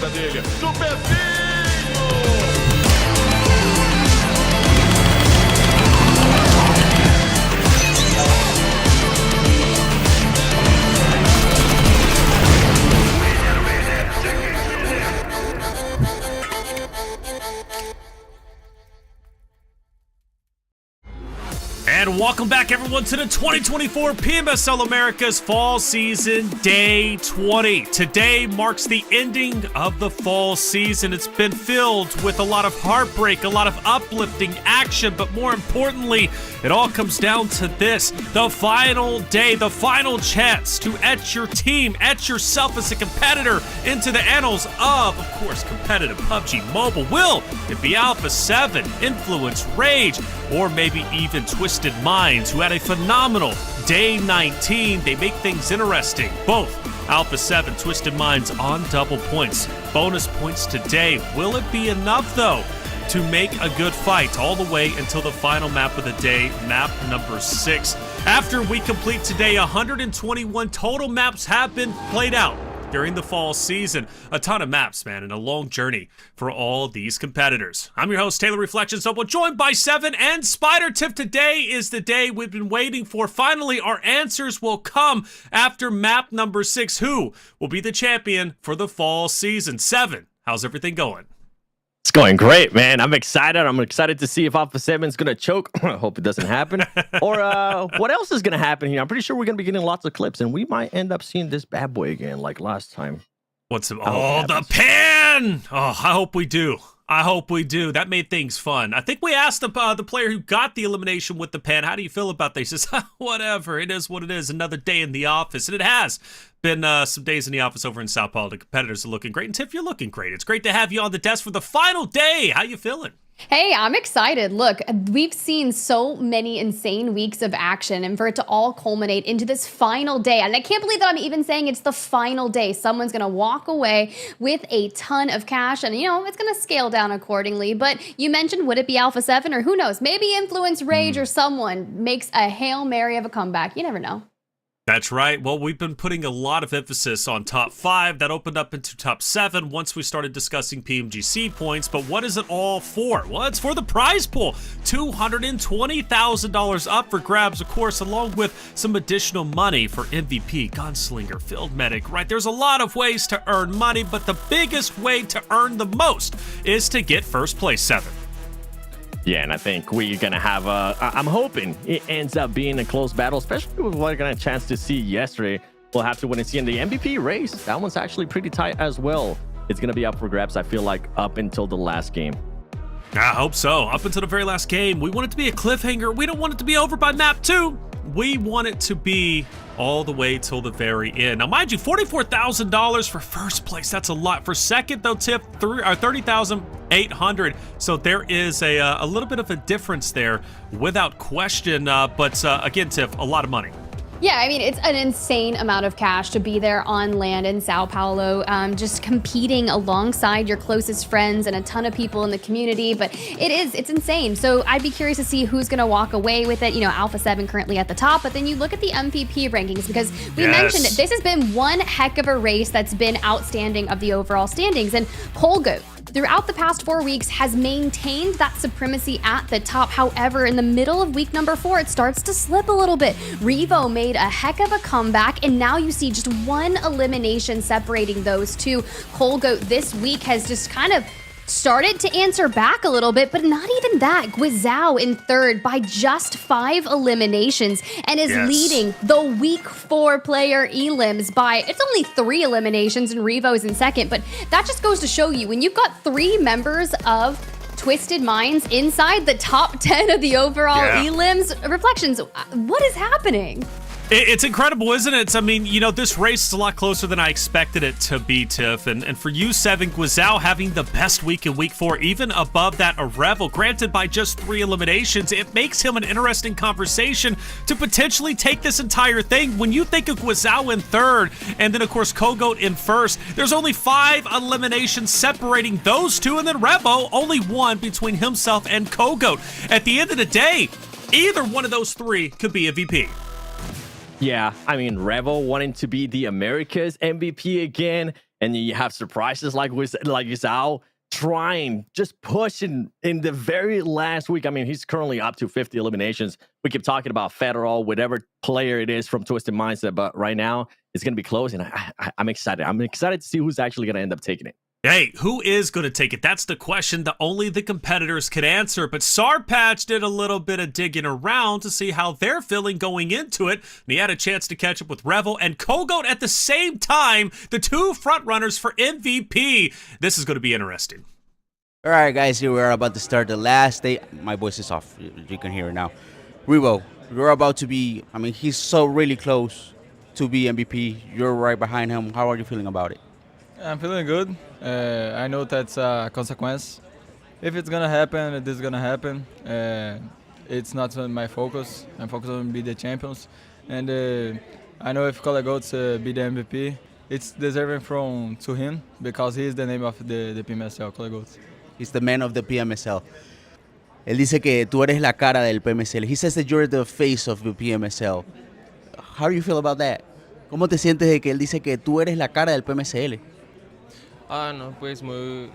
carreira dele. Do pezinho! And welcome back, everyone, to the 2024 PMSL America's Fall Season Day 20. Today marks the ending of the fall season. It's been filled with a lot of heartbreak, a lot of uplifting action, but more importantly, it all comes down to this: the final day, the final chance to etch your team, etch yourself as a competitor into the annals of course, competitive PUBG Mobile. Will it be Alpha7, Influence, Rage, or maybe even Twisted Minds, who had a phenomenal day 19? They make things interesting. Both Alpha7, Twisted Minds on double points. Bonus points today. Will it be enough, though, to make a good fight all the way until the final map of the day, map number 6? After we complete today, 121 total maps have been played out during the fall season. A ton of maps, man, and a long journey for all these competitors. I'm your host, Taylor Reflections Double, joined by Seven and Spider. Tip, today is the day we've been waiting for. Finally, our answers will come after map number 6. Who will be the champion for the fall season? Seven, how's everything going? It's going great, man. I'm excited. I'm excited to see if Alpha7 is going to choke. I hope it doesn't happen. Or what else is going to happen here? I'm pretty sure we're going to be getting lots of clips, and we might end up seeing this bad boy again like last time. What's the... Oh, the pan! Oh, I hope we do. I hope we do. That made things fun. I think we asked the player who got the elimination with the pan, how do you feel about this? He says, whatever. It is what it is. Another day in the office. And it has been some days in the office over in Sao Paulo. The competitors are looking great. And Tiff, you're looking great. It's great to have you on the desk for the final day. How you feeling? Hey, I'm excited. Look, we've seen so many insane weeks of action, and for it to all culminate into this final day, and I can't believe that I'm even saying it's the final day. Someone's going to walk away with a ton of cash, and, you know, it's going to scale down accordingly. But you mentioned, would it be Alpha7, or who knows? Maybe Influence, Rage, or someone makes a Hail Mary of a comeback. You never know. That's right. Well, we've been putting a lot of emphasis on top 5. That opened up into top 7 once we started discussing PMGC points. But what is it all for? Well, it's for the prize pool. $220,000 up for grabs, of course, along with some additional money for MVP, Gunslinger, Field Medic, right? There's a lot of ways to earn money, but the biggest way to earn the most is to get first place, 7. Yeah, and I think we're going to have I'm hoping it ends up being a close battle, especially with what I got a chance to see yesterday. We'll have to wait and see in the MVP race. That one's actually pretty tight as well. It's going to be up for grabs, I feel like, up until the last game. I hope so. Up until the very last game. We want it to be a cliffhanger. We don't want it to be over by map 2. We want it to be all the way till the very end. Now, mind you, $44,000 for first place. That's a lot. For second, though, Tip, $30,800. So there is a little bit of a difference there, without question. But again, Tiff, a lot of money. Yeah, I mean, it's an insane amount of cash to be there on land in Sao Paulo, just competing alongside your closest friends and a ton of people in the community. But it's insane. So I'd be curious to see who's going to walk away with it. You know, Alpha7 currently at the top, but then you look at the MVP rankings, because we mentioned it. This has been one heck of a race that's been outstanding of the overall standings. And Polgo, throughout the past 4 weeks, has maintained that supremacy at the top. However, in the middle of week number 4, it starts to slip a little bit. Revo made a heck of a comeback, and now you see just one elimination separating those two. Colgoat this week has just kind of started to answer back a little bit, but not even that. Guizhou in third by just 5 eliminations and is leading the week 4 player Elims by, it's only 3 eliminations, and Revo's in second. But that just goes to show you, when you've got 3 members of Twisted Minds inside the top 10 of the overall Elims, Reflections, what is happening? It's incredible, isn't it? I mean, you know, this race is a lot closer than I expected it to be, Tiff. And for you, Seven, Guizhou having the best week in week 4, even above that of Revel, granted by just 3 eliminations, it makes him an interesting conversation to potentially take this entire thing. When you think of Guizhou in third, and then, of course, Kogoat in first, there's only 5 eliminations separating those two, and then Revo, only 1 between himself and Kogoat. At the end of the day, either one of those 3 could be a VP. Yeah, I mean, Revel wanting to be the America's MVP again, and then you have surprises like Zhao trying, just pushing in the very last week. I mean, he's currently up to 50 eliminations. We keep talking about Federal, whatever player it is from Twisted Mindset, but right now it's going to be close, and I'm excited. I'm excited to see who's actually going to end up taking it. Hey, who is going to take it? That's the question that only the competitors could answer. But Sarpatch did a little bit of digging around to see how they're feeling going into it. And he had a chance to catch up with Revel and Kogoat at the same time, the two front runners for MVP. This is going to be interesting. All right, guys, here we are about to start the last day. My voice is off. You can hear it now. Revo, you're about to be, I mean, he's so really close to be MVP. You're right behind him. How are you feeling about it? I'm feeling good. I know that's a consequence. If it's gonna happen, this is gonna happen. It's not my focus. I'm focused on be the champions, and I know if Collegoats be the MVP, it's deserving to him because he is the name of the PMSL Collegoats. He's the man of the PMSL. Él dice que tú eres la cara del PMSL. He says that you're the face of the PMSL. How do you feel about that? ¿Cómo te sientes de que él dice que tú eres la cara del PMSL? No, pues muy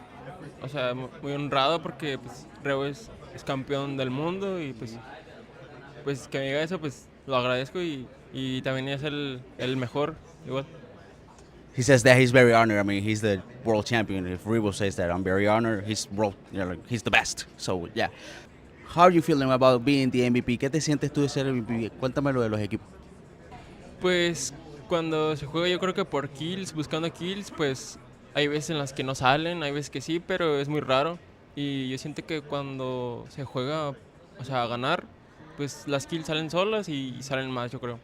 honrado porque pues Revo es campeón del mundo y pues que me diga eso pues lo agradezco y también es el mejor igual. He says that he's very honored. I mean, he's the world champion. If Revo says that, I'm very honored. He's he's the best. So yeah. How are you feeling about being the MVP? ¿Qué te sientes tú de ser el MVP? Cuéntamelo de los equipos. Pues cuando se juega yo creo que por kills, buscando kills, pues hay veces en las que no salen, hay veces que sí, pero es muy raro. Y yo siento que cuando se juega, a ganar, pues las kills salen solas y salen más, yo creo.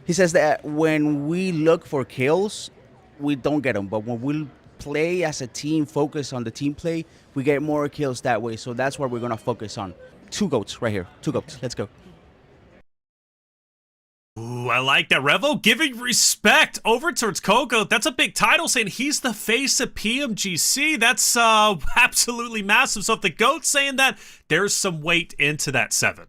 He says that when we look for kills, we don't get them. But when we play as a team, focus on the team play, we get more kills that way. So that's what we're going to focus on. 2 goats right here. 2 goats. Let's go. Ooh, I like that. Revo giving respect over towards Kogoat. That's a big title, saying he's the face of PMGC. That's absolutely massive. So if the GOAT's saying that, there's some weight into that 7.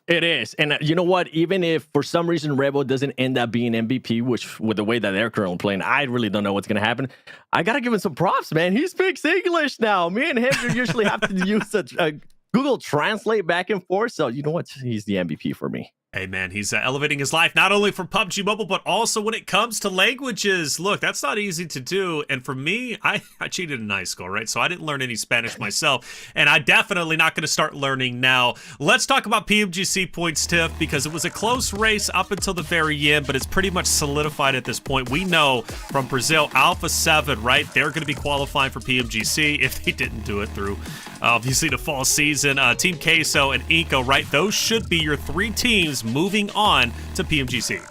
It is. And you know what? Even if for some reason Revo doesn't end up being MVP, which with the way that they're currently playing, I really don't know what's going to happen. I got to give him some props, man. He speaks English now. Me and him usually have to use a Google Translate back and forth. So you know what? He's the MVP for me. Hey, man, he's elevating his life not only for PUBG Mobile, but also when it comes to languages. Look, that's not easy to do. And for me, I cheated in high school, right? So I didn't learn any Spanish myself. And I'm definitely not going to start learning now. Let's talk about PMGC points, Tiff, because it was a close race up until the very end, but it's pretty much solidified at this point. We know from Brazil, Alpha7, right? They're going to be qualifying for PMGC if they didn't do it through, obviously, the fall season. Team Queso and Inco, right? Those should be your 3 teams moving on to PMGC.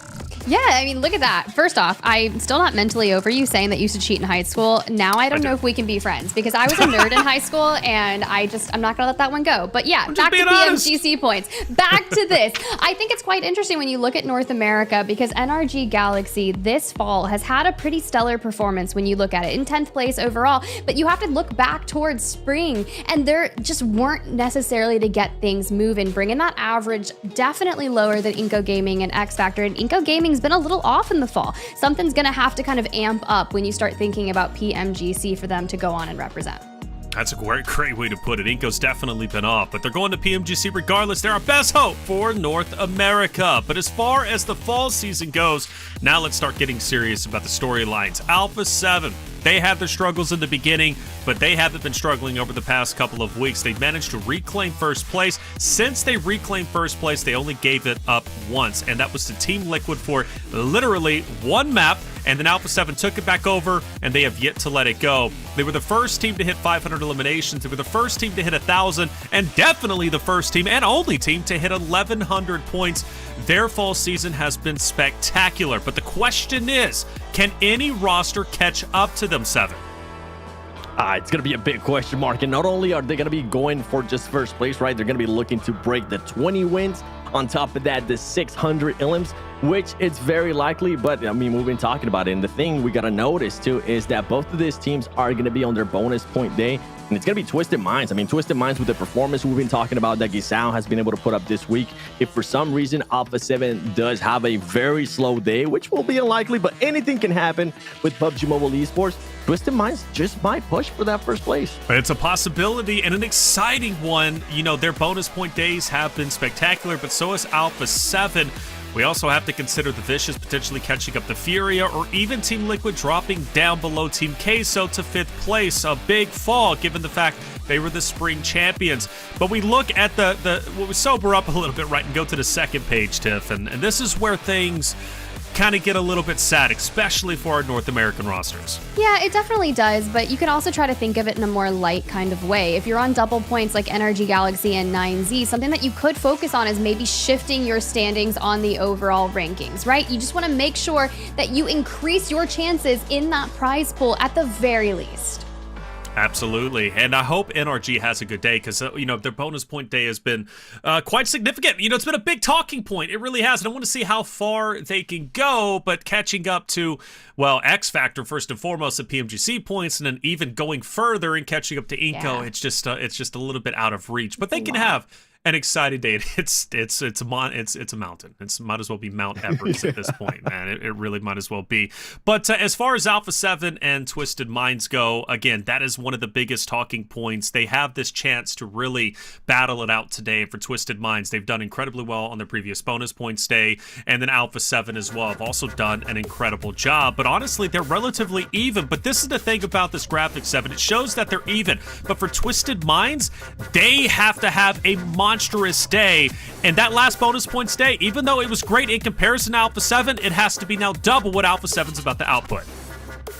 Yeah, I mean, look at that. First off, I'm still not mentally over you saying that you used to cheat in high school. Now I don't know if we can be friends because I was a nerd in high school and I'm not going to let that one go. But yeah, back to PMGC points. Back to this. I think it's quite interesting when you look at North America because NRG Galaxy this fall has had a pretty stellar performance when you look at it in 10th place overall. But you have to look back towards spring and there just weren't necessarily to get things moving, bringing that average definitely lower than Inco Gaming and X Factor. And Inco Gaming's been a little off in the fall. Something's going to have to kind of amp up when you start thinking about PMGC for them to go on and represent. That's a great way to put it. Inco's definitely been off, but they're going to PMGC regardless. They're our best hope for North America. But as far as the fall season goes, now let's start getting serious about the storylines. Alpha7, they had their struggles in the beginning, but they haven't been struggling over the past couple of weeks. They've managed to reclaim first place. Since they reclaimed first place, they only gave it up once, and that was to Team Liquid for literally 1 map. And then Alpha7 took it back over, and they have yet to let it go. They were the first team to hit 500 eliminations. They were the first team to hit 1,000, and definitely the first team and only team to hit 1,100 points. Their fall season has been spectacular, but the question is, can any roster catch up to them, 7? It's going to be a big question mark, and not only are they going to be going for just first place, right? They're going to be looking to break the 20 wins. On top of that, the 600 elims. which it's very likely. But I mean, we've been talking about it. And the thing we got to notice too is that both of these teams are going to be on their bonus point day. And it's going to be Twisted Minds. I mean, Twisted Minds with the performance we've been talking about that Gisao has been able to put up this week. If for some reason Alpha7 does have a very slow day, which will be unlikely, but anything can happen with PUBG Mobile Esports, Twisted Minds just might push for that first place. It's a possibility and an exciting one. You know, their bonus point days have been spectacular, but so is Alpha7. We also have to consider the Vicious potentially catching up to Furia, or even Team Liquid dropping down below Team Queso to 5th place. A big fall given the fact they were the spring champions. But we look at we sober up a little bit, right, and go to the second page, Tiff, and this is where things kind of get a little bit sad, especially for our North American rosters. Yeah, it definitely does, but you can also try to think of it in a more light kind of way. If you're on double points like NRG Galaxy and 9Z, something that you could focus on is maybe shifting your standings on the overall rankings, right? You just want to make sure that you increase your chances in that prize pool at the very least. Absolutely, and I hope NRG has a good day because, you know, their bonus point day has been quite significant. You know, it's been a big talking point. It really has, and I want to see how far they can go, but catching up to, well, X Factor first and foremost at PMGC points, and then even going further and catching up to Inco, it's just a little bit out of reach. But they can have an exciting day. It's a mountain. It might as well be Mount Everest at this point, man. It really might as well be. But as far as Alpha7 and Twisted Minds go, again, that is one of the biggest talking points. They have this chance to really battle it out today. For Twisted Minds, they've done incredibly well on their previous bonus points day, and then Alpha7 as well have also done an incredible job. But honestly, they're relatively even. But this is the thing about this graphic, 7. It shows that they're even. But for Twisted Minds, they have to have a monstrous day, and that last bonus points day, even though it was great in comparison to Alpha7, it has to be now double what Alpha7's about to output.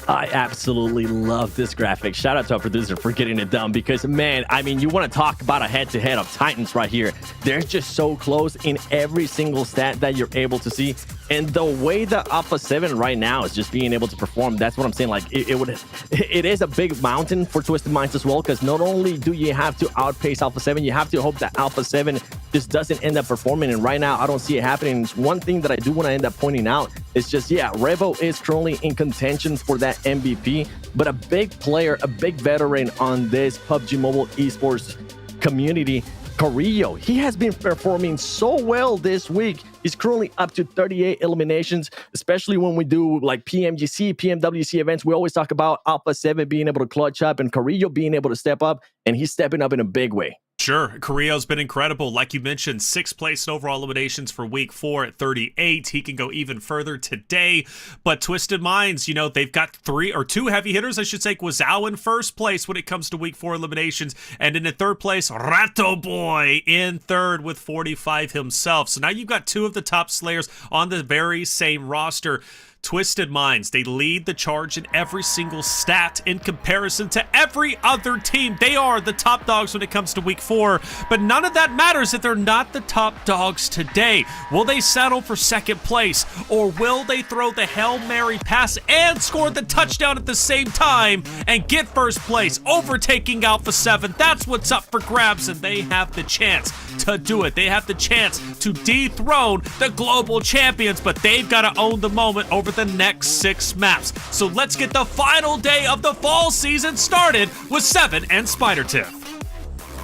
I absolutely love this graphic. Shout out to our producer for getting it done because, man, I mean, you want to talk about a head-to-head of Titans right here. They're just so close in every single stat that you're able to see. And the way that Alpha7 right now is just being able to perform, that's what I'm saying. Like, it is a big mountain for Twisted Minds as well, because not only do you have to outpace Alpha7, you have to hope that Alpha7 just doesn't end up performing. And right now, I don't see it happening. It's one thing that I do want to end up pointing out is just, yeah, Revo is currently in contention for that MVP, but a big player, a big veteran on this PUBG Mobile Esports community, Carrillo, he has been performing so well this week. He's currently up to 38 eliminations, especially when we do like PMGC, PMWC events. We always talk about Alpha7 being able to clutch up and Carrillo being able to step up, and he's stepping up in a big way. Sure, Carrillo's been incredible. Like you mentioned, 6th place in overall eliminations for week 4 at 38. He can go even further today. But Twisted Minds, you know, they've got 2 heavy hitters, I should say. Guizao in 1st place when it comes to week 4 eliminations. And in the 3rd place, Rato Boy in 3rd with 45 himself. So now you've got 2 of the top slayers on the very same roster. Twisted Minds, they lead the charge in every single stat in comparison to every other team. They are the top dogs when it comes to week 4, but none of that matters if they're not the top dogs today. Will they settle for 2nd place, or will they throw the Hail Mary pass and score the touchdown at the same time and get 1st place, overtaking Alpha7? That's what's up for grabs, and they have the chance to do it. They have the chance to dethrone the global champions, but they've got to own the moment over the next 6 maps. So let's get the final day of the fall season started with 7 and Spider Tiff.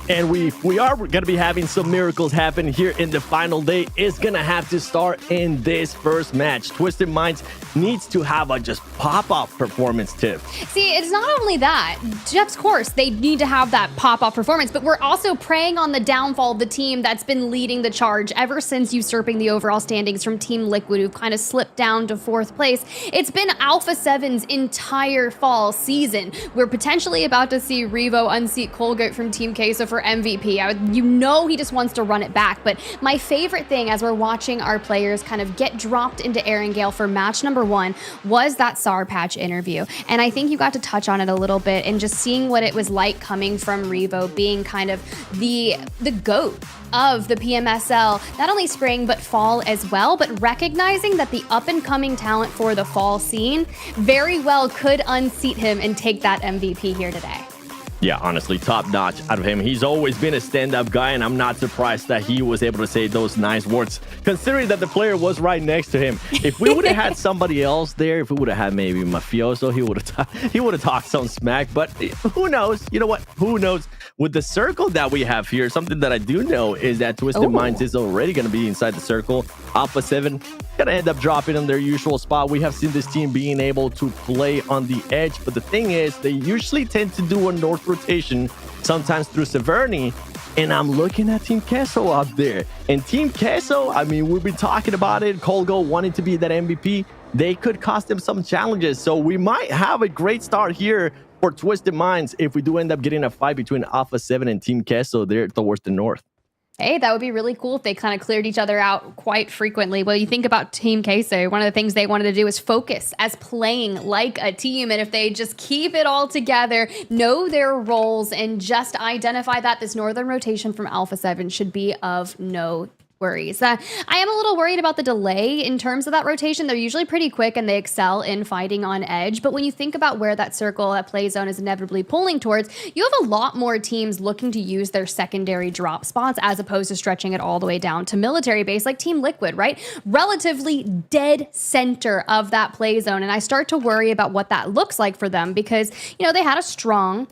And we are going to be having some miracles happen here in the final day. It's going to have to start in this first match. Twisted Minds needs to have a just pop-off performance, Tiff. See, it's not only that. Of course, they need to have that pop-off performance, but we're also preying on the downfall of the team that's been leading the charge ever since usurping the overall standings from Team Liquid, who've kind of slipped down to 4th place. It's been Alpha7's entire fall season. We're potentially about to see Revo unseat Colgate from Team Queso for MVP. You know he just wants to run it back, but my favorite thing as we're watching our players kind of get dropped into Erangel for match number 1 was that SAR patch interview. And I think you got to touch on it a little bit and just seeing what it was like coming from Revo being kind of the GOAT of the PMSL, not only spring but fall as well, but recognizing that the up and coming talent for the fall scene very well could unseat him and take that MVP here today. Yeah, honestly, top notch out of him. He's always been a stand-up guy, and I'm not surprised that he was able to say those nice words, considering that the player was right next to him. If we would have had somebody else there, if we would have had maybe Mafioso, he would have talked some smack. But who knows? You know what? Who knows? With the circle that we have here, something that I do know is that Twisted Minds is already going to be inside the circle. Alpha7 going to end up dropping in their usual spot. We have seen this team being able to play on the edge, but the thing is, they usually tend to do a north rotation, sometimes through Severny, and I'm looking at Team Queso up there. And Team Queso, I mean, we've been talking about it. Colgo wanting to be that MVP. They could cost them some challenges, so we might have a great start here for Twisted Minds if we do end up getting a fight between Alpha7 and Team Queso there towards the north. Hey, that would be really cool if they kind of cleared each other out quite frequently. Well, you think about Team Queso, one of the things they wanted to do is focus as playing like a team. And if they just keep it all together, know their roles, and just identify that this northern rotation from Alpha7 should be of no worries. I am a little worried about the delay in terms of that rotation. They're usually pretty quick and they excel in fighting on edge. But when you think about where that circle, that play zone is inevitably pulling towards, you have a lot more teams looking to use their secondary drop spots as opposed to stretching it all the way down to military base like Team Liquid, right? Relatively dead center of that play zone. And I start to worry about what that looks like for them because, you know, they had a strong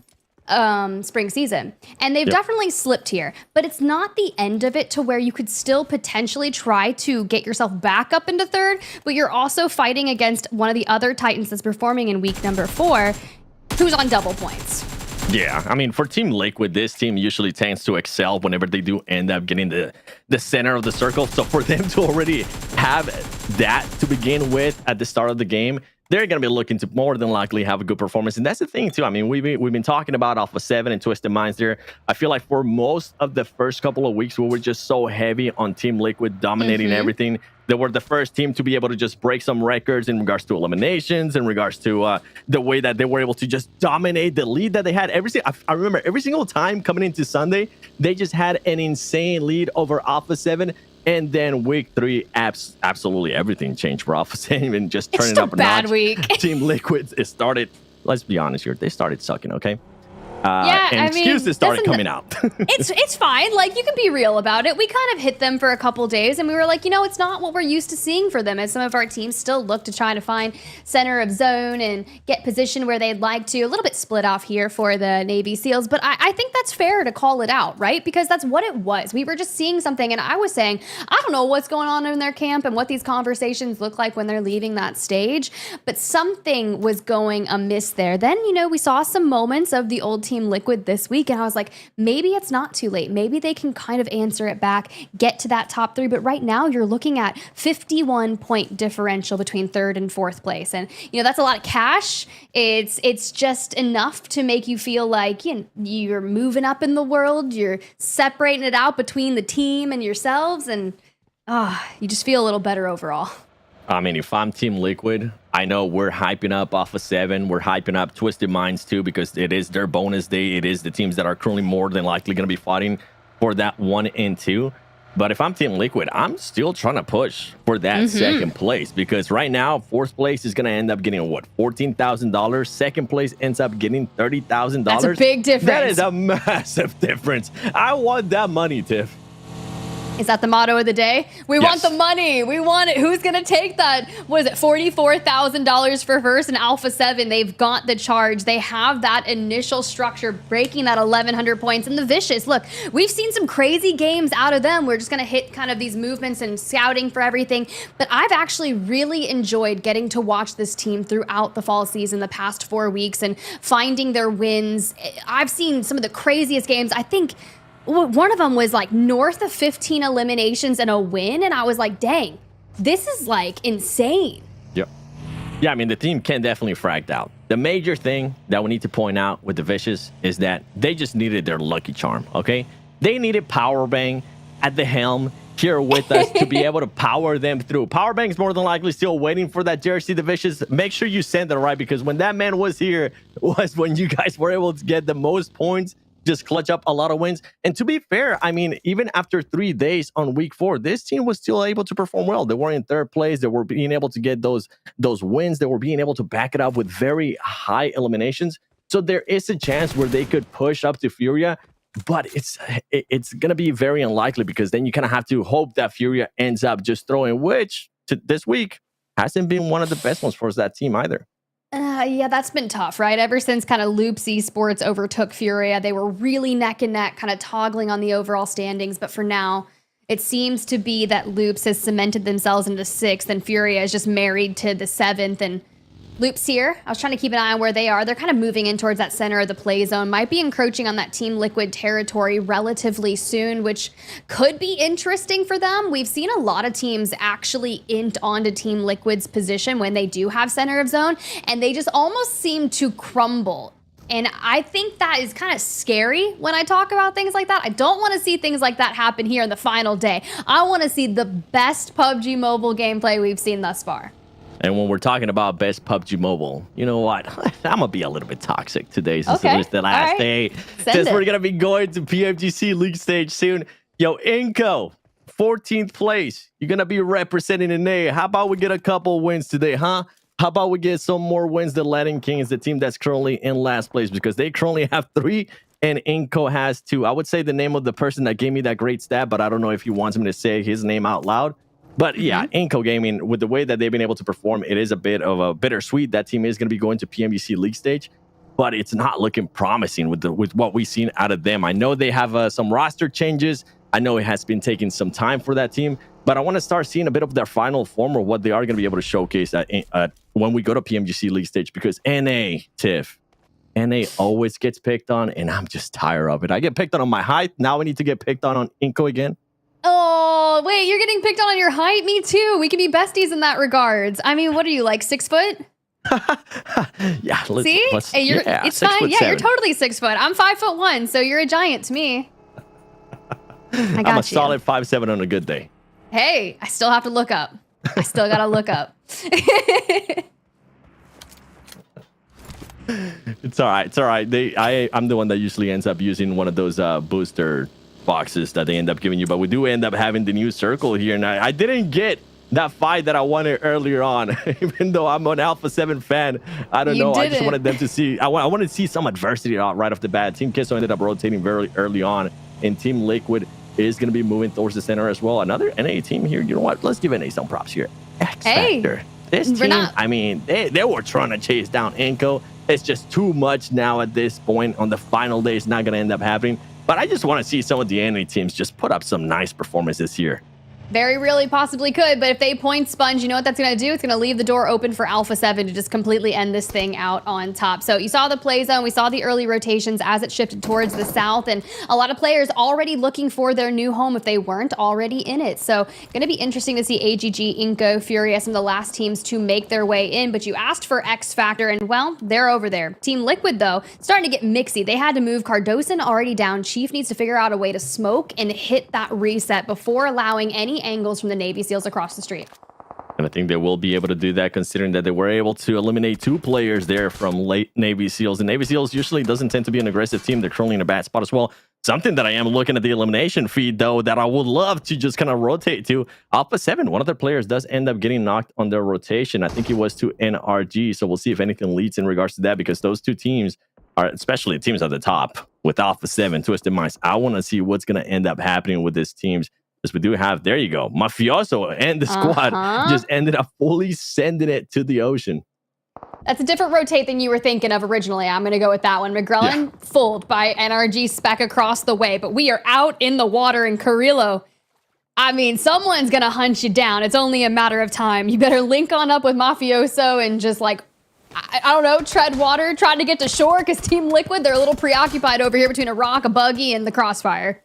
spring season, and they've definitely slipped here, but it's not the end of it to where you could still potentially try to get yourself back up into third, but you're also fighting against one of the other Titans that's performing in week number 4, who's on double points. Yeah, I mean, for Team Liquid, this team usually tends to excel whenever they do end up getting the center of the circle. So for them to already have that to begin with at the start of the game, they're going to be looking to more than likely have a good performance. And that's the thing, too. I mean, we've been talking about Alpha7 and Twisted Minds there. I feel like for most of the first couple of weeks, we were just so heavy on Team Liquid dominating everything. They were the first team to be able to just break some records in regards to eliminations, in regards to the way that they were able to just dominate the lead that they had. I remember every single time coming into Sunday, they just had an insane lead over Alpha7. And then week 3, absolutely everything changed for Alpha7 and just turning up a bad notch. Week. Team Liquid, it started, let's be honest here, they started sucking, okay? Yeah, and I mean, excuses started coming out. It's fine. Like, you can be real about it. We kind of hit them for a couple days, and we were like, you know, it's not what we're used to seeing for them, as some of our teams still look to try to find center of zone and get position where they'd like to. A little bit split off here for the Navy SEALs, but I think that's fair to call it out, right? Because that's what it was. We were just seeing something, and I was saying, I don't know what's going on in their camp and what these conversations look like when they're leaving that stage, but something was going amiss there. Then, you know, we saw some moments of the old Team Liquid this week, and I was like, maybe it's not too late. Maybe they can kind of answer it back, get to that top 3. But right now, you're looking at 51-point differential between 3rd and 4th place, and you know that's a lot of cash. It's just enough to make you feel like you're moving up in the world. You're separating it out between the team and yourselves, and you just feel a little better overall. I mean, if I'm Team Liquid, I know we're hyping up Alpha7. We're hyping up Twisted Minds too, because it is their bonus day. It is the teams that are currently more than likely going to be fighting for that 1 and 2. But if I'm Team Liquid, I'm still trying to push for that 2nd place, because right now, 4th place is going to end up getting what, $14,000. 2nd place ends up getting $30,000. That's a big difference. That is a massive difference. I want that money, Tiff. Is that the motto of the day? We want the money. We want it. Who's going to take that? What is it? $44,000 for first, and Alpha7. They've got the charge. They have that initial structure, breaking that 1,100 points. And the Vicious, look, we've seen some crazy games out of them. We're just going to hit kind of these movements and scouting for everything. But I've actually really enjoyed getting to watch this team throughout the fall season, the past 4 weeks, and finding their wins. I've seen some of the craziest games. I think one of them was like north of 15 eliminations and a win, and I was like, dang, this is like insane. Yep. Yeah, I mean, the team can definitely fragged out. The major thing that we need to point out with the Vicious is that they just needed their lucky charm, okay? They needed Powerbang at the helm here with us to be able to power them through. Powerbang's more than likely still waiting for that jersey, the Vicious. Make sure you send it right, because when that man was here was when you guys were able to get the most points, just clutch up a lot of wins. And to be fair, I mean, even after 3 days on week 4, this team was still able to perform well. They were in 3rd place. They were being able to get those wins. They were being able to back it up with very high eliminations. So there is a chance where they could push up to Furia, but it's going to be very unlikely because then you kind of have to hope that Furia ends up just throwing, which this week hasn't been one of the best ones for that team either. Yeah, that's been tough, right? Ever since kind of Loops Esports overtook Furia, they were really neck and neck, kind of toggling on the overall standings. But for now, it seems to be that Loops has cemented themselves into 6th and Furia is just married to the 7th. And Loops here, I was trying to keep an eye on where they are. They're kind of moving in towards that center of the play zone, might be encroaching on that Team Liquid territory relatively soon, which could be interesting for them. We've seen a lot of teams actually int onto Team Liquid's position when they do have center of zone, and they just almost seem to crumble. And I think that is kind of scary when I talk about things like that. I don't want to see things like that happen here in the final day. I want to see the best PUBG Mobile gameplay we've seen thus far. And when we're talking about best PUBG Mobile, you know what? I'm going to be a little bit toxic today since it was the last day. Since we're going to be going to PMGC League stage soon. Yo, Inco, 14th place. You're going to be representing an A. How about we get a couple wins today, huh? How about we get some more wins than Latin Kings, the team that's currently in last place, because they currently have 3 and Inco has 2. I would say the name of the person that gave me that great stat, but I don't know if he wants me to say his name out loud. But yeah, Inco Gaming, with the way that they've been able to perform, it is a bit of a bittersweet. That team is going to be going to PMBC League stage, but it's not looking promising with what we've seen out of them. I know they have some roster changes. I know it has been taking some time for that team, but I want to start seeing a bit of their final form or what they are going to be able to showcase when we go to PMGC League stage, because NA, Tiff, NA always gets picked on, and I'm just tired of it. I get picked on my height. Now I need to get picked on Inco again. Oh, wait, you're getting picked on your height? Me too. We can be besties in that regards. I mean, what are you, like 6 foot? Yeah. See? Hey, it's fine. Yeah, you're totally 6 foot. I'm 5'1", so you're a giant to me. I got I'm a solid 5'7" on a good day. Hey, I still have to look up. I still got to look up. It's all right. It's all right. I'm the one that usually ends up using one of those booster boxes that they end up giving you, but we do end up having the new circle here. And I didn't get that fight that I wanted earlier on, even though I'm an Alpha7 fan. I don't know. I just wanted them to see. I wanted to see some adversity right off the bat. Team Queso ended up rotating very early on, and Team Liquid is going to be moving towards the center as well. Another NA team here. You know what? Let's give NA some props here. X Factor. This team, I mean, they were trying to chase down Inco. It's just too much now at this point. On the final day, it's not going to end up happening. But I just want to see some of the NA teams just put up some nice performances here. Very really possibly could, but if they point Sponge, you know what that's going to do? It's going to leave the door open for Alpha7 to just completely end this thing out on top. So you saw the play zone, we saw the early rotations as it shifted towards the south, and a lot of players already looking for their new home if they weren't already in it. So going to be interesting to see AGG, Inco, Furia, some of the last teams to make their way in, but you asked for X Factor, and well, they're over there. Team Liquid, though, starting to get mixy. They had to move Cardoson already down. Chief needs to figure out a way to smoke and hit that reset before allowing any angles from the Navy SEALs across the street. And I think they will be able to do that, considering that they were able to eliminate 2 players there from late Navy SEALs. And Navy SEALs usually doesn't tend to be an aggressive team. They're currently in a bad spot as well. Something that I am looking at the elimination feed, though, that I would love to just kind of rotate to. Alpha7, one of their players does end up getting knocked on their rotation. I think he was to NRG. So we'll see if anything leads in regards to that, because those 2 teams are, especially teams at the top with Alpha7, Twisted Minds. I want to see what's going to end up happening with these teams. Because we do have, there you go, Mafioso and the squad just ended up fully sending it to the ocean. That's a different rotate than you were thinking of originally. I'm going to go with that one. McGrellin fooled by NRG spec across the way, but we are out in the water in Carrillo. I mean, someone's going to hunt you down. It's only a matter of time. You better link on up with Mafioso and just like, I don't know, tread water, trying to get to shore, because Team Liquid, they're a little preoccupied over here between a rock, a buggy, and the crossfire.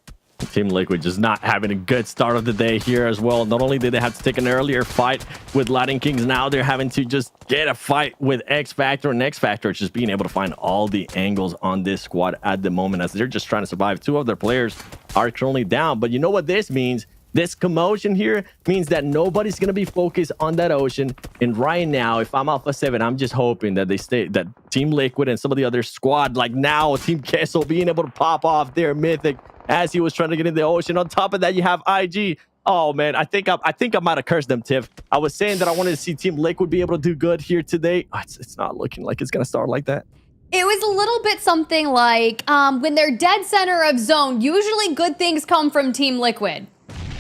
Team Liquid just not having a good start of the day here as well. Not only did they have to take an earlier fight with Latin Kings, now they're having to just get a fight with X Factor, and X Factor is just being able to find all the angles on this squad at the moment as they're just trying to survive. 2 of their players are currently down, but you know what this means? This commotion here means that nobody's going to be focused on that ocean. And right now, if I'm Alpha7, I'm just hoping that that Team Liquid and some of the other squad, like now Team Queso, being able to pop off their mythic as he was trying to get in the ocean. On top of that, you have IG. Oh man, I think I might have cursed them, Tiff. I was saying that I wanted to see Team Liquid be able to do good here today. It's not looking like it's gonna start like that. It was a little bit something like when they're dead center of zone, usually good things come from Team Liquid.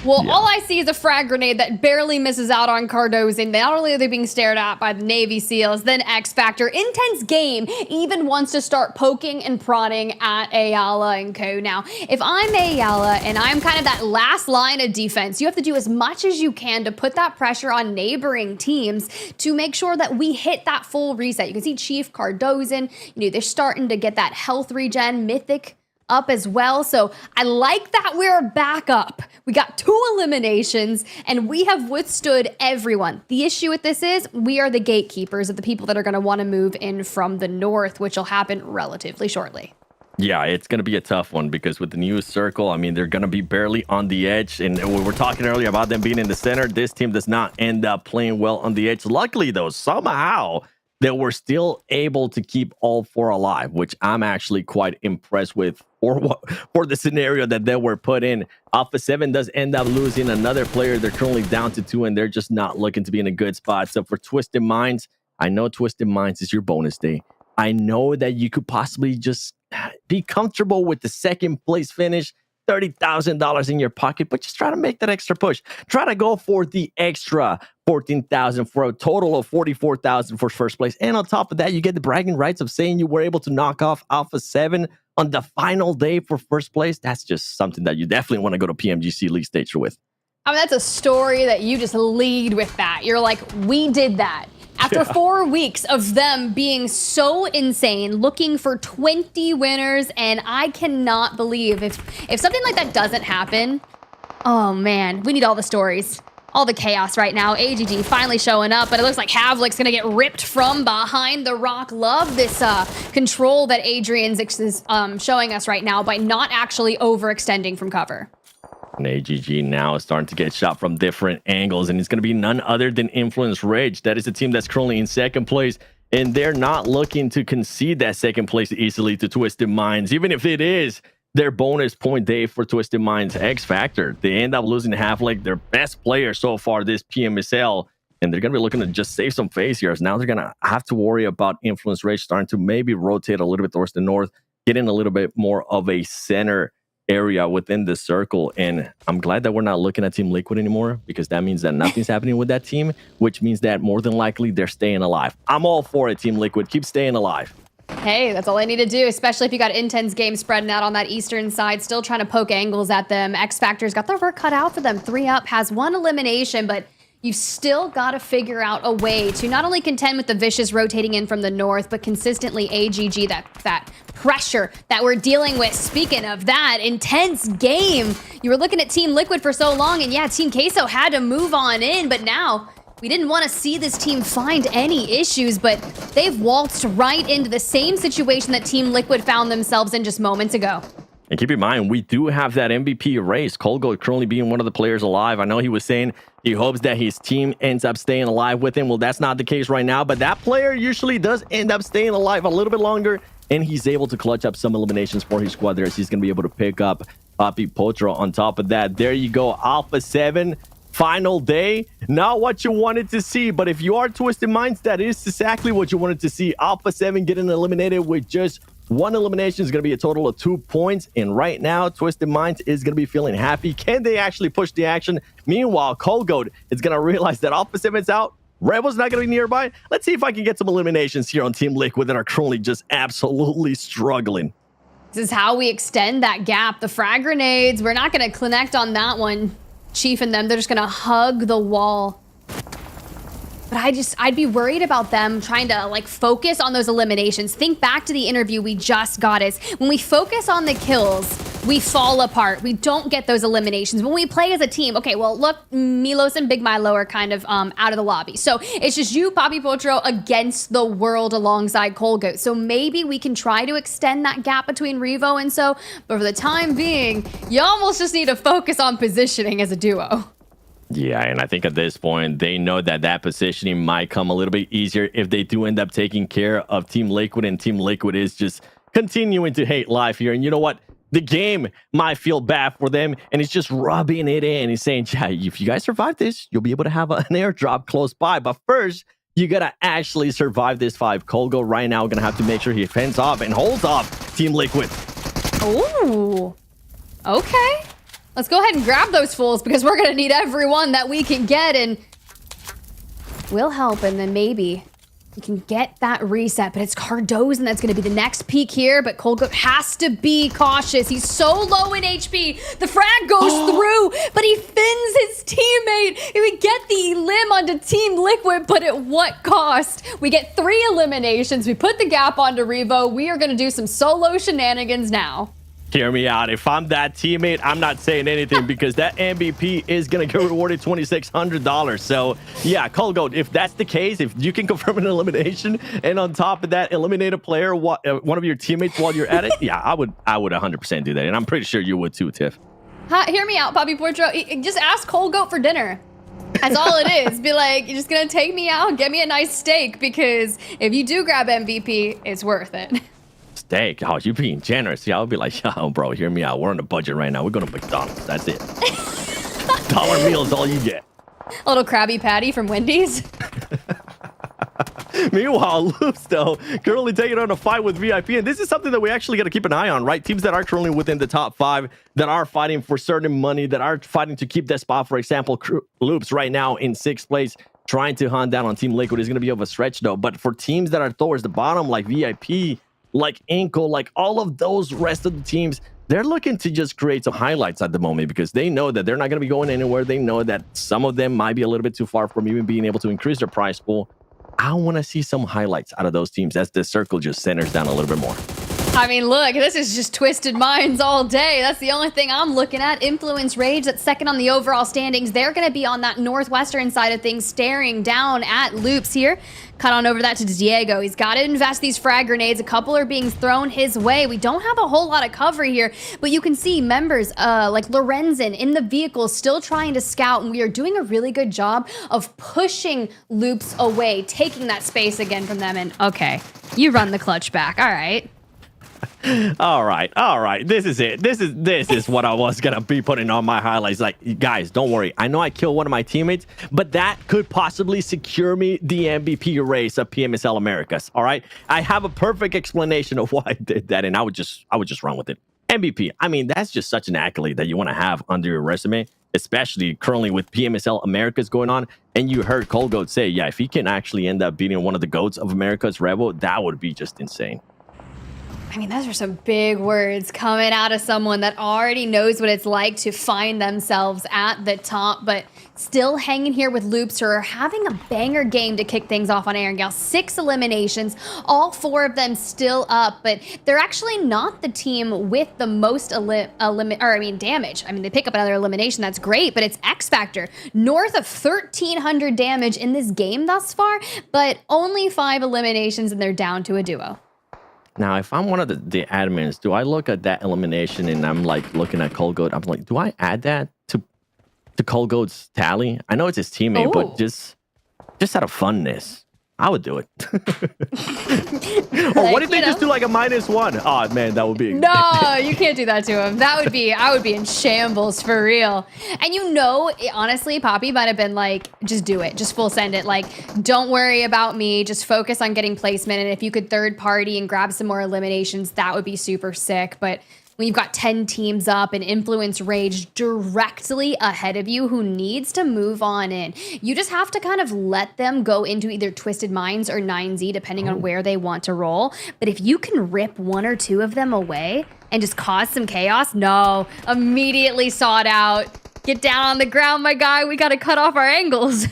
Well, Yeah. all I see is a frag grenade that barely misses out on Cardozo. Not only are they being stared at by the Navy SEALs, then X Factor. Intense Game even wants to start poking and prodding at Ayala and co. Now, if I'm Ayala and I'm kind of that last line of defense, you have to do as much as you can to put that pressure on neighboring teams to make sure that we hit that full reset. You can see Chief, Cardozo, they're starting to get that health regen, Mythic up as well. So I like that we're back up. We got 2 eliminations and we have withstood everyone. The issue with this is we are the gatekeepers of the people that are going to want to move in from the north, which will happen relatively shortly. Yeah, it's going to be a tough one because with the new circle, I mean, they're going to be barely on the edge. And we were talking earlier about them being in the center. This team does not end up playing well on the edge. Luckily, though, somehow they were still able to keep all 4 alive, which I'm actually quite impressed with for the scenario that they were put in. Alpha7 does end up losing another player. They're currently down to 2, and they're just not looking to be in a good spot. So for Twisted Minds, I know Twisted Minds is your bonus day. I know that you could possibly just be comfortable with the second place finish, $30,000 in your pocket, but just try to make that extra push. Try to go for the extra 14,000 for a total of 44,000 for first place. And on top of that, you get the bragging rights of saying you were able to knock off Alpha7 on the final day for first place. That's just something that you definitely want to go to PMGC League Stage with. I mean, that's a story that you just lead with that. You're like, we did that. After 4 weeks of them being so insane, looking for 20 winners, and I cannot believe if something like that doesn't happen, oh man, we need all the stories. All the chaos right now. AGG finally showing up, but it looks like Havlic's gonna get ripped from behind the rock. Love this control that Adrian's is showing us right now by not actually overextending from cover. And AGG now is starting to get shot from different angles, and it's going to be none other than Influence Rage. That is a team that's currently in second place, and they're not looking to concede that second place easily to Twisted Minds, even if it is their bonus point day for Twisted Minds X Factor. They end up losing half like their best player so far this PMSL, and they're going to be looking to just save some face here. As now they're going to have to worry about Influence Rage starting to maybe rotate a little bit towards the north, get in a little bit more of a center area within the circle. And I'm glad that we're not looking at Team Liquid anymore, because that means that nothing's happening with that team, which means that more than likely they're staying alive. I'm all for it, Team Liquid. Keep staying alive. Hey, that's all I need to do, especially if you got Intense Game spreading out on that eastern side, still trying to poke angles at them. X Factor's got their work cut out for them. 3 up, has 1 elimination, but you've still got to figure out a way to not only contend with the Vicious rotating in from the north, but consistently AGG, that pressure that we're dealing with. Speaking of that, Intense Game. You were looking at Team Liquid for so long, and yeah, Team Queso had to move on in, but now we didn't want to see this team find any issues, but they've waltzed right into the same situation that Team Liquid found themselves in just moments ago. And keep in mind, we do have that MVP race. Colgo currently being one of the players alive. I know he was saying he hopes that his team ends up staying alive with him. Well, that's not the case right now, but that player usually does end up staying alive a little bit longer, and he's able to clutch up some eliminations for his squad there, as he's going to be able to pick up Papi Potro on top of that. There you go, Alpha7. Final day, not what you wanted to see, but if you are Twisted Minds, that is exactly what you wanted to see. Alpha7 getting eliminated with just 1 elimination is going to be a total of 2 points, and right now Twisted Minds is going to be feeling happy. Can they actually push the action? Meanwhile, Colgoat is going to realize that Alpha7's out, Rebel's not going to be nearby. Let's see if I can get some eliminations here on Team Liquid that are currently just absolutely struggling. This is how we extend that gap. The frag grenades, we're not going to connect on that one. Chief and them, they're just gonna hug the wall. But I'd be worried about them trying to like focus on those eliminations. Think back to the interview we just got. Is when we focus on the kills, we fall apart. We don't get those eliminations. When we play as a team, okay, well, look, Milos and Big Milo are kind of out of the lobby. So it's just you, Papi Potro, against the world alongside Colgoat. So maybe we can try to extend that gap between Revo and so, but for the time being, you almost just need to focus on positioning as a duo. Yeah, and I think at this point, they know that that positioning might come a little bit easier if they do end up taking care of Team Liquid, and Team Liquid is just continuing to hate life here. And you know what? The game might feel bad for them, and it's just rubbing it in. He's saying, yeah, if you guys survive this, you'll be able to have an airdrop close by. But first, You gotta actually survive this 5. Colgo right now gonna have to make sure he fends off and holds off Team Liquid. Ooh. Okay. Let's go ahead and grab those fools because we're going to need everyone that we can get, and we'll help, and then maybe we can get that reset. But it's Cardozo that's going to be the next peak here, but Colgo has to be cautious. He's so low in HP. The frag goes through, but he fins his teammate. We get the elim onto Team Liquid, but at what cost? We get 3 eliminations. We put the gap onto Revo. We are going to do some solo shenanigans now. Hear me out. If I'm that teammate, I'm not saying anything because that MVP is going to get rewarded $2,600. So, yeah, Colgo, if that's the case, if you can confirm an elimination and on top of that, eliminate a player, one of your teammates while you're at it, yeah, I would 100% do that. And I'm pretty sure you would too, Tiff. Hear me out, Bobby Portro. Just ask Colgo for dinner. That's all it is. Be like, you're just going to take me out, get me a nice steak, because if you do grab MVP, it's worth it. Steak? Oh, you're being generous. Yeah, I'll be like, yo, bro, hear me out. We're on a budget right now. We're going to McDonald's. That's it. Dollar meal is all you get. A little Krabby Patty from Wendy's. Meanwhile, Loops, though, currently taking on a fight with VIP. And this is something that we actually got to keep an eye on, right? Teams that are currently within the top 5, that are fighting for certain money, that are fighting to keep that spot. For example, Loops right now in 6th place, trying to hunt down on Team Liquid is going to be of a stretch, though. But for teams that are towards the bottom, like VIP, like Inco, like all of those rest of the teams, they're looking to just create some highlights at the moment because they know that they're not going to be going anywhere. They know that some of them might be a little bit too far from even being able to increase their prize pool. I want to see some highlights out of those teams as the circle just centers down a little bit more. I mean, look, this is just twisted minds all day. That's the only thing I'm looking at. Influence Rage, that's second on the overall standings. They're going to be on that northwestern side of things, staring down at Loops here. Cut on over that to Diego. He's got to invest these frag grenades. A couple are being thrown his way. We don't have a whole lot of cover here, but you can see members like Lorenzen in the vehicle still trying to scout, and we are doing a really good job of pushing Loops away, taking that space again from them. And okay, you run the clutch back. All right. All right. This is it. This is what I was gonna be putting on my highlights. Like, guys, don't worry. I know I killed one of my teammates, but that could possibly secure me the MVP race of PMSL Americas. All right. I have a perfect explanation of why I did that, and I would just run with it. MVP. I mean, that's just such an accolade that you want to have under your resume, especially currently with PMSL Americas going on. And you heard Colgo say, yeah, if he can actually end up beating one of the GOATs of America's Rebel, that would be just insane. I mean, those are some big words coming out of someone that already knows what it's like to find themselves at the top, but still hanging here with Loops, who are having a banger game to kick things off on Erangel. 6 eliminations, all 4 of them still up, but they're actually not the team with the most damage. I mean, they pick up another elimination, that's great, but it's X Factor. North of 1,300 damage in this game thus far, but only 5 eliminations and they're down to a duo. Now, if I'm one of the admins, do I look at that elimination and I'm like looking at Colgoat? I'm like, do I add that to Colgoat's tally? I know it's his teammate, but just out of funness, I would do it. Or what if they just do like a -1? Oh man, that would be no. You can't do that to him. I would be in shambles for real. And honestly, Poppy might have been like, just do it, just full send it. Like, don't worry about me, just focus on getting placement. And if you could third party and grab some more eliminations, that would be super sick. But when you've got 10 teams up and Influence Rage directly ahead of you who needs to move on in, you just have to kind of let them go into either Twisted Minds or 9Z, depending on where they want to roll. But if you can rip 1 or 2 of them away and just cause some chaos, no, immediately sought out. Get down on the ground, my guy. We got to cut off our angles.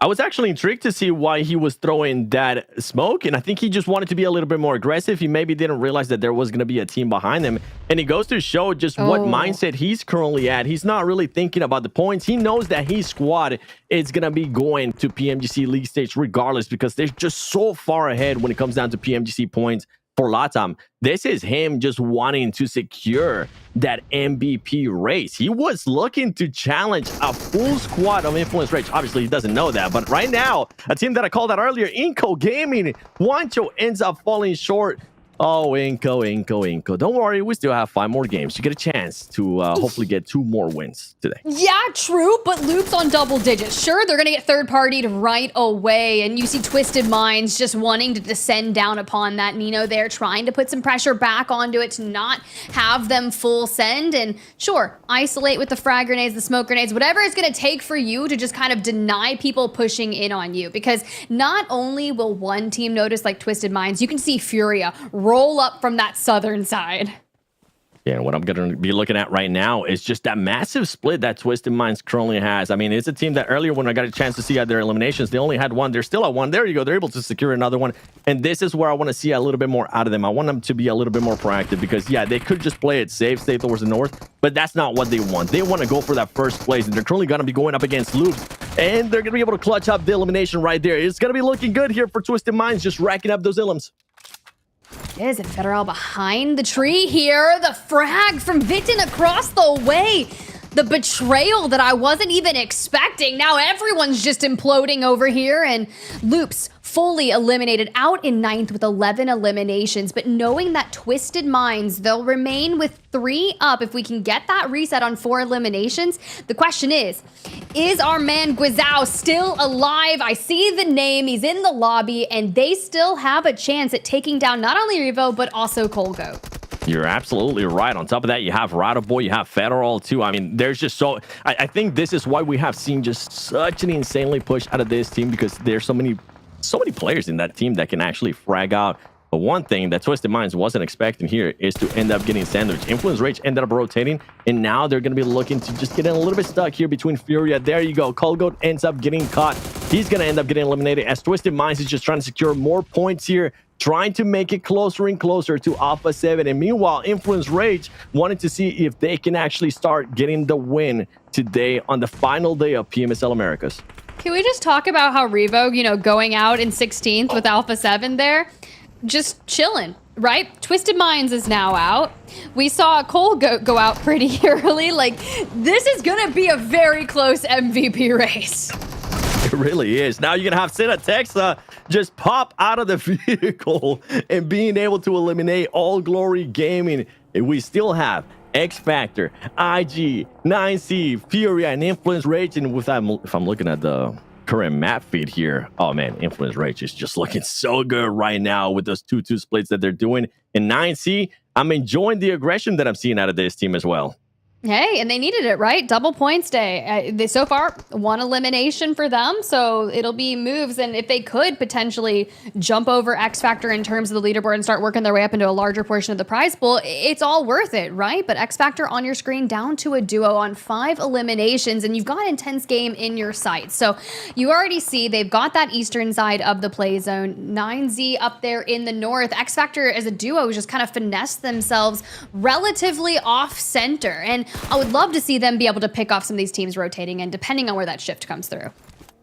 I was actually intrigued to see why he was throwing that smoke, and I think he just wanted to be a little bit more aggressive. He maybe didn't realize that there was going to be a team behind him, and it goes to show just what mindset he's currently at. He's not really thinking about the points. He knows that his squad is going to be going to PMGC League stage regardless because they're just so far ahead when it comes down to PMGC points for Latam. This is him just wanting to secure that MVP race. He was looking to challenge a full squad of Influence Rage. Obviously, he doesn't know that, but right now, a team that I called out earlier, Inco Gaming, Juancho ends up falling short Oh, Inco. Don't worry, we still have 5 more games. You get a chance to hopefully get 2 more wins today. Yeah, true, but Loop's on double digits. Sure, they're going to get third-partied right away, and you see Twisted Minds just wanting to descend down upon that. Nino there trying to put some pressure back onto it to not have them full send, and sure, isolate with the frag grenades, the smoke grenades, whatever it's going to take for you to just kind of deny people pushing in on you, because not only will one team notice like Twisted Minds, you can see Furia roll up from that southern side. Yeah, and what I'm going to be looking at right now is just that massive split that Twisted Minds currently has. I mean, it's a team that earlier when I got a chance to see their eliminations, they only had 1. They're still at 1. There you go. They're able to secure another one. And this is where I want to see a little bit more out of them. I want them to be a little bit more proactive because, yeah, they could just play it safe, stay towards the north, but that's not what they want. They want to go for that first place, and they're currently going to be going up against Loops, and they're going to be able to clutch up the elimination right there. It's going to be looking good here for Twisted Minds, just racking up those elims. Is it Federal behind the tree here? The frag from Vitten across the way. The betrayal that I wasn't even expecting. Now everyone's just imploding over here, and Loops fully eliminated out in 9th with 11 eliminations. But knowing that Twisted Minds, they'll remain with 3 up if we can get that reset on 4 eliminations. The question is our man Guizao still alive? I see the name, he's in the lobby, and they still have a chance at taking down not only Revo, but also Colgo. You're absolutely right. On top of that, you have Boy, you have Federal too. I mean, there's just so... I think this is why we have seen just such an insanely push out of this team, because there's so many players in that team that can actually frag out. But one thing that Twisted Minds wasn't expecting here is to end up getting sandwiched. Influence Rage ended up rotating, and now they're going to be looking to just get in a little bit stuck here between Furia. There you go. Colgoat ends up getting caught. He's going to end up getting eliminated as Twisted Minds is just trying to secure more points here, trying to make it closer and closer to Alpha7. And meanwhile, Influence Rage wanted to see if they can actually start getting the win today on the final day of PMSL Americas. Can we just talk about how Revo, going out in 16th with Alpha7 there? Just chilling, right? Twisted Minds is now out. We saw Cole go out pretty early. Like, this is going to be a very close MVP race. It really is. Now you're going to have Texa just pop out of the vehicle and being able to eliminate All Glory Gaming. And we still have X Factor, IG, 9C, Furia, and Influence Rage. And if I'm looking at the current map feed here, oh man, Influence Rage is just looking so good right now with those 2-2 splits that they're doing. And 9C, I'm enjoying the aggression that I'm seeing out of this team as well. Hey, and they needed it, right? Double points day. They so far 1 elimination for them, so it'll be moves. And if they could potentially jump over X Factor in terms of the leaderboard and start working their way up into a larger portion of the prize pool, it's all worth it, right? But X Factor on your screen down to a duo on 5 eliminations, and you've got Intense Game in your sights. So you already see they've got that eastern side of the play zone. 9Z up there in the north. X Factor as a duo just kind of finessed themselves relatively off center. And I would love to see them be able to pick off some of these teams rotating in, depending on where that shift comes through.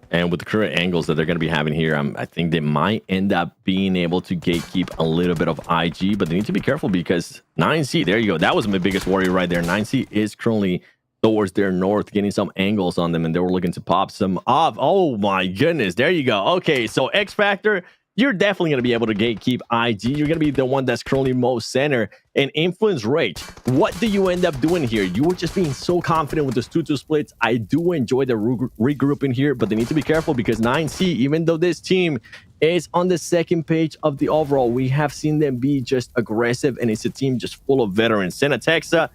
And with the current angles that they're going to be having here, I think they might end up being able to gatekeep a little bit of IG, but they need to be careful because 9C, there you go. That was my biggest worry right there. 9C is currently towards their north, getting some angles on them, and they were looking to pop some off. Oh my goodness, there you go. Okay, so X Factor, you're definitely going to be able to gatekeep IG. You're going to be the one that's currently most center. And Influence Rage, what do you end up doing here? You were just being so confident with those 2-2 splits. I do enjoy the regrouping here, but they need to be careful because 9C, even though this team is on the second page of the overall, we have seen them be just aggressive, and it's a team just full of veterans. Texa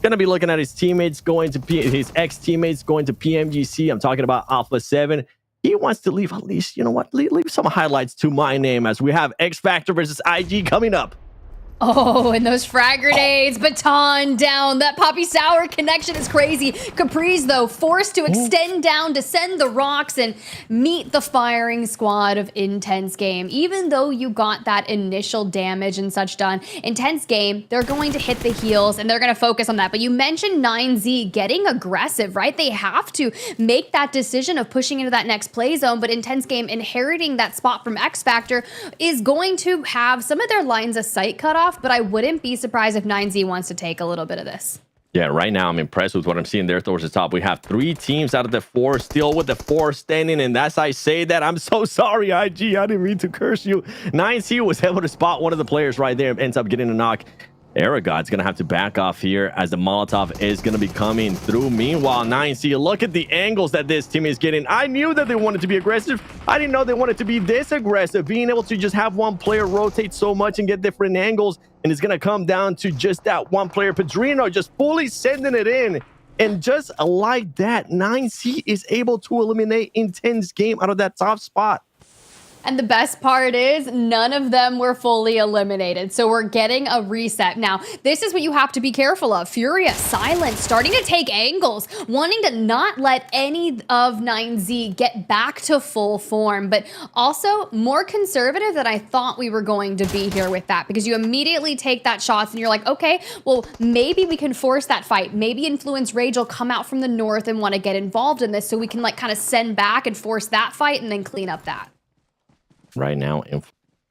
going to be looking at his teammates going to his ex-teammates going to PMGC. I'm talking about Alpha7. He wants to leave at least, you know what, leave some highlights to my name as we have X Factor versus IG coming up. Oh, and those frag grenades, baton down. That Poppy Sour connection is crazy. Capri's, though, forced to extend down, descend the rocks, and meet the firing squad of Intense Game. Even though you got that initial damage and such done, Intense Game, they're going to hit the heels, and they're going to focus on that. But you mentioned 9Z getting aggressive, right? They have to make that decision of pushing into that next play zone, but Intense Game inheriting that spot from X Factor is going to have some of their lines of sight cut off, but I wouldn't be surprised if 9Z wants to take a little bit of this. Yeah, right now I'm impressed with what I'm seeing there towards the top. We have 3 teams out of the 4 still with the 4 standing. And as I say that, I'm so sorry, IG. I didn't mean to curse you. 9C was able to spot one of the players right there. Ends up getting a knock. Aragod's going to have to back off here as the Molotov is going to be coming through. Meanwhile, 9C, look at the angles that this team is getting. I knew that they wanted to be aggressive. I didn't know they wanted to be this aggressive. Being able to just have one player rotate so much and get different angles. And it's going to come down to just that one player. Pedrino just fully sending it in. And just like that, 9C is able to eliminate Intense Game out of that top spot. And the best part is none of them were fully eliminated. So we're getting a reset. Now, this is what you have to be careful of. Furia, Silence, starting to take angles, wanting to not let any of 9Z get back to full form, but also more conservative than I thought we were going to be here with that, because you immediately take that shots and you're like, okay, well, maybe we can force that fight. Maybe Influence Rage will come out from the north and want to get involved in this so we can like kind of send back and force that fight and then clean up that. Right now,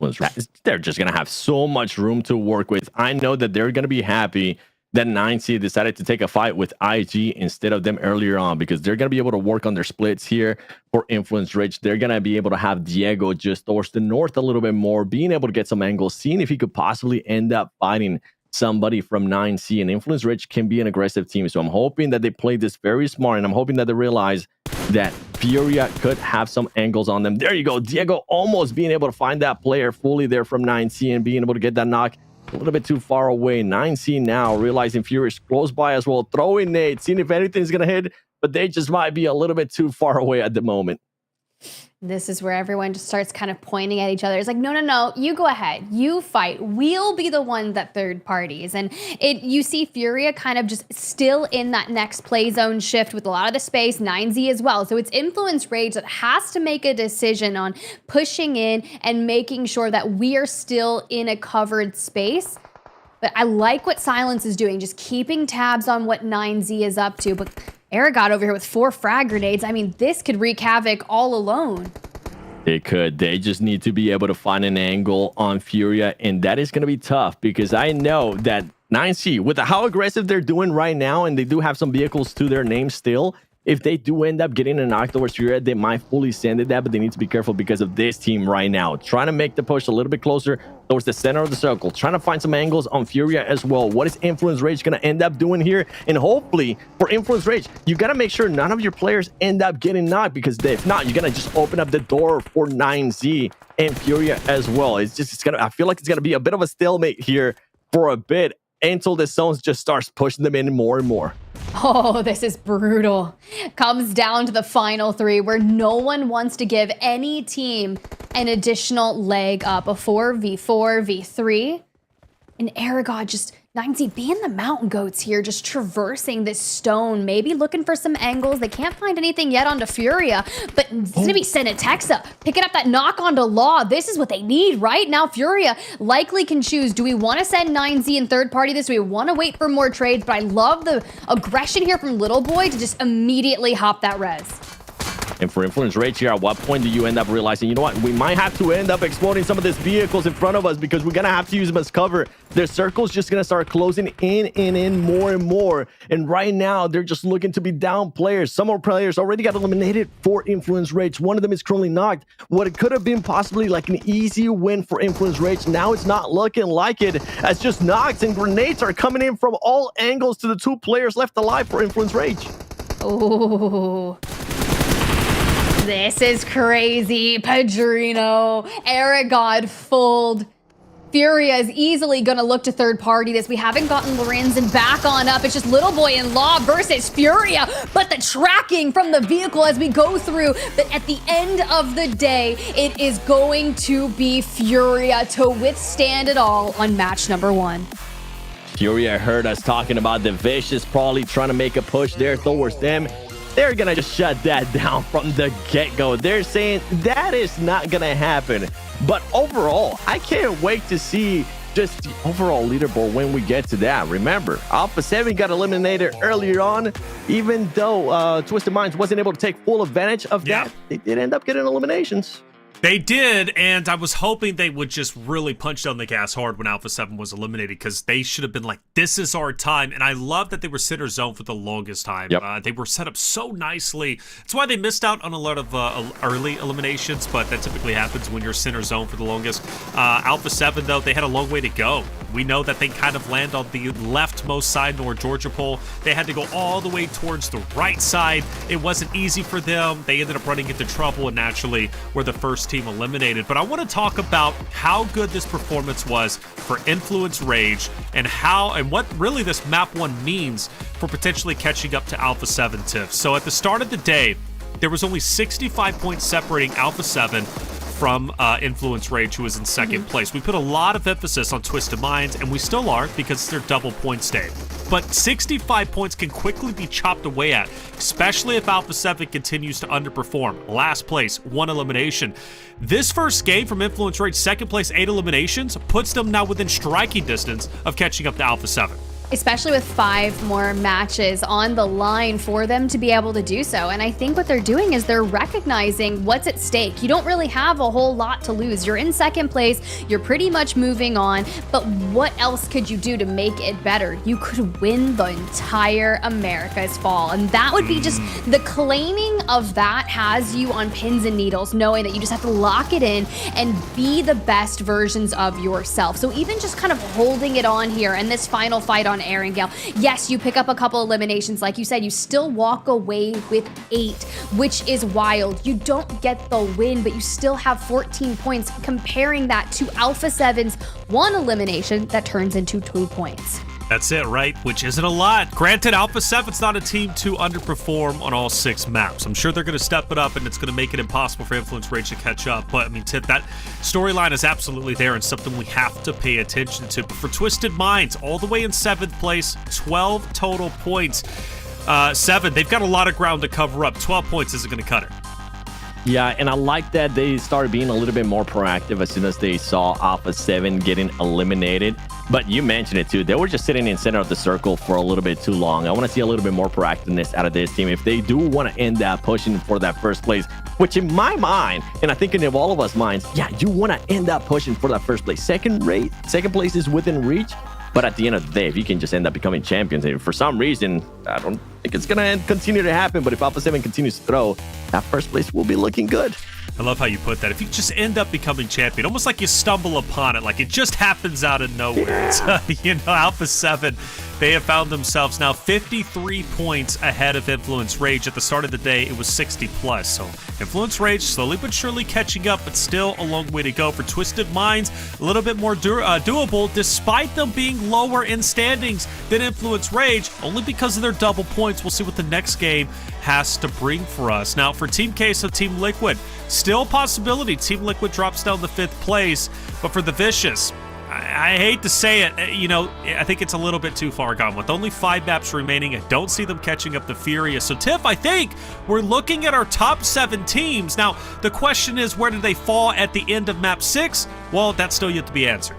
they're just going to have so much room to work with. I know that they're going to be happy that 9C decided to take a fight with IG instead of them earlier on, because they're going to be able to work on their splits here for Influence Rage. They're going to be able to have Diego just towards the north a little bit more, being able to get some angles, seeing if he could possibly end up fighting somebody from 9C. And Influence Rage can be an aggressive team. So I'm hoping that they play this very smart, and I'm hoping that they realize that Furia could have some angles on them. There you go. Diego almost being able to find that player fully there from 9C and being able to get that knock a little bit too far away. 9C now realizing Furia's close by as well, throwing nades, seeing if anything's going to hit, but they just might be a little bit too far away at the moment. This is where everyone just starts kind of pointing at each other. It's like, no, no, no, you go ahead, you fight. We'll be the one that third parties. And you see Furia kind of just still in that next play zone shift with a lot of the space, 9Z as well. So it's Influence Rage that has to make a decision on pushing in and making sure that we are still in a covered space. But I like what Silence is doing, just keeping tabs on what 9Z is up to. But Aragod over here with 4 frag grenades. I mean, this could wreak havoc all alone. It could. They just need to be able to find an angle on Furia, and that is going to be tough, because I know that 9C, with how aggressive they're doing right now, and they do have some vehicles to their name still, if they do end up getting a knock towards Furia, they might fully send it that, but they need to be careful because of this team right now. Trying to make the push a little bit closer towards the center of the circle. Trying to find some angles on Furia as well. What is Influence Rage going to end up doing here? And hopefully, for Influence Rage, you got to make sure none of your players end up getting knocked, because if not, you're going to just open up the door for 9Z and Furia as well. I feel like it's going to be a bit of a stalemate here for a bit until the zones just starts pushing them in more and more. Oh, this is brutal. Comes down to the final 3 where no one wants to give any team an additional leg up. A 4v4, v3. And Aragod just 9Z being the mountain goats here, just traversing this stone, maybe looking for some angles. They can't find anything yet onto Furia, but it's gonna be sending Texa, picking up that knock onto Law. This is what they need, right? Now Furia likely can choose. Do we want to send 9Z in third party this? Do we want to wait for more trades? But I love the aggression here from Little Boy to just immediately hop that res. And for Influence Rage here, at what point do you end up realizing, you know what, we might have to end up exploding some of these vehicles in front of us, because we're going to have to use them as cover. Their circle's just going to start closing in and in more and more. And right now, they're just looking to be down players. Some more players already got eliminated for Influence Rage. One of them is currently knocked. What it could have been possibly like an easy win for Influence Rage, now it's not looking like it, as just knocks and grenades are coming in from all angles to the 2 players left alive for Influence Rage. Oh. This is crazy. Pedrino, Aragod fooled. Furia is easily going to look to third party this. We haven't gotten Lorenzen back on up. It's just Little Boy and Law versus Furia. But the tracking from the vehicle as we go through, that at the end of the day, it is going to be Furia to withstand it all on match number 1. Furia heard us talking about the Vicious probably trying to make a push there towards them. They're going to just shut that down from the get-go. They're saying that is not going to happen. But overall, I can't wait to see just the overall leaderboard when we get to that. Remember, Alpha7 got eliminated earlier on. Even though Twisted Minds wasn't able to take full advantage of that, they did end up getting eliminations. They did, and I was hoping they would just really punch down the gas hard when Alpha7 was eliminated, because they should have been like, this is our time. And I love that they were center zone for the longest time. Yep. They were set up so nicely. That's why they missed out on a lot of early eliminations, but that typically happens when you're center zone for the longest. Alpha7, though, they had a long way to go. We know that they kind of land on the leftmost side, North Georgia pole. They had to go all the way towards the right side. It wasn't easy for them. They ended up running into trouble and naturally were the first team eliminated. But I want to talk about how good this performance was for Influence Rage and what really this map 1 means for potentially catching up to Alpha7 Tiff. So at the start of the day, there was only 65 points separating Alpha7 from Influence Rage, who was in second place. We put a lot of emphasis on Twisted Minds, and we still are, because it's their double points day. But 65 points can quickly be chopped away at, especially if Alpha7 continues to underperform. Last place, 1 elimination. This first game from Influence Rage, second place, 8 eliminations, puts them now within striking distance of catching up to Alpha7. Especially with 5 more matches on the line for them to be able to do so. And I think what they're doing is they're recognizing what's at stake. You don't really have a whole lot to lose. You're in second place, you're pretty much moving on, but what else could you do to make it better? You could win the entire America's Fall, and that would be just the claiming of that has you on pins and needles, knowing that you just have to lock it in and be the best versions of yourself. So even just kind of holding it on here in this final fight on Erangel. Yes, you pick up a couple eliminations. Like you said, you still walk away with 8, which is wild. You don't get the win, but you still have 14 points. Comparing that to Alpha7's 1 elimination that turns into 2 points. That's it, right? Which isn't a lot. Granted, Alpha7's not a team to underperform on all 6 maps. I'm sure they're going to step it up, and it's going to make it impossible for Influence Rage to catch up. But, I mean, Tip, that storyline is absolutely there and something we have to pay attention to. But for Twisted Minds, all the way in 7th place, 12 total points. 7, they've got a lot of ground to cover up. 12 points isn't going to cut it. Yeah, and I like that they started being a little bit more proactive as soon as they saw Alpha7 getting eliminated. But you mentioned it too. They were just sitting in center of the circle for a little bit too long. I want to see a little bit more proactiveness out of this team if they do want to end up pushing for that first place, which in my mind, and I think in all of us minds, yeah, you want to end up pushing for that first place. Second place is within reach. But at the end of the day, if you can just end up becoming champions, and for some reason, I don't think it's going to continue to happen, but if Alpha7 continues to throw, that first place will be looking good. I love how you put that. If you just end up becoming champion, almost like you stumble upon it, like it just happens out of nowhere. Yeah. It's, Alpha7, they have found themselves now 53 points ahead of Influence Rage. At the start of the day, it was 60 plus. So Influence Rage slowly but surely catching up, but still a long way to go. For Twisted Minds, a little bit more doable, despite them being lower in standings than Influence Rage, only because of their double points. We'll see what the next game has to bring for us. Now, for Team Queso, Team Liquid, still a possibility. Team Liquid drops down to 5th place, but for the Vicious, I hate to say it, I think it's a little bit too far gone. With only 5 maps remaining, I don't see them catching up to Furia. So, Tiff, I think we're looking at our top 7 teams. Now, the question is, where do they fall at the end of map 6? Well, that's still yet to be answered.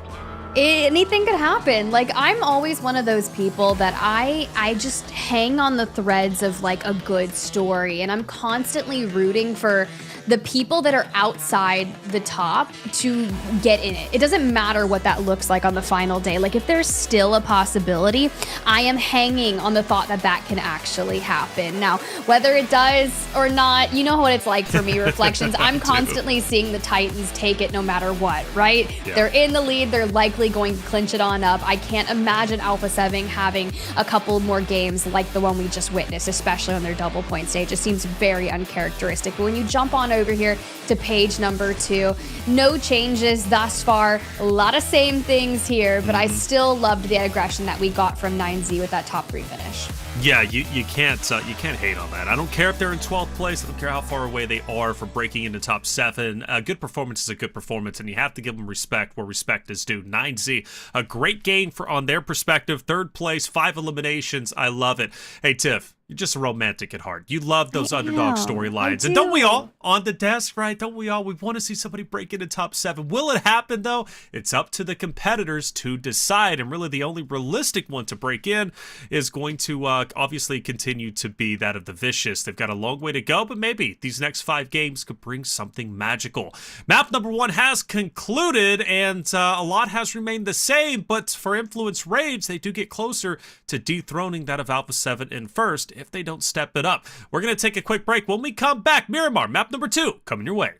Anything could happen. Like, I'm always one of those people that I just hang on the threads of like a good story, and I'm constantly rooting for the people that are outside the top to get in it. It doesn't matter what that looks like on the final day. Like, if there's still a possibility, I am hanging on the thought that that can actually happen. Now, whether it does or not, you know what it's like for me, Reflections. I'm constantly seeing the Titans take it no matter what, right? Yeah. They're in the lead. They're likely going to clinch it on up. I can't imagine Alpha7 having a couple more games like the one we just witnessed, especially on their double point stage. It seems very uncharacteristic. But when you jump on over here to page number 2, no changes thus far. A lot of same things here, but I still loved the aggression that we got from 9Z with that top 3 finish. Yeah, you can't hate on that. I don't care if they're in 12th place. I don't care how far away they are from breaking into top 7. A good performance is a good performance, and you have to give them respect where respect is due. 9Z, a great game on their perspective. 3rd place, 5 eliminations. I love it. Hey, Tiff, You're just a romantic at heart. You love those underdog am. storylines. I And don't we do. all? On the desk, right? Don't we all? We want to see somebody break into top 7. Will it happen, though? It's up to the competitors to decide. And really, the only realistic one to break in is going to obviously continue to be that of the Vicious. They've got a long way to go, but maybe these next 5 games could bring something magical. Map number 1 has concluded, and a lot has remained the same. But for Influence Rage, they do get closer to dethroning that of Alpha7 in first if they don't step it up. We're going to take a quick break. When we come back, Miramar, map number 2, coming your way.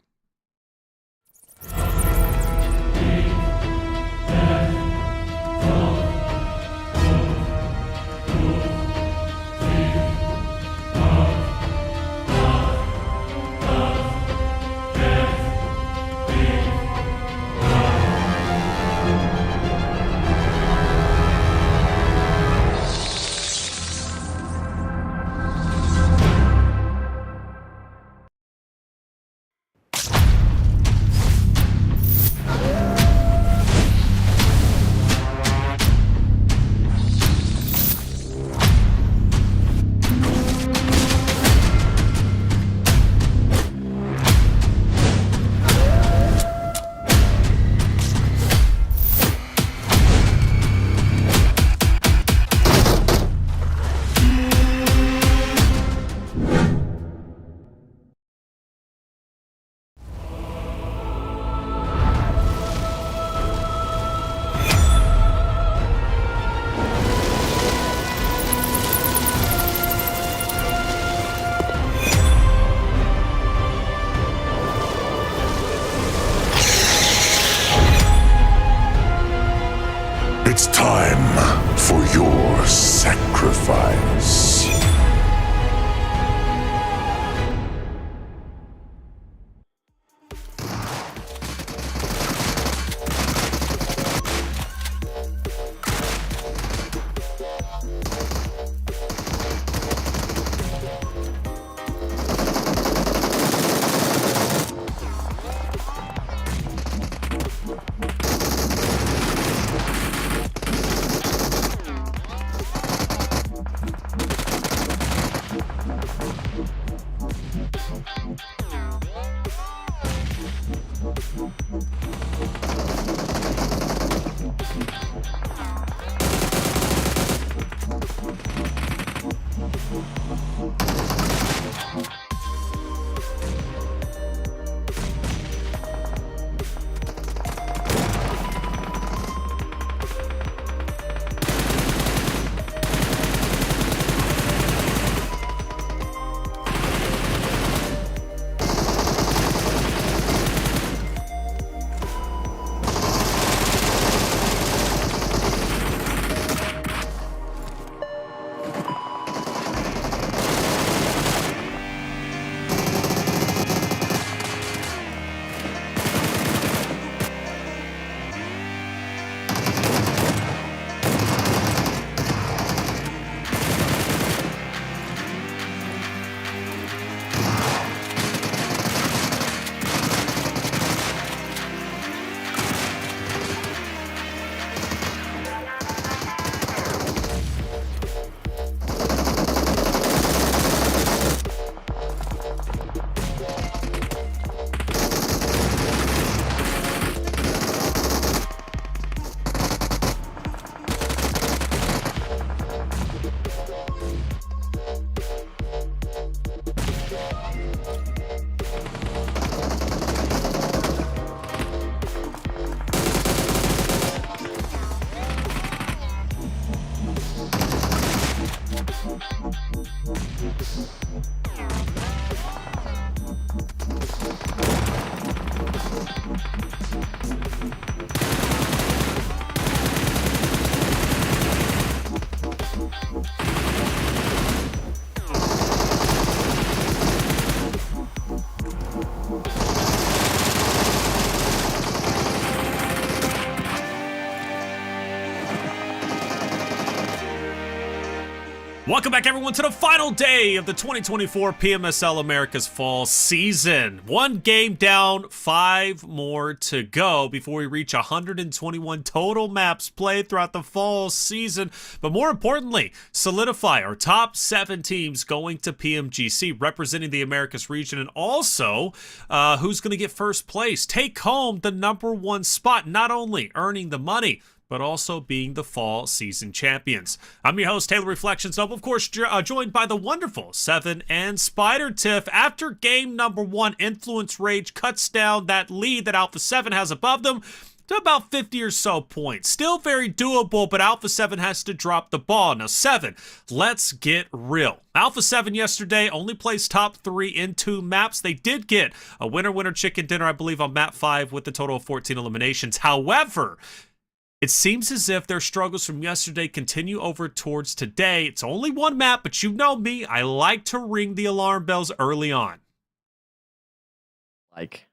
It's time for your sacrifice. Welcome back, everyone, to the final day of the 2024 PMSL Americas fall season. One game down, 5 more to go before we reach 121 total maps played throughout the fall season. But more importantly, solidify our top 7 teams going to PMGC, representing the Americas region, and also who's going to get first place, take home the #1 spot, not only earning the money, but also being the fall season champions. I'm your host, Taylor Reflections, of course, joined by the wonderful Seven and Spider Tiff. After game #1, Influence Rage cuts down that lead that Alpha7 has above them to about 50 or so points. Still very doable, but Alpha7 has to drop the ball. Now, 7, let's get real. Alpha7 yesterday only placed top 3 in 2 maps. They did get a winner chicken dinner, I believe, on map 5 with a total of 14 eliminations. However, it seems as if their struggles from yesterday continue over towards today. It's only 1 map, but you know me, I like to ring the alarm bells early on. Like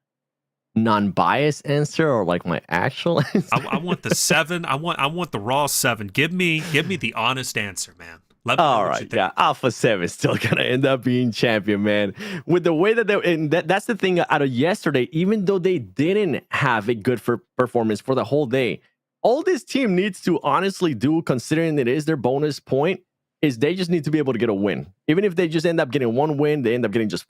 non-biased answer or like my actual answer? I want the 7. I want the raw 7. Give me the honest answer, man. Let me know All what you right, think. yeah, Alpha7 is still gonna end up being champion, man. With the way that that's the thing out of yesterday. Even though they didn't have a good performance for the whole day, all this team needs to honestly do, considering it is their bonus point, is they just need to be able to get a win. Even if they just end up getting 1 win, they end up getting just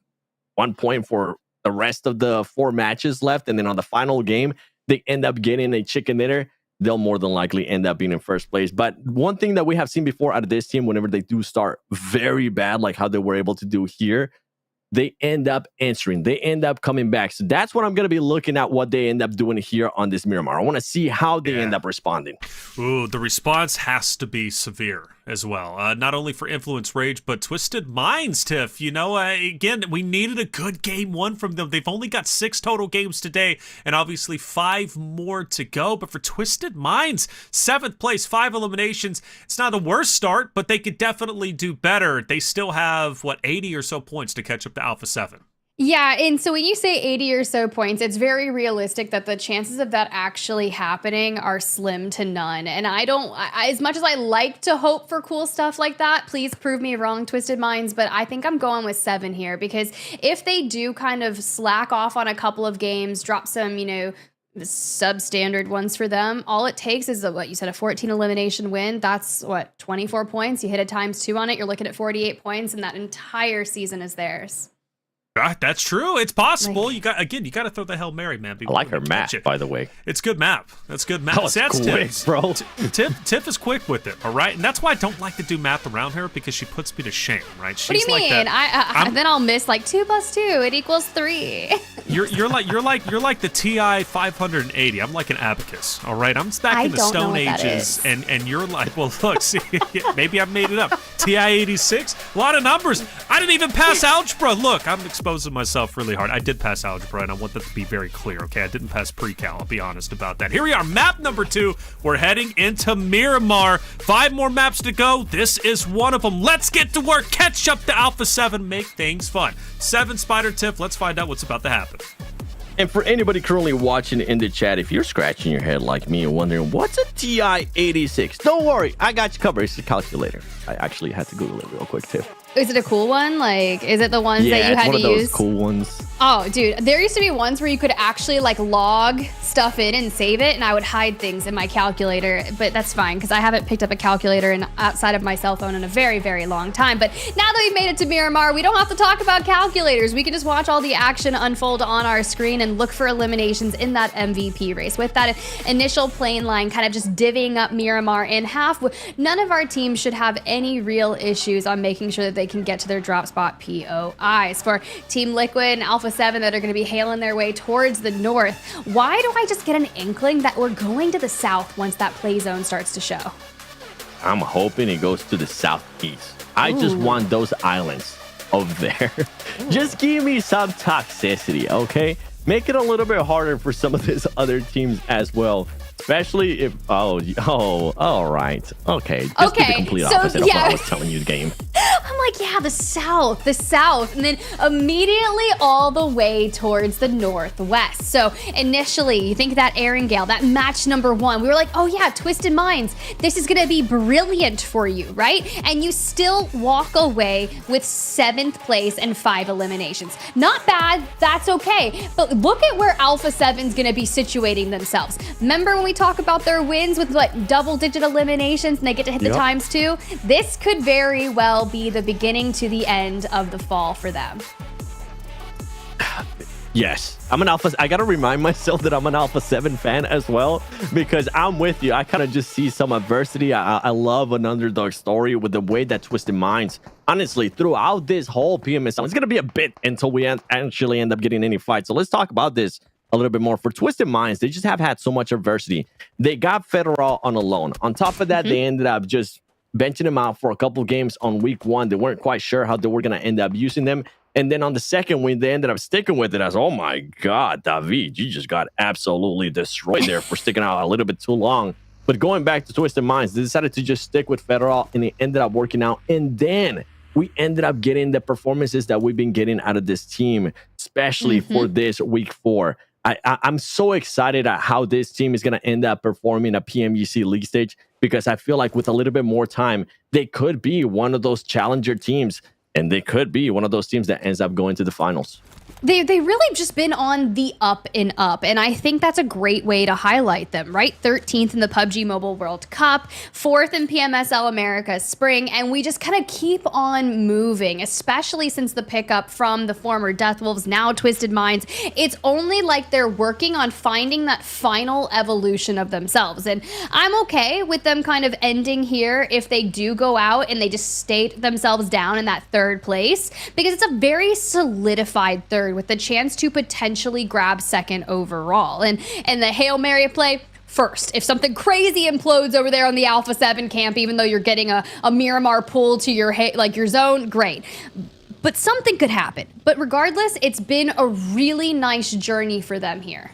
1 point for the rest of the 4 matches left. And then on the final game, they end up getting a chicken dinner. They'll more than likely end up being in first place. But one thing that we have seen before out of this team, whenever they do start very bad, like how they were able to do here, they end up answering. They end up coming back. So that's what I'm going to be looking at, what they end up doing here on this Miramar. I want to see how they end up responding. Ooh, the response has to be severe as well. Not only for Influence Rage, but Twisted Minds, Tiff. You know, again, we needed a good game 1 from them. They've only got 6 total games today, and obviously 5 more to go. But for Twisted Minds, 7th place, 5 eliminations. It's not the worst start, but they could definitely do better. They still have, 80 or so points to catch up to Alpha7. Yeah, and so when you say 80 or so points, it's very realistic that the chances of that actually happening are slim to none. And I as much as I like to hope for cool stuff like that, please prove me wrong, Twisted Minds, but I think I'm going with 7 here, because if they do kind of slack off on a couple of games, drop some, substandard ones for them, all it takes is what you said, a 14 elimination win. That's 24 points. You hit a ×2 on it, you're looking at 48 points, and that entire season is theirs. That's true. It's possible. You got to throw the Hail Mary, man. I like her map, by the way. It's good map. That's good map. That's quick, bro. Tiff is quick with it, all right? And that's why I don't like to do math around her, because she puts me to shame, right? What do you mean? Then I'll miss 2 + 2. It equals 3. You're like the TI 580. I'm like an abacus, all right? I'm back in the Stone Ages, and you're like, well, look, see, maybe I made it up. TI 86, a lot of numbers. I didn't even pass algebra. Look, I'm exposing myself really hard. I did pass algebra, and I want that to be very clear, okay? I didn't pass pre-cal. I'll be honest about that. Here we are, map #2. We're heading into Miramar. 5 more maps to go. This is one of them. Let's get to work. Catch up to Alpha7. Make things fun. 7, Spider Tiff. Let's find out what's about to happen. And for anybody currently watching in the chat, if you're scratching your head like me and wondering, what's a TI 86? Don't worry, I got you covered. It's a calculator. I actually had to Google it real quick, too. Is it a cool one? Like, is it the ones that you had to use? Yeah, it's one of those cool ones. Oh, dude, there used to be ones where you could actually log stuff in and save it, and I would hide things in my calculator, but that's fine because I haven't picked up a calculator outside of my cell phone in a very, very long time. But now that we've made it to Miramar, we don't have to talk about calculators. We can just watch all the action unfold on our screen and look for eliminations in that MVP race. With that initial plane line kind of just divvying up Miramar in half, none of our teams should have any real issues on making sure that they can get to their drop spot POIs. For Team Liquid and Alpha7 that are going to be hailing their way towards the north, why do I just get an inkling that we're going to the south once that play zone starts to show? I'm hoping it goes to the southeast. I just want those islands over there. Just give me some toxicity, okay? Make it a little bit harder for some of these other teams as well Especially if all right, okay, just Okay, the complete so, opposite of what yeah. I was telling you the game. I'm like, yeah, the south, and then immediately all the way towards the northwest. So initially, you think that Erangel, that match number 1, we were like, oh yeah, Twisted Minds, this is gonna be brilliant for you, right? And you still walk away with 7th place and 5 eliminations. Not bad, that's okay. But look at where Alpha7's gonna be situating themselves. Remember when we talk about their wins with like double-digit eliminations and they get to hit the times 2? This could very well be the beginning to the end of the fall for them. Yes, I'm an Alpha. I gotta remind myself that I'm an Alpha7 fan as well, because I'm with you. I kind of just see some adversity. I love an underdog story with the way that Twisted Minds, honestly, throughout this whole PMSL, it's gonna be a bit until we actually end up getting any fights. So let's talk about this a little bit more. For Twisted Minds, they just have had so much adversity. They got Federal on a loan. On top of that, they ended up just benching him out for a couple games on week 1. They weren't quite sure how they were going to end up using them. And then on the second win, they ended up sticking with it as, oh my God, David, you just got absolutely destroyed there for sticking out a little bit too long. But going back to Twisted Minds, they decided to just stick with Federal, and it ended up working out. And then we ended up getting the performances that we've been getting out of this team, especially for this week 4. I'm so excited at how this team is going to end up performing at PMUC League stage, because I feel like with a little bit more time, they could be one of those challenger teams, and they could be one of those teams that ends up going to the finals. They really just been on the up and up, and I think that's a great way to highlight them, right? 13th in the PUBG Mobile World Cup, 4th in PMSL America Spring, and we just kind of keep on moving, especially since the pickup from the former Deathwolves, now Twisted Minds. It's only like they're working on finding that final evolution of themselves, and I'm okay with them kind of ending here if they do go out and they just state themselves down in that 3rd place, because it's a very solidified 3rd with the chance to potentially grab 2nd overall. And the Hail Mary play, 1st. If something crazy implodes over there on the Alpha7 camp, even though you're getting a Miramar pull to your zone, great. But something could happen. But regardless, it's been a really nice journey for them here.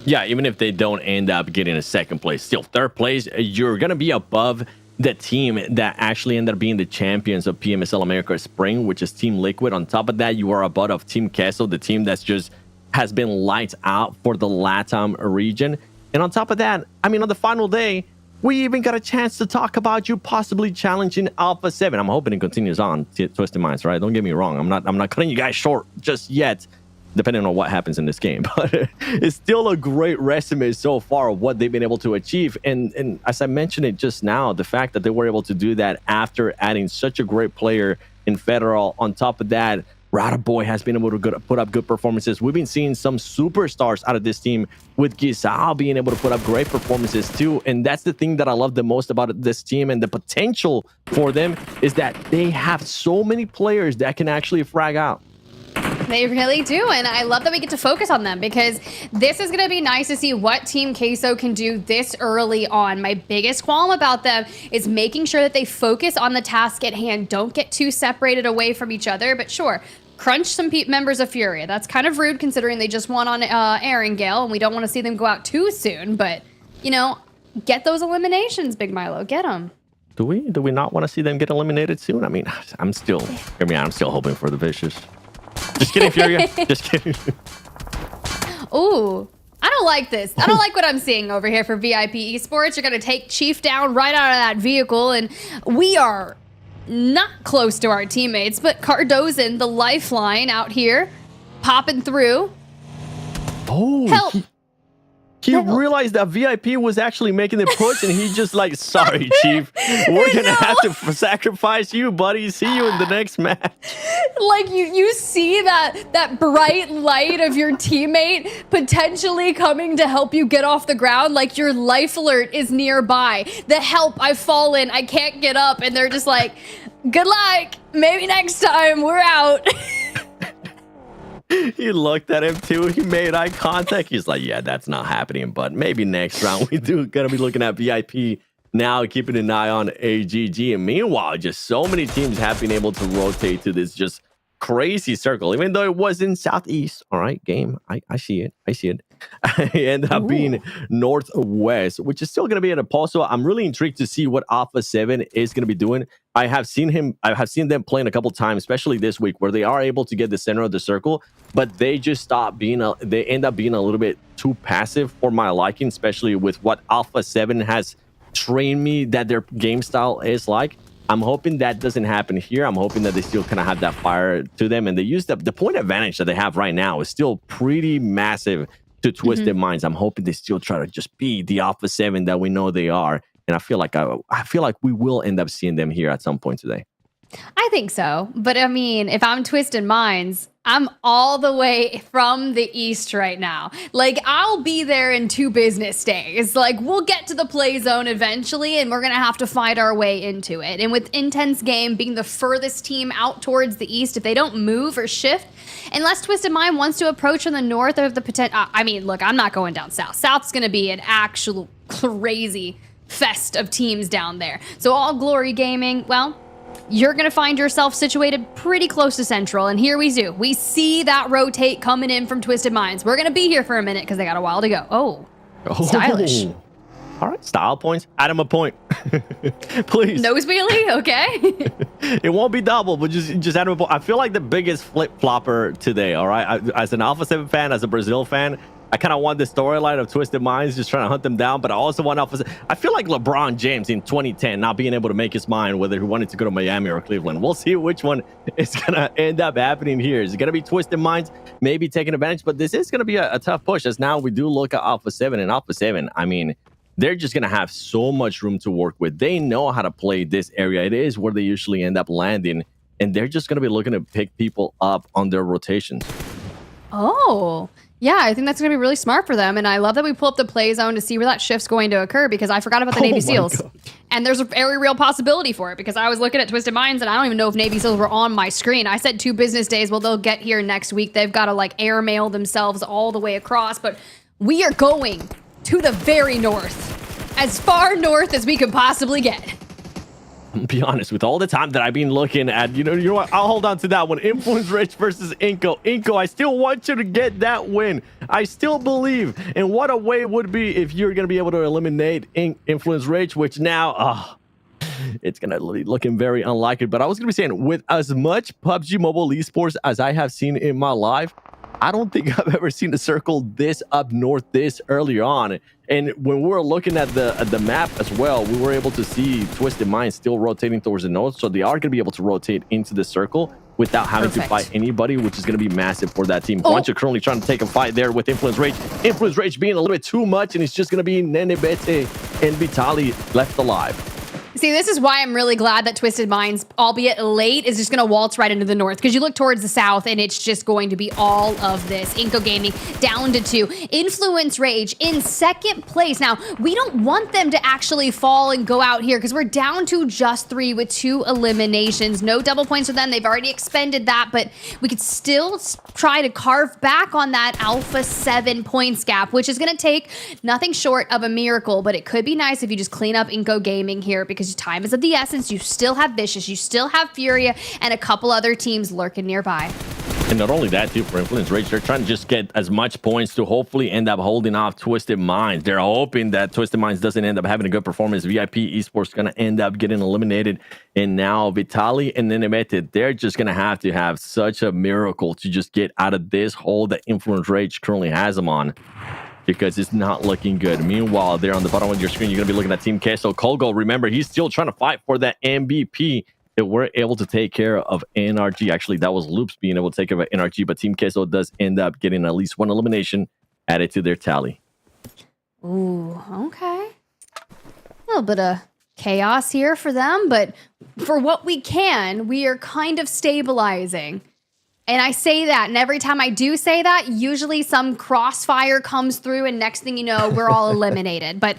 Yeah, even if they don't end up getting a 2nd place, still 3rd place, you're going to be above the team that actually ended up being the champions of PMSL America Spring, which is Team Liquid. On top of that, you are above of Team Queso, the team that's just has been lights out for the LATAM region. And on top of that, I mean, on the final day, we even got a chance to talk about you possibly challenging Alpha7. I'm hoping it continues on, Twisted Minds, right? Don't get me wrong. I'm not cutting you guys short just yet, depending on what happens in this game. But it's still a great resume so far of what they've been able to achieve. And as I mentioned it just now, the fact that they were able to do that after adding such a great player in Federal, on top of that, Rada Boy has been able to put up good performances. We've been seeing some superstars out of this team, with Giselle being able to put up great performances too. And that's the thing that I love the most about this team, and the potential for them is that they have so many players that can actually frag out. They really do, and I love that we get to focus on them, because this is going to be nice to see what Team Queso can do this early on. My biggest qualm about them is making sure that they focus on the task at hand. Don't get too separated away from each other, but sure, crunch some members of Furia. That's kind of rude considering they just won on Erangel, and we don't want to see them go out too soon, but, you know, get those eliminations, Big Milo. Get them. Do we not want to see them get eliminated soon? I mean, I'm still hoping for the Vicious. Just kidding, Furia. Just kidding. Ooh, I don't like this. I don't like what I'm seeing over here for VIP Esports. You're going to take Chief down right out of that vehicle, and we are not close to our teammates, but Cardozan, the lifeline out here, popping through. Oh, help. He realized that VIP was actually making the push, and he just like, sorry, Chief. We're going to have to sacrifice you, buddy. See you in the next match. Like, you see that bright light of your teammate potentially coming to help you get off the ground. Like, your life alert is nearby. The help, I've fallen, I can't get up. And they're just like, good luck. Maybe next time, we're out. He looked at him too. He made eye contact. He's like, yeah, that's not happening, but maybe next round we do gonna be looking at VIP now, keeping an eye on AGG. And meanwhile, just so many teams have been able to rotate to this just crazy circle, even though it was in Southeast. All right, game. I see it. ended up being Northwest, which is still going to be at a pulse. So I'm really intrigued to see what Alpha7 is going to be doing. I have seen them playing a couple times, especially this week, where they are able to get the center of the circle, but they just stop being they end up being a little bit too passive for my liking, especially with what Alpha7 has trained me that their game style is like. I'm hoping that doesn't happen here. I'm hoping that they still kind of have that fire to them, and they use the point advantage that they have right now is still pretty massive to Twisted Minds. I'm hoping they still try to just be the Alpha7 that we know they are, and I feel like we will end up seeing them here at some point today. I think so. But I mean, if I'm Twisted Minds, I'm all the way from the East right now. Like, I'll be there in 2 business days. Like, we'll get to the play zone eventually, and we're going to have to fight our way into it. And with Intense Game being the furthest team out towards the East, if they don't move or shift, unless Twisted Mind wants to approach from the north of the potential... I mean, look, I'm not going down south. South's going to be an actual crazy fest of teams down there. So all Glory Gaming, well... you're going to find yourself situated pretty close to Central, and here we do. We see that rotate coming in from Twisted Minds. We're going to be here for a minute because they got a while to go. Oh, stylish. All right, style points. Add him a point. Please. Nose wheelie? Okay. It won't be double, but just add him a point. I feel like the biggest flip-flopper today, all right? As an Alpha7 fan, as a Brazil fan, I kind of want the storyline of Twisted Minds just trying to hunt them down, but I also want Alpha7. I feel like LeBron James in 2010 not being able to make his mind whether he wanted to go to Miami or Cleveland. We'll see which one is going to end up happening here. Is it going to be Twisted Minds maybe taking advantage? But this is going to be a tough push, as now we do look at Alpha7, and Alpha7, I mean, they're just going to have so much room to work with. They know how to play this area. It is where they usually end up landing, and they're just going to be looking to pick people up on their rotations. Oh, yeah, I think that's going to be really smart for them. And I love that we pull up the play zone to see where that shift's going to occur, because I forgot about the Navy SEALs. God. And there's a very real possibility for it, because I was looking at Twisted Minds and I don't even know if Navy SEALs were on my screen. I said 2 business days. Well, they'll get here next week. They've got to like airmail themselves all the way across. But we are going to the very north, as far north as we could possibly get. Be honest, with all the time that I've been looking at, you know what? I'll hold on to that one. Influence Rich versus Inco. Inco, I still want you to get that win. I still believe. And what a way it would be if you're going to be able to eliminate Influence Rich, which now, it's going to be looking very unlikely. But I was going to be saying, with as much PUBG Mobile Esports as I have seen in my life, I don't think I've ever seen a circle this up north this early on. And when we were looking at the map as well, we were able to see Twisted Minds still rotating towards the north. So they are going to be able to rotate into the circle without having to fight anybody, which is going to be massive for that team. Juancho currently trying to take a fight there with Influence Rage. Influence Rage being a little bit too much, and it's just going to be Nenebete and Vitali left alive. See, this is why I'm really glad that Twisted Minds, albeit late, is just going to waltz right into the north, because you look towards the south and it's just going to be all of this. Inco Gaming down to 2. Influence Rage in 2nd place. Now, we don't want them to actually fall and go out here, because we're down to just 3 with 2 eliminations. No double points for them. They've already expended that, but we could still try to carve back on that Alpha7 points gap, which is going to take nothing short of a miracle, but it could be nice if you just clean up Inco Gaming here, because time is of the essence. You still have Vicious, you still have Furia, and a couple other teams lurking nearby. And not only that, too, for Influence Rage, they're trying to just get as much points to hopefully end up holding off Twisted Minds. They're hoping that Twisted Minds doesn't end up having a good performance. VIP Esports going to end up getting eliminated. And now Vitali and Nenebete, they're just going to have such a miracle to just get out of this hole that Influence Rage currently has them on, because it's not looking good. Meanwhile, there on the bottom of your screen, you're going to be looking at Team Queso. Colgo, remember, he's still trying to fight for that MVP that we're able to take care of NRG. Actually, that was Loops being able to take care of NRG, but Team Queso does end up getting at least 1 elimination added to their tally. Ooh, okay. A little bit of chaos here for them, but for what we can, we are kind of stabilizing. And I say that, and every time I do say that, usually some crossfire comes through, and next thing you know, we're all eliminated. But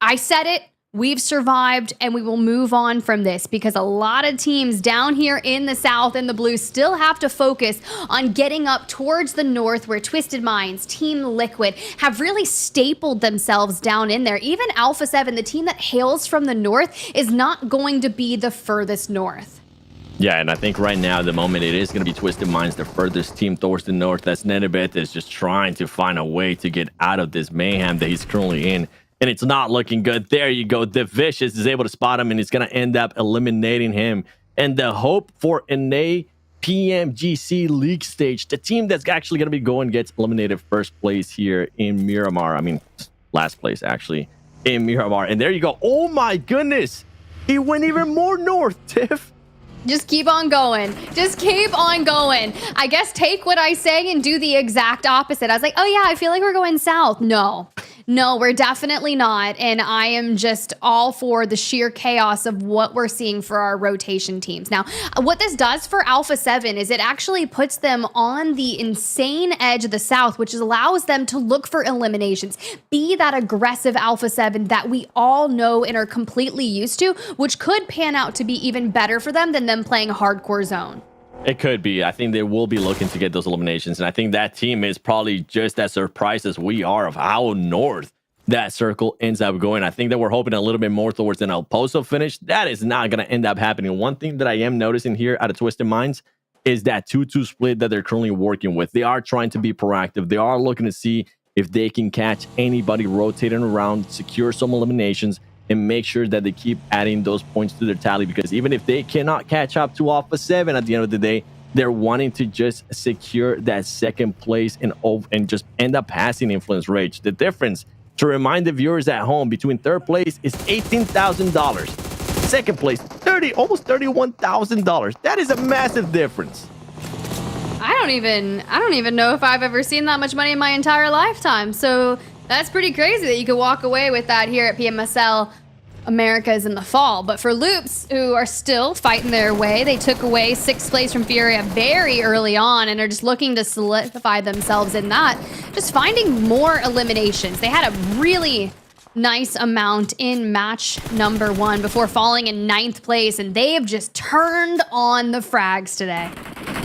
I said it, we've survived, and we will move on from this, because a lot of teams down here in the south and the blue still have to focus on getting up towards the north, where Twisted Minds, Team Liquid have really stapled themselves down in there. Even Alpha7, the team that hails from the north, is not going to be the furthest north. Yeah, and I think right now, at the moment, it is going to be Twisted Minds, the furthest team towards the north. That's Nenebeth is just trying to find a way to get out of this mayhem that he's currently in. And it's not looking good. There you go. The Vicious is able to spot him, and he's going to end up eliminating him. And the hope for NA PMGC League stage, the team that's actually going to be going, gets eliminated first place here in Miramar. I mean, last place, actually, in Miramar. And there you go. Oh, my goodness. He went even more north, Tiff. Just keep on going. Just keep on going. I guess take what I say and do the exact opposite. I was like, oh yeah, I feel like we're going south. No, we're definitely not. And I am just all for the sheer chaos of what we're seeing for our rotation teams. Now, what this does for Alpha7 is it actually puts them on the insane edge of the south, which allows them to look for eliminations, be that aggressive Alpha7 that we all know and are completely used to, which could pan out to be even better for them than them playing hardcore zone. It could be. I think they will be looking to get those eliminations. And I think that team is probably just as surprised as we are of how north that circle ends up going. I think that we're hoping a little bit more towards an El Pozo finish. That is not going to end up happening. One thing that I am noticing here out of Twisted Minds is that 2-2 split that they're currently working with. They are trying to be proactive. They are looking to see if they can catch anybody rotating around, secure some eliminations, and make sure that they keep adding those points to their tally, because even if they cannot catch up to Alpha7 at the end of the day, they're wanting to just secure that second place and just end up passing Influence Rage. The difference, to remind the viewers at home, between third place is $18,000. Second place, almost $31,000. That is a massive difference. I don't even know if I've ever seen that much money in my entire lifetime. So that's pretty crazy that you could walk away with that here at PMSL Americas in the fall. But for Loops, who are still fighting their way, they took away 6th place from Furia very early on and are just looking to solidify themselves in that. Just finding more eliminations. They had a really nice amount in match number 1 before falling in 9th place, and they have just turned on the frags today.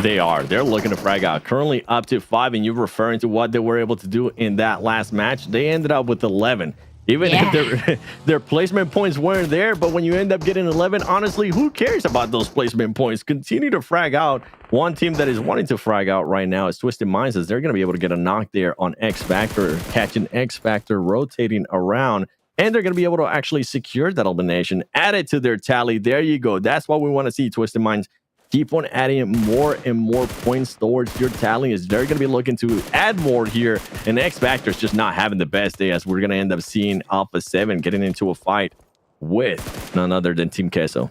They're looking to frag out. Currently up to 5, and you're referring to what they were able to do in that last match. They ended up with 11. Even if their placement points weren't there, but when you end up getting 11, honestly, who cares about those placement points? Continue to frag out. One team that is wanting to frag out right now is Twisted Minds, as they're going to be able to get a knock there on X Factor, catching X Factor, rotating around, and they're going to be able to actually secure that elimination, add it to their tally. There you go. That's what we want to see, Twisted Minds. Keep on adding more and more points towards your tally, as they're going to be looking to add more here. And X Factor's just not having the best day, as we're going to end up seeing Alpha7 getting into a fight with none other than Team Queso.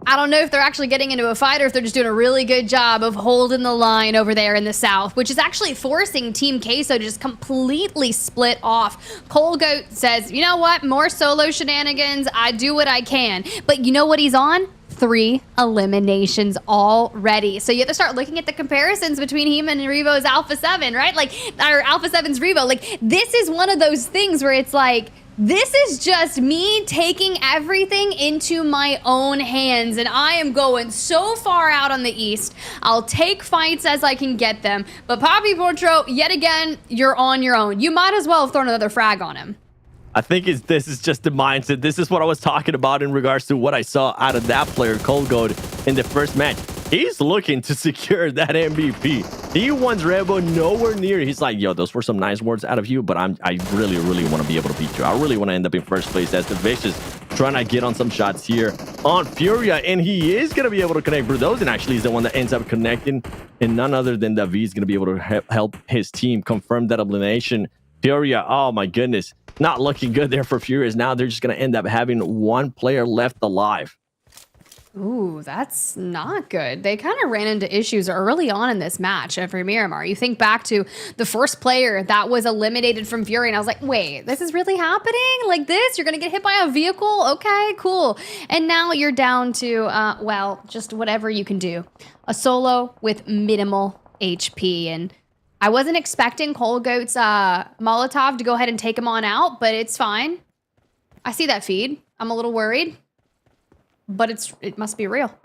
I don't know if they're actually getting into a fight or if they're just doing a really good job of holding the line over there in the south, which is actually forcing Team Queso to just completely split off. Goat says, you know what? More solo shenanigans. I do what I can. But you know what he's on? 3 eliminations already. So you have to start looking at the comparisons between him and Revo's Alpha7, right? Like, or Alpha7's Revo. Like, this is one of those things where it's like, this is just me taking everything into my own hands, and I am going so far out on the east. I'll take fights as I can get them. But Papi Portro, yet again, you're on your own. You might as well have thrown another frag on him. I think this is just the mindset. This is what I was talking about in regards to what I saw out of that player, Goat, in the first match. He's looking to secure that MVP. He wants Rebo nowhere near. He's like, yo, those were some nice words out of you, but I really, really want to be able to beat you. I really want to end up in first place, as the Vicious trying to get on some shots here on Furia, and he is going to be able to connect. Brudozen actually is the one that ends up connecting, and none other than David is going to be able to help his team confirm that elimination. Furia, oh my goodness, not looking good there for Furious. Now they're just going to end up having one player left alive. Ooh, that's not good. They kind of ran into issues early on in this match for Miramar. You think back to the first player that was eliminated from Fury, and I was like, wait, this is really happening? Like this? You're going to get hit by a vehicle? Okay, cool. And now you're down to, well, just whatever you can do. A solo with minimal HP, and I wasn't expecting Goat's Molotov to go ahead and take him on out, but it's fine. I see that feed. I'm a little worried, but it must be real.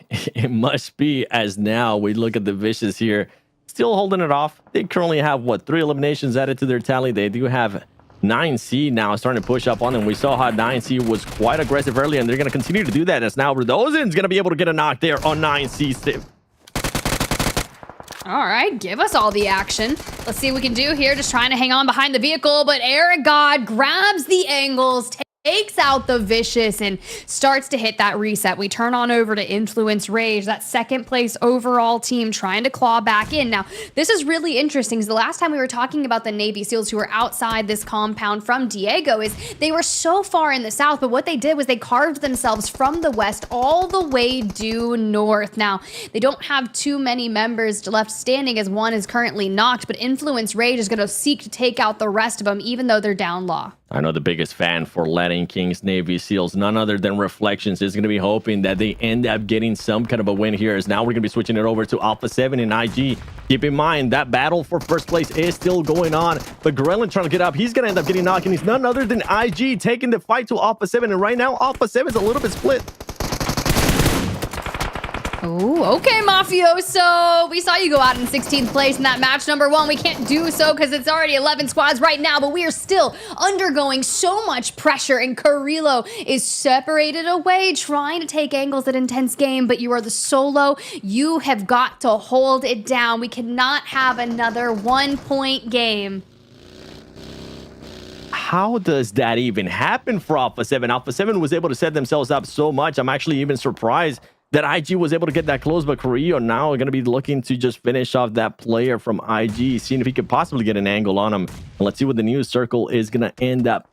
It must be, as now we look at the Vicious here, still holding it off. They currently have, what, 3 eliminations added to their tally. They do have 9C now starting to push up on them. We saw how 9C was quite aggressive early, and they're going to continue to do that as now Redozen's going to be able to get a knock there on 9C. All right, give us all the action. Let's see what we can do here. Just trying to hang on behind the vehicle, but Eric God grabs the angles, takes out the Vicious, and starts to hit that reset. We turn on over to Influence Rage, that second place overall team trying to claw back in. Now, this is really interesting because the last time we were talking about the Navy SEALs who were outside this compound from Diego is they were so far in the south, but what they did was they carved themselves from the west all the way due north. Now, they don't have too many members left standing as one is currently knocked, but Influence Rage is going to seek to take out the rest of them even though they're down law. I know the biggest fan for Latin Kings Navy SEALs, none other than Reflections, is going to be hoping that they end up getting some kind of a win here, as now we're going to be switching it over to Alpha7 and IG. Keep in mind, that battle for first place is still going on, but Grelin trying to get up. He's going to end up getting knocked, and he's none other than IG taking the fight to Alpha7, and right now, Alpha7 is a little bit split. Oh, okay, Mafioso. We saw you go out in 16th place in that match number 1. We can't do so because it's already 11 squads right now, but we are still undergoing so much pressure, and Carrillo is separated away, trying to take angles at Intense Game, but you are the solo. You have got to hold it down. We cannot have another 1-point game. How does that even happen for Alpha7? Alpha7 was able to set themselves up so much. I'm actually even surprised that IG was able to get that close, but Carrillo now going to be looking to just finish off that player from IG, seeing if he could possibly get an angle on him. And let's see what the news circle is going to end up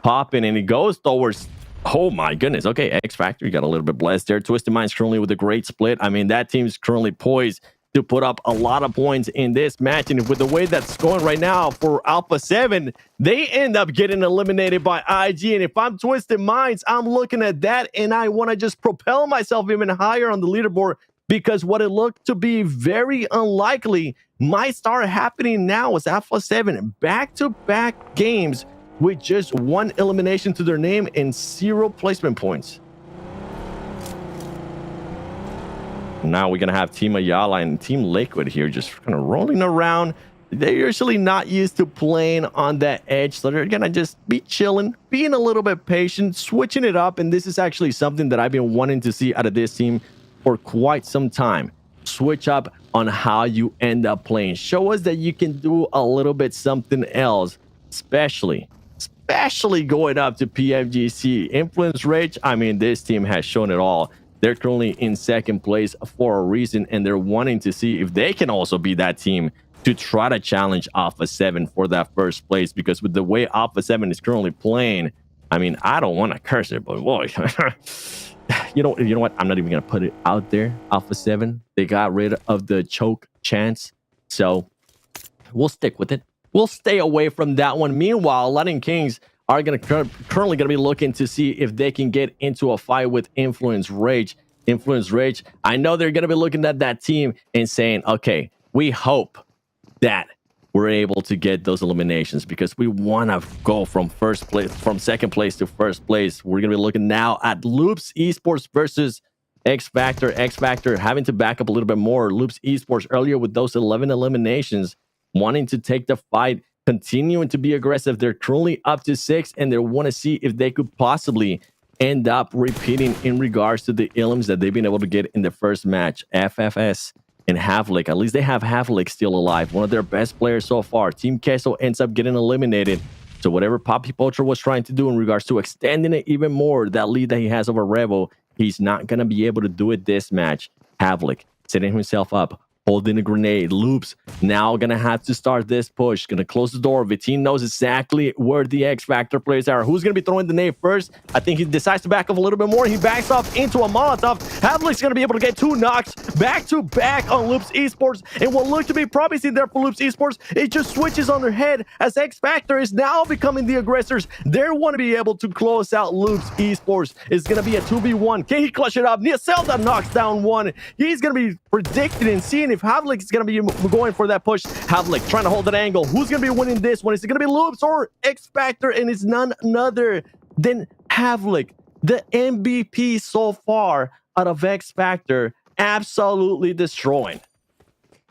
popping, and he goes towards... Oh my goodness. Okay, X Factor got a little bit blessed there. Twisted Minds currently with a great split. I mean, that team's currently poised to put up a lot of points in this match, and with the way that's going right now for Alpha7, they end up getting eliminated by IG. And if I'm Twisted Minds, I'm looking at that and I want to just propel myself even higher on the leaderboard, because what it looked to be very unlikely might start happening now as Alpha7 back-to-back games with just 1 elimination to their name and 0 placement points. Now we're going to have Team Ayala and Team Liquid here just kind of rolling around. They're usually not used to playing on that edge, so they're going to just be chilling, being a little bit patient, switching it up. And this is actually something that I've been wanting to see out of this team for quite some time. Switch up on how you end up playing. Show us that you can do a little bit something else, especially going up to PFGC. Influence Rage, I mean, this team has shown it all. They're currently in second place for a reason, and they're wanting to see if they can also be that team to try to challenge Alpha7 for that first place, because with the way Alpha7 is currently playing, I mean, I don't want to curse it, but boy, you know what? I'm not even going to put it out there. Alpha7, they got rid of the choke chance, so we'll stick with it. We'll stay away from that one. Meanwhile, Latin Kings are currently going to be looking to see if they can get into a fight with Influence Rage. Influence Rage, I know they're going to be looking at that team and saying, okay, we hope that we're able to get those eliminations, because we want to go from second place to first place. We're going to be looking now at Loops Esports versus X Factor. X Factor having to back up a little bit more. Loops Esports earlier with those 11 eliminations, wanting to take the fight, continuing to be aggressive. They're currently up to 6, and they want to see if they could possibly end up repeating in regards to the elims that they've been able to get in the first match. FFS and Havlik, at least they have Havlik still alive, one of their best players so far. Team Queso ends up getting eliminated. So whatever Poppy Poacher was trying to do in regards to extending it even more, that lead that he has over Revo, he's not going to be able to do it this match. Havlik setting himself up, holding a grenade. Loops now gonna have to start this push, gonna close the door. Vitin knows exactly where the X Factor players are. Who's gonna be throwing the nade first? I think he decides to back up a little bit more. He backs off into a Molotov. Havlik's gonna be able to get 2 knocks back to back on Loops Esports, and what looked to be promising there for Loops Esports, it just switches on their head as X Factor is now becoming the aggressors. They want to be able to close out Loops Esports. It's gonna be a 2v1. Can he clutch it up? Zelda knocks down 1. He's gonna be predicting and seeing if Havlik is going to be going for that push. Havlik trying to hold that angle. Who's going to be winning this one? Is it going to be Loops or X Factor? And it's none other than Havlik, the MVP so far out of X Factor, absolutely destroying.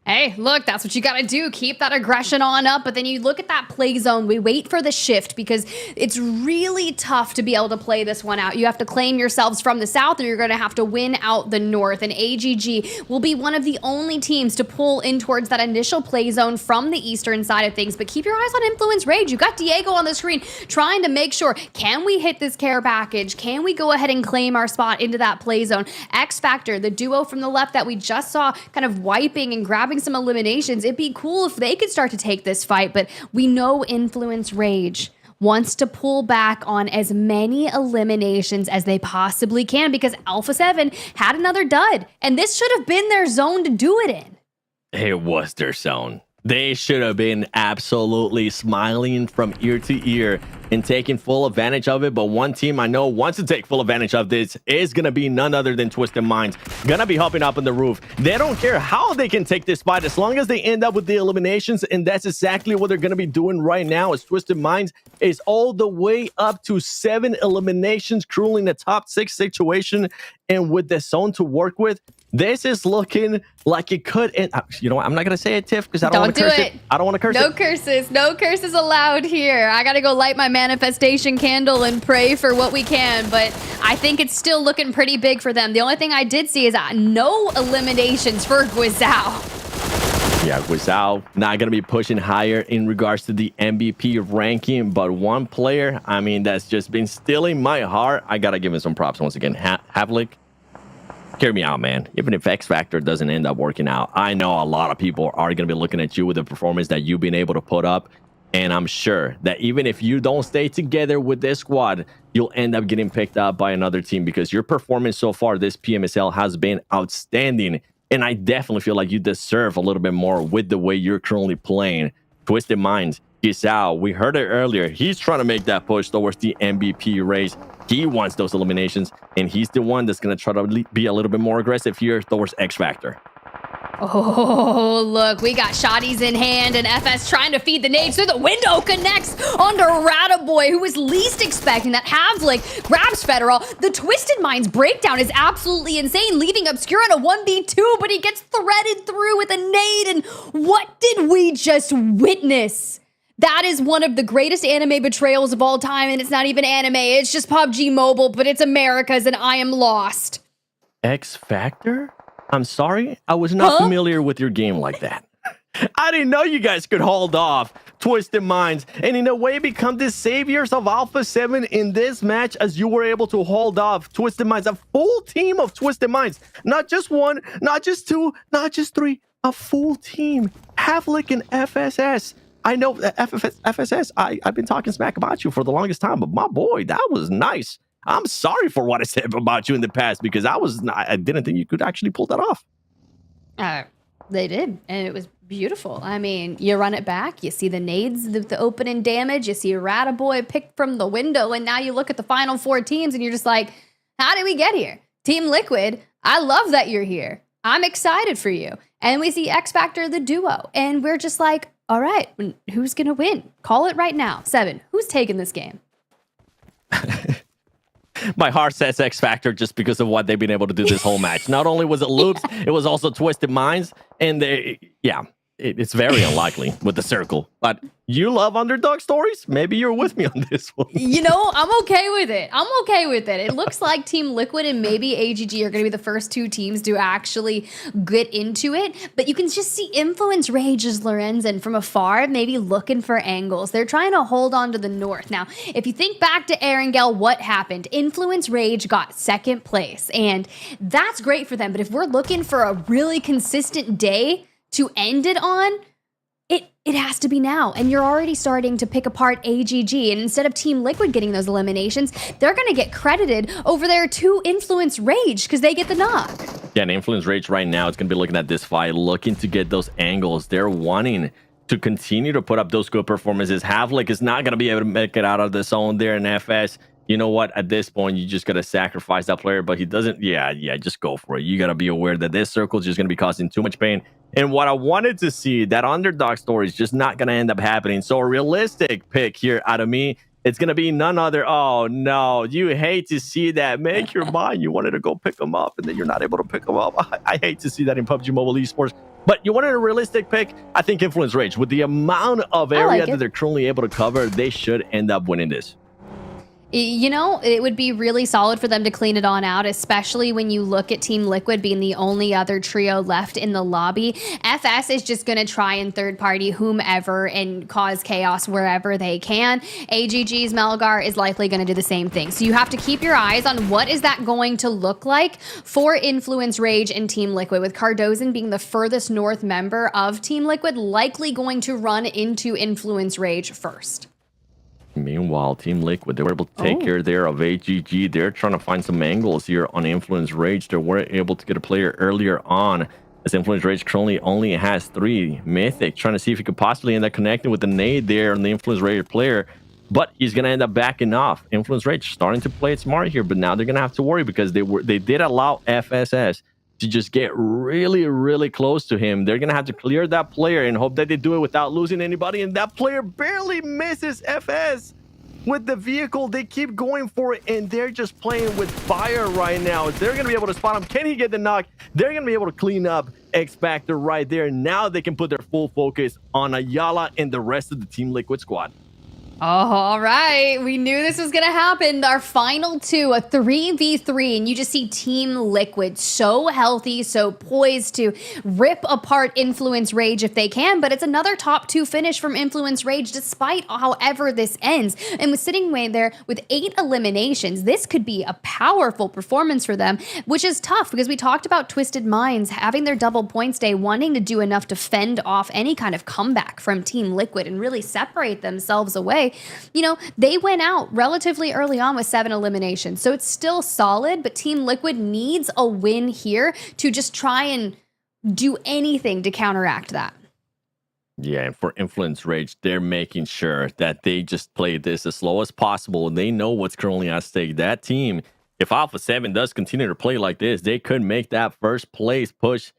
Hey, look, that's what you gotta do. Keep that aggression on up, but then you look at that play zone. We wait for the shift because it's really tough to be able to play this one out. You have to claim yourselves from the south, or you're gonna have to win out the north. And AGG will be one of the only teams to pull in towards that initial play zone from the eastern side of things. But keep your eyes on Influence Rage. You got Diego on the screen trying to make sure, can we hit this care package? Can we go ahead and claim our spot into that play zone? X Factor, the duo from the left that we just saw kind of wiping and grabbing some eliminations. It'd be cool if they could start to take this fight, but we know Influence Rage wants to pull back on as many eliminations as they possibly can because Alpha7 had another dud, and this should have been their zone to do it in. It was their zone. They should have been absolutely smiling from ear to ear and taking full advantage of it. But one team I know wants to take full advantage of this is going to be none other than Twisted Minds. Gonna be hopping up on the roof. They don't care how they can take this fight as long as they end up with the eliminations. And that's exactly what they're going to be doing right now, as Twisted Minds is all the way up to 7 eliminations, cruising the top 6 situation. And with the zone to work with, this is looking like it could end. You know what? I'm not going to say it, Tiff, because I don't want to curse it. I don't want to curse it. No curses. No curses allowed here. I got to go light my manifestation candle and pray for what we can, but I think it's still looking pretty big for them. The only thing I did see is no eliminations for Guizhou. Yeah, Guizhou not going to be pushing higher in regards to the MVP ranking, but one player, I mean, that's just been stealing my heart. I got to give him some props once again. Havlik. Hear me out, man. Even if X Factor doesn't end up working out, I know a lot of people are going to be looking at you with the performance that you've been able to put up. And I'm sure that even if you don't stay together with this squad, you'll end up getting picked up by another team because your performance so far this PMSL has been outstanding. And I definitely feel like you deserve a little bit more with the way you're currently playing. Twisted Minds, Guizhou, we heard it earlier. He's trying to make that push towards the MVP race. He wants those eliminations, and he's the one that's going to try to be a little bit more aggressive here towards X Factor. Oh, look, we got shotties in hand, and FS trying to feed the nades through the window, connects onto Rataboy, who was least expecting that. Havlik grabs Federal. The Twisted Minds breakdown is absolutely insane, leaving Obscura in a 1v2, but he gets threaded through with a nade, and what did we just witness? That is one of the greatest anime betrayals of all time, and it's not even anime, it's just PUBG Mobile, but it's America's, and I am lost. X Factor? I'm sorry, I was not familiar with your game like that. I didn't know you guys could hold off Twisted Minds and in a way become the saviors of Alpha7 in this match, as you were able to hold off Twisted Minds, a full team of Twisted Minds. Not just one, not just two, not just three, a full team. Havlik and FSS. I know FSS, I've been talking smack about you for the longest time, but my boy, that was nice. I'm sorry for what I said about you in the past because I didn't think you could actually pull that off. They did, and it was beautiful. I mean, you run it back, you see the nades, the opening damage, you see Rataboy picked from the window, and now you look at the final 4 teams and you're just like, how did we get here? Team Liquid, I love that you're here. I'm excited for you. And we see X Factor, the duo, and we're just like, all right, who's going to win? Call it right now. 7, who's taking this game? My heart says X Factor just because of what they've been able to do this whole match. Not only was it loops, it was also Twisted Minds. And it's very unlikely with the circle. But you love underdog stories? Maybe you're with me on this one. You know, I'm okay with it. It looks like Team Liquid and maybe AGG are going to be the first 2 teams to actually get into it. But you can just see Influence Rage as Lorenzen from afar, maybe looking for angles. They're trying to hold on to the north. Now, if you think back to Erangel, what happened? Influence Rage got 2nd place, and that's great for them. But if we're looking for a really consistent day to end it on, it has to be now. And you're already starting to pick apart AGG. And instead of Team Liquid getting those eliminations, they're going to get credited over their 2 Influence Rage because they get the knock. Yeah, and Influence Rage right now is going to be looking at this fight, looking to get those angles. They're wanting to continue to put up those good performances. Havlik is not going to be able to make it out of the zone there in FS. You know what? At this point, you just got to sacrifice that player, but he doesn't. Yeah, just go for it. You got to be aware that this circle is just going to be causing too much pain. And what I wanted to see, that underdog story is just not going to end up happening. So a realistic pick here out of me, it's going to be none other. Oh, no. You hate to see that. Make your mind. You wanted to go pick them up, and then you're not able to pick them up. I hate to see that in PUBG Mobile Esports. But you wanted a realistic pick? I think Influence Rage. With the amount of area that they're currently able to cover, they should end up winning this. You know, it would be really solid for them to clean it on out, especially when you look at Team Liquid being the only other trio left in the lobby. FS is just going to try and third party whomever and cause chaos wherever they can. AGG's Melgar is likely going to do the same thing. So you have to keep your eyes on what is that going to look like for Influence Rage and Team Liquid, with Cardozen being the furthest north member of Team Liquid, likely going to run into Influence Rage first. Meanwhile, Team Liquid, they were able to take care there of AGG. They're trying to find some angles here on Influence Rage. They were able to get a player earlier on, as Influence Rage currently only has 3. Mythic trying to see if he could possibly end up connecting with the nade there on the Influence Rage player, but he's going to end up backing off. Influence Rage starting to play it smart here, but now they're going to have to worry because they did allow FSS to just get really, really close to him. They're going to have to clear that player and hope that they do it without losing anybody. And that player barely misses FS with the vehicle. They keep going for it, and they're just playing with fire right now. They're going to be able to spot him. Can he get the knock? They're going to be able to clean up X Factor right there. Now they can put their full focus on Ayala and the rest of the Team Liquid squad. Oh, all right. We knew this was going to happen. Our final 2, a 3v3, and you just see Team Liquid so healthy, so poised to rip apart Influence Rage if they can, but it's another top 2 finish from Influence Rage despite however this ends. And with sitting way there with 8 eliminations, this could be a powerful performance for them, which is tough because we talked about Twisted Minds having their double points day, wanting to do enough to fend off any kind of comeback from Team Liquid and really separate themselves away. You know, they went out relatively early on with 7 eliminations, so it's still solid, but Team Liquid needs a win here to just try and do anything to counteract that. Yeah, and for Influence Rage, they're making sure that they just play this as slow as possible. They know what's currently at stake. That team, if Alpha7 does continue to play like this, they could make that first place push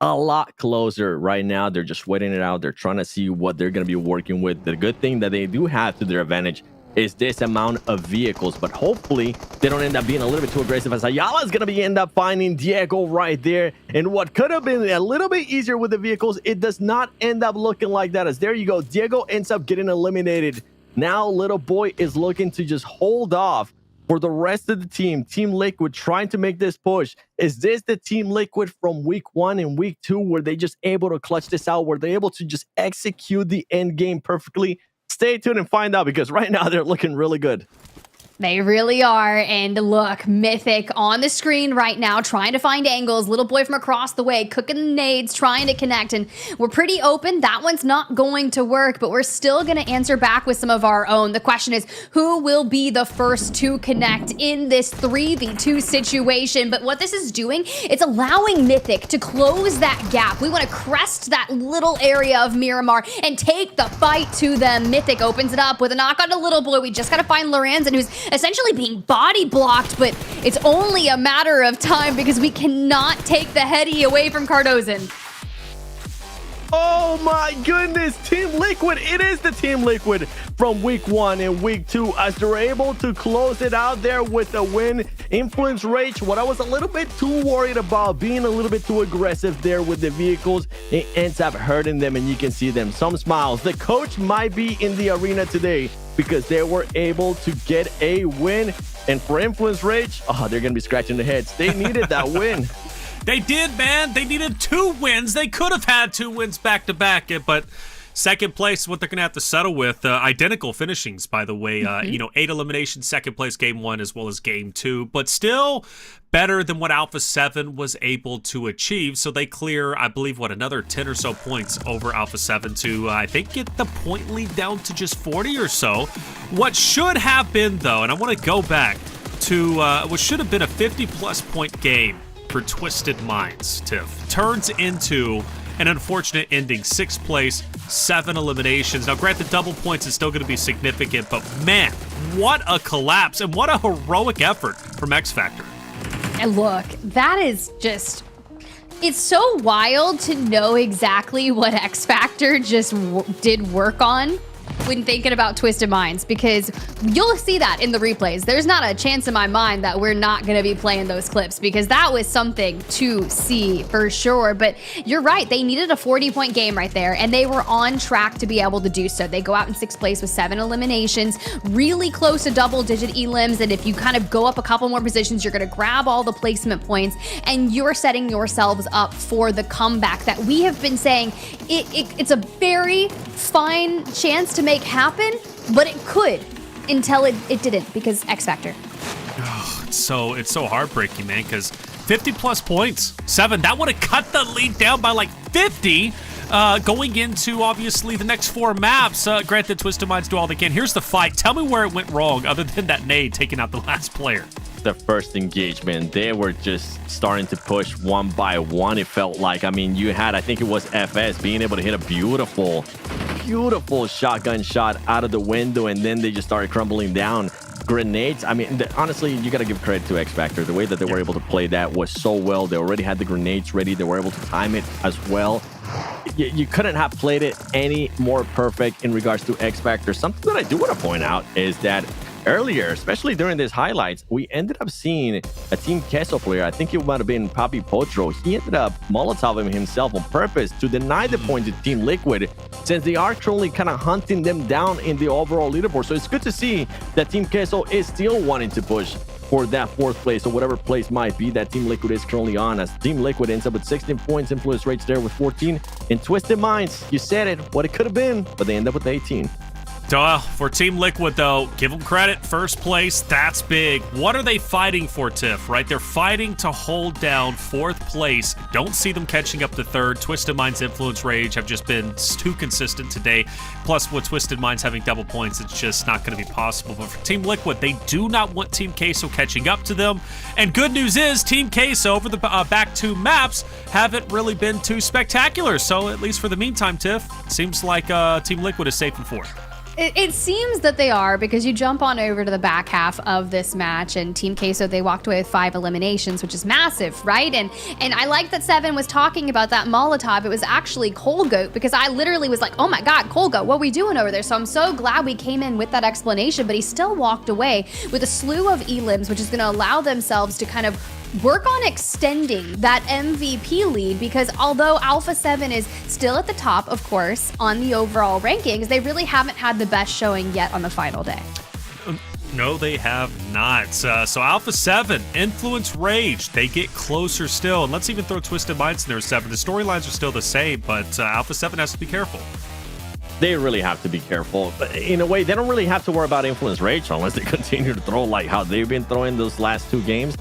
a lot closer. Right now, they're just waiting it out. They're trying to see what they're going to be working with. The good thing that they do have to their advantage is this amount of vehicles, but hopefully they don't end up being a little bit too aggressive, as Ayala is going to be end up finding Diego right there. And what could have been a little bit easier with the vehicles, it does not end up looking like that, as there you go. Diego ends up getting eliminated. Now little boy is looking to just hold off for the rest of the team. Team Liquid trying to make this push. Is this the Team Liquid from week 1 and week 2 where they just able to clutch this out, where they're able to just execute the end game perfectly? Stay tuned and find out, because right now they're looking really good. They really are. And look, Mythic on the screen right now, trying to find angles. Little boy from across the way, cooking nades, trying to connect. And we're pretty open. That one's not going to work, but we're still going to answer back with some of our own. The question is, who will be the first to connect in this 3v2 situation? But what this is doing, it's allowing Mythic to close that gap. We want to crest that little area of Miramar and take the fight to them. Mythic opens it up with a knock on to Little Boy. We just got to find Lorenzen, who's essentially being body blocked, but it's only a matter of time because we cannot take the heady away from Cardozen. Oh my goodness, Team Liquid. It is the Team Liquid from week 1 and week 2, as they're able to close it out there with a win. Influence Rage, what I was a little bit too worried about, being a little bit too aggressive there with the vehicles, it ends up hurting them, and you can see them. Some smiles. The coach might be in the arena today because they were able to get a win. And for Influence Rage, they're going to be scratching their heads. They needed that win. They did, man. They needed 2 wins. They could have had 2 wins back-to-back, but second place, what they're going to have to settle with. Identical finishings, by the way. 8 eliminations, second place, game 1, as well as game 2. But still better than what Alpha7 was able to achieve. So they clear, I believe, another 10 or so points over Alpha7 to, I think, get the point lead down to just 40 or so. What should have been, though, and I want to go back to what should have been a 50-plus point game for Twisted Minds, Tiff, turns into an unfortunate ending. 6th place, 7 eliminations. Now, granted, double points is still going to be significant, but man, what a collapse and what a heroic effort from X Factor. And look, that is just... It's so wild to know exactly what X Factor just did work on when thinking about Twisted Minds, because you'll see that in the replays. There's not a chance in my mind that we're not going to be playing those clips, because that was something to see for sure. But you're right, they needed a 40-point game right there, and they were on track to be able to do so. They go out in 6th place with 7 eliminations, really close to double-digit elims, and if you kind of go up a couple more positions, you're going to grab all the placement points, and you're setting yourselves up for the comeback that we have been saying it's a very fine chance to make happen, but it could until it didn't, because X Factor. Oh, it's so heartbreaking, man, because 50 plus points, 7, that would have cut the lead down by like 50 going into obviously the next 4 maps. Granted, Twisted Minds do all they can. Here's the fight. Tell me where it went wrong other than that nade taking out the last player. The first engagement, they were just starting to push one by one, it felt like. I mean, you had, I think it was FS being able to hit a beautiful shotgun shot out of the window, and then they just started crumbling down. Grenades, I mean, honestly, you got to give credit to X Factor. The way that they were able to play that was so well. They already had the grenades ready. They were able to time it as well. You couldn't have played it any more perfect in regards to X Factor. Something that I do want to point out is that earlier, especially during these highlights, we ended up seeing a Team Queso player. I think it might have been Papi Potro. He ended up Molotoving himself on purpose to deny the point to Team Liquid, since they are currently kind of hunting them down in the overall leaderboard. So it's good to see that Team Queso is still wanting to push for that 4th place, or whatever place might be that Team Liquid is currently on, as Team Liquid ends up with 16 points, influence rates there with 14, and Twisted Minds, you said it, what it could have been, but they end up with 18. For Team Liquid, though, give them credit. 1st place, that's big. What are they fighting for, Tiff, right? They're fighting to hold down 4th place. Don't see them catching up to 3rd. Twisted Minds, Influence Rage have just been too consistent today. Plus, with Twisted Minds having double points, it's just not going to be possible. But for Team Liquid, they do not want Team Queso catching up to them. And good news is, Team Queso over the back 2 maps haven't really been too spectacular. So, at least for the meantime, Tiff, it seems like Team Liquid is safe and 4th. It seems that they are, because you jump on over to the back half of this match, and Team Queso, they walked away with 5 eliminations, which is massive, right? And I like that 7 was talking about that Molotov. It was actually Colgoat, because I literally was like, oh my God, Colgoat, what are we doing over there? So I'm so glad we came in with that explanation, but he still walked away with a slew of elims, which is going to allow themselves to kind of work on extending that MVP lead, because although Alpha7 is still at the top, of course, on the overall rankings, they really haven't had the best showing yet on the final day. No, they have not. So Alpha7, Influence Rage, they get closer still. And let's even throw Twisted Minds in there, 7. The storylines are still the same, but Alpha7 has to be careful. They really have to be careful. But in a way, they don't really have to worry about Influence Rage unless they continue to throw like how they've been throwing those last 2 games.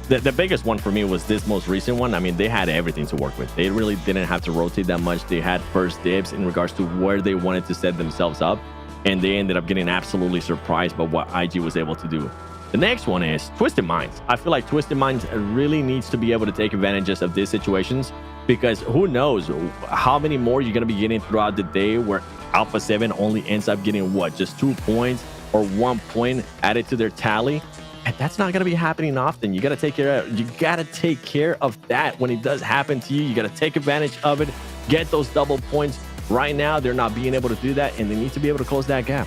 The biggest one for me was this most recent one. I mean, they had everything to work with. They really didn't have to rotate that much. They had first dibs in regards to where they wanted to set themselves up, and they ended up getting absolutely surprised by what IG was able to do. The next one is Twisted Minds. I feel like Twisted Minds really needs to be able to take advantages of these situations, because who knows how many more you're going to be getting throughout the day where Alpha7 only ends up getting, what, just 2 points or 1 point added to their tally. And that's not going to be happening often. You got to take care of that when it does happen to you. You got to take advantage of it, get those double points. Right now, they're not being able to do that, and they need to be able to close that gap.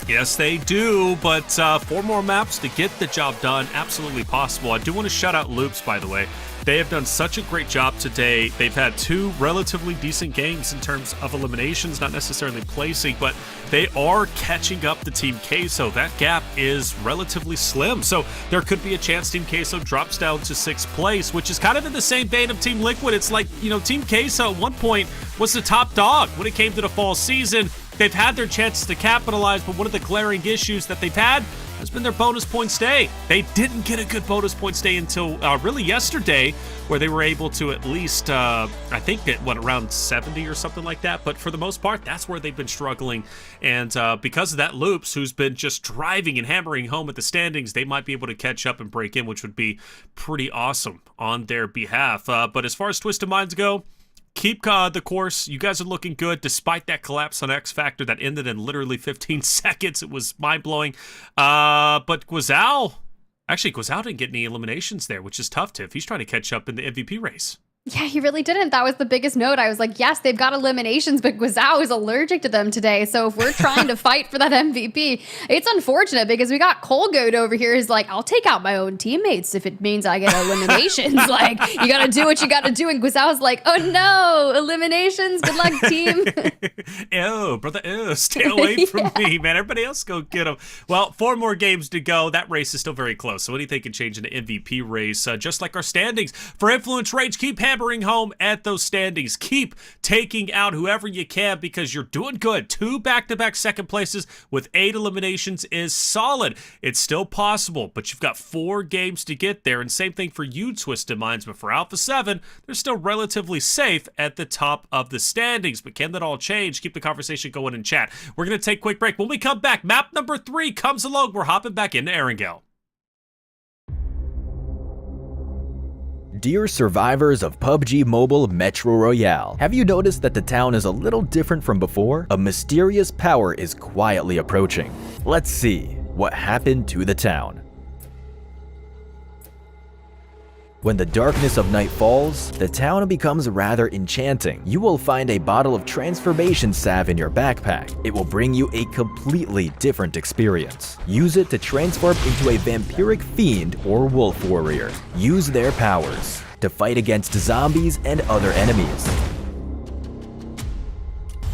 Yes, they do, but 4 more maps to get the job done, absolutely possible. I do want to shout out Loops, by the way. They have done such a great job today. They've had 2 relatively decent games in terms of eliminations, not necessarily placing, but they are catching up to Team Queso. That gap is relatively slim, so there could be a chance Team Queso drops down to 6th place, which is kind of in the same vein of Team Liquid. It's like, you know, Team Queso at one point was the top dog when it came to the fall season. They've had their chances to capitalize, but one of the glaring issues that they've had has been their bonus point stay. They didn't get a good bonus point stay until really yesterday, where they were able to at least, I think, get, around 70 or something like that. But for the most part, that's where they've been struggling. And because of that, Loops, who's been just driving and hammering home at the standings, they might be able to catch up and break in, which would be pretty awesome on their behalf. But as far as Twisted Minds go, keep the course. You guys are looking good despite that collapse on X Factor that ended in literally 15 seconds. It was mind-blowing. But Queso didn't get any eliminations there, which is tough, Tiff. He's trying to catch up in the MVP race. Yeah, he really didn't. That was the biggest note. I was like, yes, they've got eliminations, but Guizhou is allergic to them today. So if we're trying to fight for that MVP, it's unfortunate because we got Colgoat over here who's like, I'll take out my own teammates if it means I get eliminations. Like, you got to do what you got to do. And Guizhou's like, oh no, eliminations. Good luck, team. Ew, brother, ew, stay away from me, man. Everybody else go get them. Well, 4 more games to go. That race is still very close. So anything can change in the MVP race, just like our standings. For Influence Rage, keep hammering home at those standings. Keep taking out whoever you can because you're doing good. 2 back-to-back second places with 8 eliminations is solid. It's still possible, but you've got 4 games to get there. And same thing for you, Twisted Minds. But for Alpha7, they're still relatively safe at the top of the standings. But can that all change? Keep the conversation going in chat. We're going to take a quick break. When we come back, map number 3 comes along. We're hopping back into Erangel. Dear survivors of PUBG Mobile Metro Royale, have you noticed that the town is a little different from before? A mysterious power is quietly approaching. Let's see what happened to the town. When the darkness of night falls, the town becomes rather enchanting. You will find a bottle of transformation salve in your backpack. It will bring you a completely different experience. Use it to transform into a vampiric fiend or wolf warrior. Use their powers to fight against zombies and other enemies.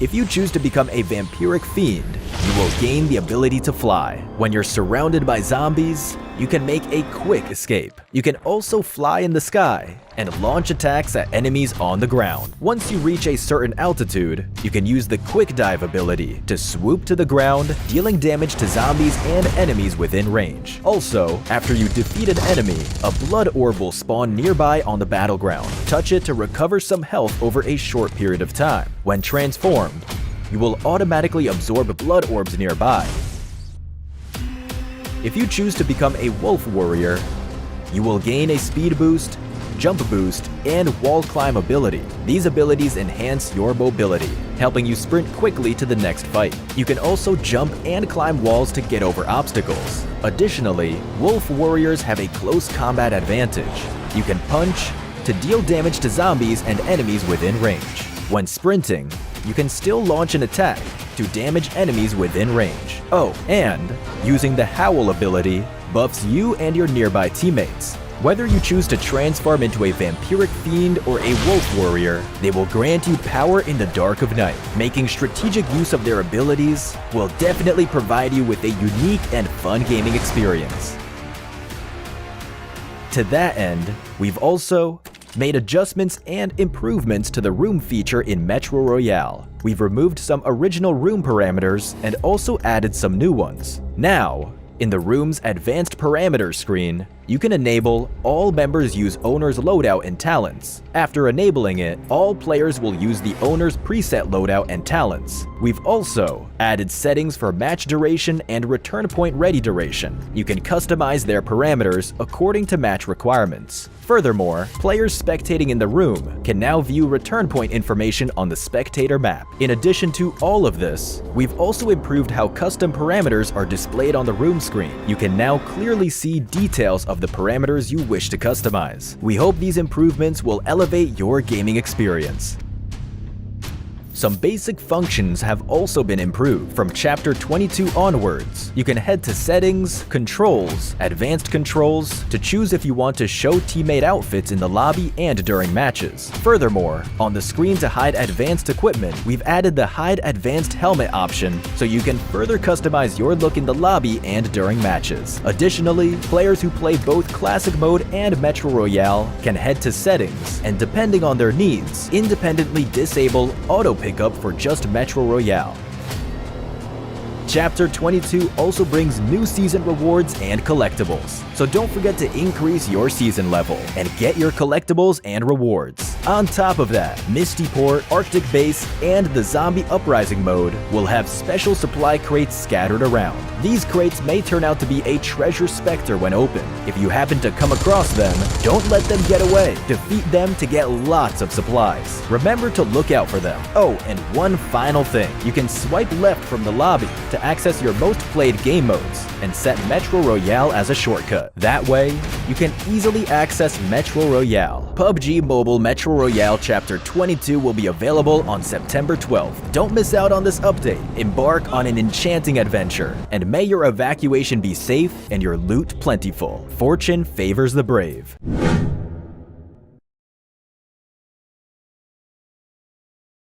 If you choose to become a vampiric fiend, you will gain the ability to fly. When you're surrounded by zombies, you can make a quick escape. You can also fly in the sky and launch attacks at enemies on the ground. Once you reach a certain altitude, you can use the quick dive ability to swoop to the ground, dealing damage to zombies and enemies within range. Also, after you defeat an enemy, a blood orb will spawn nearby on the battleground. Touch it to recover some health over a short period of time. When transformed, you will automatically absorb blood orbs nearby. If you choose to become a wolf warrior, you will gain a speed boost, jump boost, and wall climb ability. These abilities enhance your mobility, helping you sprint quickly to the next fight. You can also jump and climb walls to get over obstacles. Additionally, wolf warriors have a close combat advantage. You can punch to deal damage to zombies and enemies within range. When sprinting, you can still launch an attack to damage enemies within range. Oh, and using the Howl ability buffs you and your nearby teammates. Whether you choose to transform into a vampiric fiend or a wolf warrior, they will grant you power in the dark of night. Making strategic use of their abilities will definitely provide you with a unique and fun gaming experience. To that end, we've also made adjustments and improvements to the room feature in Metro Royale. We've removed some original room parameters and also added some new ones. Now, in the room's advanced parameters screen, you can enable all members use owner's loadout and talents. After enabling it, all players will use the owner's preset loadout and talents. We've also added settings for match duration and return point ready duration. You can customize their parameters according to match requirements. Furthermore, players spectating in the room can now view return point information on the spectator map. In addition to all of this, we've also improved how custom parameters are displayed on the room screen. You can now clearly see details of the parameters you wish to customize. We hope these improvements will elevate your gaming experience. Some basic functions have also been improved. From Chapter 22 onwards, you can head to Settings, Controls, Advanced Controls to choose if you want to show teammate outfits in the lobby and during matches. Furthermore, on the screen to hide advanced equipment, we've added the Hide Advanced Helmet option so you can further customize your look in the lobby and during matches. Additionally, players who play both Classic Mode and Metro Royale can head to Settings and, depending on their needs, independently disable auto pickup for just Metro Royale. Chapter 22 also brings new season rewards and collectibles, so don't forget to increase your season level and get your collectibles and rewards. On top of that, Misty Port, Arctic Base, and the Zombie Uprising mode will have special supply crates scattered around. These crates may turn out to be a treasure specter when open. If you happen to come across them, don't let them get away. Defeat them to get lots of supplies. Remember to look out for them. Oh, and one final thing. You can swipe left from the lobby to access your most played game modes and set Metro Royale as a shortcut. That way, you can easily access Metro Royale. PUBG Mobile Metro Metro Royale Chapter 22 will be available on September 12th. Don't miss out on this update. Embark on an enchanting adventure, and may your evacuation be safe and your loot plentiful. Fortune favors the brave.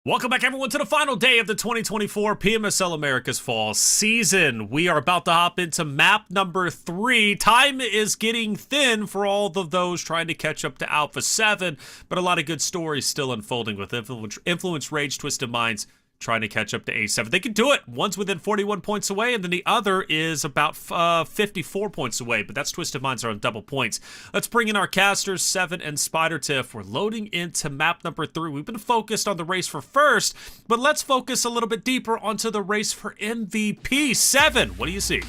Welcome back, everyone, to the final day of the 2024 PMSL Americas Fall season. We are about to hop into map number 3. Time is getting thin for all of those trying to catch up to Alpha7, but a lot of good stories still unfolding with Influence, Rage, Twisted Minds trying to catch up to A7. They can do it. One's within 41 points away, and then the other is about 54 points away, but that's Twisted Minds are on double points. Let's bring in our casters, 7 and Spider Tiff. We're loading into map number 3. We've been focused on the race for first, but let's focus a little bit deeper onto the race for MVP. 7, what do you see?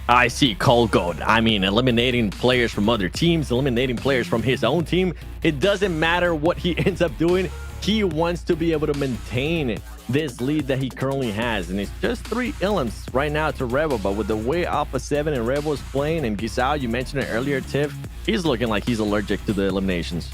I see Cold Gold. I mean, eliminating players from other teams, eliminating players from his own team. It doesn't matter what he ends up doing. He wants to be able to maintain this lead that he currently has. And it's just 3 elims right now to Rebel. But with the way Alpha7 and Rebel is playing, and Gisao, you mentioned it earlier, Tiff, he's looking like he's allergic to the eliminations.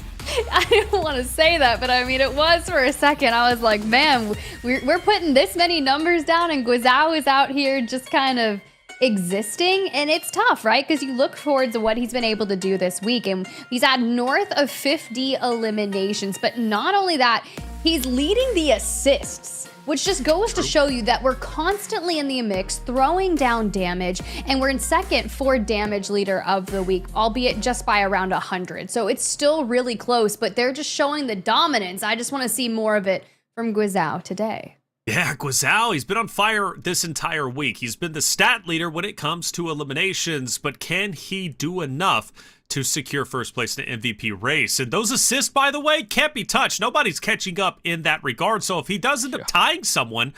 I didn't want to say that, but I mean, it was for a second. I was like, man, we're putting this many numbers down, and Guizao is out here just kind of existing, and it's tough, right? Because you look towards what he's been able to do this week, and he's had north of 50 eliminations. But not only that, he's leading the assists, which just goes to show you that we're constantly in the mix, throwing down damage, and we're in second for damage leader of the week, albeit just by around 100. So it's still really close, but they're just showing the dominance. I just want to see more of it from Guizao today. Yeah, Guizao, he's been on fire this entire week. He's been the stat leader when it comes to eliminations, but can he do enough to secure first place in the MVP race? And those assists, by the way, can't be touched. Nobody's catching up in that regard. So if he does end up tying someone,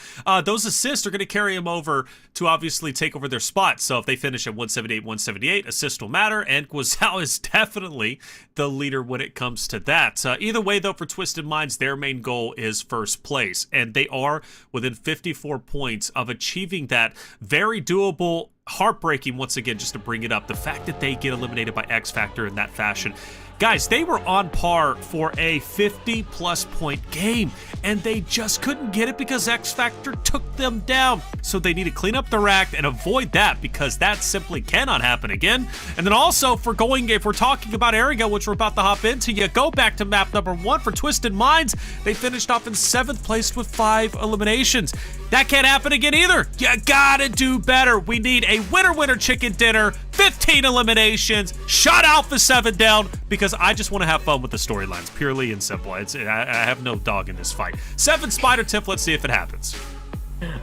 those assists are going to carry him over to obviously take over their spot. So if they finish at 178, 178, assists will matter. And Guizao is definitely the leader when it comes to that. Either way, though, for Twisted Minds, their main goal is first place. And they are within 54 points of achieving that. Very doable. Heartbreaking, once again, just to bring it up, the fact that they get eliminated by X Factor in that fashion. Guys, they were on par for a 50-plus point game, and they just couldn't get it because X Factor took them down. So they need to clean up their act and avoid that, because that simply cannot happen again. And then also, if we're talking about Ariga, which we're about to hop into, you go back to map number 1 for Twisted Minds. They finished off in 7th place with 5 eliminations. That can't happen again either. You gotta do better. We need a winner chicken dinner, 15 eliminations, shut Alpha7 down, because I just want to have fun with the storylines, purely and simple. I have no dog in this fight. 7 Spider Tiff, let's see if it happens.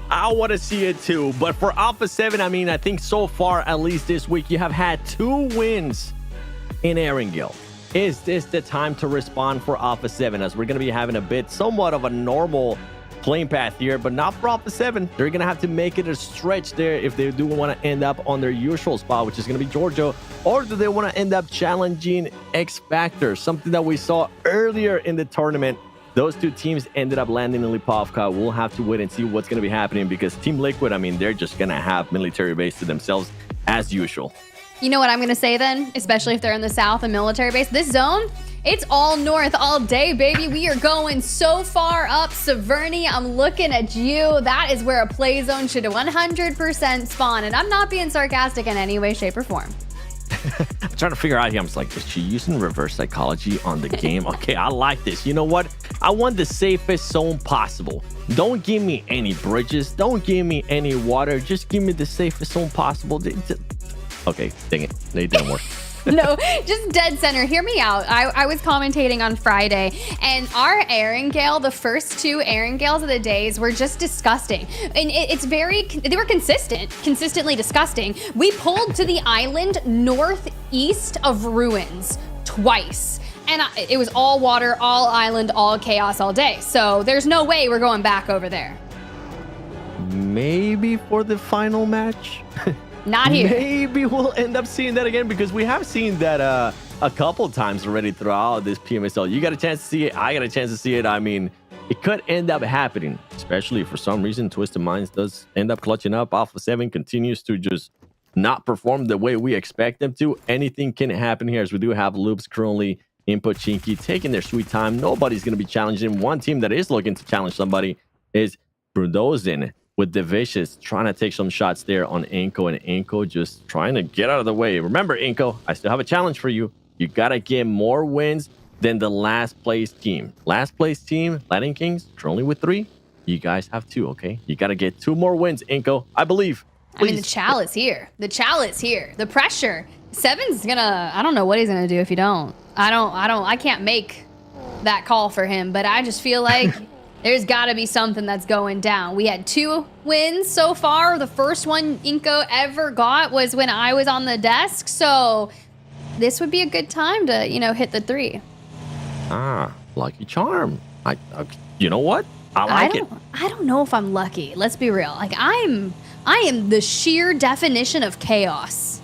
I want to see it too, but for Alpha7, I mean, I think so far, at least this week, you have had 2 wins in Erangel. Is this the time to respond for Alpha7, as we're going to be having a bit somewhat of a normal playing path here, but not for Alpha7. They're gonna have to make it a stretch there if they do want to end up on their usual spot, which is gonna be Giorgio, or do they want to end up challenging X Factor, something that we saw earlier in the tournament? Those 2 teams ended up landing in Lipovka. We'll have to wait and see what's gonna be happening, because Team Liquid, I mean, they're just gonna have military base to themselves as usual. You know what I'm gonna say then, especially if they're in the south and military base? This zone, it's all north all day, baby. We are going so far up. Severny, I'm looking at you. That is where a play zone should 100% spawn. And I'm not being sarcastic in any way, shape, or form. I'm trying to figure out here. I'm just like, is she using reverse psychology on the game? Okay, I like this. You know what? I want the safest zone possible. Don't give me any bridges. Don't give me any water. Just give me the safest zone possible. Okay, dang it. They didn't work. No, just dead center. Hear me out. I was commentating on Friday, and our Erangel, the first 2 Erangels of the days were just disgusting. And they were consistently disgusting. We pulled to the island northeast of ruins twice. And it was all water, all island, all chaos all day. So there's no way we're going back over there. Maybe for the final match? Not here. Maybe we'll end up seeing that again, because we have seen that a couple times already throughout this PMSL. You got a chance to see it. I got a chance to see it. I mean, it could end up happening, especially if for some reason Twisted Minds does end up clutching up. Alpha7 continues to just not perform the way we expect them to. Anything can happen here, as we do have Loops currently Input Chinky taking their sweet time. Nobody's going to be challenging. One team that is looking to challenge somebody is Brundozen with the Vicious trying to take some shots there on Inco, and Inco just trying to get out of the way. Remember, Inco, I still have a challenge for you. You got to get more wins than the last place team. Last place team, Latin Kings, currently with 3. You guys have 2, okay? You got to get 2 more wins, Inco. I believe. Please. I mean, the Chal is here. The Chal is here. The pressure. Seven's gonna, I don't know what he's gonna do if you don't. I can't make that call for him, but I just feel like there's gotta be something that's going down. We had 2 wins so far. The first one Inco ever got was when I was on the desk, so this would be a good time to, you know, hit the 3. Lucky charm. You know what? I like it. I don't know if I'm lucky. Let's be real. Like, I am the sheer definition of chaos.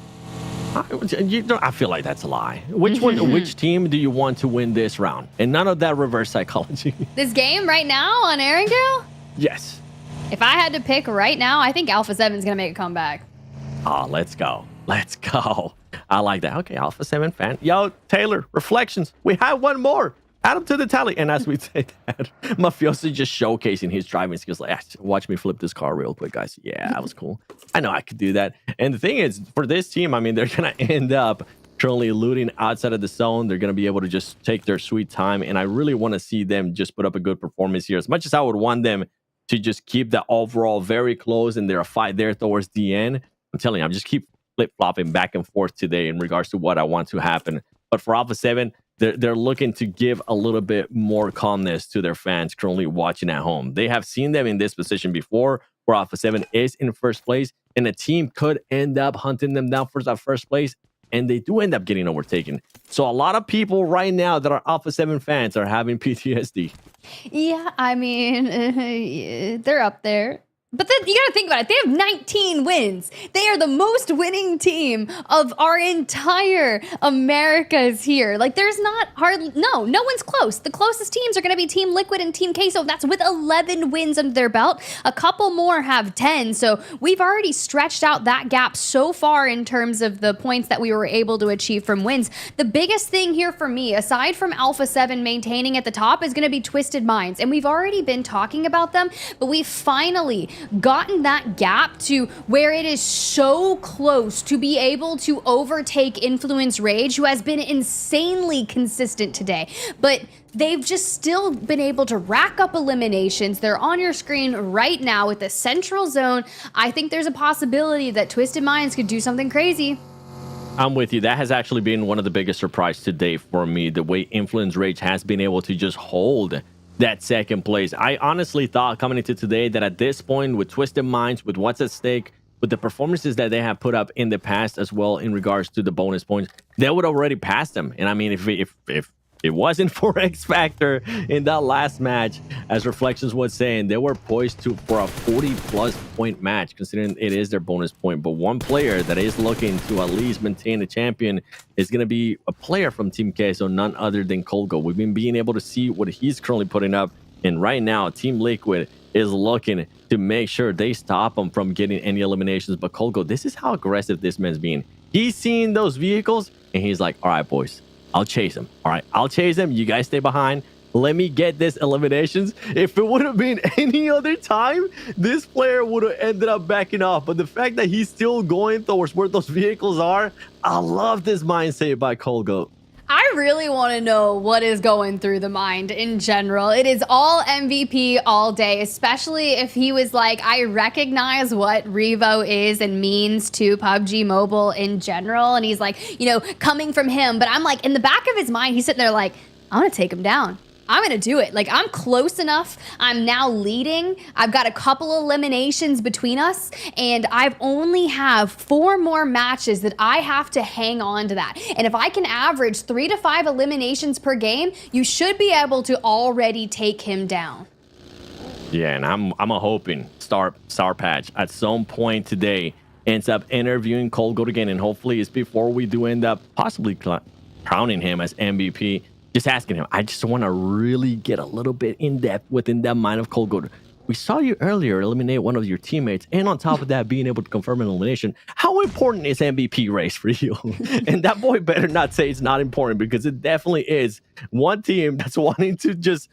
I feel like that's a lie. Which team do you want to win this round? And none of that reverse psychology. This game right now on Erangel? Yes. If I had to pick right now, I think Alpha7 is going to make a comeback. Oh, let's go. Let's go. I like that. Okay, Alpha7 fan. Yo, Taylor, reflections. We have one more. Add him to the tally. And as we say that, Mafioso just showcasing his driving skills. Like, watch me flip this car real quick, guys. Yeah, that was cool. I know I could do that. And the thing is, for this team, I mean, they're going to end up currently looting outside of the zone. They're going to be able to just take their sweet time. And I really want to see them just put up a good performance here. As much as I would want them to just keep the overall very close and they're a fight there towards the end, I'm telling you, I'm just keep flip-flopping back and forth today in regards to what I want to happen. But for Alpha7, they're looking to give a little bit more calmness to their fans currently watching at home. They have seen them in this position before, where Alpha7 is in first place, and a team could end up hunting them down for that first place, and they do end up getting overtaken. So a lot of people right now that are Alpha7 fans are having PTSD. Yeah, I mean, they're up there. But then you gotta think about it. They have 19 wins. They are the most winning team of our entire Americas here. Like, there's not hardly, no one's close. The closest teams are gonna be Team Liquid and Team Queso. That's with 11 wins under their belt. A couple more have 10. So we've already stretched out that gap so far in terms of the points that we were able to achieve from wins. The biggest thing here for me, aside from Alpha7 maintaining at the top, is gonna be Twisted Minds. And we've already been talking about them, but we finally gotten that gap to where it is so close to be able to overtake Influence Rage, who has been insanely consistent today. But they've just still been able to rack up eliminations. They're on your screen right now with the Central Zone. I think there's a possibility that Twisted Minds could do something crazy. I'm with you. That has actually been one of the biggest surprises today for me, the way Influence Rage has been able to just hold that second place. I honestly thought coming into today that at this point, with Twisted Minds, with what's at stake, with the performances that they have put up in the past as well in regards to the bonus points, they would already pass them. And I mean, if it wasn't for X Factor in that last match, as Reflections was saying, they were poised for a 40+ point match, considering it is their bonus point. But one player that is looking to at least maintain the champion is going to be a player from Team Queso, none other than Colgo. We've been being able to see what he's currently putting up. And right now, Team Liquid is looking to make sure they stop him from getting any eliminations. But Colgo, this is how aggressive this man's being. He's seeing those vehicles, and he's like, all right, boys, I'll chase him. All right, I'll chase him. You guys stay behind. Let me get this eliminations. If it would have been any other time, this player would have ended up backing off. But the fact that he's still going towards where those vehicles are, I love this mindset by Colgo. I really want to know what is going through the mind in general. It is all MVP all day, especially if he was like, I recognize what Revo is and means to PUBG Mobile in general. And he's like, you know, coming from him. But I'm like, in the back of his mind, he's sitting there like, I'm going to take him down. I'm going to do it. Like, I'm close enough. I'm now leading. I've got a couple eliminations between us, and I've only have 4 more matches that I have to hang on to that. And if I can average 3 to 5 eliminations per game, you should be able to already take him down. Yeah, and I'm hoping Star Patch at some point today ends up interviewing Colgo again, and hopefully it's before we do end up possibly crowning him as MVP. Just asking him, I just want to really get a little bit in depth within that mind of Colgo. we saw you earlier eliminate one of your teammates, and on top of that, being able to confirm an elimination. How important is MVP race for you? And that boy better not say it's not important, because it definitely is. One team that's wanting to just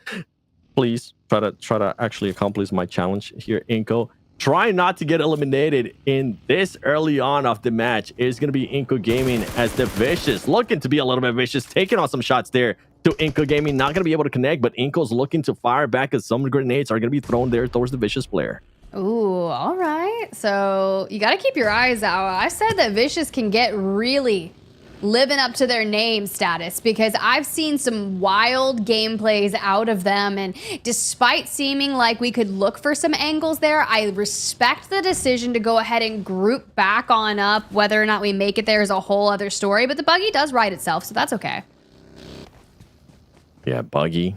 please try to actually accomplish my challenge here, Inco. Try not to get eliminated in this early on of the match is going to be Inco Gaming, as the Vicious looking to be a little bit vicious, taking on some shots there to Inco Gaming. Not going to be able to connect, but Inco's looking to fire back as some grenades are going to be thrown there towards the Vicious player. Ooh, all right. So you got to keep your eyes out. I said that Vicious can get really living up to their name status, because I've seen some wild gameplays out of them, and despite seeming like we could look for some angles there, I respect the decision to go ahead and group back on up. Whether or not we make it there is a whole other story, but the buggy does ride itself, so that's okay. Yeah, Buggy,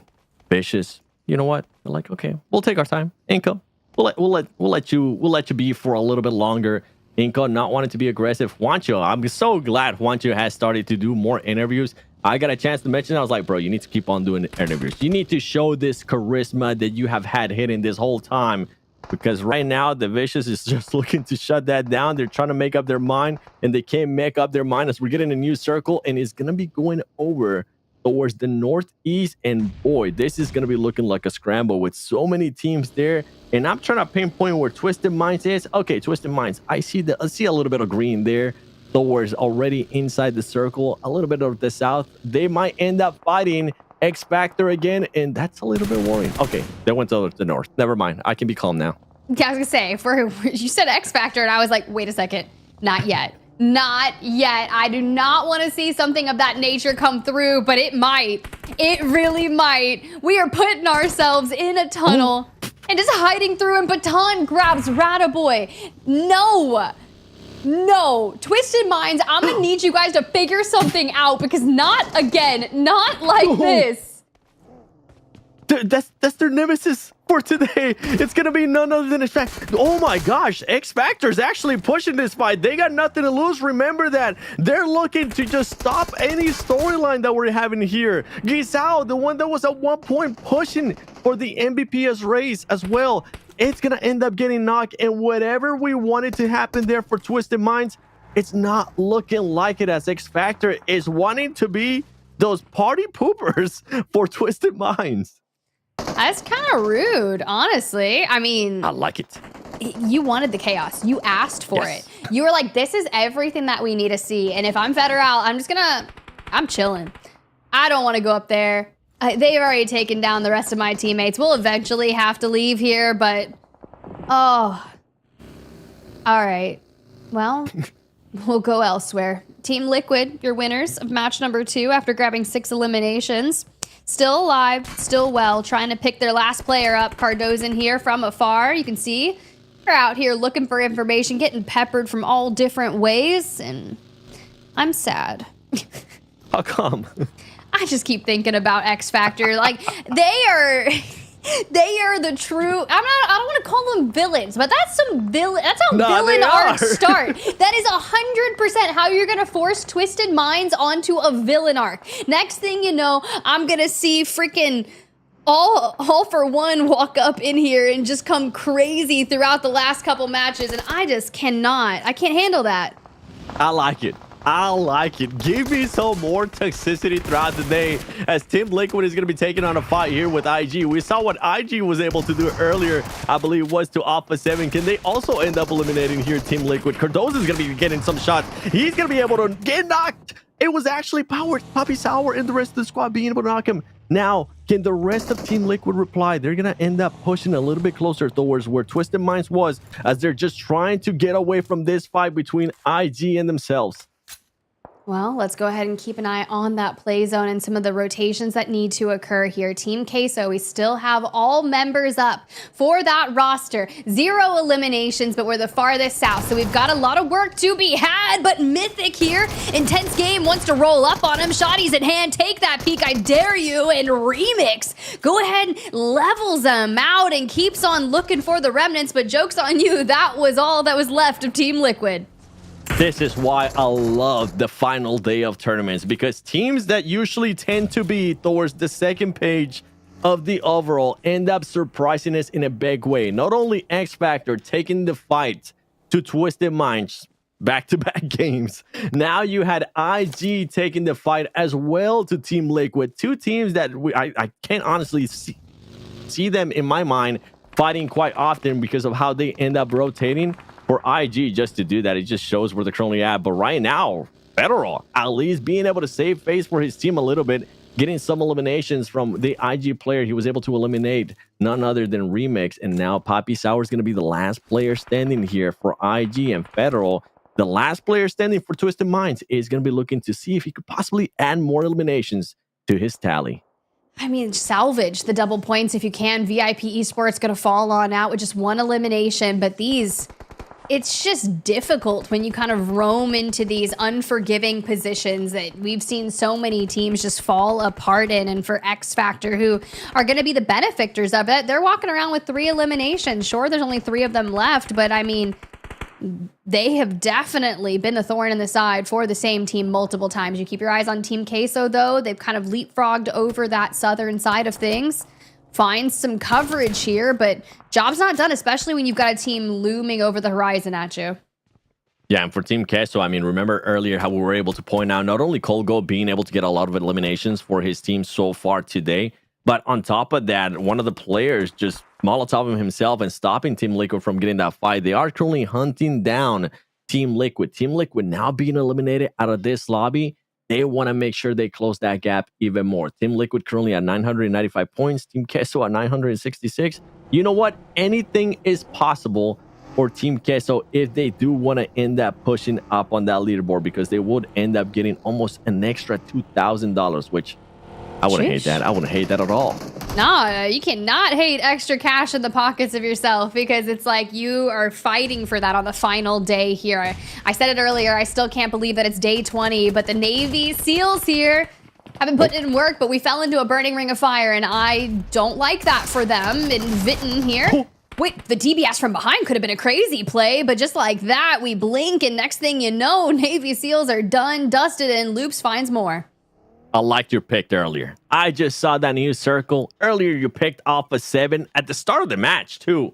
Vicious. You know what? They're like, okay, we'll take our time. Inco, we'll let you be for a little bit longer. Inco not wanting to be aggressive. Juancho, I'm so glad Juancho has started to do more interviews. I got a chance to mention it. I was like, bro, you need to keep on doing interviews. You need to show this charisma that you have had hidden this whole time, because right now the Vicious is just looking to shut that down. They're trying to make up their mind, and they can't make up their mind as we're getting a new circle, and it's going to be going over towards the northeast. And boy, this is going to be looking like a scramble with so many teams there. And I'm trying to pinpoint where Twisted Minds is. Okay, Twisted Minds, I see a little bit of green there towards already inside the circle, a little bit of the south. They might end up fighting X Factor again, and that's a little bit worrying. Okay, they went to the north. Never mind, I can be calm now. Yeah, I was gonna say, you said X Factor, and I was like, wait a second, not yet. Not yet. I do not want to see something of that nature come through, but it might. It really might. We are putting ourselves in a tunnel and just hiding through, and Baton grabs Rataboy. No. Twisted Minds, I'm going to need you guys to figure something out, because not again. Not like this. That's their nemesis for today. It's gonna be none other than X Factor. Oh my gosh, X Factor's actually pushing this fight. They got nothing to lose. Remember that. They're looking to just stop any storyline that we're having here. Gisao, the one that was at one point pushing for the MVP's race as well, it's gonna end up getting knocked. And whatever we wanted to happen there for Twisted Minds, it's not looking like it, as X Factor is wanting to be those party poopers for Twisted Minds. That's kind of rude, honestly. I mean, I like it. You wanted the chaos. You asked for Yes. it. You were like, this is everything that we need to see. And if I'm Federal, I'm chilling. I don't want to go up there. They've already taken down the rest of my teammates. We'll eventually have to leave here, but oh. All right. Well, we'll go elsewhere. Team Liquid, your winners of match number 2 after grabbing 6 eliminations. Still alive, still well, trying to pick their last player up. Cardozo here from afar. You can see they're out here looking for information, getting peppered from all different ways, and I'm sad. How come? I just keep thinking about X Factor. Like, they are the true, I don't want to call them villains, but that's how villain arcs start. That is 100% how you're gonna force Twisted Minds onto a villain arc. Next thing you know, I'm gonna see freaking all for one walk up in here and just come crazy throughout the last couple matches, and I can't handle that. I like it. Give me some more toxicity throughout the day, as Team Liquid is going to be taking on a fight here with IG. We saw what IG was able to do earlier, I believe was to Alpha7. Can they also end up eliminating here Team Liquid? Cardozo is going to be getting some shots. He's going to be able to get knocked. It was actually powered. Poppy Sour and the rest of the squad being able to knock him. Now, can the rest of Team Liquid reply? They're going to end up pushing a little bit closer towards where Twisted Minds was, as they're just trying to get away from this fight between IG and themselves. Well, let's go ahead and keep an eye on that play zone and some of the rotations that need to occur here. Team Queso, we still have all members up for that roster. 0 eliminations, but we're the farthest south, so we've got a lot of work to be had. But Mythic here, intense game, wants to roll up on him. Shotty's at hand, take that peek, I dare you, and Remix. Go ahead, levels them out and keeps on looking for the remnants, but joke's on you, that was all that was left of Team Liquid. This is why I love the final day of tournaments, because teams that usually tend to be towards the second page of the overall end up surprising us in a big way. Not only X Factor taking the fight to Twisted Minds back-to-back games, now you had IG taking the fight as well to Team Liquid. Two teams that I can't honestly see them in my mind fighting quite often because of how they end up rotating. For IG just to do that, it just shows where they're currently at. But right now, Federal at least being able to save face for his team a little bit, getting some eliminations from the IG player. He was able to eliminate none other than Remix, and now Poppy Sour is going to be the last player standing here for IG. And Federal, the last player standing for Twisted Minds, is going to be looking to see if he could possibly add more eliminations to his tally. I mean, salvage the double points if you can. VIP Esports going to fall on out with just one elimination, but it's just difficult when you kind of roam into these unforgiving positions that we've seen so many teams just fall apart in. And for X Factor, who are going to be the benefactors of it, they're walking around with 3 eliminations. Sure, there's only 3 of them left, but I mean, they have definitely been the thorn in the side for the same team multiple times. You keep your eyes on Team Queso, though. They've kind of leapfrogged over that southern side of things. Find some coverage here, but job's not done, especially when you've got a team looming over the horizon at you. Yeah, and for Team Queso, I mean, remember earlier how we were able to point out not only Colgo being able to get a lot of eliminations for his team so far today, but on top of that, one of the players just Molotoving himself and stopping Team Liquid from getting that fight. They are currently hunting down Team Liquid. Team Liquid now being eliminated out of this lobby. They want to make sure they close that gap even more. Team Liquid currently at 995 points. Team Queso at 966. You know what? Anything is possible for Team Queso if they do want to end up pushing up on that leaderboard, because they would end up getting almost an extra $2,000, which I wouldn't hate that. I wouldn't hate that at all. No, you cannot hate extra cash in the pockets of yourself, because it's like you are fighting for that on the final day here. I said it earlier, I still can't believe that it's day 20, but the Navy SEALs here have been putting in work, but we fell into a burning ring of fire, and I don't like that for them. In Vitten here. Wait, the DBS from behind could have been a crazy play, but just like that, we blink, and next thing you know, Navy SEALs are done, dusted, and Loops finds more. I liked your pick earlier. I just saw that new circle. Earlier, you picked Alpha7 at the start of the match, too.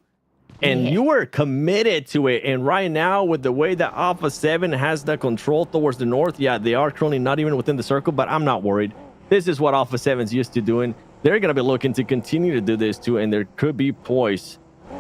And you were committed to it. And right now, with the way that Alpha7 has the control towards the north, yeah, they are currently not even within the circle, but I'm not worried. This is what Alpha7's used to doing. They're going to be looking to continue to do this, too. And there could be poise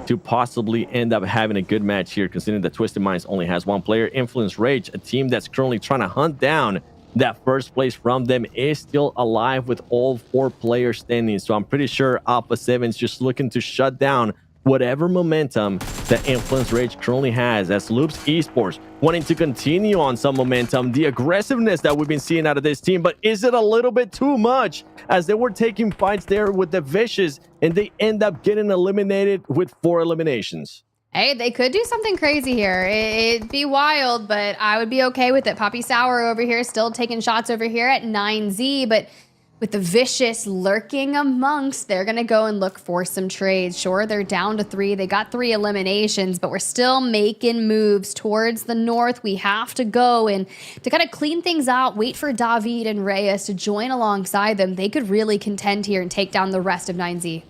to possibly end up having a good match here, considering that Twisted Minds only has 1 player. Influence Rage, a team that's currently trying to hunt down that first place from them, is still alive with all 4 players standing. So I'm pretty sure Alpha7 is just looking to shut down whatever momentum that Influence Rage currently has, as Loops Esports wanting to continue on some momentum, the aggressiveness that we've been seeing out of this team. But is it a little bit too much, as they were taking fights there with the Vicious and they end up getting eliminated with 4 eliminations? Hey, they could do something crazy here. It'd be wild, but I would be okay with it. Poppy Sour over here still taking shots over here at 9Z, but with the Vicious lurking amongst, they're going to go and look for some trades. Sure, they're down to 3. They got 3 eliminations, but we're still making moves towards the north. We have to go, and to kind of clean things out, wait for David and Reyes to join alongside them. They could really contend here and take down the rest of 9Z.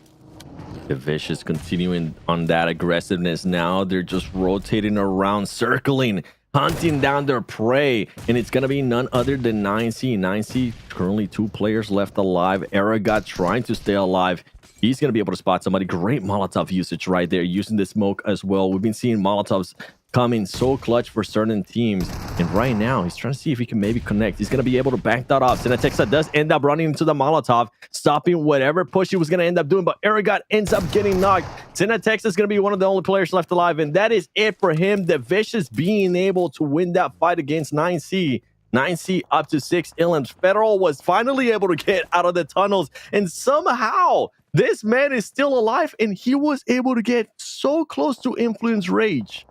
The Vicious continuing on that aggressiveness now. They're just rotating around, circling, hunting down their prey. And it's going to be none other than 9C. 9C, currently 2 players left alive. Aragot trying to stay alive. He's going to be able to spot somebody. Great Molotov usage right there, using the smoke as well. We've been seeing Molotovs coming so clutch for certain teams. And right now, he's trying to see if he can maybe connect. He's going to be able to back that off. Cinetexa does end up running into the Molotov, stopping whatever push he was going to end up doing. But Aragot ends up getting knocked. Cinetexa is going to be one of the only players left alive. And that is it for him. The Vicious being able to win that fight against 9C. 9C up to 6 elims. Federal was finally able to get out of the tunnels. And somehow, this man is still alive. And he was able to get so close to Influence Rage.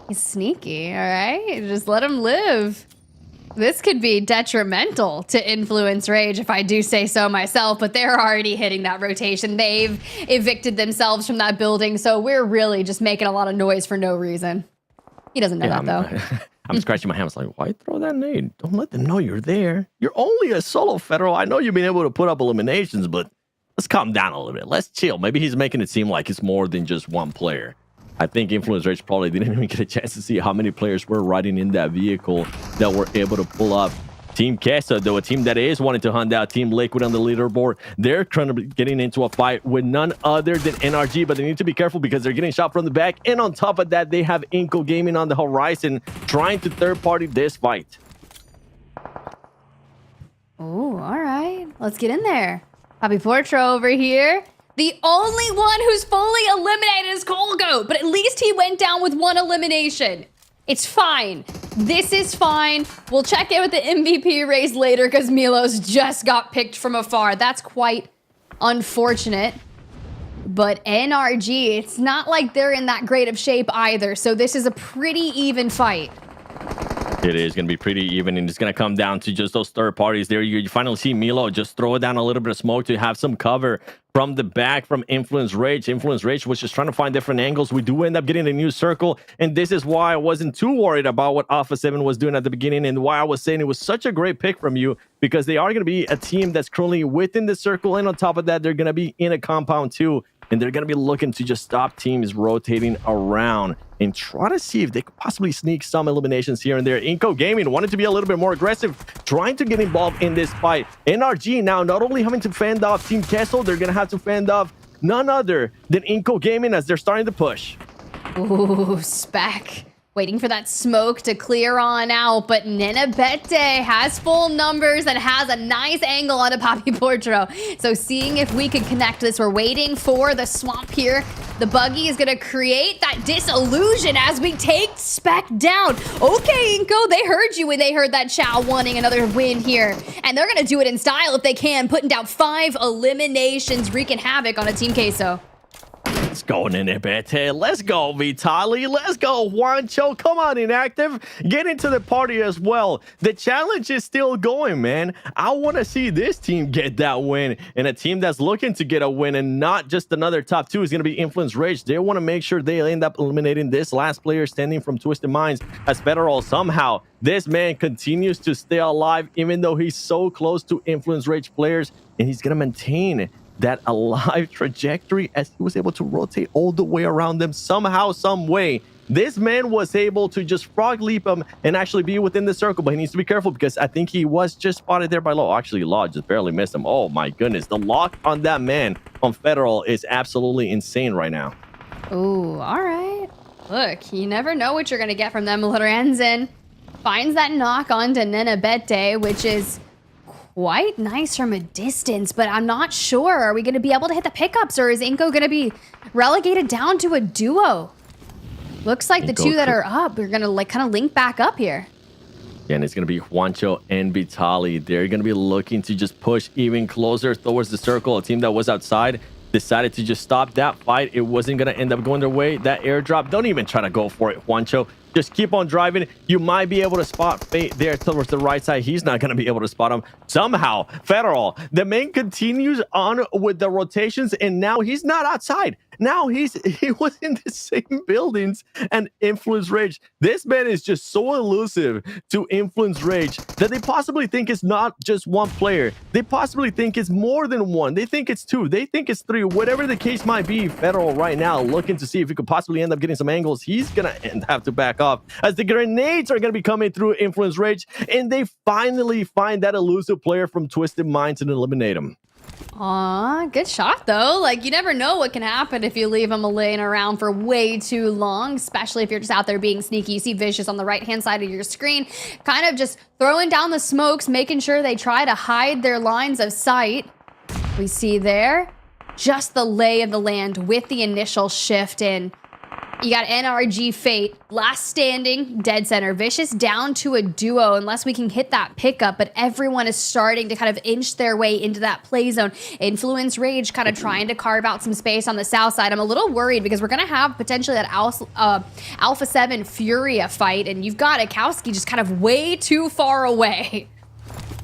He's sneaky, all right? Just let him live. This could be detrimental to Influence Rage, if I do say so myself, but they're already hitting that rotation. They've evicted themselves from that building, so we're really just making a lot of noise for no reason. He doesn't know that, though. I'm scratching my hands like, why throw that nade? Don't let them know you're there. You're only a solo Federal. I know you've been able to put up eliminations, but let's calm down a little bit. Let's chill. Maybe he's making it seem like it's more than just one player. I think Influence Rage probably didn't even get a chance to see how many players were riding in that vehicle that were able to pull up. Team Queso, though, a team that is wanting to hunt out Team Liquid on the leaderboard. They're trying to be getting into a fight with none other than NRG, but they need to be careful because they're getting shot from the back. And on top of that, they have Inco Gaming on the horizon trying to third-party this fight. Oh, all right. Let's get in there. Papi Portro over here. The only one who's fully eliminated is Colgo, but at least he went down with one elimination. It's fine. This is fine. We'll check in with the MVP race later because Milos just got picked from afar. That's quite unfortunate. But NRG, it's not like they're in that great of shape either. So this is a pretty even fight. It is going to be pretty even, and it's going to come down to just those third parties there. You finally see Milo just throw down a little bit of smoke to have some cover from the back from Influence Rage. Influence Rage was just trying to find different angles. We do end up getting a new circle, and this is why I wasn't too worried about what Alpha7 was doing at the beginning, and why I was saying it was such a great pick from you, because they are going to be a team that's currently within the circle, and on top of that, they're going to be in a compound too. And they're going to be looking to just stop teams rotating around and try to see if they could possibly sneak some eliminations here and there. Inco Gaming wanted to be a little bit more aggressive, trying to get involved in this fight. NRG now not only having to fend off Team Queso, they're going to have to fend off none other than Inco Gaming as they're starting to push. Ooh, Spec. Waiting for that smoke to clear on out, but Nenabete has full numbers and has a nice angle on a Papi Portro. So seeing if we can connect this, we're waiting for the swamp here. The buggy is gonna create that disillusion as we take Spec down. Okay, Inco, they heard you when they heard that Chow wanting another win here. And they're gonna do it in style if they can, putting down 5 eliminations, wreaking havoc on a Team Queso. Let's go, Nenebete. Let's go, Vitali. Let's go, Juancho. Come on, Inactive. Get into the party as well. The challenge is still going, man. I want to see this team get that win. And a team that's looking to get a win and not just another top 2 is going to be Influence Rage. They want to make sure they end up eliminating this last player standing from Twisted Minds as Federal. Somehow, this man continues to stay alive even though he's so close to Influence Rage players. And he's going to maintain that alive trajectory as he was able to rotate all the way around them somehow, some way. This man was able to just frog leap him and actually be within the circle, but he needs to be careful because I think he was just spotted there by Law. Actually, Law just barely missed him. Oh my goodness, the lock on that man on Federal is absolutely insane right now. Ooh, all right. Look, you never know what you're gonna get from them. Lorenzen finds that knock onto Nenabete, which is quite nice from a distance, but I'm not sure. Are we going to be able to hit the pickups, or is Inco going to be relegated down to a duo? Looks like the two that are up are going to like kind of link back up here. Yeah, and it's going to be Juancho and Vitali. They're going to be looking to just push even closer towards the circle. A team that was outside decided to just stop that fight. It wasn't going to end up going their way. That airdrop, don't even try to go for it, Juancho. Just keep on driving. You might be able to spot Fate there towards the right side. He's not going to be able to spot him. Somehow, Federal, the man continues on with the rotations, and now he's not outside. Now he was in the same buildings and Influence Rage. This man is just so elusive to Influence Rage that they possibly think it's not just one player. They possibly think it's more than one. They think it's 2. They think it's 3. Whatever the case might be, Federal right now looking to see if he could possibly end up getting some angles. He's going to have to back off as the grenades are going to be coming through Influence Rage, and they finally find that elusive player from Twisted Minds and eliminate him. Aw, good shot though. Like, you never know what can happen if you leave him laying around for way too long, especially if you're just out there being sneaky. You see Vicious on the right-hand side of your screen, kind of just throwing down the smokes, making sure they try to hide their lines of sight. We see there just the lay of the land with the initial shift in. You got NRG Fate, last standing, dead center. Vicious down to a duo unless we can hit that pickup, but everyone is starting to kind of inch their way into that play zone. Influence Rage kind of trying to carve out some space on the south side. I'm a little worried because we're going to have potentially that Alpha7 Furia fight, and you've got Akowski just kind of way too far away.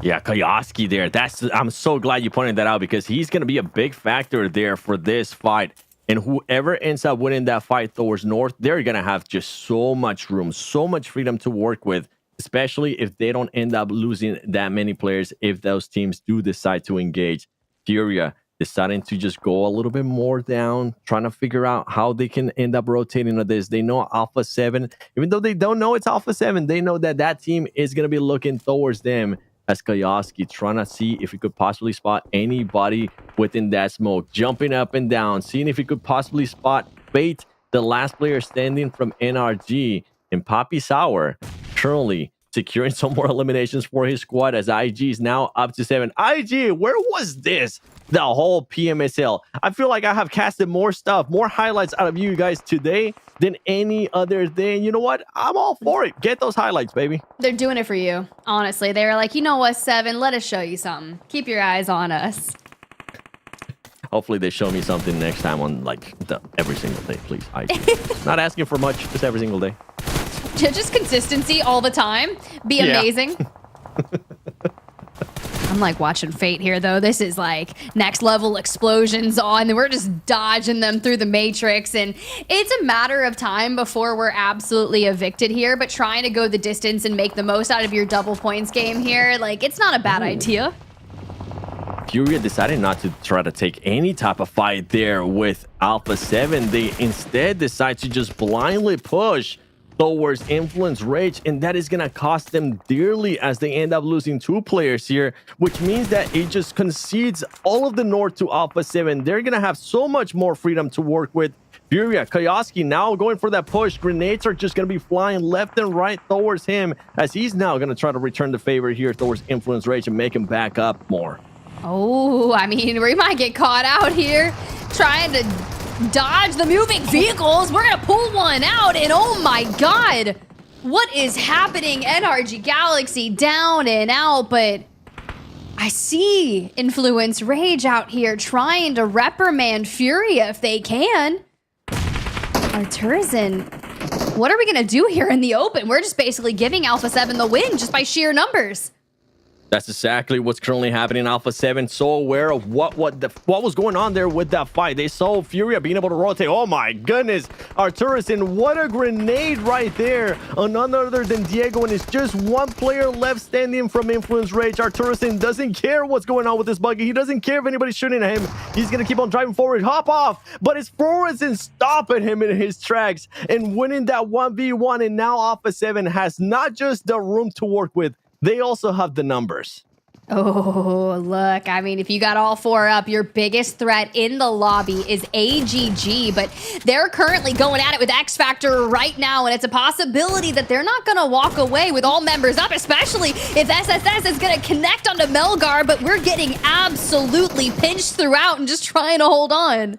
Yeah, Koyaski there. I'm so glad you pointed that out because he's going to be a big factor there for this fight. And whoever ends up winning that fight towards North, they're going to have just so much room, so much freedom to work with, especially if they don't end up losing that many players if those teams do decide to engage. Furia deciding to just go a little bit more down, trying to figure out how they can end up rotating on this. They know Alpha7, even though they don't know it's Alpha7, they know that that team is going to be looking towards them as Kayoski, trying to see if he could possibly spot anybody within that smoke, jumping up and down, seeing if he could possibly spot Fate, the last player standing from NRG, and Poppy Sour currently securing some more eliminations for his squad as IG is now up to 7. IG, where was this the whole PMSL? I feel like I have casted more stuff, more highlights out of you guys today than any other day. And you know what? I'm all for it. Get those highlights, baby. They're doing it for you. Honestly, they were like, you know what, 7, let us show you something. Keep your eyes on us. Hopefully they show me something next time on like every single day, please. IG. Not asking for much, just every single day. Just consistency all the time. Be amazing. I'm like watching Fate here, though. This is like next level explosions on. We're just dodging them through the matrix. And it's a matter of time before we're absolutely evicted here. But trying to go the distance and make the most out of your double points game here, like, it's not a bad idea. Furia decided not to try to take any type of fight there with Alpha7. They instead decide to just blindly push towards Influence Rage, and that is going to cost them dearly as they end up losing 2 players here, which means that it just concedes all of the north to Alpha7. They're going to have so much more freedom to work with. Furia, Kayoski now going for that push. Grenades are just going to be flying left and right towards him as he's now going to try to return the favor here towards Influence Rage and make him back up more. Oh, I mean, we might get caught out here trying to dodge the moving vehicles. We're gonna pull one out, and oh my god, what is happening? NRG Galaxy down and out, but I see Influence Rage out here trying to reprimand Furia if they can. Arturizan, what are we gonna do here in the open? We're just basically giving Alpha7 the win just by sheer numbers. That's exactly what's currently happening. Alpha7 so aware of what was going on there with that fight. They saw Furia being able to rotate. Oh my goodness, Arturizan, what a grenade right there on none other than Diego, and it's just one player left standing from Influence Rage. Arturizan doesn't care what's going on with this buggy. He doesn't care if anybody's shooting at him. He's gonna keep on driving forward, hop off, but it's Arturizan stopping him in his tracks and winning that 1v1. And now Alpha7 has not just the room to work with, they also have the numbers. Oh, look, I mean, if you got all 4 up, your biggest threat in the lobby is AGG, but they're currently going at it with X Factor right now, and it's a possibility that they're not going to walk away with all members up, especially if SSS is going to connect onto Melgar, but we're getting absolutely pinched throughout and just trying to hold on.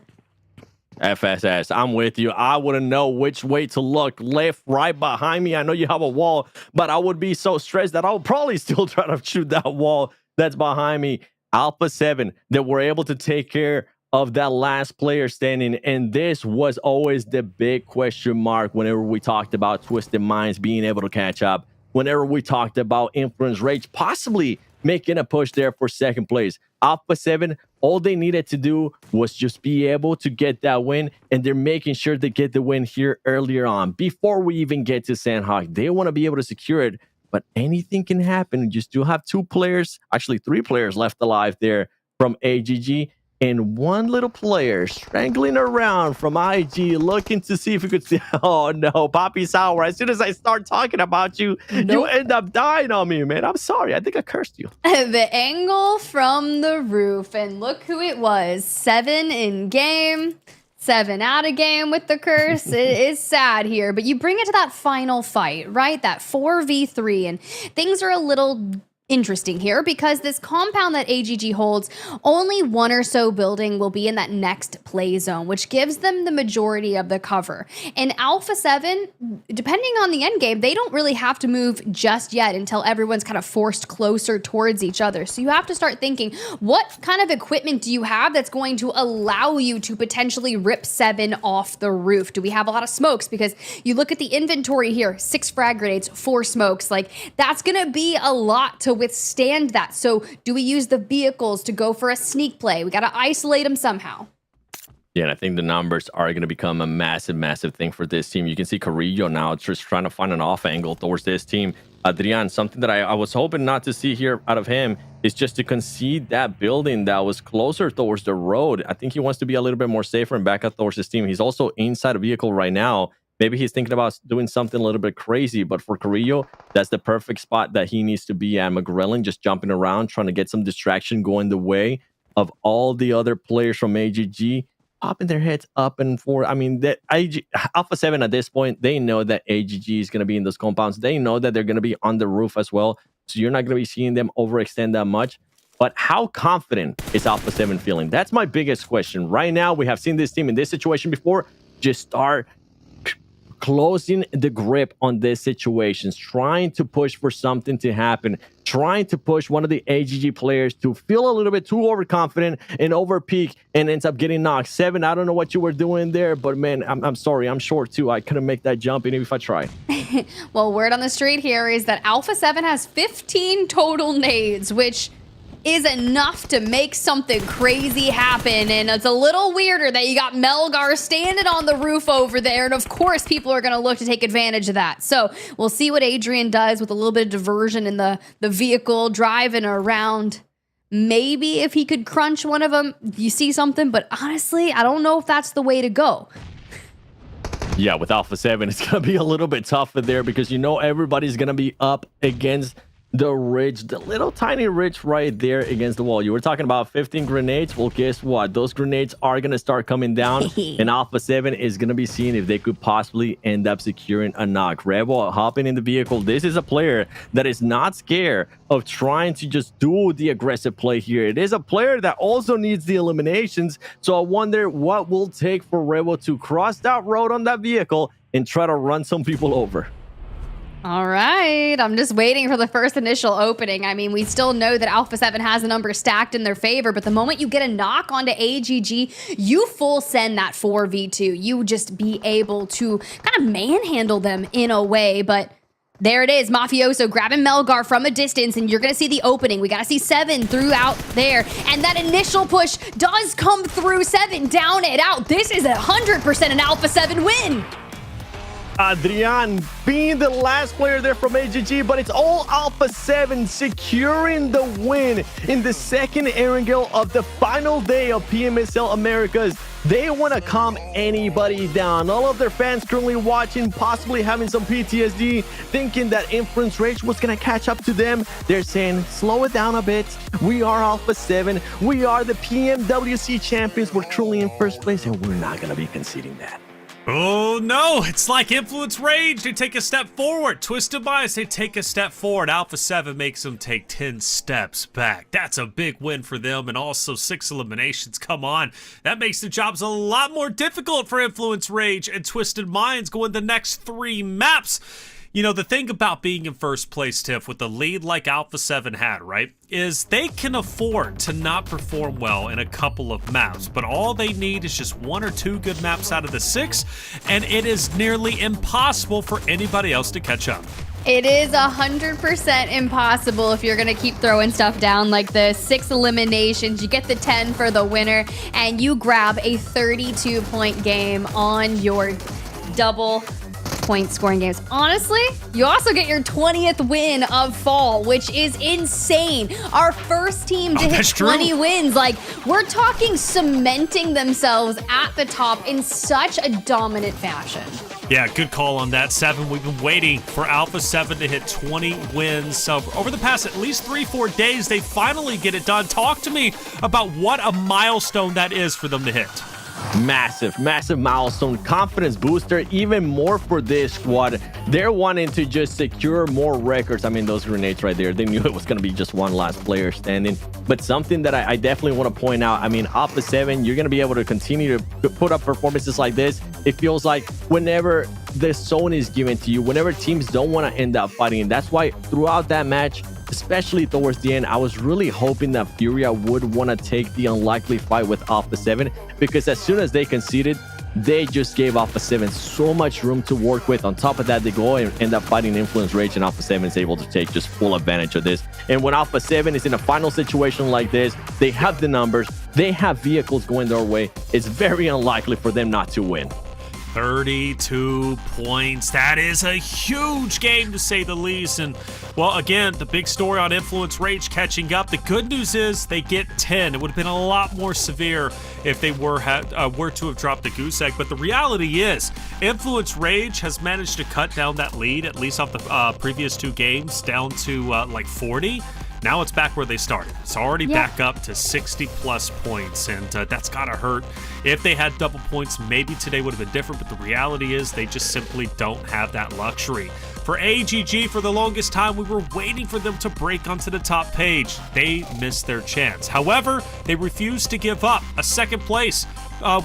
FSS, I'm with you. I wouldn't know which way to look, left, right, behind me. I know you have a wall, but I would be so stressed that I would probably still try to shoot that wall that's behind me. Alpha7, that were able to take care of that last player standing, and this was always the big question mark whenever we talked about Twisted Minds being able to catch up, whenever we talked about Influence Rage possibly making a push there for second place. Alpha7, all they needed to do was just be able to get that win, and they're making sure they get the win here earlier on before we even get to Sandhawk. They want to be able to secure it, but anything can happen. You still have 2 players, actually 3 players left alive there from AGG, and 1 little player strangling around from IG, looking to see if we could see. Oh no, Poppy Sour, as soon as I start talking about you, you end up dying on me, man. I'm sorry, I think I cursed you. The angle from the roof, and look who it was. 7 in game, 7 out of game with the curse. It is sad here, but you bring it to that final fight, right? That 4v3, and things are a little interesting here because this compound that AGG holds, only 1 or so building will be in that next play zone, which gives them the majority of the cover. And Alpha7, depending on the end game, they don't really have to move just yet until everyone's kind of forced closer towards each other. So you have to start thinking, what kind of equipment do you have that's going to allow you to potentially rip 7 off the roof? Do we have a lot of smokes? Because you look at the inventory here, 6 frag grenades, 4 smokes, like that's gonna be a lot to withstand that. So do we use the vehicles to go for a sneak play? We got to isolate them somehow. Yeah, and I think the numbers are going to become a massive, massive thing for this team. You can see Carrillo now just trying to find an off angle towards this team. Adrian, something that I was hoping not to see here out of him is just to concede that building that was closer towards the road. I think he wants to be a little bit more safer and back up towards his team. He's also inside a vehicle right now. Maybe he's thinking about doing something a little bit crazy, but for Carrillo, that's the perfect spot that he needs to be at. McGrellin just jumping around, trying to get some distraction going the way of all the other players from AGG, popping their heads up and forward. I mean, that Alpha7 at this point, they know that AGG is going to be in those compounds. They know that they're going to be on the roof as well. So you're not going to be seeing them overextend that much. But how confident is Alpha7 feeling? That's my biggest question. Right now, we have seen this team in this situation before just start closing the grip on these situations, trying to push for something to happen, trying to push one of the AGG players to feel a little bit too overconfident and overpeak and ends up getting knocked. 7, I don't know what you were doing there, but man, I'm sorry, I'm short too. I couldn't make that jump even if I tried. Well, word on the street here is that Alpha7 has 15 total nades, which is enough to make something crazy happen. And it's a little weirder that you got Melgar standing on the roof over there. And of course, people are going to look to take advantage of that. So we'll see what Adrian does with a little bit of diversion in the vehicle, driving around. Maybe if he could crunch one of them, you see something. But honestly, I don't know if that's the way to go. Yeah, with Alpha7, it's going to be a little bit tougher there because you know everybody's going to be up against the ridge, the little tiny ridge right there against the wall. You were talking about 15 grenades. Well, guess what? Those grenades are going to start coming down, and Alpha7 is going to be seeing if they could possibly end up securing a knock. Rebel hopping in the vehicle. This is a player that is not scared of trying to just do the aggressive play here. It is a player that also needs the eliminations. So I wonder what will take for Rebel to cross that road on that vehicle and try to run some people over. All right, I'm just waiting for the first initial opening. I mean, we still know that Alpha7 has the number stacked in their favor, but the moment you get a knock onto AGG, you full send that 4v2. You just be able to kind of manhandle them in a way, but there it is, Mafioso grabbing Melgar from a distance, and you're going to see the opening. We got to see 7 throughout there, and that initial push does come through. 7 down and out. This is 100% an Alpha7 win. Adrian being the last player there from AGG, but it's all Alpha7 securing the win in the second Erangel of the final day of PMSL Americas. They want to calm anybody down. All of their fans currently watching, possibly having some PTSD, thinking that Influence Rage was going to catch up to them. They're saying, slow it down a bit. We are Alpha7. We are the PMWC champions. We're truly in first place, and we're not going to be conceding that. Oh no, it's like Influence Rage. They take a step forward. Twisted Bias, they take a step forward. Alpha7 makes them take 10 steps back. That's a big win for them, and also 6 eliminations. Come on. That makes the jobs a lot more difficult for Influence Rage and Twisted Minds going the next 3 maps. You know, the thing about being in first place, Tiff, with the lead like Alpha7 had, right, is they can afford to not perform well in a couple of maps, but all they need is just 1 or 2 good maps out of the 6, and it is nearly impossible for anybody else to catch up. It is 100% impossible if you're going to keep throwing stuff down like this. 6 eliminations, you get the 10 for the winner, and you grab a 32-point game on your double point scoring games. Honestly, you also get your 20th win of fall, which is insane. Our first team to hit 20 wins. Like, we're talking cementing themselves at the top in such a dominant fashion. Yeah, good call on that, 7. We've been waiting for Alpha7 to hit 20 wins. So over the past at least 3-4 days, they finally get it done. Talk to me about what a milestone that is for them to hit. Massive milestone, confidence booster, even more for this squad. They're wanting to just secure more records. I mean, those grenades right there, they knew it was going to be just one last player standing. But something that I definitely want to point out, I mean, Alpha7, you're going to be able to continue to put up performances like this. It feels like whenever the zone is given to you, whenever teams don't want to end up fighting. And that's why throughout that match, especially towards the end, I was really hoping that Furia would want to take the unlikely fight with Alpha7, because as soon as they conceded, they just gave Alpha7 so much room to work with. On top of that, they go and end up fighting Influence Rage, and Alpha7 is able to take just full advantage of this. And when Alpha7 is in a final situation like this, they have the numbers, they have vehicles going their way. It's very unlikely for them not to win. 32 points. That is a huge game, to say the least. And, well, again, the big story on Influence Rage catching up. The good news is they get 10. It would have been a lot more severe if they were to have dropped the goose egg. But the reality is, Influence Rage has managed to cut down that lead, at least off the previous 2 games, down to like 40. Now it's back where they started. It's already back up to 60-plus points, and that's gotta hurt. If they had double points, maybe today would have been different, but the reality is they just simply don't have that luxury. For AGG, for the longest time, we were waiting for them to break onto the top page. They missed their chance. However, they refused to give up. A second place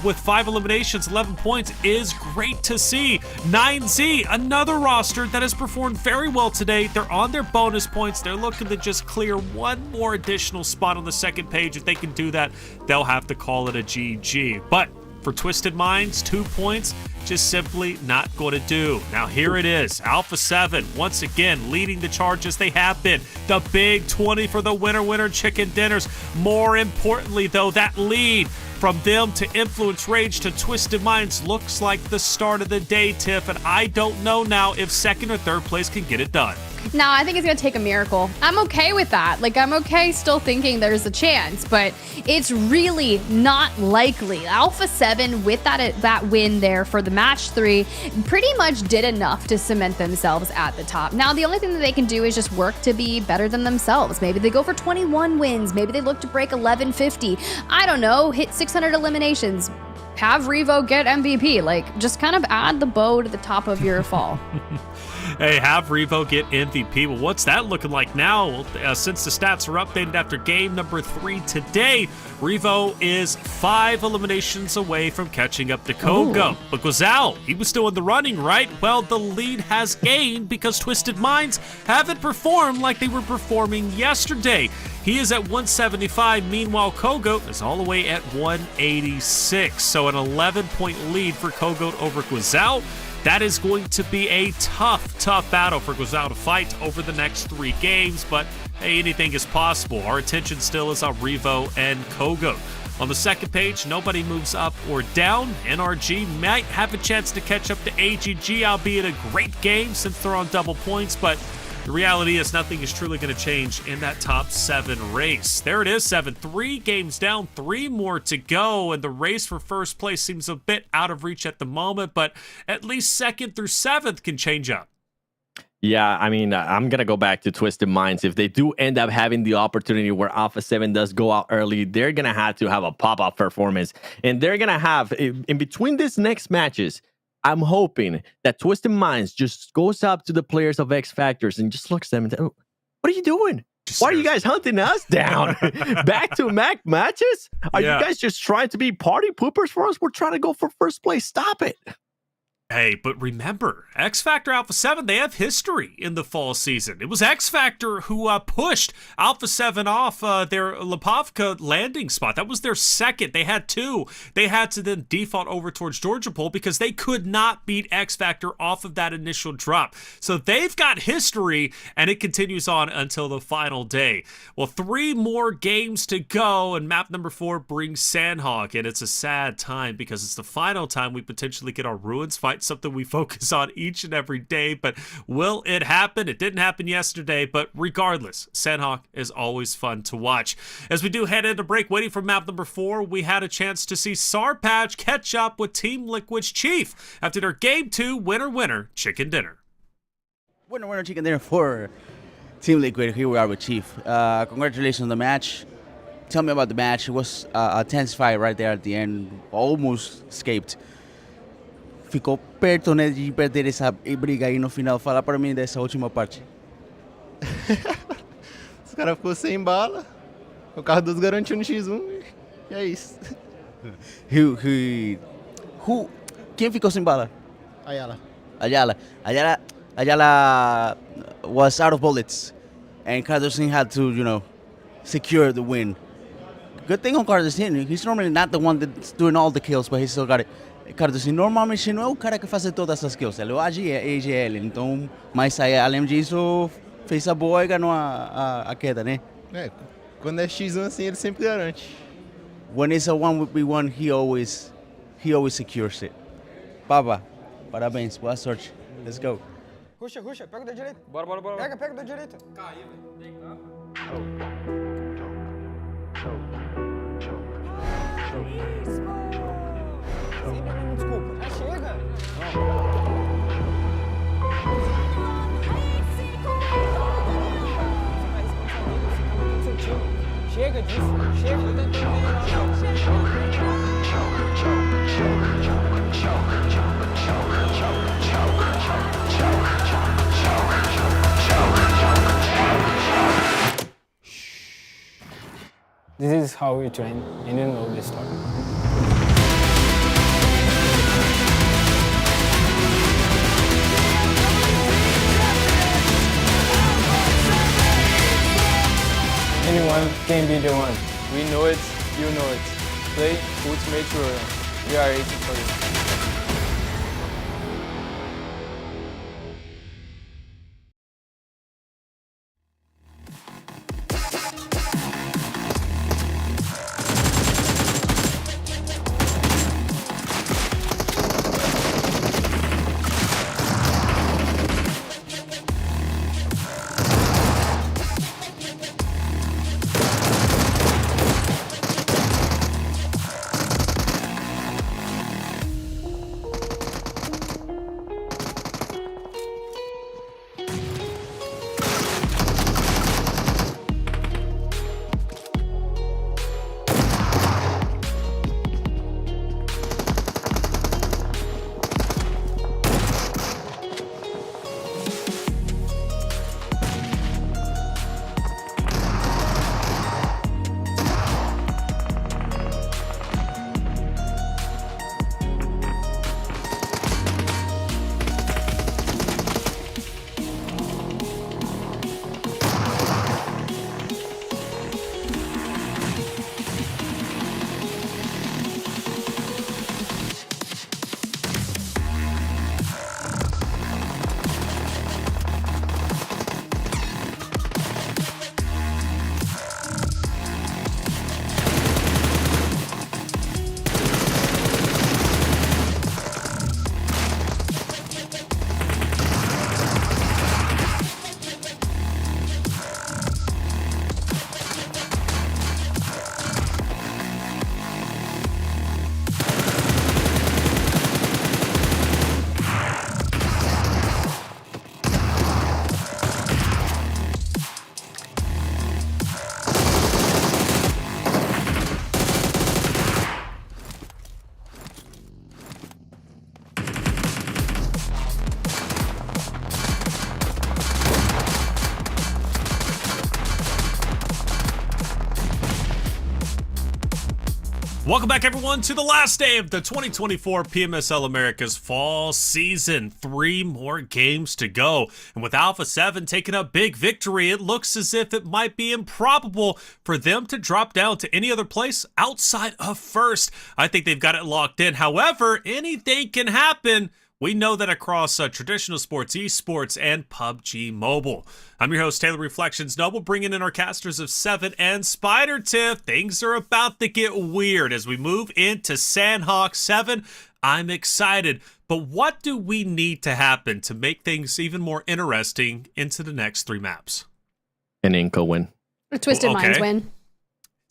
with 5 eliminations, 11 points is great to see. 9Z, another roster that has performed very well today. They're on their bonus points. They're looking to just clear one more additional spot on the second page. If they can do that, they'll have to call it a GG. But for Twisted Minds, 2 points, just simply not going to do. Now here it is, Alpha7 once again leading the charge as they have been. The big 20 for the winner chicken dinners. More importantly though, that lead from them to Influence Rage to Twisted Minds looks like the start of the day, Tiff, and I don't know now if second or third place can get it done. No, I think it's going to take a miracle. I'm okay with that. Like, I'm okay still thinking there's a chance, but it's really not likely. Alpha7, with that win there for the match 3, pretty much did enough to cement themselves at the top. Now, the only thing that they can do is just work to be better than themselves. Maybe they go for 21 wins. Maybe they look to break 1150. I don't know, hit 600 eliminations. Have Revo get MVP. Like, just kind of add the bow to the top of your fall. Hey, have Revo get MVP. Well, what's that looking like now? Since the stats are updated after game number 3 today, Revo is 5 eliminations away from catching up to Kogo. But Guazal, he was still in the running, right? Well, the lead has gained because Twisted Minds haven't performed like they were performing yesterday. He is at 175. Meanwhile, Kogo is all the way at 186. So an 11-point lead for Kogo over Guazal. That is going to be a tough battle for Guazal to fight over the next 3 games, but hey, anything is possible. Our attention still is on Revo and Kogo. On the second page, nobody moves up or down. NRG might have a chance to catch up to AGG, albeit a great game since they're on double points, but the reality is nothing is truly going to change in that top 7 race. There it is, 7. 3 games down, 3 more to go, and the race for first place seems a bit out of reach at the moment, but at least 2nd through 7th can change up. Yeah, I mean, I'm going to go back to Twisted Minds. If they do end up having the opportunity where Alpha7 does go out early, they're going to have a pop-up performance, and they're going to have, in between these next matches, I'm hoping that Twisted Minds just goes up to the players of X Factors and just looks at them and says, oh, what are you doing? Why are you guys hunting us down? Back-to-back matches? Are you guys just trying to be party poopers for us? We're trying to go for first place. Stop it. Hey, but remember, X Factor Alpha7, they have history in the fall season. It was X Factor who pushed Alpha7 off their Lipovka landing spot. That was their second. They had 2. They had to then default over towards Georgia Pole because they could not beat X Factor off of that initial drop. So they've got history, and it continues on until the final day. Well, 3 more games to go, and map number 4 brings Sandhog, and it's a sad time because it's the final time we potentially get our Ruins fight, something we focus on each and every day, but will it happen? It didn't happen yesterday, but regardless, Sandhawk is always fun to watch. As we do head into break, waiting for map number 4, we had a chance to see Sarpatch catch up with Team Liquid's Chief after their game 2 winner chicken dinner. Winner chicken dinner for Team Liquid. Here we are with Chief. Congratulations on the match. Tell me about the match. It was a tense fight right there at the end. Almost escaped. Ficou perto, né, de perder essa briga aí no final. Fala para mim dessa última parte. Os caras ficou sem bala. O carro dos garantiu no X1 e é isso. Quem ficou sem bala? Ayala. Ayala was out of bullets, and Cardosin had to, secure the win. Good thing on Cardosin. He's normally not the one that's doing all the kills, but he still got it. Cardosin normalmente não é o cara que faz todas essas kills, ele é o AGL, então, mas aí, além disso, fez a boa e ganhou a queda, né? Quando é X1 assim, ele sempre garante. when it's a 1v1, he always secures it. Baba, parabéns, boa sorte. Let's go. Ruxa, pega o da direita. Bora. Pega o da direita. Caiu, desculpa. Já chega. Chega disso. Chega. This is how we train, and you know the story. Anyone can be the one. We know it, you know it. Play Ultimate Royale. We are waiting for you. Welcome back, everyone, to the last day of the 2024 PMSL Americas fall season. 3 more games to go. And with Alpha7 taking a big victory, it looks as if it might be improbable for them to drop down to any other place outside of first. I think they've got it locked in. However, anything can happen. We know that across traditional sports, esports, and PUBG Mobile. I'm your host, Taylor Reflections Noble, bringing in our casters of 7 and Spider Tiff. Things are about to get weird as we move into Sandhawk 7. I'm excited, but what do we need to happen to make things even more interesting into the next 3 maps? An Inco win. Or Twisted Minds win.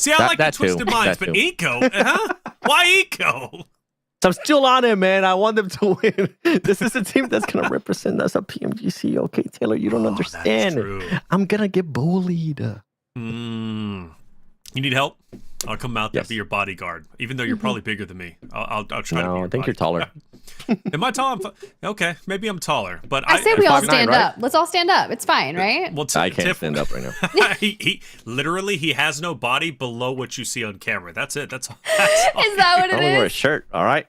See, I like the Twisted Minds, but Inco, Why Inco? I'm still on it, man. I want them to win. This is a team that's going to represent us at PMGC. Okay, Taylor, you don't understand. I'm going to get bullied. You need help? I'll come out there, be your bodyguard, even though you're probably bigger than me. I'll try to be your I think you're taller. Am I tall? Okay, maybe I'm taller. But I say we all stand up. Let's all stand up. It's fine, right? Well, I can't stand up right now. he literally, he has no body below what you see on camera. That's it. That's all. Is that what it I only wear a shirt, all right?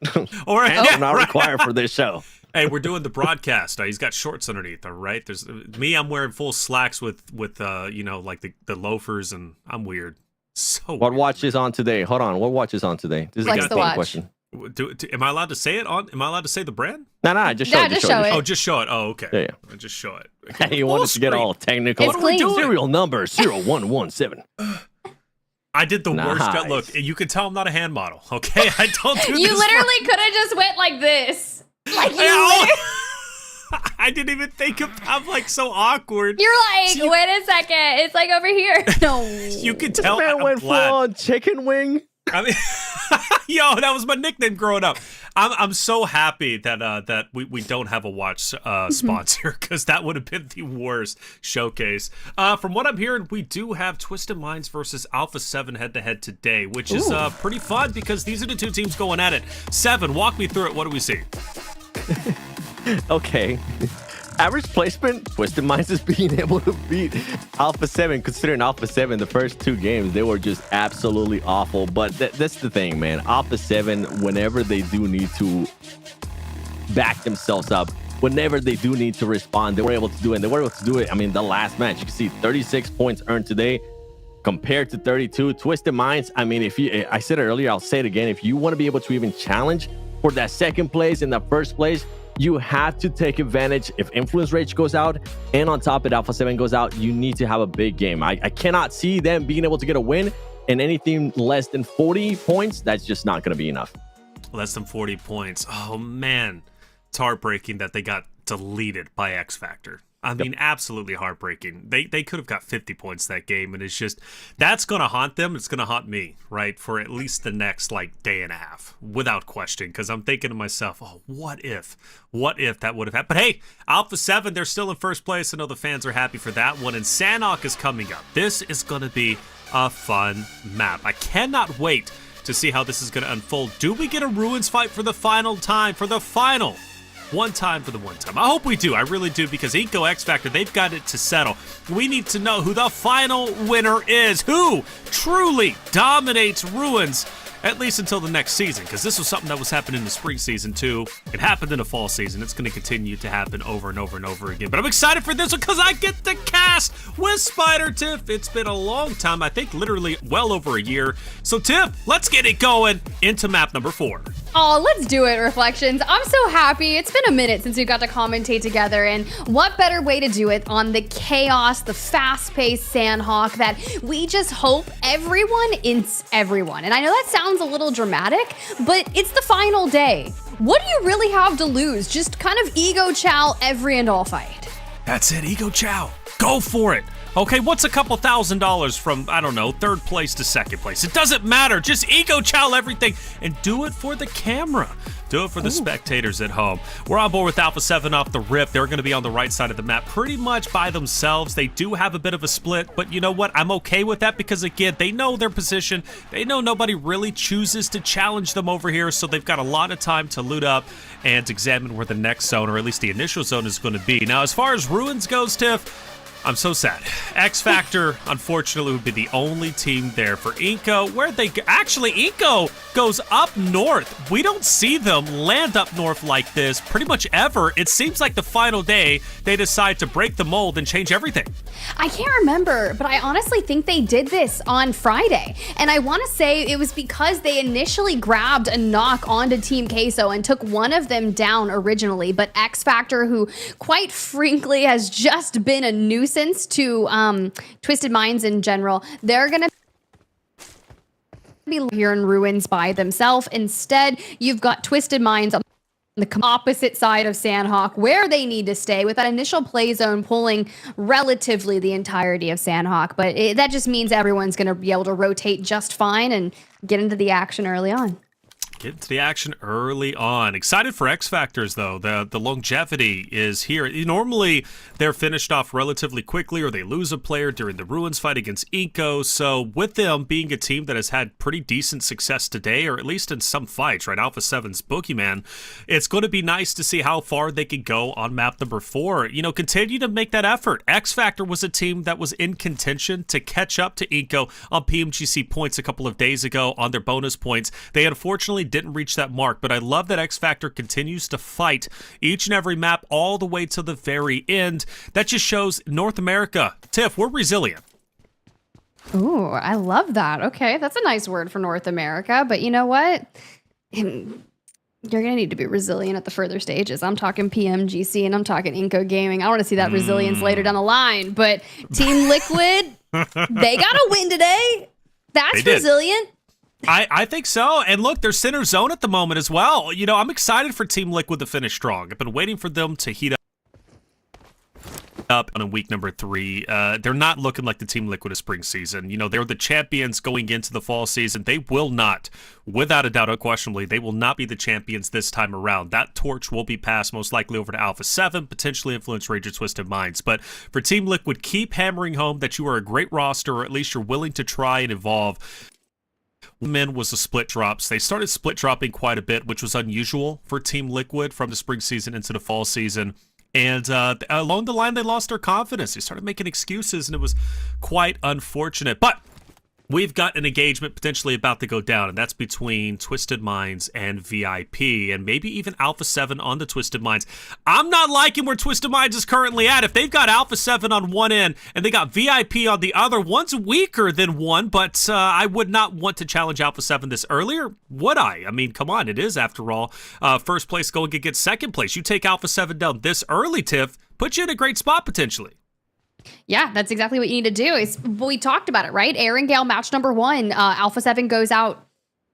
Or Pants are not required for this show. Hey, we're doing the broadcast. He's got shorts underneath, all right? There's me, I'm wearing full slacks with you know, like the loafers, and I'm weird. So what watch is on today? Hold on. What watch is on today? This is Flex a the good watch. question. Am I allowed to say it on? Am I alled to say the brand? No, just show it. Just show it. Oh, just show it. Oh, okay. Yeah. Just show it. Hey, you wanted to get all technical. It's clean. Serial number 0117. I did the worst. Nice. Look, you can tell I'm not a hand model. Okay, I don't do You this. literally could have just went like this. Like you I literally- didn't even think of. I'm like so awkward. You're like, wait a second. It's like over here. No. You can This tell. man I'm went full glad. on chicken wing. I mean, yo, that was my nickname growing up. I'm so happy that that we don't have a watch sponsor, because that would have been the worst showcase. From what I'm hearing, we do have Twisted Minds versus Alpha7 head-to-head today, which is pretty fun because these are the two teams going at it. 7, walk me through it. What do we see? Okay. Average placement, Twisted Minds is being able to beat Alpha7, considering Alpha7, the first 2 games, they were just absolutely awful. But that's the thing, man. Alpha7, whenever they do need to back themselves up, whenever they do need to respond, they were able to do it. And they were able to do it, I mean, the last match. You can see 36 points earned today compared to 32. Twisted Minds, I mean, I said it earlier, I'll say it again. If you want to be able to even challenge for that second place and that first place, you have to take advantage. If Influence Rage goes out and on top of it, Alpha7 goes out, you need to have a big game. I cannot see them being able to get a win, and anything less than 40 points, that's just not going to be enough. Less than 40 points. Oh, man. It's heartbreaking that they got deleted by X Factor. I mean, absolutely heartbreaking. They could have got 50 points that game, and it's just, that's going to haunt them. It's going to haunt me, right, for at least the next, like, day and a half, without question, because I'm thinking to myself, oh, what if that would have happened? But hey, Alpha7, they're still in first place. I know the fans are happy for that one, and Sanhok is coming up. This is going to be a fun map. I cannot wait to see how this is going to unfold. Do we get a Ruins fight for the final time, for the final? One time for the one time. I hope we do. I really do, because Inco X Factor, they've got it to settle. We need to know who the final winner is. Who truly dominates Ruins, at least until the next season, because this was something that was happening in the spring season too. It happened in the fall season. It's going to continue to happen over and over and over again. But I'm excited for this one because I get to cast with Spider Tiff. It's been a long time. I think literally well over a year. So Tiff, let's get it going into map number 4. Oh, let's do it, Reflections. I'm so happy. It's been a minute since we got to commentate together, and what better way to do it on the chaos, the fast-paced Sanhok that we just hope everyone ints everyone. And I know that sounds a little dramatic, but it's the final day. What do you really have to lose? Just kind of ego chow every and all fight. That's it, ego chow. Go for it. Okay, what's a couple $1,000 from, I don't know, 3rd place to 2nd place? It doesn't matter. Just ego chow everything and do it for the camera. Do it for the spectators at home. We're on board with Alpha7 off the rip. They're going to be on the right side of the map pretty much by themselves. They do have a bit of a split, but you know what? I'm okay with that because, again, they know their position. They know nobody really chooses to challenge them over here, so they've got a lot of time to loot up and examine where the next zone, or at least the initial zone, is going to be. Now, as far as Ruins goes, Tiff, I'm so sad. X Factor, unfortunately, would be the only team there for Inco. Where they actually, Inco goes up north. We don't see them land up north like this pretty much ever. It seems like the final day they decide to break the mold and change everything. I can't remember, but I honestly think they did this on Friday. And I want to say it was because they initially grabbed a knock onto Team Queso and took one of them down originally. But X Factor, who quite frankly has just been a nuisance to Twisted Minds in general, they're going to be here in Ruins by themselves. Instead, you've got Twisted Minds on the opposite side of Sanhok, where they need to stay, with that initial play zone pulling relatively the entirety of Sanhok. But that just means everyone's going to be able to rotate just fine and get into the action early on. Get into the action early on. Excited for X Factors, though. The longevity is here. Normally, they're finished off relatively quickly, or they lose a player during the Ruins fight against Inco. So with them being a team that has had pretty decent success today, or at least in some fights, right? Alpha7's Boogeyman, it's going to be nice to see how far they can go on map number 4. You know, continue to make that effort. X Factor was a team that was in contention to catch up to Inco on PMGC points a couple of days ago on their bonus points. They unfortunately didn't reach that mark, but I love that X Factor continues to fight each and every map all the way to the very end. That just shows North America, Tiff, we're resilient. Ooh, I love that. Okay, that's a nice word for North America, but you know what? You're going to need to be resilient at the further stages. I'm talking PMGC and I'm talking Inco Gaming. I want to see that resilience later down the line, but Team Liquid, they got to win today. That's did. resilient. I think so. And look, they're center zone at the moment as well. You know, I'm excited for Team Liquid to finish strong. I've been waiting for them to heat up on week number 3. They're not looking like the Team Liquid of spring season. You know, they're the champions going into the fall season. They will not, without a doubt, unquestionably, they will not be the champions this time around. That torch will be passed most likely over to Alpha7, potentially influence Rager Twisted Minds. But for Team Liquid, keep hammering home that you are a great roster, or at least you're willing to try and evolve. Men was the split drops. They started split dropping quite a bit, which was unusual for Team Liquid from the spring season into the fall season. And along the line, they lost their confidence. They started making excuses, and it was quite unfortunate. But we've got an engagement potentially about to go down, and that's between Twisted Minds and VIP, and maybe even Alpha7 on the Twisted Minds. I'm not liking where Twisted Minds is currently at. If they've got Alpha7 on one end and they got VIP on the other, one's weaker than one, but I would not want to challenge Alpha7 this earlier, would I? I mean, come on, it is, after all, first place going against second place. You take Alpha7 down this early, Tiff, put you in a great spot potentially. Yeah, that's exactly what you need to do. We talked about it, right? Aaron Gale, match number 1, Alpha7 goes out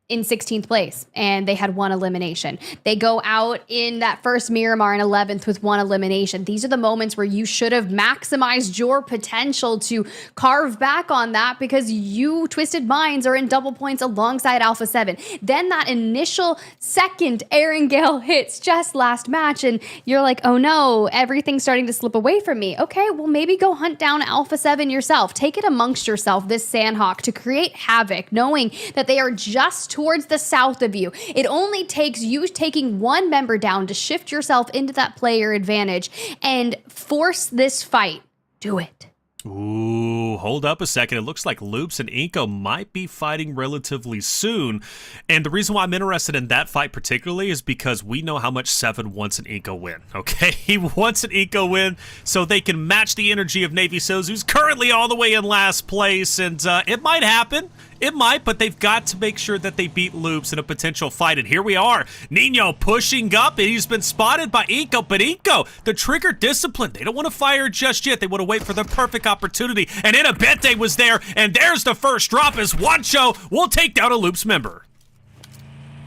in 16th place, and they had 1 elimination. They go out in that first Miramar in 11th with 1 elimination. These are the moments where you should have maximized your potential to carve back on that, because you, Twisted Minds, are in double points alongside Alpha7. Then that initial second Aaron Gale hits just last match, and you're like, oh no, everything's starting to slip away from me. Okay, well, maybe go hunt down Alpha7 yourself. Take it amongst yourself, this Sandhawk, to create havoc, knowing that they are just towards the south of you. It only takes you taking 1 member down to shift yourself into that player advantage and force this fight. Do it. Ooh, hold up a second. It looks like Loops and Inco might be fighting relatively soon. And the reason why I'm interested in that fight particularly is because we know how much 7 wants an Inco win, okay? He wants an Inco win so they can match the energy of Navy Seals, who's currently all the way in last place. And it might happen. It might, but they've got to make sure that they beat Loops in a potential fight. And here we are. Nino pushing up, and he's been spotted by Inco. But Inco, the trigger discipline. They don't want to fire just yet. They want to wait for the perfect opportunity. And Inabete was there, and there's the first drop as Wancho will take down a Loops member.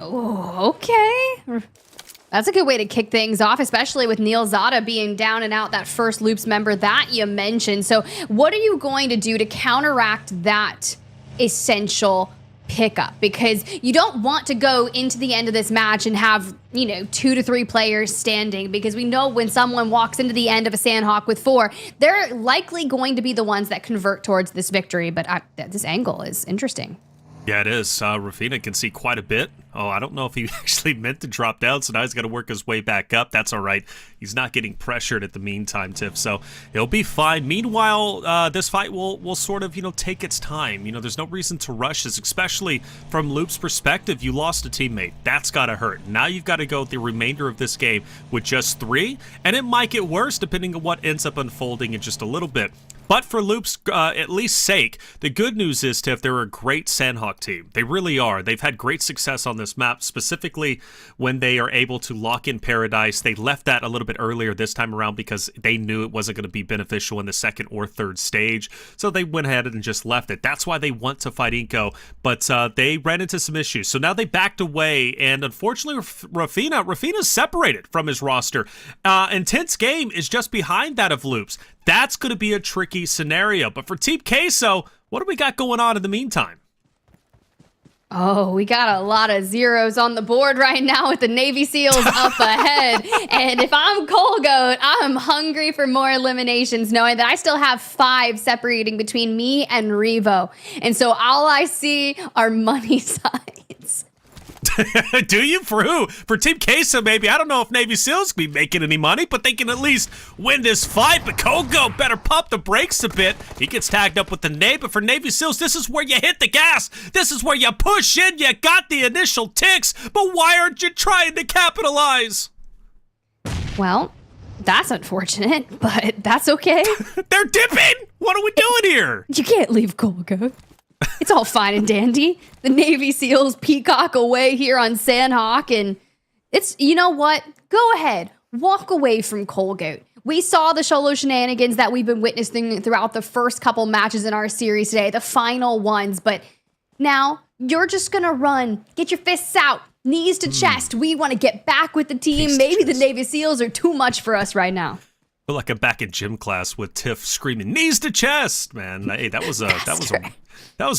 Oh, okay. That's a good way to kick things off, especially with Neil Zada being down and out, that first Loops member that you mentioned. So what are you going to do to counteract that essential pickup? Because you don't want to go into the end of this match and have, 2 to 3 players standing, because we know when someone walks into the end of a Sandhawk with 4, they're likely going to be the ones that convert towards this victory. But this angle is interesting. Yeah, it is. Rafina can see quite a bit. Oh, I don't know if he actually meant to drop down, so now he's got to work his way back up. That's all right. He's not getting pressured at the meantime, Tiff, so he'll be fine. Meanwhile, this fight will sort of, take its time. There's no reason to rush this, especially from Loop's perspective. You lost a teammate. That's got to hurt. Now you've got to go the remainder of this game with just 3, and it might get worse depending on what ends up unfolding in just a little bit. But for Loop's at least sake, the good news is, Tiff, they're a great Sandhawk team. They really are. They've had great success on this map, specifically when they are able to lock in Paradise. They left that a little bit earlier this time around because they knew it wasn't going to be beneficial in the second or third stage. So they went ahead and just left it. That's why they want to fight Inco, but they ran into some issues. So now they backed away, and unfortunately, Rafina's separated from his roster. Intense Game is just behind that of Loops. That's going to be a tricky scenario. But for Team Queso, what do we got going on in the meantime? Oh, we got a lot of zeros on the board right now with the Navy SEALs up ahead. And if I'm Colgoat, I'm hungry for more eliminations, knowing that I still have 5 separating between me and Revo. And so all I see are money signs. Do you? For who? For Team Queso, maybe. I don't know if Navy SEALs can be making any money, but they can at least win this fight. But Kogo better pump the brakes a bit. He gets tagged up with the nade, but for Navy SEALs, this is where you hit the gas. This is where you push in. You got the initial ticks, but why aren't you trying to capitalize? Well, that's unfortunate, but that's okay. They're dipping! What are we doing here? You can't leave Colgo. It's all fine and dandy. The Navy SEALs peacock away here on Sandhawk, and it's, you know what? Go ahead. Walk away from Colgoat. We saw the solo shenanigans that we've been witnessing throughout the first couple matches in our series today, the final ones, but now you're just gonna run, get your fists out, knees to chest. We want to get back with the team. Maybe the Navy SEALs are too much for us right now. I feel like I'm back in gym class with Tiff screaming knees to chest, man. Hey, that was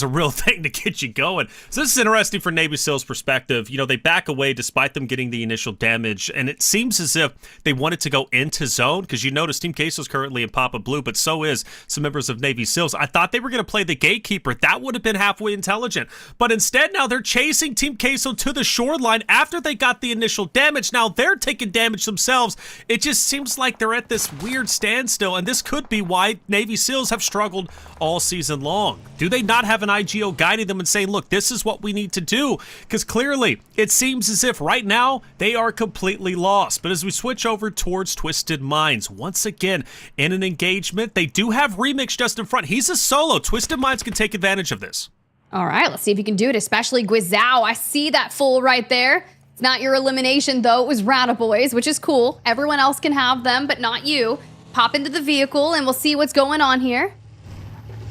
a real thing to get you going. So this is interesting for Navy SEALs' perspective. You know, they back away despite them getting the initial damage, and it seems as if they wanted to go into zone, because you notice Team Queso is currently in Papa Blue, but so is some members of Navy SEALs. I thought they were going to play the gatekeeper. That would have been halfway intelligent. But instead, now they're chasing Team Queso to the shoreline after they got the initial damage. Now they're taking damage themselves. It just seems like they're at this weird standstill, and this could be why Navy SEALs have struggled all season long. Do they not have an IGO guiding them and saying, look, this is what we need to do? Because clearly it seems as if right now they are completely lost. But as we switch over towards Twisted Minds, once again in an engagement, they do have Remix just in front. He's a solo. Twisted Minds can take advantage of this. All right, let's see if you can do it, especially Guizhao. I see that full right there. It's not your elimination, though. It was Rata Boys, which is cool. Everyone else can have them, but not you. Pop into the vehicle, and we'll see what's going on here.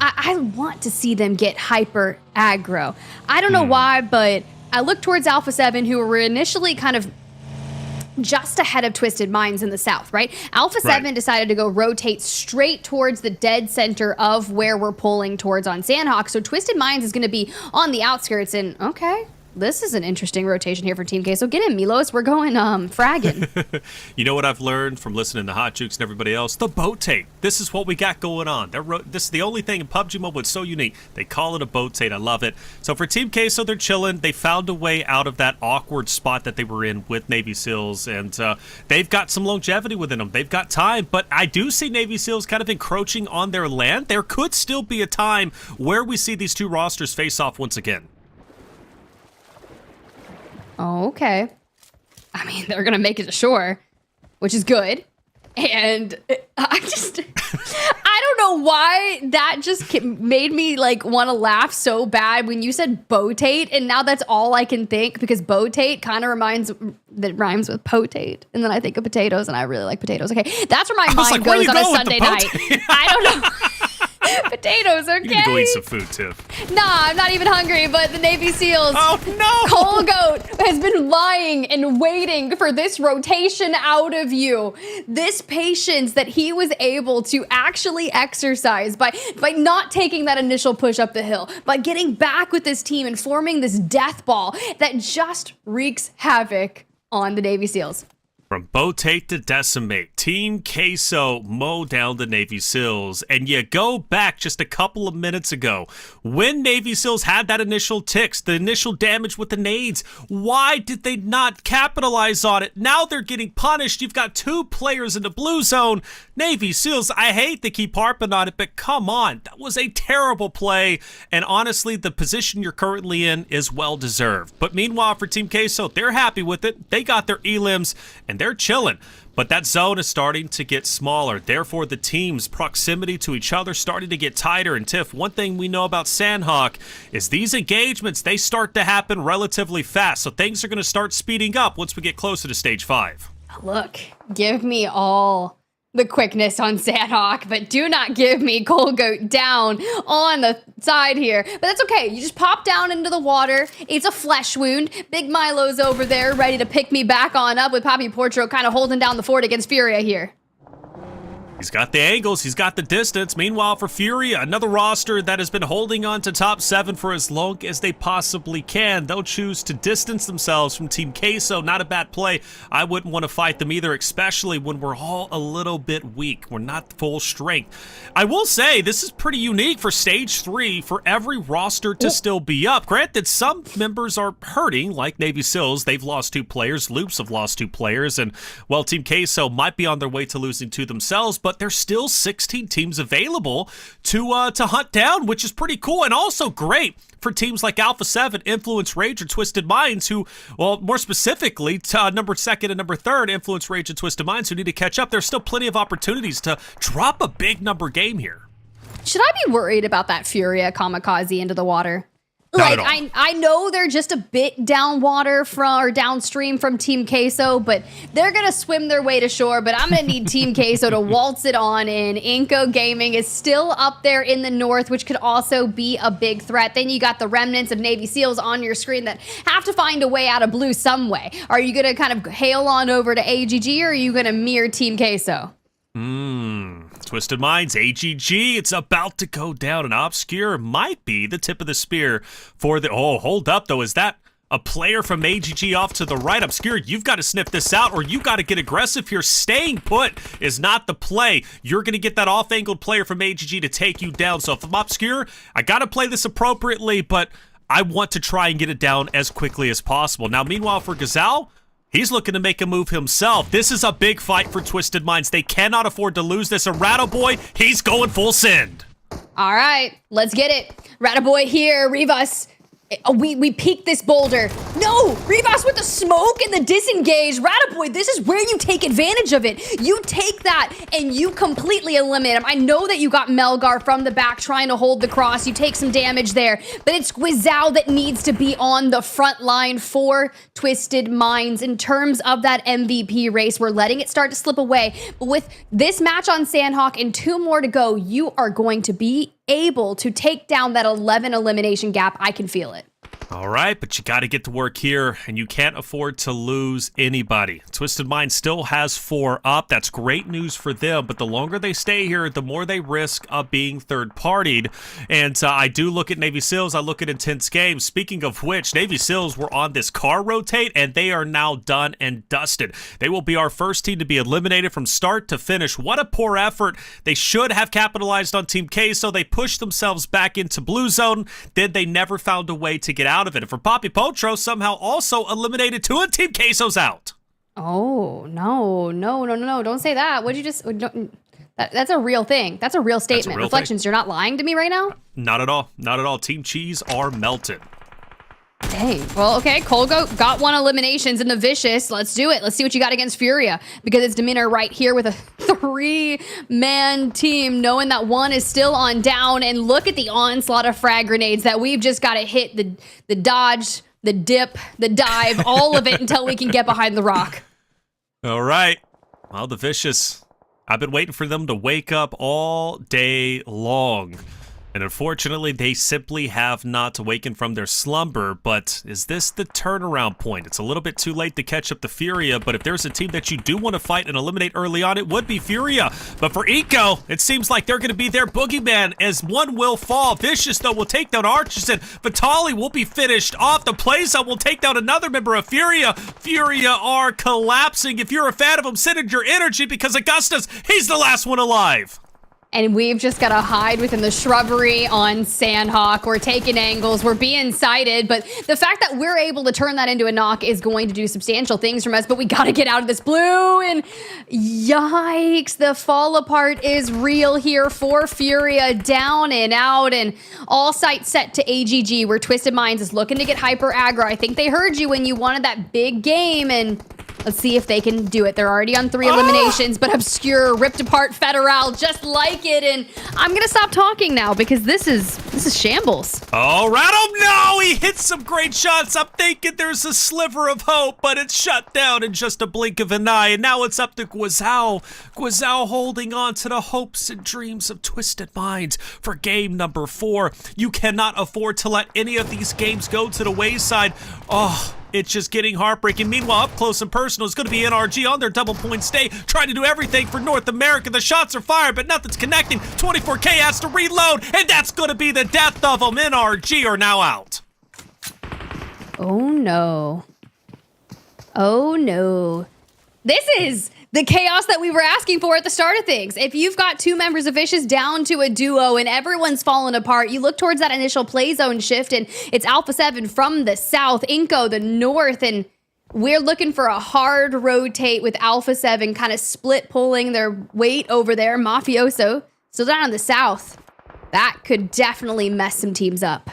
I want to see them get hyper aggro. I don't know why, but I look towards Alpha7, who were initially kind of just ahead of Twisted Minds in the south, right? Alpha7 decided to go rotate straight towards the dead center of where we're pulling towards on Sandhawk. So Twisted Minds is going to be on the outskirts, and okay, this is an interesting rotation here for Team Queso. Get in, Milos. We're going fragging. You know what I've learned from listening to Hot Jukes and everybody else? The boat tape. This is what we got going on. This is the only thing in PUBG Mobile. It's so unique. They call it a boat tape. I love it. So for Team Queso, they're chilling. They found a way out of that awkward spot that they were in with Navy SEALs, and they've got some longevity within them. They've got time, but I do see Navy SEALs kind of encroaching on their land. There could still be a time where we see these two rosters face off once again. Oh, okay. I mean, they're going to make it to shore, which is good. And I don't know why that just made me like want to laugh so bad when you said botate, and now that's all I can think, because botate kind of rhymes with potate, and then I think of potatoes, and I really like potatoes. Okay, that's where my mind goes on a Sunday night. I don't know. Potatoes, okay? You need to go eat some food, Tiff. Nah, I'm not even hungry, but the Navy SEALs. Oh, no! Cole Goat has been lying and waiting for this rotation out of you. This patience that he was able to actually exercise by not taking that initial push up the hill, by getting back with this team and forming this death ball that just wreaks havoc on the Navy SEALs. From botate to decimate, Team Queso mow down the Navy SEALs. And you go back just a couple of minutes ago, when Navy SEALs had that initial ticks, the initial damage with the nades, why did they not capitalize on it? Now they're getting punished. You've got two players in the blue zone. Navy SEALs, I hate to keep harping on it, but come on. That was a terrible play. And honestly, the position you're currently in is well-deserved. But meanwhile, for Team Queso, they're happy with it. They got their elims, and they're chilling. But that zone is starting to get smaller. Therefore, the team's proximity to each other starting to get tighter. And Tiff, one thing we know about Sandhawk is these engagements, they start to happen relatively fast. So things are going to start speeding up once we get closer to stage 5. Look, give me all the quickness on Sandhawk, but do not give me Cold Goat down on the side here. But that's okay. You just pop down into the water. It's a flesh wound. Big Milo's over there ready to pick me back on up, with Papi Portro kind of holding down the fort against Furia here. He's got the angles, he's got the distance. Meanwhile, for Furia, another roster that has been holding on to top 7 for as long as they possibly can. They'll choose to distance themselves from Team Queso. Not a bad play. I wouldn't want to fight them either, especially when we're all a little bit weak. We're not full strength. I will say, this is pretty unique for stage 3 for every roster to still be up. Granted, some members are hurting, like Navy SEALs. They've lost 2 players. Loops have lost 2 players. And, well, Team Queso might be on their way to losing 2 themselves, but there's still 16 teams available to hunt down, which is pretty cool, and also great for teams like Alpha7, Influence Rage, or Twisted Minds, who, well, more specifically, number 2nd and number 3rd, Influence Rage and Twisted Minds, who need to catch up. There's still plenty of opportunities to drop a big number game here. Should I be worried about that Furia kamikaze into the water? Not Like, at all. I know they're just a bit downstream from Team Queso, but they're going to swim their way to shore. But I'm going to need Team Queso to waltz it on in. Inco Gaming is still up there in the north, which could also be a big threat. Then you got the remnants of Navy SEALs on your screen that have to find a way out of blue some way. Are you going to kind of hail on over to AGG, or are you going to mirror Team Queso? Twisted Minds, AGG, it's about to go down, and Obscure might be the tip of the spear for the... Oh, hold up, though. Is that a player from AGG off to the right? Obscure, you've got to sniff this out, or you got to get aggressive here. Staying put is not the play. You're going to get that off-angled player from AGG to take you down. So if I'm Obscure, I got to play this appropriately, but I want to try and get it down as quickly as possible. Now, meanwhile, for Gazelle, he's looking to make a move himself. This is a big fight for Twisted Minds. They cannot afford to lose this. And Rattleboy, he's going full send. All right, let's get it. Rataboy here, Rivas. We peeked this boulder. No, Rivas with the smoke and the disengage. Rataboy, this is where you take advantage of it. You take that and you completely eliminate him. I know that you got Melgar from the back trying to hold the cross. You take some damage there, but it's Guizao that needs to be on the front line for Twisted Minds in terms of that MVP race. We're letting it start to slip away, but with this match on Sandhawk and 2 more to go, you are going to be able to take down that 11 elimination gap. I can feel it. All right, but you got to get to work here, and you can't afford to lose anybody. Twisted Mind still has 4 up. That's great news for them, but the longer they stay here, the more they risk of being third-partied. And I do look at Navy SEALs. I look at Intense Games. Speaking of which, Navy SEALs were on this car rotate, and they are now done and dusted. They will be our first team to be eliminated from start to finish. What a poor effort. They should have capitalized on Team K, so they pushed themselves back into Blue Zone. Then they never found a way to get out of it. And for Poppy Potro, somehow also eliminated 2, and Team Queso's out. Oh, no. Don't say that. What'd you just... That's a real thing. That's a real statement. Real Reflections, thing. You're not lying to me right now? Not at all. Not at all. Team Cheese are melted. Dang. Well, okay. Colgo got 1 eliminations in the Vicious. Let's do it. Let's see what you got against Furia, because it's Demeanor right here with a 3-man team, knowing that 1 is still on down. And look at the onslaught of frag grenades that we've just got to hit. The dodge, the dip, the dive, all of it until we can get behind the rock. All right. Well, the Vicious, I've been waiting for them to wake up all day long. And unfortunately, they simply have not awakened from their slumber. But is this the turnaround point? It's a little bit too late to catch up to Furia, but if there's a team that you do want to fight and eliminate early on, it would be Furia. But for Inco, it seems like they're going to be their boogeyman, as 1 will fall. Vicious, though, will take down Archison. Vitali will be finished off. The Playzone will take down another member of Furia. Furia are collapsing. If you're a fan of them, send in your energy, because Augustus, he's the last one alive. And we've just got to hide within the shrubbery on Sandhawk. We're taking angles. We're being sighted. But the fact that we're able to turn that into a knock is going to do substantial things from us. But we got to get out of this blue. And yikes, the fall apart is real here for Furia. Down and out. And all sights set to AGG, where Twisted Minds is looking to get hyper aggro. I think they heard you when you wanted that big game. And let's see if they can do it. They're already on 3 eliminations, but Obscure ripped apart Federal just like it. And I'm gonna stop talking now, because this is shambles. Oh, Rattle, no! He hit some great shots. I'm thinking there's a sliver of hope, but it's shut down in just a blink of an eye. And now it's up to Guizao. Guizao holding on to the hopes and dreams of Twisted Minds for game number 4. You cannot afford to let any of these games go to the wayside. Oh, it's just getting heartbreaking. Meanwhile, up close and personal is going to be NRG on their double point stay, trying to do everything for North America. The shots are fired, but nothing's connecting. 24K has to reload, and that's going to be the death of them. NRG are now out. Oh no. Oh no. This is the chaos that we were asking for at the start of things. If you've got 2 members of Vicious down to a duo and everyone's falling apart, you look towards that initial play zone shift, and it's Alpha7 from the south, Inco the north, and we're looking for a hard rotate with Alpha7 kind of split pulling their weight over there. Mafioso still down in the south. That could definitely mess some teams up.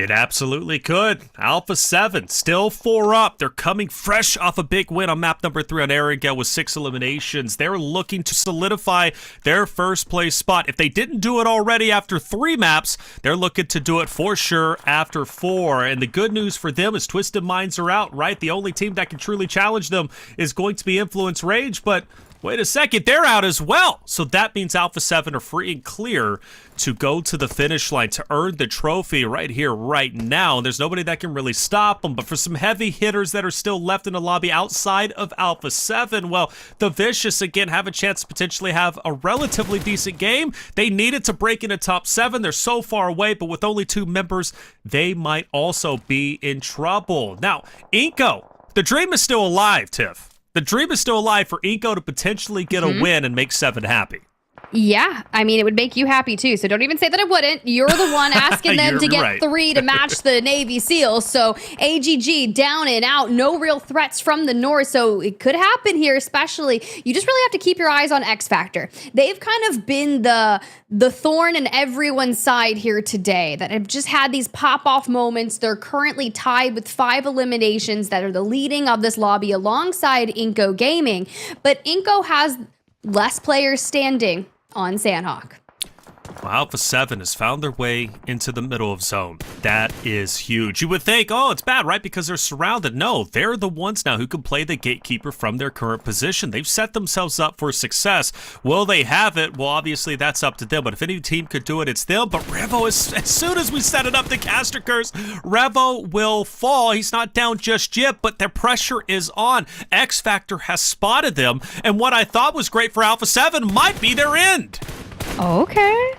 It absolutely could. Alpha7 still 4 up. They're coming fresh off a big win on map number 3 on Erangel with 6 eliminations. They're looking to solidify their first place spot. If they didn't do it already after 3 maps, they're looking to do it for sure after 4. And the good news for them is Twisted Minds are out, right? The only team that can truly challenge them is going to be Influence Rage, but wait a second, they're out as well. So that means Alpha7 are free and clear to go to the finish line to earn the trophy right here, right now. And there's nobody that can really stop them. But for some heavy hitters that are still left in the lobby outside of Alpha7, well, the Vicious, again, have a chance to potentially have a relatively decent game. They needed to break into top 7. They're so far away, but with only 2 members, they might also be in trouble. Now, Inco, the dream is still alive, Tiff. The dream is still alive for Inco to potentially get a win and make 7 happy. Yeah, I mean, it would make you happy too, so don't even say that it wouldn't. You're the one asking them to get 3 to match the Navy SEALs, so AGG down and out, no real threats from the north, so it could happen here, especially. You just really have to keep your eyes on X Factor. They've kind of been the thorn in everyone's side here today, that have just had these pop-off moments. They're currently tied with 5 eliminations that are the leading of this lobby alongside Inco Gaming, but Inco has less players standing on Sandhawk. Well, Alpha7 has found their way into the middle of zone. That is huge. You would think, oh, it's bad, right? Because they're surrounded. No, they're the ones now who can play the gatekeeper from their current position. They've set themselves up for success. Will they have it? Well, obviously, that's up to them. But if any team could do it, it's them. But Revo, as soon as we set it up, the caster curse, Revo will fall. He's not down just yet, but their pressure is on. X Factor has spotted them. And what I thought was great for Alpha7 might be their end. Okay.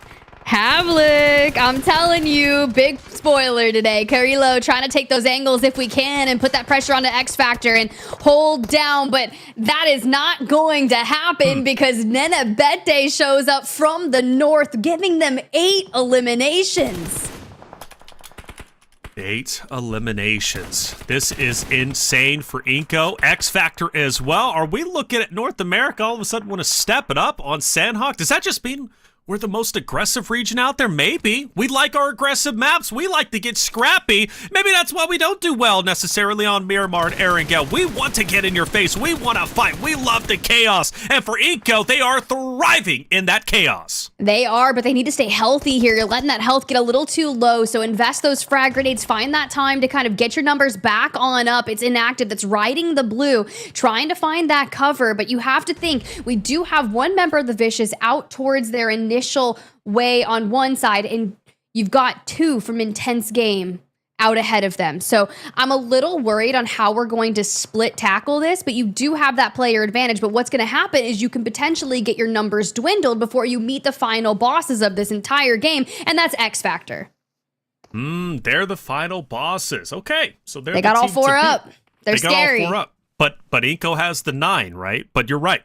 Havlik, I'm telling you, big spoiler today. Carrillo trying to take those angles if we can and put that pressure onto X Factor and hold down, but that is not going to happen because Nene Bete shows up from the north, giving them 8 eliminations. 8 eliminations. This is insane for Inco. X Factor as well. Are we looking at North America all of a sudden want to step it up on Sandhawk? Does that just mean we're the most aggressive region out there? Maybe. We like our aggressive maps. We like to get scrappy. Maybe that's why we don't do well necessarily on Miramar and Erangel. We want to get in your face. We want to fight. We love the chaos. And for Inco, they are thriving in that chaos. They are, but they need to stay healthy here. You're letting that health get a little too low, so invest those frag grenades. Find that time to kind of get your numbers back on up. It's inactive that's riding the blue, trying to find that cover, but you have to think, we do have one member of the Vicious out towards their initial way on one side, and you've got 2 from Intense Game out ahead of them. So I'm a little worried on how we're going to split tackle this, but you do have that player advantage. But what's going to happen is you can potentially get your numbers dwindled before you meet the final bosses of this entire game, and that's X Factor. They're the final bosses. Okay, so they got all 4 up. They're scary. Got all 4 up. But Inco has the 9, right? But you're right.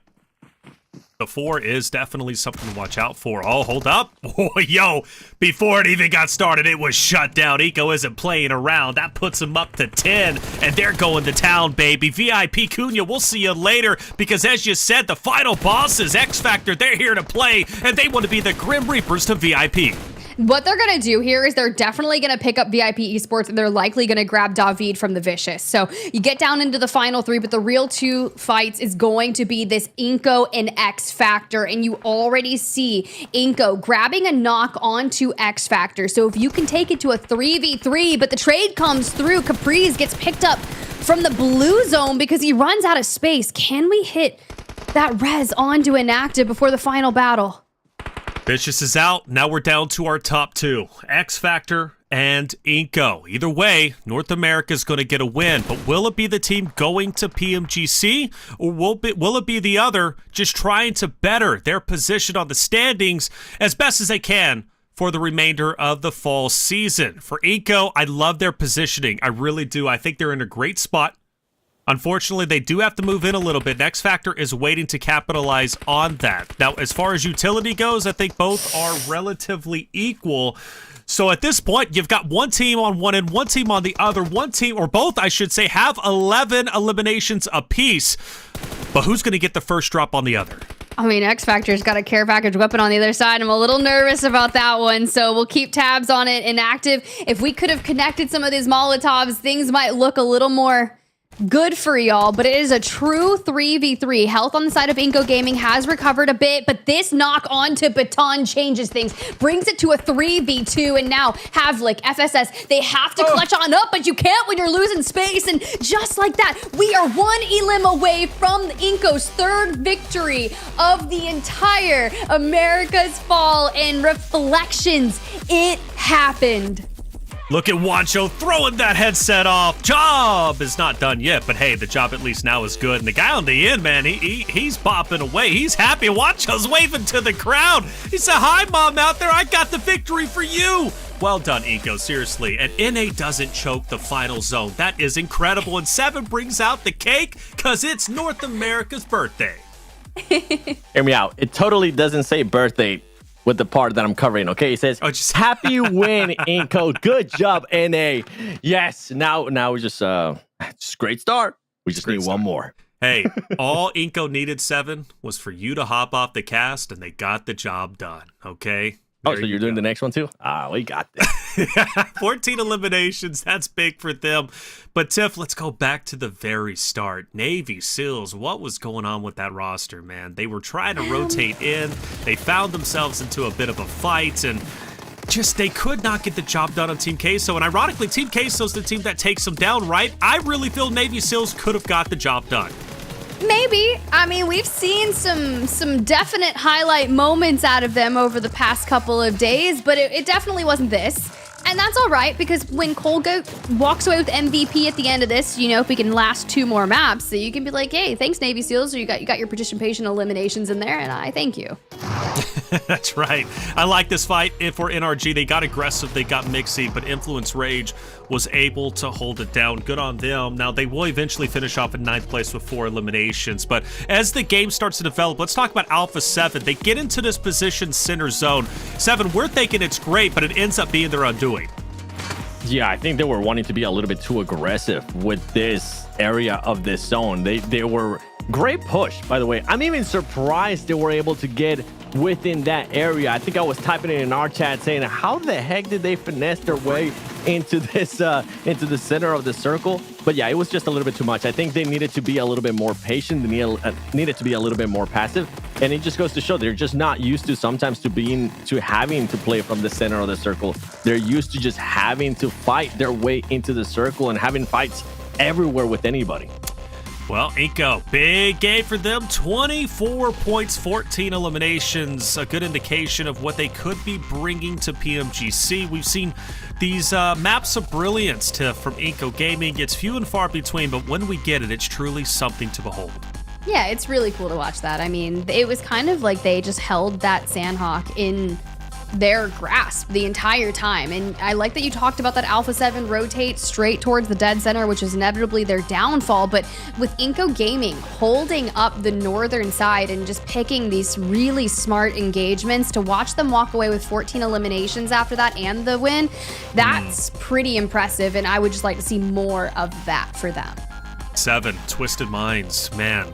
The 4 is definitely something to watch out for. Oh, hold up. Oh, yo, before it even got started, it was shut down. Inco isn't playing around. That puts them up to 10, and they're going to town, baby. VIP Cunha, we'll see you later, because as you said, the final bosses, X Factor, they're here to play, and they want to be the Grim Reapers to VIP. What they're going to do here is they're definitely going to pick up VIP Esports, and they're likely going to grab David from the Vicious. So you get down into the final 3, but the real 2 fights is going to be this Inco and X Factor, and you already see Inco grabbing a knock onto X Factor. So if you can take it to a 3v3, but the trade comes through, Caprice gets picked up from the blue zone because he runs out of space. Can we hit that res onto inactive before the final battle? Vicious is out. Now we're down to our top 2. X Factor and Inco. Either way, North America is going to get a win, but will it be the team going to PMGC, or will it be the other just trying to better their position on the standings as best as they can for the remainder of the fall season? For Inco, I love their positioning. I really do. I think they're in a great spot. Unfortunately, they do have to move in a little bit. X Factor is waiting to capitalize on that. Now, as far as utility goes, I think both are relatively equal. So at this point, you've got one team on one end, one team on the other. One team, or both, I should say, have 11 eliminations apiece. But who's going to get the first drop on the other? I mean, X Factor's got a care package weapon on the other side. I'm a little nervous about that one, so we'll keep tabs on it inactive. If we could have connected some of these Molotovs, things might look a little more good for y'all, but it is a true 3v3. Health on the side of Inco Gaming has recovered a bit, but this knock onto Baton changes things, brings it to a 3v2, and now Havlik, FSS, they have to clutch on up, but you can't when you're losing space, and just like that, we are one elim away from Inco's third victory of the entire America's Fall, and reflections, it happened. Look at Wancho throwing that headset off. Job is not done yet, but hey, the job at least now is good. And the guy on the end, man, he's bopping away. He's happy. Wancho's waving to the crowd. He said, hi, Mom out there. I got the victory for you. Well done, Inco, seriously. And NA doesn't choke the final zone. That is incredible. And 7 brings out the cake because it's North America's birthday. Hear me out. It totally doesn't say birthday with the part that I'm covering, okay? It says, happy win, Inco. Good job, NA. Yes, now we just great start. We just need one more. Hey, all Inco needed, 7, was for you to hop off the cast, and they got the job done, okay? Oh, so you're doing the next one too? We got this. 14 eliminations, that's big for them. But Tiff, let's go back to the very start. Navy SEALs, what was going on with that roster, man? They were trying to rotate in. They found themselves into a bit of a fight, and just they could not get the job done on Team Queso. And ironically, Team Queso's the team that takes them down, right? I really feel Navy SEALs could have got the job done. Maybe. I mean, we've seen some definite highlight moments out of them over the past couple of days, but it definitely wasn't this. And that's all right, because when Colga walks away with MVP at the end of this, you know, if we can last 2 more maps, so you can be like, hey, thanks, Navy SEALs, or you got your participation eliminations in there, and I thank you. That's right. I like this fight for NRG. They got aggressive, they got mixy, but Influence Rage was able to hold it down. Good on them. Now, they will eventually finish off in 9th place with 4 eliminations, but as the game starts to develop, let's talk about Alpha7. They get into this position center zone. 7, we're thinking it's great, but it ends up being their undoing. Yeah, I think they were wanting to be a little bit too aggressive with this area of this zone. They were great push, by the way. I'm even surprised they were able to get within that area. I think I was typing it in our chat saying, how the heck did they finesse their way into this into the center of the circle? But yeah, it was just a little bit too much. I think they needed to be a little bit more patient. They needed to be a little bit more passive, and it just goes to show they're just not used to sometimes to having to play from the center of the circle. They're used to just having to fight their way into the circle and having fights everywhere with anybody. Well, Inco, big game for them. 24 points, 14 eliminations. A good indication of what they could be bringing to PMGC. We've seen these maps of brilliance from Inco Gaming. It's few and far between, but when we get it, it's truly something to behold. Yeah, it's really cool to watch that. I mean, it was kind of like they just held that Sandhawk in their grasp the entire time. And I like that you talked about that Alpha7 rotate straight towards the dead center, which is inevitably their downfall. But with Inco Gaming holding up the northern side and just picking these really smart engagements, to watch them walk away with 14 eliminations after that and the win, that's pretty impressive. And I would just like to see more of that for them. 7, Twisted Minds, man,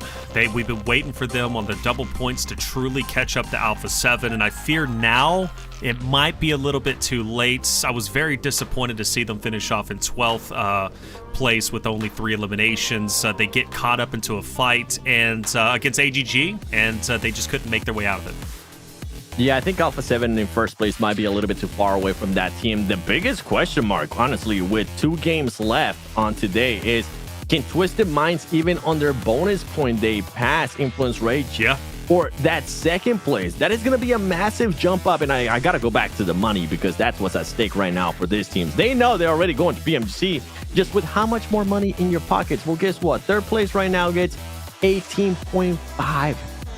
we've been waiting for them on the double points to truly catch up to Alpha7, and I fear now it might be a little bit too late. I was very disappointed to see them finish off in 12th place with only 3 eliminations. They get caught up into a fight and against AGG, and they just couldn't make their way out of it. Yeah, I think Alpha7 in first place might be a little bit too far away from that team. The biggest question mark, honestly, with 2 games left on today is, can Twisted Minds, even on their bonus point day, pass Influence Rage? Yeah. For that second place? That is going to be a massive jump up, and I got to go back to the money because that's what's at stake right now for these teams. They know they're already going to PMGC, just with how much more money in your pockets. Well, guess what? Third place right now gets $18.5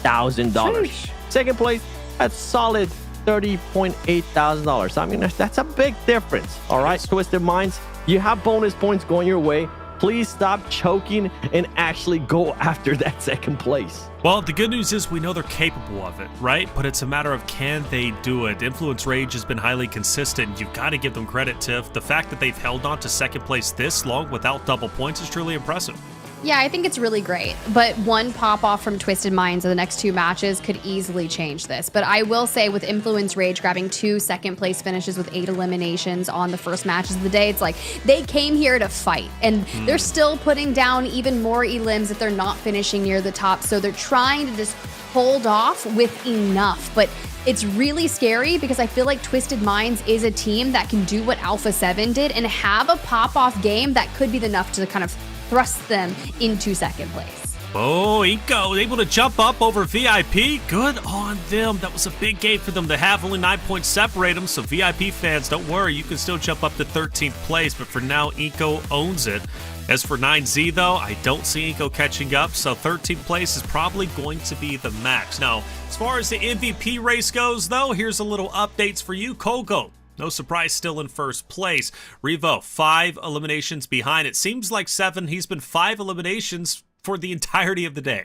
thousand. Second place, that's solid $30.8 thousand. I mean, that's a big difference. All right, Twisted Minds, you have bonus points going your way. Please stop choking and actually go after that second place. Well, the good news is we know they're capable of it, right? But it's a matter of, can they do it? Influence Rage has been highly consistent. You've got to give them credit, Tiff. The fact that they've held on to second place this long without double points is truly impressive. Yeah, I think it's really great. But one pop-off from Twisted Minds in the next 2 matches could easily change this. But I will say with Influence Rage grabbing 2 second-place finishes with 8 eliminations on the first matches of the day, it's like they came here to fight. And they're still putting down even more elims if they're not finishing near the top. So they're trying to just hold off with enough. But it's really scary because I feel like Twisted Minds is a team that can do what Alpha7 did and have a pop-off game that could be enough to kind of thrust them into second place. Oh, Inco able to jump up over VIP. Good on them. That was a big game for them to have. Only 9 points separate them, so VIP fans, don't worry. You can still jump up to 13th place, but for now, Inco owns it. As for 9Z, though, I don't see Inco catching up, so 13th place is probably going to be the max. Now, as far as the MVP race goes, though, here's a little updates for you. Kogo, no surprise, still in first place. Revo, 5 eliminations behind. It seems like 7. He's been 5 eliminations for the entirety of the day.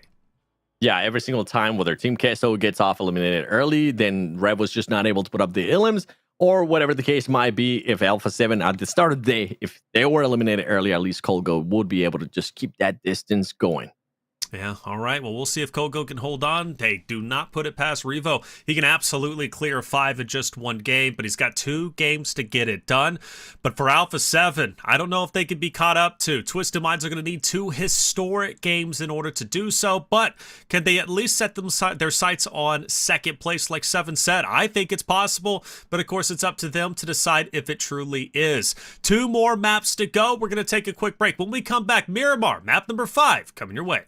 Yeah, every single time, whether Team Queso gets off eliminated early, then Rev was just not able to put up the elims, or whatever the case might be. If Alpha7 at the start of the day, if they were eliminated early, at least Kogo would be able to just keep that distance going. Yeah, all right. Well, we'll see if Kogo can hold on. Hey, do not put it past Revo. He can absolutely clear 5 in just 1 game, but he's got 2 games to get it done. But for Alpha7, I don't know if they can be caught up to. Twisted Minds are going to need 2 historic games in order to do so, but can they at least set their sights on second place like 7 said? I think it's possible, but of course it's up to them to decide if it truly is. 2 more maps to go. We're going to take a quick break. When we come back, Miramar, map number 5, coming your way.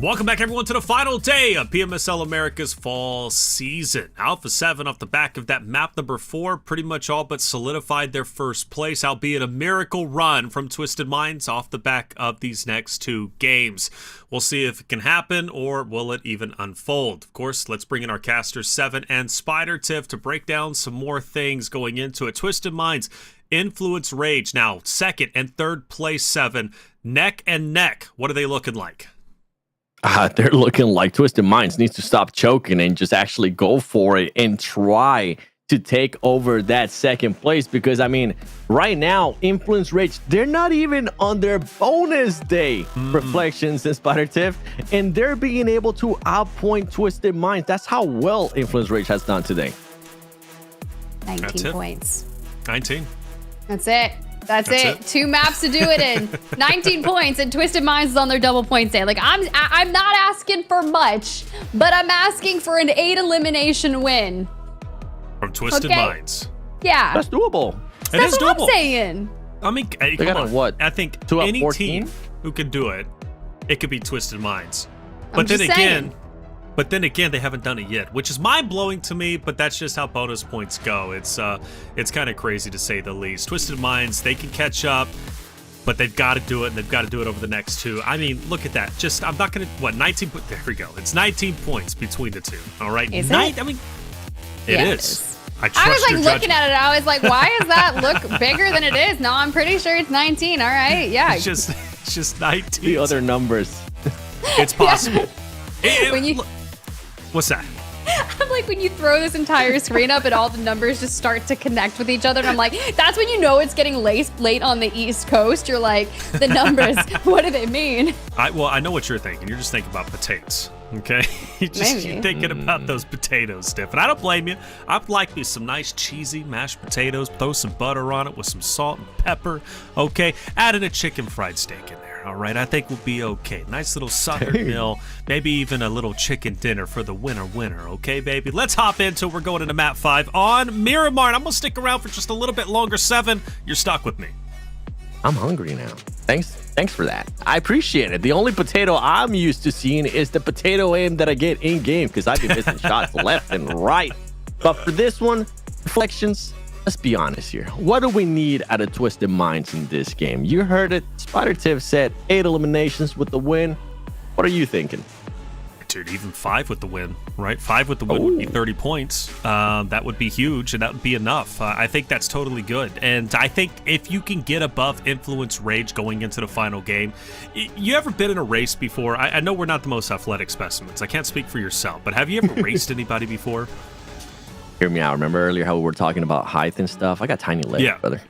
Welcome back, everyone, to the final day of PMSL America's fall season. Alpha7, off the back of that map number 4, pretty much all but solidified their first place, albeit a miracle run from Twisted Minds off the back of these next 2 games. We'll see if it can happen, or will it even unfold. Of course, let's bring in our casters 7 and Spider Tiff to break down some more things going into it. Twisted Minds, Influence Rage, now 2nd and 3rd place 7, neck and neck. What are they looking like? They're looking like Twisted Minds needs to stop choking and just actually go for it and try to take over that 2nd place, because I mean, right now, Influence Rage, they're not even on their bonus day, Reflections and Spider Tiff, and they're being able to outpoint Twisted Minds. That's how well Influence Rage has done today. 19 points. 19. That's it. That's it. 2 maps to do it in. 19 points, and Twisted Minds is on their double points day. Like, I'm not asking for much, but I'm asking for an 8 elimination win from Twisted Minds. Yeah, that's doable. That's what I'm saying. I mean, they got what? I think 2 out of any 14? team who can do it, it could be Twisted Minds. I'm But then just saying. again, they haven't done it yet, which is mind-blowing to me, but that's just how bonus points go. It's kind of crazy to say the least. Twisted Minds, they can catch up, but they've got to do it, and they've got to do it over the next 2. I mean, look at that. Just, I'm not going to, 19, there we go. It's 19 points between the 2, all right? Is it? I mean, it is. I was like looking at it. I was like, why does that look bigger than it is? No, I'm pretty sure it's 19. All right. Yeah. It's just 19. The other numbers. It's possible. What's that? I'm like, when you throw this entire screen up and all the numbers just start to connect with each other, and I'm like, that's when you know it's getting late on the East Coast. You're like, the numbers, what do they mean? I know what you're thinking. You're just thinking about potatoes, okay? You're thinking about those potatoes, Steph. And I don't blame you. I'd like me some nice cheesy mashed potatoes, throw some butter on it with some salt and pepper, okay? Add in a chicken fried steak in there. All right, I think we'll be okay. Nice little Southern meal, maybe even a little chicken dinner for the winner, okay, baby? Let's hop into it. We're going into map 5 on Miramar, and I'm going to stick around for just a little bit longer. 7, you're stuck with me. I'm hungry now. Thanks for that. I appreciate it. The only potato I'm used to seeing is the potato aim that I get in-game, because I've been missing shots left and right. But for this one, Reflections, let's be honest here. What do we need out of Twisted Minds in this game? You heard it. Spider Tiff said 8 eliminations with the win. What are you thinking? Dude, even 5 with the win, right? 5 with the win would be 30 points. That would be huge, and that would be enough. I think that's totally good. And I think if you can get above Influence Rage going into the final game, you ever been in a race before? I know we're not the most athletic specimens. I can't speak for yourself, but have you ever raced anybody before? Hear me out. Remember earlier how we were talking about height and stuff? I got tiny legs, brother.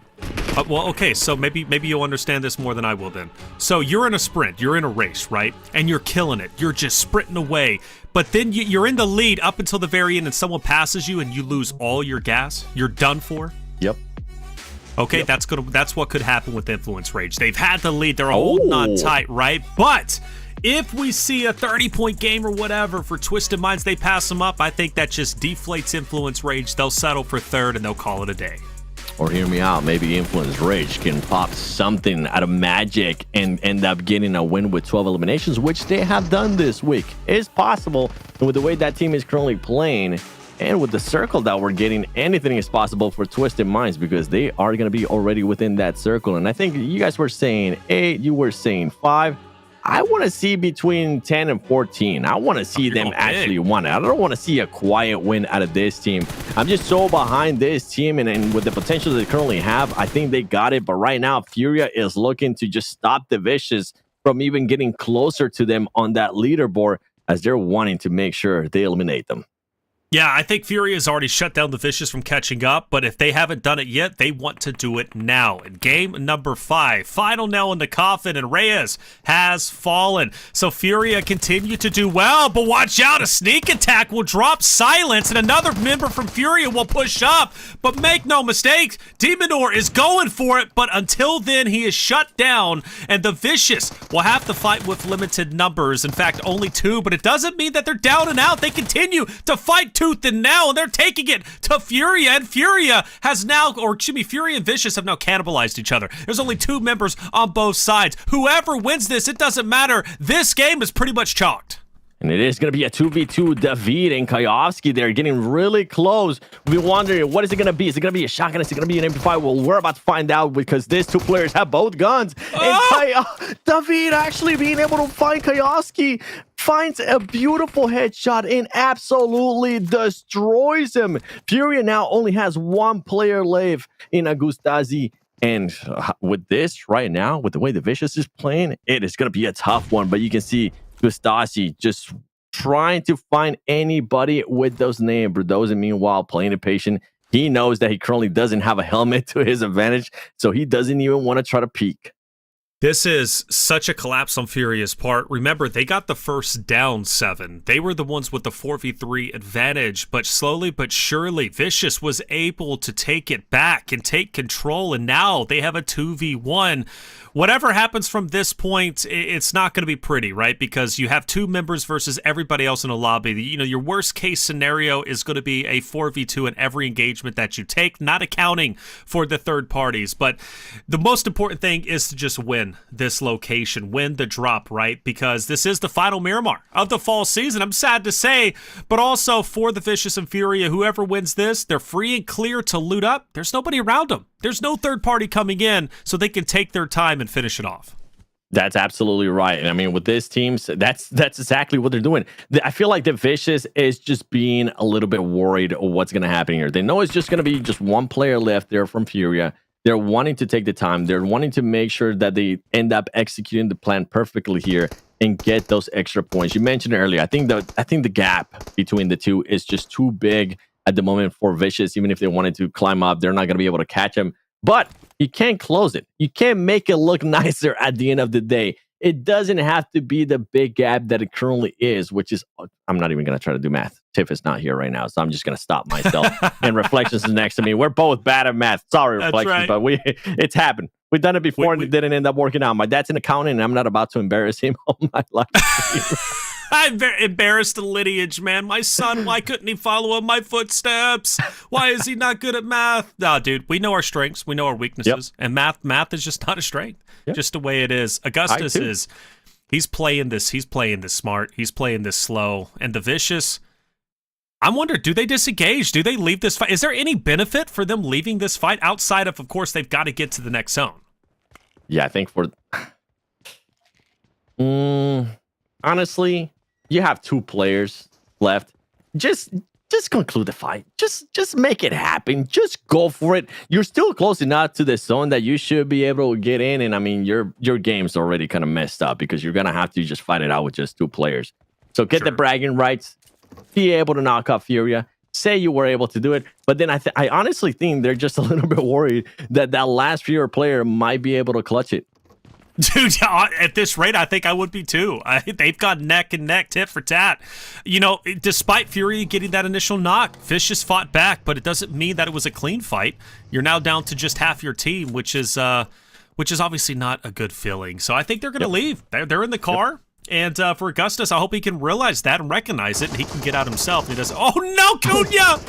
Well, okay, so maybe you'll understand this more than I will then. So you're in a sprint, you're in a race, right? And you're killing it. You're just sprinting away. But then you're in the lead up until the very end, and someone passes you and you lose all your gas. You're done for. Yep. Okay, that's what could happen with Influence Rage. They've had the lead. They're holding on tight, right? But if we see a 30-point game or whatever for Twisted Minds, they pass them up, I think that just deflates Influence Rage. They'll settle for 3rd, and they'll call it a day. Or hear me out, maybe Influence Rage can pop something out of magic and end up getting a win with 12 eliminations, which they have done this week. It's possible, and with the way that team is currently playing, and with the circle that we're getting, anything is possible for Twisted Minds, because they are going to be already within that circle. And I think you guys were saying 8, you were saying 5. I want to see between 10 and 14. I want to see them actually win. I don't want to see a quiet win out of this team. I'm just so behind this team, and with the potential they currently have, I think they got it. But right now, Furia is looking to just stop the Vicious from even getting closer to them on that leaderboard, as they're wanting to make sure they eliminate them. Yeah, I think Fury has already shut down the Vicious from catching up, but if they haven't done it yet, they want to do it now. In game number 5, final nail in the coffin, and Reyes has fallen. So Furia continue to do well, but watch out, a sneak attack will drop Silence, and another member from Furia will push up. But make no mistake, Demonor is going for it, but until then, he is shut down, and the Vicious will have to fight with limited numbers. In fact, only 2, but it doesn't mean that they're down and out. They continue to fight tooth and nail, and they're taking it to Furia, and Furia has now, or excuse me, Furia and Vicious have now cannibalized each other. There's only 2 members on both sides. Whoever wins this, it doesn't matter. This game is pretty much chalked. And it is going to be a 2v2. David and Kayovsky, they're getting really close. We're wondering, what is it going to be? Is it going to be a shotgun? Is it going to be an MP5? Well, we're about to find out because these 2 players have both guns. And David actually being able to find Kayovsky, finds a beautiful headshot and absolutely destroys him. Furia now only has 1 player left in Agustazi. And with this right now, with the way the Vicious is playing, it is going to be a tough one. But you can see Gustasi just trying to find anybody with those names. Berdoza, meanwhile, playing it patient. He knows that he currently doesn't have a helmet to his advantage, so he doesn't even want to try to peek. This is such a collapse on Furia's part. Remember, they got the first down 7. They were the ones with the 4v3 advantage, but slowly but surely, Vicious was able to take it back and take control, and now they have a 2v1. Whatever happens from this point, it's not going to be pretty, right? Because you have 2 members versus everybody else in a lobby. You know, your worst case scenario is going to be a 4v2 in every engagement that you take, not accounting for the third parties. But the most important thing is to just win this location, win the drop, right? Because this is the final Miramar of the fall season. I'm sad to say, but also for the Vicious and Furia, whoever wins this, they're free and clear to loot up. There's nobody around them. There's no third party coming in, so they can take their time and finish it off. That's absolutely right. And I mean, with this team, that's exactly what they're doing. I feel like the Vicious is just being a little bit worried of what's going to happen here. They know it's just going to be just 1 player left there from Furia. They're wanting to take the time. They're wanting to make sure that they end up executing the plan perfectly here and get those extra points. You mentioned it earlier. I think the gap between the 2 is just too big at the moment for Vicious. Even if they wanted to climb up, they're not going to be able to catch him. But you can't close it. You can't make it look nicer at the end of the day. It doesn't have to be the big gap that it currently is, which is, I'm not even going to try to do math. Tiff is not here right now, so I'm just going to stop myself. And Reflections is next to me. We're both bad at math. Sorry, Reflections, but it's happened. We've done it before and it didn't end up working out. My dad's an accountant, and I'm not about to embarrass him all my life. I'm very embarrassed the lineage, man. My son, why couldn't he follow in my footsteps? Why is he not good at math? No, dude, we know our strengths. We know our weaknesses. Yep. And math is just not a strength. Yep. Just the way it is. Augustus is, he's playing this smart. He's playing this slow. And the Vicious, I wonder, do they disengage? Do they leave this fight? Is there any benefit for them leaving this fight outside of course, they've got to get to the next zone? Yeah, I think for... honestly, you have 2 players left. Just conclude the fight. Just make it happen. Just go for it. You're still close enough to the zone that you should be able to get in. And I mean, your game's already kind of messed up because you're gonna have to just fight it out with just 2 players. So get the bragging rights. Be able to knock out Furia. Say you were able to do it. But then I honestly think they're just a little bit worried that last Furia player might be able to clutch it. Dude, at this rate, I think I would be too. They've got neck and neck, tit for tat. You know, despite Fury getting that initial knock, Vicious fought back, but it doesn't mean that it was a clean fight. You're now down to just half your team, which is obviously not a good feeling. So I think they're going to leave. They're in the car. And for Augustus, I hope he can realize that and recognize it. And he can get out himself. And he does. Oh no, Cunha!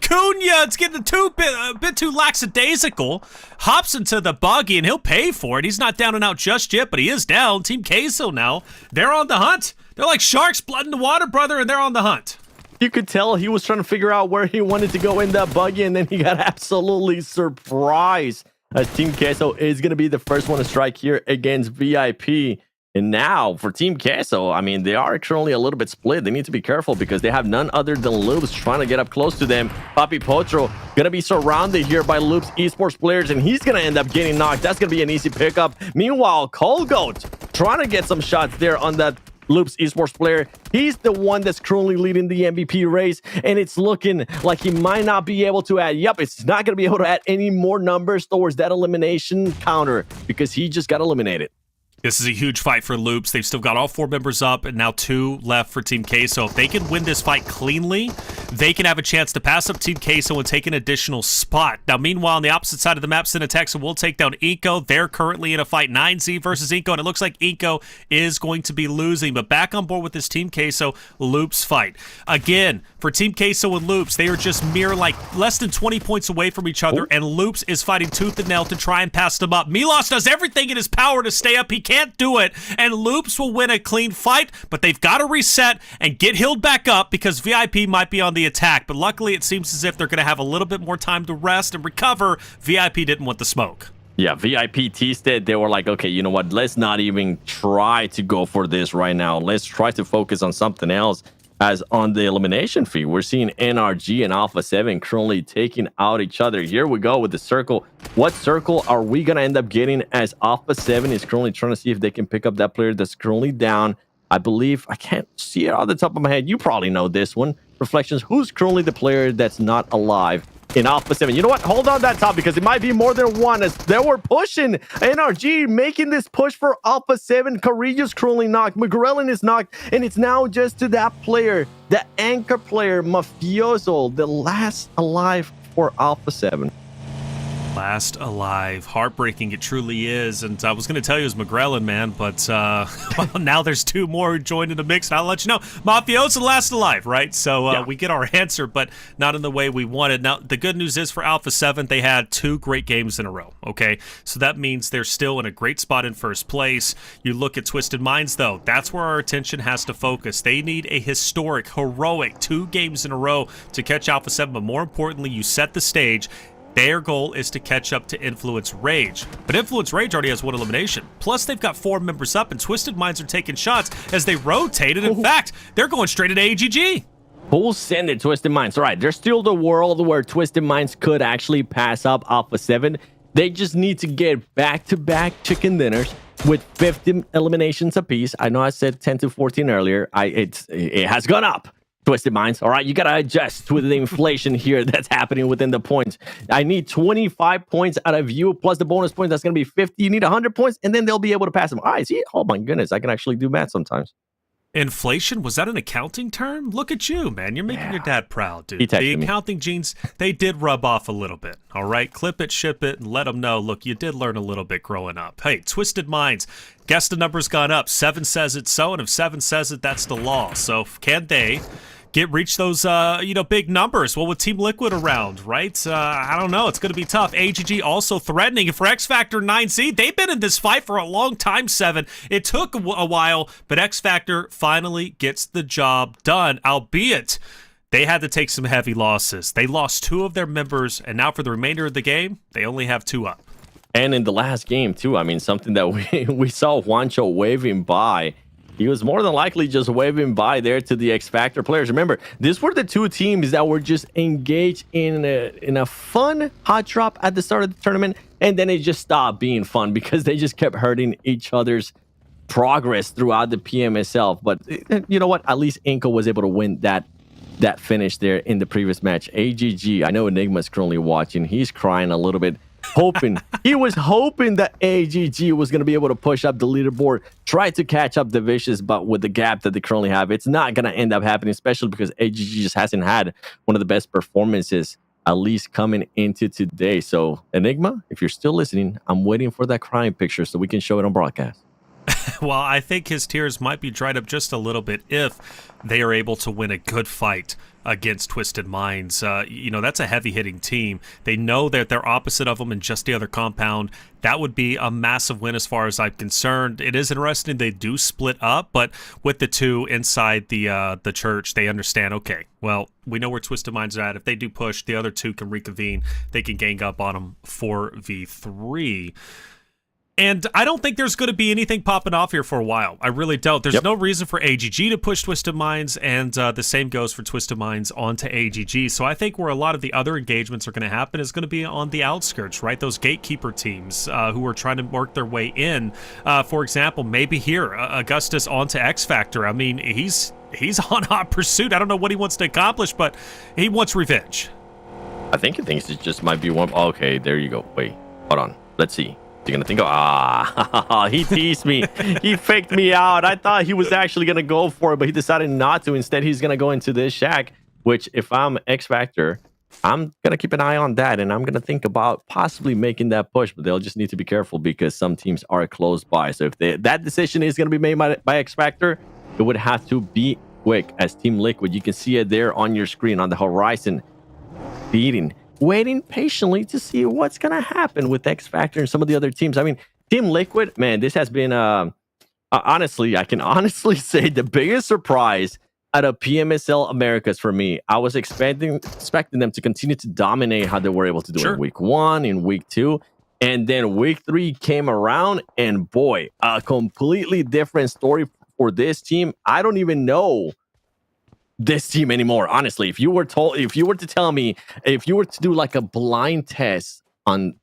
Cunha, it's getting a bit too lackadaisical. Hops into the buggy and he'll pay for it. He's not down and out just yet, but he is down. Team Queso now. They're on the hunt. They're like sharks, blood in the water, brother, and they're on the hunt. You could tell he was trying to figure out where he wanted to go in that buggy, and then he got absolutely surprised. As Team Queso is going to be the first one to strike here against VIP. And now for Team Queso, I mean, they are currently a little bit split. They need to be careful because they have none other than Loops trying to get up close to them. Papi Potro going to be surrounded here by Loops Esports players, and he's going to end up getting knocked. That's going to be an easy pickup. Meanwhile, Colgoat trying to get some shots there on that Loops Esports player. He's the one that's currently leading the MVP race, and it's looking like he might not be able to add. Yep, it's not going to be able to add any more numbers towards that elimination counter because he just got eliminated. This is a huge fight for Loops. They've still got all 4 members up and now 2 left for Team Queso. If they can win this fight cleanly, they can have a chance to pass up Team Queso and take an additional spot. Now, meanwhile, on the opposite side of the map, Cinetexa will take down Inco. They're currently in a fight 9Z versus Inco, and it looks like Inco is going to be losing. But back on board with this Team Queso Loops fight. Again, for Team Queso and Loops, they are just mere like less than 20 points away from each other, and Loops is fighting tooth and nail to try and pass them up. Milos does everything in his power to stay up. He can't do it, and Loops will win a clean fight, but they've got to reset and get healed back up because VIP might be on the attack. But luckily, it seems as if they're going to have a little bit more time to rest and recover. VIP didn't want the smoke. Yeah, VIP teased. They were like, okay, you know what? Let's not even try to go for this right now. Let's try to focus on something else. As on the elimination fee, we're seeing NRG and Alpha7 currently taking out each other. Here we go with the circle. What circle are we going to end up getting as Alpha7 is currently trying to see if they can pick up that player that's currently down? I believe, I can't see it on the top of my head. You probably know this one. Reflections, who's currently the player that's not alive in Alpha7? You know what? Hold on that top because it might be more than one as they were pushing. NRG making this push for Alpha7. Carrillo's currently knocked. McGrellin is knocked. And it's now just to that player, the anchor player, Mafioso, the last alive for Alpha7. Last alive. Heartbreaking, it truly is. And I was going to tell you it was McGrellin, man, but well, now there's 2 more who joined in the mix, and I'll let you know. Mafioso last alive, right? So yeah. We get our answer, but not in the way we wanted. Now, the good news is for Alpha7, they had 2 great games in a row, okay? So that means they're still in a great spot in first place. You look at Twisted Minds, though. That's where our attention has to focus. They need a historic, heroic 2 games in a row to catch Alpha7, but more importantly, you set the stage. Their goal is to catch up to Influence Rage. But Influence Rage already has 1 elimination. Plus, they've got 4 members up, and Twisted Minds are taking shots as they rotate. And in fact, they're going straight into AGG. Who'll send it, Twisted Minds? All right, there's still the world where Twisted Minds could actually pass up Alpha7. They just need to get back-to-back chicken dinners with 50 eliminations apiece. I know I said 10 to 14 earlier. It has gone up. Twisted Minds. All right, you got to adjust with the inflation here that's happening within the points. I need 25 points out of you, plus the bonus points. That's going to be 50. You need 100 points, and then they'll be able to pass them. All right, see? Oh, my goodness. I can actually do math sometimes. Inflation? Was that an accounting term? Look at you, man. You're making your dad proud, dude. He The texted me. accounting genes, they did rub off a little bit, all right? Clip it, ship it, and let them know, look, you did learn a little bit growing up. Hey, Twisted Minds, guess the number's gone up. 7 says it's so, and if 7 says it, that's the law. So can they reach those big numbers? Well, with Team Liquid around, right? I don't know. It's going to be tough. AGG also threatening. And for X Factor 9Z, they've been in this fight for a long time, 7. It took a while, but X Factor finally gets the job done, albeit they had to take some heavy losses. They lost 2 of their members, and now for the remainder of the game, they only have 2 up. And in the last game, too, I mean, something that we saw Juancho waving by. He was more than likely just waving by there to the X Factor players. Remember, these were the 2 teams that were just engaged in a fun hot drop at the start of the tournament, and then it just stopped being fun because they just kept hurting each other's progress throughout the PMSL. But you know what? At least Inco was able to win that finish there in the previous match. AGG, I know Enigma's currently watching. He's crying a little bit. He was hoping that AGG was going to be able to push up the leaderboard, try to catch up the Vicious, but with the gap that they currently have, it's not going to end up happening, especially because AGG just hasn't had one of the best performances, at least coming into today. So, Enigma, if you're still listening, I'm waiting for that crying picture so we can show it on broadcast. Well, I think his tears might be dried up just a little bit if they are able to win a good fight against Twisted Minds. That's a heavy-hitting team. They know that they're opposite of them in just the other compound. That would be a massive win as far as I'm concerned. It is interesting they do split up, but with the 2 inside the church, they understand, okay, well, we know where Twisted Minds are at. If they do push, the other 2 can reconvene. They can gang up on them 4v3. And I don't think there's going to be anything popping off here for a while. I really don't. There's no reason for AGG to push Twisted Minds, and the same goes for Twisted Minds onto AGG. So I think where a lot of the other engagements are going to happen is going to be on the outskirts, right? Those gatekeeper teams who are trying to work their way in. For example, maybe here, Augustus onto X Factor. I mean, he's on hot pursuit. I don't know what he wants to accomplish, but he wants revenge. I think he thinks it just might be one. Okay, there you go. Wait, hold on. Let's see. You're gonna think, he teased me. He faked me out. I thought he was actually gonna go for it, but he decided not to. Instead, he's gonna go into this shack, which if I'm X Factor, I'm gonna keep an eye on that, and I'm gonna think about possibly making that push, but they'll just need to be careful because some teams are close by. So if that decision is gonna be made by X Factor, it would have to be quick. As Team Liquid, you can see it there on your screen on the horizon, waiting patiently to see what's gonna happen with X Factor and some of the other teams. I mean, Team Liquid, man, this has been honestly, I can honestly say the biggest surprise out of PMSL Americas for me. I was expecting them to continue to dominate how they were able to do in week 1, in week 2, and then week 3 came around, and boy, a completely different story for this team. I don't even know this team anymore, honestly. If you were to tell me, if you were to do like a blind test on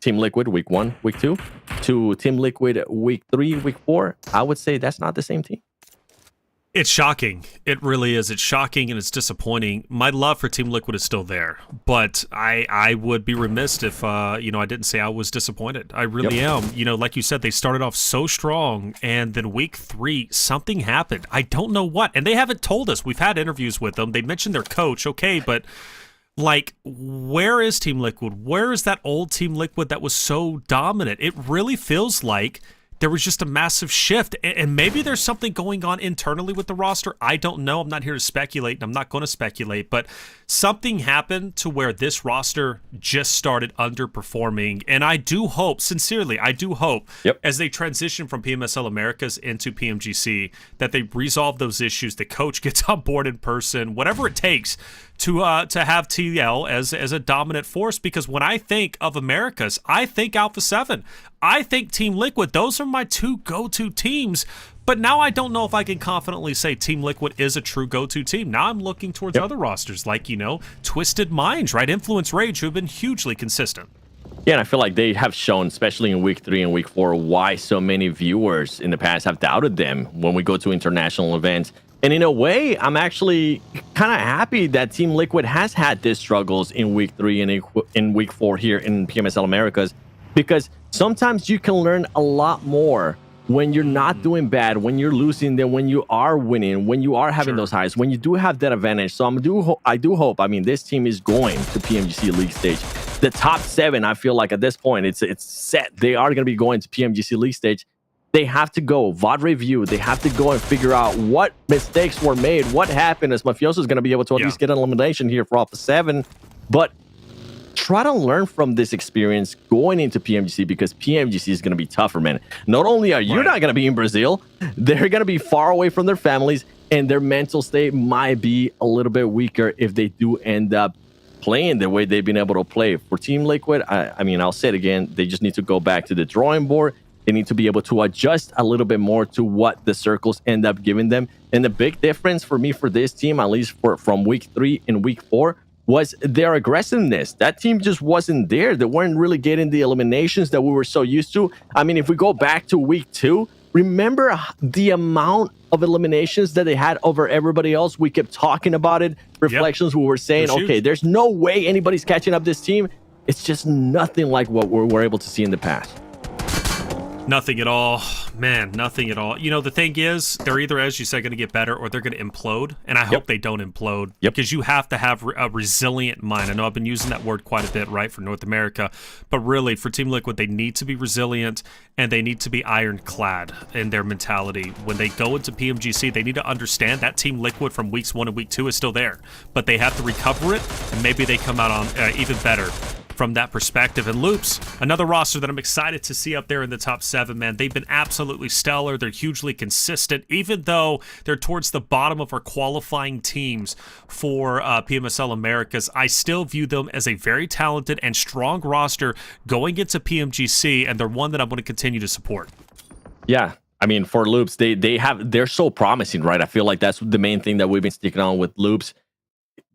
Team Liquid week 1, week 2 to Team Liquid week 3, week 4, I would say that's not the same team. It's shocking. It really is. It's shocking and it's disappointing. My love for Team Liquid is still there, but I would be remiss if I didn't say I was disappointed. I really am. Like you said, they started off so strong, and then week 3 something happened. I don't know what, and they haven't told us. We've had interviews with them. They mentioned their coach, okay, but like, where is Team Liquid? Where is that old Team Liquid that was so dominant? It really feels like there was just a massive shift, and maybe there's something going on internally with the roster. I don't know. I'm not here to speculate, and I'm not going to speculate, but something happened to where this roster just started underperforming, and I do hope, sincerely, as they transition from PMSL Americas into PMGC, that they resolve those issues, the coach gets on board in person, whatever it takes to have TL as a dominant force, because when I think of Americas, I think Alpha7. I think Team Liquid. Those are my two go-to teams. But now I don't know if I can confidently say Team Liquid is a true go-to team. Now I'm looking towards other rosters like, Twisted Minds, right? Influence Rage, who have been hugely consistent. Yeah, and I feel like they have shown, especially in week 3 and week 4, why so many viewers in the past have doubted them when we go to international events. And in a way, I'm actually kind of happy that Team Liquid has had these struggles in week 3 and in week 4 here in PMSL Americas, because sometimes you can learn a lot more when you're not doing bad, when you're losing, than when you are winning, when you are having those highs, when you do have that advantage. So I do hope, this team is going to PMGC League stage. The top 7, I feel like at this point, it's set. They are going to be going to PMGC League stage. They have to go VOD review. They have to go and figure out what mistakes were made, what happened, as Mafioso is going to be able to at least get an elimination here for Alpha7. But try to learn from this experience going into PMGC, because PMGC is going to be tougher, man. Not only are you not going to be in Brazil, they're going to be far away from their families, and their mental state might be a little bit weaker if they do end up playing the way they've been able to play. For Team Liquid, I'll say it again, they just need to go back to the drawing board. They need to be able to adjust a little bit more to what the circles end up giving them. And the big difference for me for this team, at least from week 3 and week 4, was their aggressiveness. That team just wasn't there. They weren't really getting the eliminations that we were so used to. If we go back to week 2, remember the amount of eliminations that they had over everybody else? We kept talking about it. Reflections, we were saying, okay, there's no way anybody's catching up this team. It's just nothing like what we were able to see in the past. Nothing at all, man. Nothing at all. The thing is, they're either, as you said, going to get better, or they're going to implode. And I hope they don't implode, because you have to have a resilient mind. I know I've been using that word quite a bit, right, for North America. But really, for Team Liquid, they need to be resilient, and they need to be ironclad in their mentality. When they go into PMGC, they need to understand that Team Liquid from weeks 1 and week 2 is still there. But they have to recover it, and maybe they come out on even better from that perspective. And Loops, another roster that I'm excited to see up there in the top 7, man. They've been absolutely stellar. They're hugely consistent, even though they're towards the bottom of our qualifying teams for PMSL Americas. I still view them as a very talented and strong roster going into PMGC, and they're one that I'm going to continue to support. Yeah, for Loops, they're so promising, right? I feel like that's the main thing that we've been sticking on with Loops.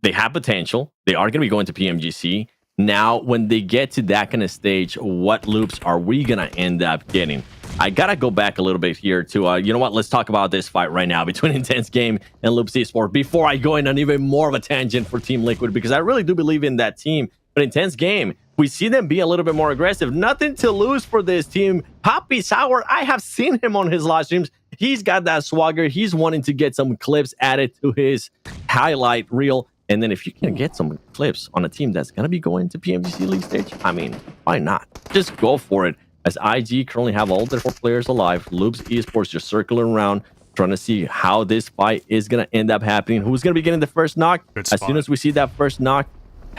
They have potential. They are going to be going to PMGC. Now, when they get to that kind of stage, what Loops are we going to end up getting? I got to go back a little bit here to, you know what? Let's talk about this fight right now between Intense Game and Loops Esports before I go in on even more of a tangent for Team Liquid, because I really do believe in that team. But Intense Game, we see them be a little bit more aggressive. Nothing to lose for this team. Poppy Sour, I have seen him on his live streams. He's got that swagger. He's wanting to get some clips added to his highlight reel. And then if you can get some clips on a team that's going to be going to PMGC League stage, I mean, why not? Just go for it. As IG currently have all their 4 players alive, Loops Esports just circling around, trying to see how this fight is going to end up happening. Who's going to be getting the first knock? As soon as we see that first knock,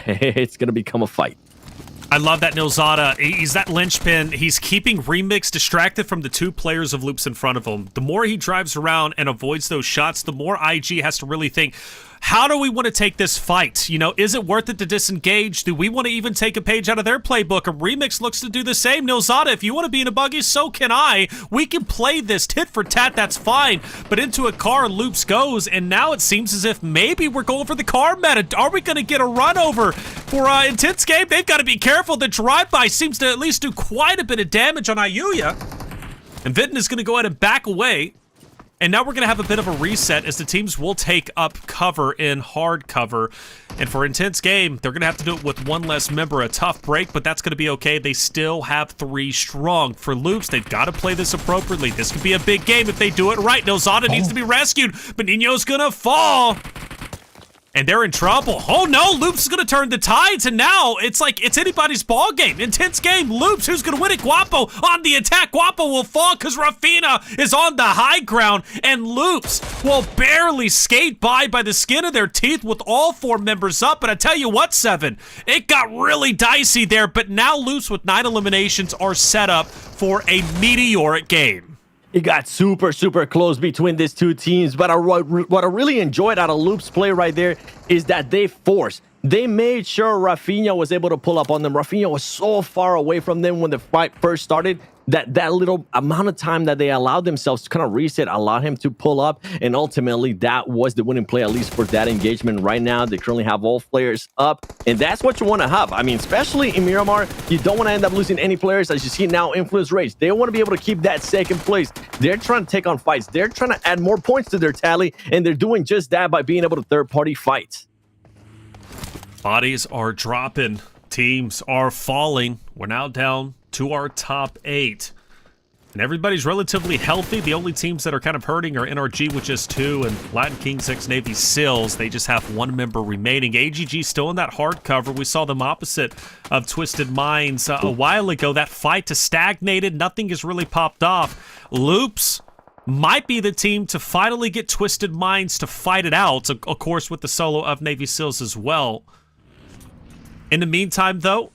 it's going to become a fight. I love that Nilzada. He's that linchpin. He's keeping Remix distracted from the 2 players of Loops in front of him. The more he drives around and avoids those shots, the more IG has to really think, how do we want to take this fight? You know, is it worth it to disengage? Do we want to even take a page out of their playbook? And Remix looks to do the same. Nilzada, if you want to be in a buggy, so can I. We can play this tit for tat, that's fine. But into a car, Loops goes, and now it seems as if maybe we're going for the car meta. Are we going to get a run over for Intense Game? They've got to be careful. The drive-by seems to at least do quite a bit of damage on Ayuya. And Vidden is going to go ahead and back away. And now we're going to have a bit of a reset as the teams will take up cover in hard cover. And for Intense Game, they're going to have to do it with 1 less member. A tough break, but that's going to be okay. They still have 3 strong. For Loops, they've got to play this appropriately. This could be a big game if they do it right. Nilzada needs to be rescued, but Nino's going to fall. And they're in trouble. Oh no, Loops is going to turn the tides, and now it's like it's anybody's ball game. Intense Game, Loops, who's going to win it? Guapo on the attack. Guapo will fall because Rafina is on the high ground, and Loops will barely skate by the skin of their teeth with all 4 members up. But I tell you what, 7, it got really dicey there, but now Loops with 9 eliminations are set up for a meteoric game. It got super, super close between these 2 teams. But what I really enjoyed out of Loop's play right there is that they made sure Rafinha was able to pull up on them. Rafinha was so far away from them when the fight first started that little amount of time that they allowed themselves to kind of reset allowed him to pull up, and ultimately that was the winning play, at least for that engagement. Right now they currently have all players up, and that's what you want to have. I mean, especially in Miramar, you don't want to end up losing any players. As you see now, Influence Rage, they want to be able to keep that 2nd place. They're trying to take on fights, they're trying to add more points to their tally, and they're doing just that by being able to third-party fight. Bodies are dropping, teams are falling. We're now down to our top 8. And everybody's relatively healthy. The only teams that are kind of hurting are NRG with just 2, and Latin Kings X Navy Seals. They just have 1 member remaining. AGG still in that hard cover. We saw them opposite of Twisted Minds a while ago. That fight has stagnated. Nothing has really popped off. Loops might be the team to finally get Twisted Minds to fight it out, of course, with the solo of Navy Seals as well. In the meantime, though,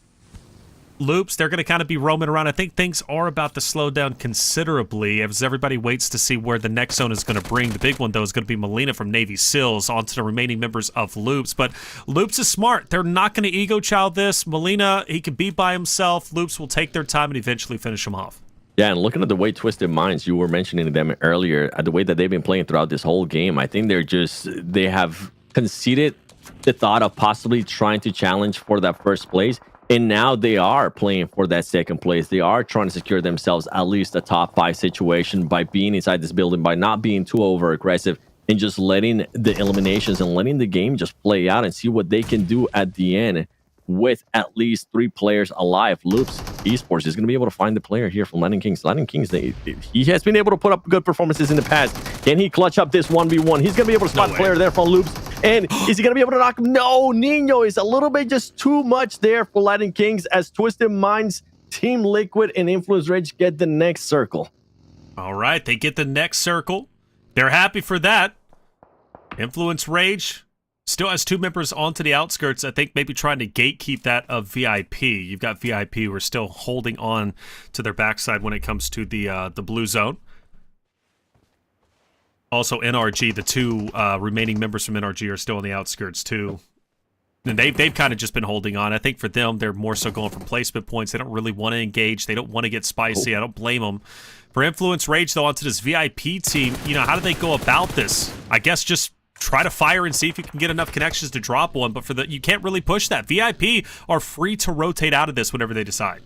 Loops, they're going to kind of be roaming around. I think things are about to slow down considerably as everybody waits to see where the next zone is going to bring. The big one, though, is going to be Molina from Navy Seals onto the remaining members of Loops. But Loops is smart. They're not going to ego chow this. Molina, he can be by himself. Loops will take their time and eventually finish him off. Yeah, and looking at the way Twisted Minds, you were mentioning them earlier, the way that they've been playing throughout this whole game, I think they have conceded the thought of possibly trying to challenge for that first place. And now they are playing for that 2nd place. They are trying to secure themselves at least a top 5 situation by being inside this building, by not being too over aggressive, and just letting the eliminations and letting the game just play out and see what they can do at the end with at least 3 players alive. Loops Esports is going to be able to find the player here from Latin Kings. Latin Kings, he has been able to put up good performances in the past. Can he clutch up this 1v1? He's going to be able to spot the player there from Loops. And is he going to be able to knock him? No, Nino is a little bit just too much there for Latin Kings as Twisted Minds, Team Liquid, and Influence Rage get the next circle. All right, they get the next circle. They're happy for that. Influence Rage still has 2 members onto the outskirts. I think maybe trying to gatekeep that of VIP. You've got VIP who are still holding on to their backside when it comes to the blue zone. Also, NRG, the 2 remaining members from NRG are still on the outskirts too. And they've kind of just been holding on. I think for them, they're more so going for placement points. They don't really want to engage. They don't want to get spicy. I don't blame them. For Influence Rage, though, onto this VIP team, you know, how do they go about this? I guess just try to fire and see if you can get enough connections to drop one, but you can't really push that. VIP are free to rotate out of this whenever they decide.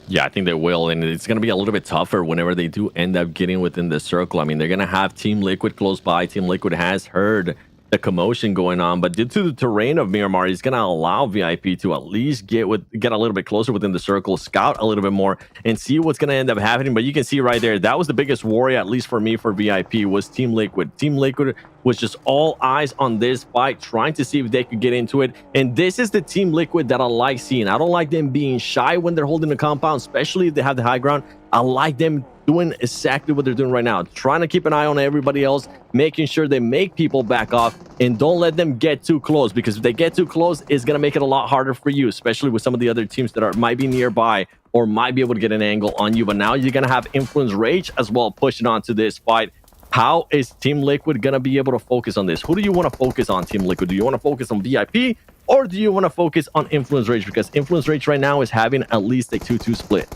Yeah, I think they will, and it's going to be a little bit tougher whenever they do end up getting within the circle. I mean, they're going to have Team Liquid close by. Team Liquid has heard the commotion going on, but due to the terrain of Miramar, he's going to allow VIP to at least get a little bit closer within the circle, scout a little bit more, and see what's going to end up happening. But you can see right there, that was the biggest worry, at least for me, for VIP, was Team Liquid. Team Liquid was just all eyes on this fight, trying to see if they could get into it. And this is the Team Liquid that I like seeing. I don't like them being shy when they're holding the compound, especially if they have the high ground. I like them doing exactly what they're doing right now, trying to keep an eye on everybody else, making sure they make people back off, and don't let them get too close, because if they get too close, it's going to make it a lot harder for you, especially with some of the other teams that might be nearby or might be able to get an angle on you. But now you're going to have Influence Rage as well pushing on to this fight. How is Team Liquid going to be able to focus on this? Who do you want to focus on, Team Liquid? Do you want to focus on VIP, or do you want to focus on Influence Rage? Because Influence Rage right now is having at least a 2-2 split.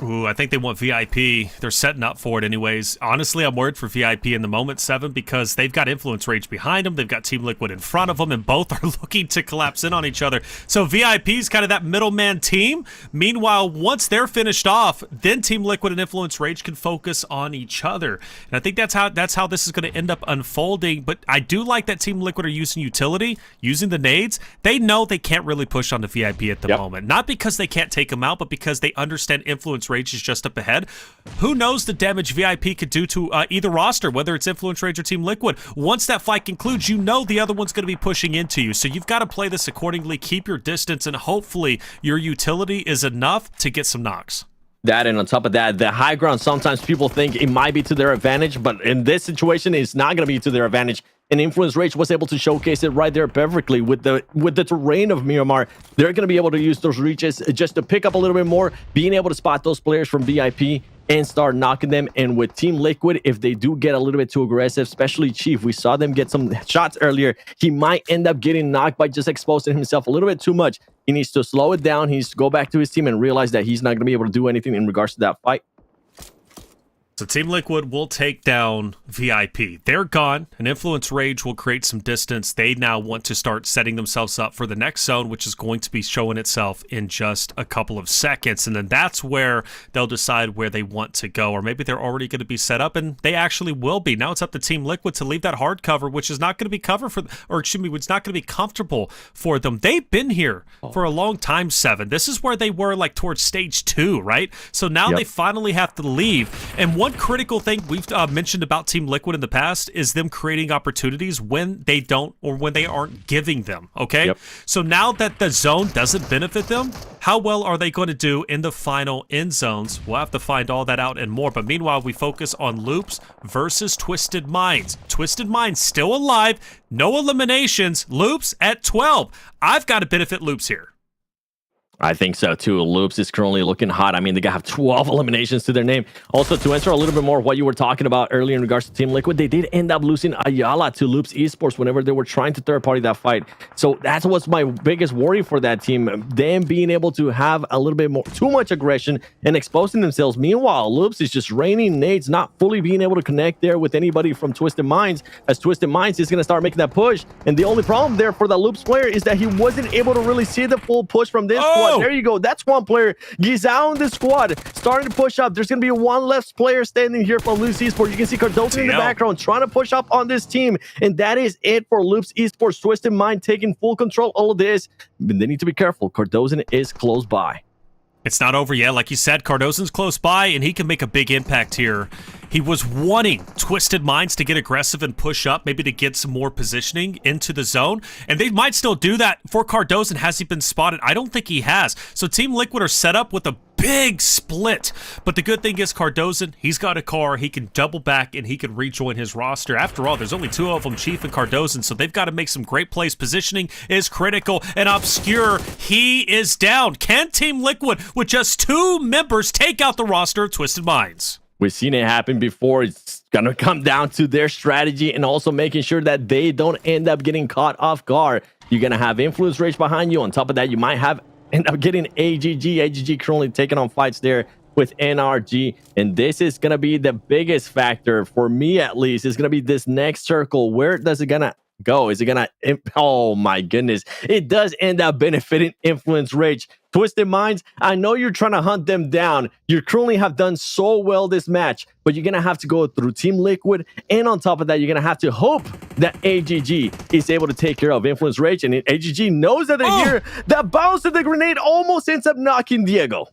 Ooh, I think they want VIP. They're setting up for it anyways. Honestly, I'm worried for VIP in the moment, 7, because they've got Influence Rage behind them. They've got Team Liquid in front of them, and both are looking to collapse in on each other. So VIP is kind of that middleman team. Meanwhile, once they're finished off, then Team Liquid and Influence Rage can focus on each other. And I think that's how this is going to end up unfolding. But I do like that Team Liquid are using utility, using the nades. They know they can't really push on the VIP at the moment. Not because they can't take them out, but because they understand Influence Rage is just up ahead. Who knows the damage VIP could do to either roster, whether it's Influence Rage or Team Liquid. Once that fight concludes, you know the other one's going to be pushing into you. So you've got to play this accordingly, keep your distance, and hopefully your utility is enough to get some knocks. That, and on top of that, the high ground, sometimes people think it might be to their advantage, but in this situation, it's not going to be to their advantage. And Influence Rage was able to showcase it right there perfectly with the terrain of Miramar. They're going to be able to use those reaches just to pick up a little bit more, being able to spot those players from VIP and start knocking them. And with Team Liquid, if they do get a little bit too aggressive, especially Chief, we saw them get some shots earlier. He might end up getting knocked by just exposing himself a little bit too much. He needs to slow it down. He needs to go back to his team and realize that he's not going to be able to do anything in regards to that fight. So Team Liquid will take down VIP. They're gone, and Influence Rage will create some distance. They now want to start setting themselves up for the next zone, which is going to be showing itself in just a couple of seconds. And then that's where they'll decide where they want to go. Or maybe they're already going to be set up, and they actually will be. Now it's up to Team Liquid to leave that hard cover, which is not going to be it's not going to be comfortable for them. They've been here for a long time, 7. This is where they were like towards stage 2, right? So now they finally have to leave. And one critical thing we've mentioned about Team Liquid in the past is them creating opportunities when they don't, or when they aren't giving them, okay? So now that the zone doesn't benefit them, how well are they going to do in the final end zones? We'll have to find all that out and more. But meanwhile, we focus on Loops versus Twisted Minds. Twisted Minds still alive, no eliminations. Loops at 12. I've got to benefit Loops here. I think so too. Loops is currently looking hot. I mean, they have 12 eliminations to their name. Also, to answer a little bit more what you were talking about earlier in regards to Team Liquid, they did end up losing Ayala to Loops Esports whenever they were trying to third party that fight. So that's what's my biggest worry for that team. Them being able to have a little bit more, too much aggression and exposing themselves. Meanwhile, Loops is just raining nades, not fully being able to connect there with anybody from Twisted Minds, as Twisted Minds is going to start making that push. And the only problem there for the Loops player is that he wasn't able to really see the full push from this squad. There you go. That's one player. Gizao in the squad starting to push up. There's going to be one left player standing here from Loops Esports. You can see Cardoso in the background trying to push up on this team. And that is it for Loops Esports. Twisted Mind taking full control of all of this. But they need to be careful. Cardoso is close by. It's not over yet. Like you said, Cardoso's close by, and he can make a big impact here. He was wanting Twisted Minds to get aggressive and push up, maybe to get some more positioning into the zone. And they might still do that for Cardoso. Has he been spotted? I don't think he has. So Team Liquid are set up with a big split. But the good thing is Cardoso, he's got a car. He can double back, and he can rejoin his roster. After all, there's only 2 of them, Chief and Cardoso, so they've got to make some great plays. Positioning is critical. And Obscure, he is down. Can Team Liquid, with just 2 members, take out the roster of Twisted Minds? We've seen it happen before. It's going to come down to their strategy and also making sure that they don't end up getting caught off guard. You're going to have Influence Rage behind you. On top of that, you might end up getting AGG. AGG currently taking on fights there with NRG. And this is going to be the biggest factor for me, at least. It's going to be this next circle. Where does it going to go? Is it going to... Oh, my goodness. It does end up benefiting Influence Rage. Twisted Minds, I know you're trying to hunt them down. You currently have done so well this match, but you're going to have to go through Team Liquid. And on top of that, you're going to have to hope that AGG is able to take care of Influence Rage. And AGG knows that they're here. That bounce of the grenade almost ends up knocking Diego.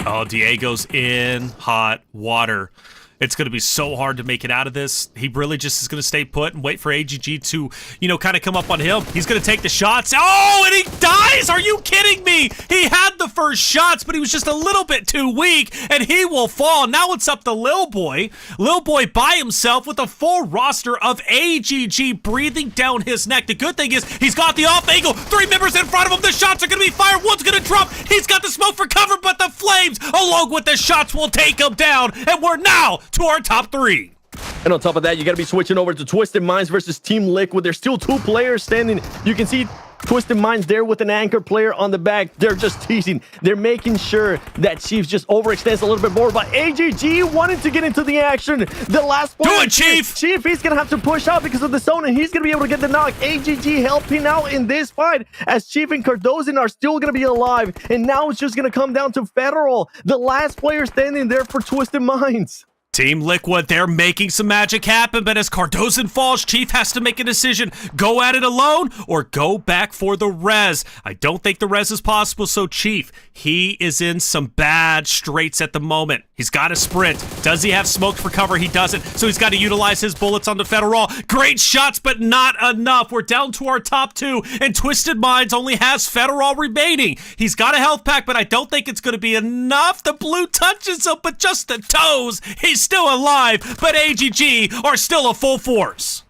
Oh, Diego's in hot water. It's going to be so hard to make it out of this. He really just is going to stay put and wait for AGG to, kind of come up on him. He's going to take the shots. Oh, and he dies! Are you kidding me? He had the first shots, but he was just a little bit too weak, and he will fall. Now it's up to Lil Boy. Lil Boy by himself with a full roster of AGG breathing down his neck. The good thing is he's got the off angle. 3 members in front of him. The shots are going to be fired. One's going to drop. He's got the smoke for cover, but the flames, along with the shots, will take him down, and we're now to our top 3. And on top of that, you got to be switching over to Twisted Minds versus Team Liquid. There's still 2 players standing. You can see Twisted Minds there with an anchor player on the back. They're just teasing. They're making sure that Chief just overextends a little bit more. But AGG wanted to get into the action. The last player. Do it, Chief! Chief, he's going to have to push out because of the zone, and he's going to be able to get the knock. AGG helping out in this fight as Chief and Cardozan are still going to be alive. And now it's just going to come down to Federal, the last player standing there for Twisted Minds. Team Liquid, they're making some magic happen, but as Cardozan falls, Chief has to make a decision. Go at it alone or go back for the res. I don't think the res is possible, so Chief, he is in some bad straits at the moment. He's got to sprint. Does he have smoke for cover? He doesn't, so he's got to utilize his bullets on the Federal. Great shots, but not enough. We're down to our top 2, and Twisted Minds only has Federal remaining. He's got a health pack, but I don't think it's going to be enough. The blue touches him, but just the toes. He's still alive, but AGG are still a full force.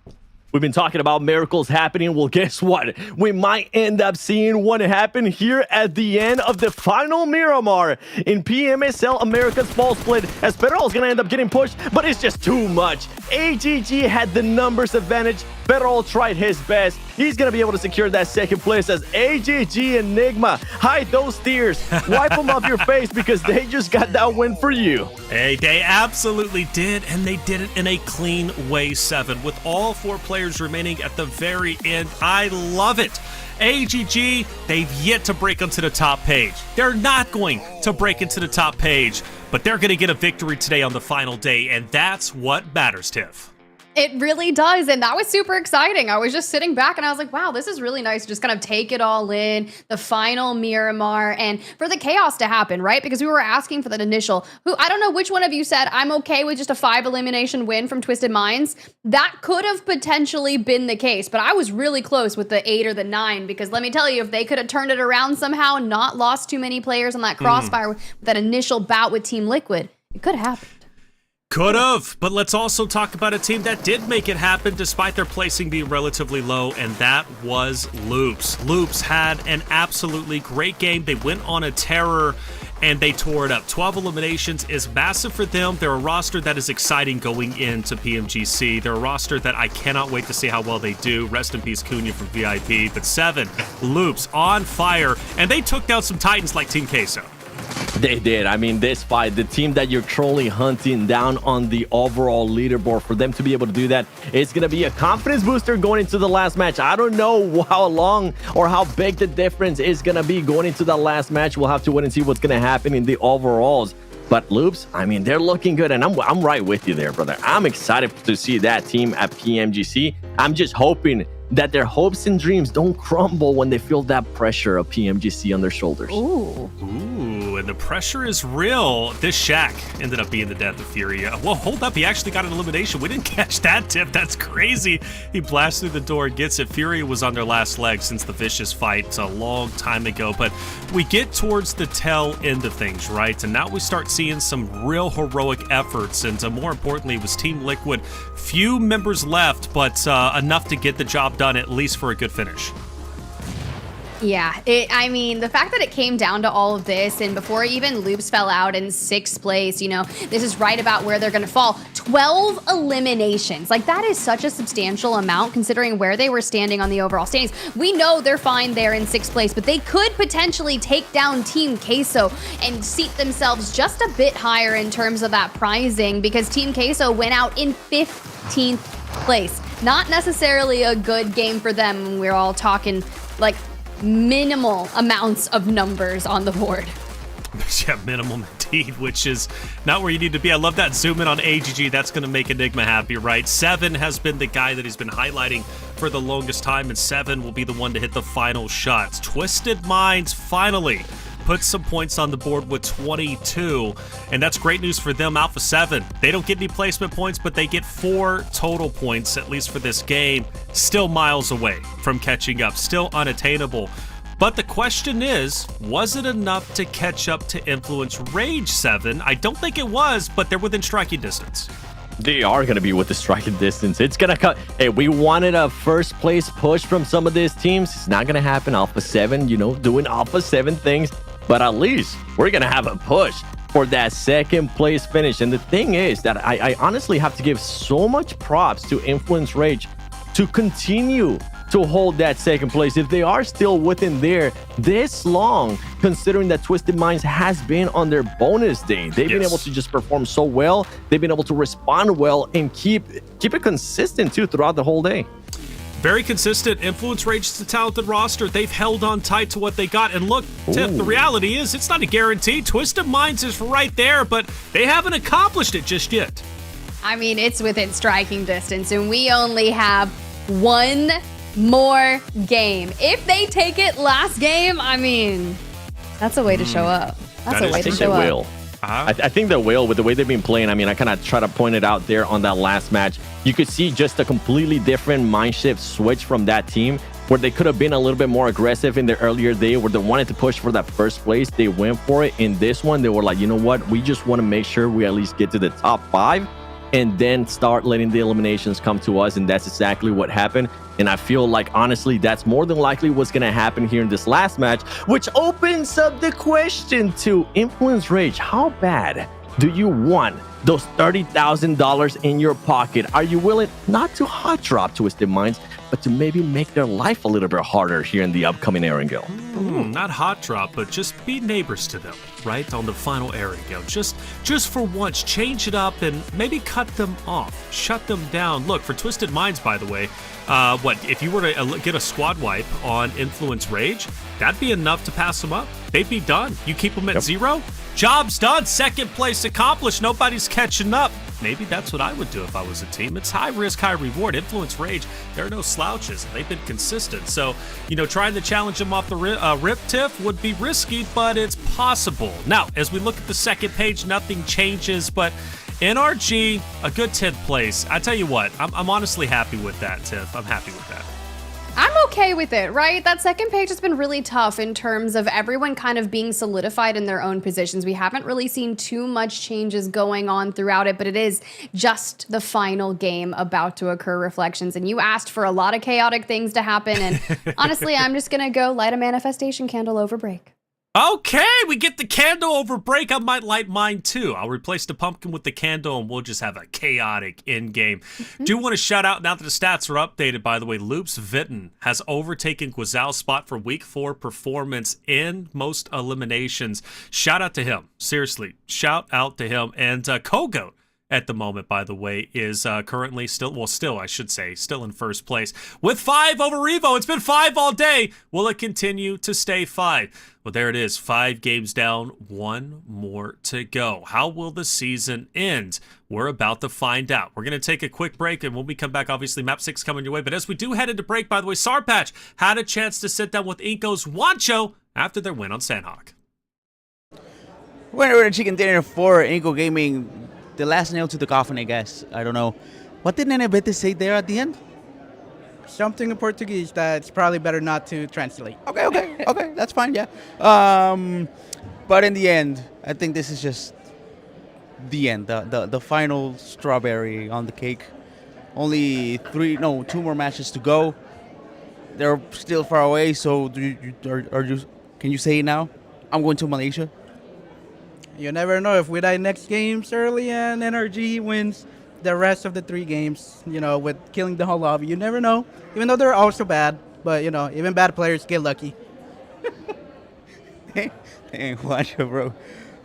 We've been talking about miracles happening. Well, guess what? We might end up seeing one happen here at the end of the final Miramar in PMSL America's Fall Split, as Federal is going to end up getting pushed, but it's just too much. AGG had the numbers advantage. Federal tried his best. He's going to be able to secure that second place as AGG Enigma. Hide those tears. Wipe them off your face because they just got that win for you. Hey, they absolutely did, and they did it in a clean way, 7, with all 4 players remaining at the very end. I love it. AGG, they've yet to break onto the top page. They're not going to break into the top page, but they're going to get a victory today on the final day, and that's what matters, Tiff. It really does, and that was super exciting. I was just sitting back and I was like, wow, this is really nice to just kind of take it all in, the final Miramar, and for the chaos to happen, right? Because we were asking for that initial, I don't know which one of you said, I'm okay with just a 5 elimination win from Twisted Minds. That could have potentially been the case, but I was really close with the 8 or the 9, because let me tell you, if they could have turned it around somehow, not lost too many players on that crossfire with that initial bout with Team Liquid, it could have happened. Could have, but let's also talk about a team that did make it happen despite their placing being relatively low, and that was Loops. Loops had an absolutely great game. They went on a terror and they tore it up. 12 eliminations is massive for them. They're a roster that is exciting going into PMGC. They're a roster that I cannot wait to see how well they do. Rest in peace, Cunha from VIP. But 7, Loops on fire, and they took down some Titans like Team Queso. They did. I mean, this fight, the team that you're currently hunting down on the overall leaderboard, for them to be able to do that, it's going to be a confidence booster going into the last match. I don't know how long or how big the difference is going to be going into that last match. We'll have to wait and see what's going to happen in the overalls. But Loops, I mean, they're looking good, and I'm right with you there, brother. I'm excited to see that team at PMGC. I'm just hoping that their hopes and dreams don't crumble when they feel that pressure of PMGC on their shoulders. Ooh, and the pressure is real. This Shaq ended up being the death of Furia. Well, hold up. He actually got an elimination. We didn't catch that tip. That's crazy. He blasts through the door and gets it. Furia was on their last leg since the Vicious fight a long time ago. But we get towards the tail end of things, right? And now we start seeing some real heroic efforts. And more importantly, it was Team Liquid. Few members left, but enough to get the job done, at least for a good finish. Yeah, I mean, the fact that it came down to all of this, and before even Loops fell out in 6th place, this is right about where they're going to fall. 12 eliminations. Like, that is such a substantial amount considering where they were standing on the overall standings. We know they're fine there in 6th place, but they could potentially take down Team Queso and seat themselves just a bit higher in terms of that prizing, because Team Queso went out in 15th place. Not necessarily a good game for them. We're all talking like minimal amounts of numbers on the board. Yeah, minimum indeed, which is not where you need to be. I love that zoom in on AGG. That's going to make Enigma happy, right? 7 has been the guy that he's been highlighting for the longest time, and 7 will be the one to hit the final shots. Twisted Minds finally put some points on the board with 22, and that's great news for them. Alpha7, they don't get any placement points, but they get 4 total points, at least for this game. Still miles away from catching up, still unattainable. But the question is, was it enough to catch up to Influence Rage 7? I don't think it was, but they're within striking distance. They are going to be with the striking distance. It's going to cut. Hey, we wanted a first place push from some of these teams. It's not going to happen. Alpha7, you know, doing Alpha7 things. But at least we're going to have a push for that second place finish. And the thing is that I honestly have to give so much props to Influence Rage to continue to hold that second place. If they are still within there this long, considering that Twisted Minds has been on their bonus day, they've been able to just perform so well. They've been able to respond well and keep it consistent too throughout the whole day. Very consistent. Influence Rage is a talented roster. They've held on tight to what they got. And look, Tiff, the reality is it's not a guarantee. Twisted Minds is right there, but they haven't accomplished it just yet. I mean, it's within striking distance, and we only have one more game. If they take it last game, I mean, that's a way to show up. That's a way to show up. I think they will with the way they've been playing. I mean, I kind of try to point it out there on that last match. You could see just a completely different mind shift switch from that team, where they could have been a little bit more aggressive in the earlier day, where they wanted to push for that first place. They went for it. In this one, they were like, you know what? We just want to make sure we at least get to the top 5 and then start letting the eliminations come to us. And that's exactly what happened. And I feel like, honestly, that's more than likely what's going to happen here in this last match, which opens up the question to Influence Rage. How bad do you want those $30,000 in your pocket? Are you willing not to hot drop Twisted Minds, but to maybe make their life a little bit harder here in the upcoming Erangel? Not hot drop, but just be neighbors to them, right? On the final Erangel. Just for once, change it up and maybe cut them off, shut them down. Look, for Twisted Minds, by the way, if you were to get a squad wipe on Influence Rage, that'd be enough to pass them up. They'd be done. You keep them at 0, job's done. Second place accomplished. Nobody's catching up. Maybe that's what I would do if I was a team. It's high risk, high reward. Influence Rage, there are no slouches. They've been consistent. So, trying to challenge them off the rip Tiff would be risky, but it's possible. Now, as we look at the second page, nothing changes, but NRG, a good 10th place. I tell you what, I'm honestly happy with that, Tiff. I'm happy with that. I'm okay with it, right? That second page has been really tough in terms of everyone kind of being solidified in their own positions. We haven't really seen too much changes going on throughout it, but it is just the final game about to occur, Reflections. And you asked for a lot of chaotic things to happen. And honestly, I'm just going to go light a manifestation candle over break. Okay, we get the candle over break. I might light mine too. I'll replace the pumpkin with the candle and we'll just have a chaotic end game. Do want to shout out, now that the stats are updated, by the way, Loops Vitten has overtaken Guizal's spot for week 4 performance in most eliminations. Shout out to him. Seriously, shout out to him. And Kogoat, at the moment, by the way, is currently still in first place with 5 over Revo. It's been 5 all day. Will it continue to stay 5? Well, there it is. 5 games down, 1 more to go. How will the season end? We're about to find out. We're going to take a quick break, and when we come back, obviously, Map 6 coming your way. But as we do head into break, by the way, Sarpatch had a chance to sit down with Inco's Wancho after their win on Sandhawk. Winner of chicken dinner for Inco Gaming. The last nail to the coffin, I guess. I don't know. What did Nene Bete say there at the end? Something in Portuguese that's probably better not to translate. Okay, that's fine, yeah. But in the end, I think this is just the end, the final strawberry on the cake. Only 2 more matches to go. They're still far away, so can you say it now? I'm going to Malaysia. You never know. If we die next games early and NRG wins the rest of the 3 games, with killing the whole lobby, you never know. Even though they're also bad, but, even bad players get lucky. Dang, watch it, bro.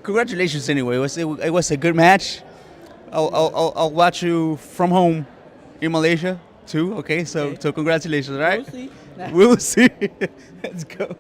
Congratulations anyway. It was a good match. I'll watch you from home in Malaysia too. Okay, so congratulations, all right? We'll see. We'll see. Let's go.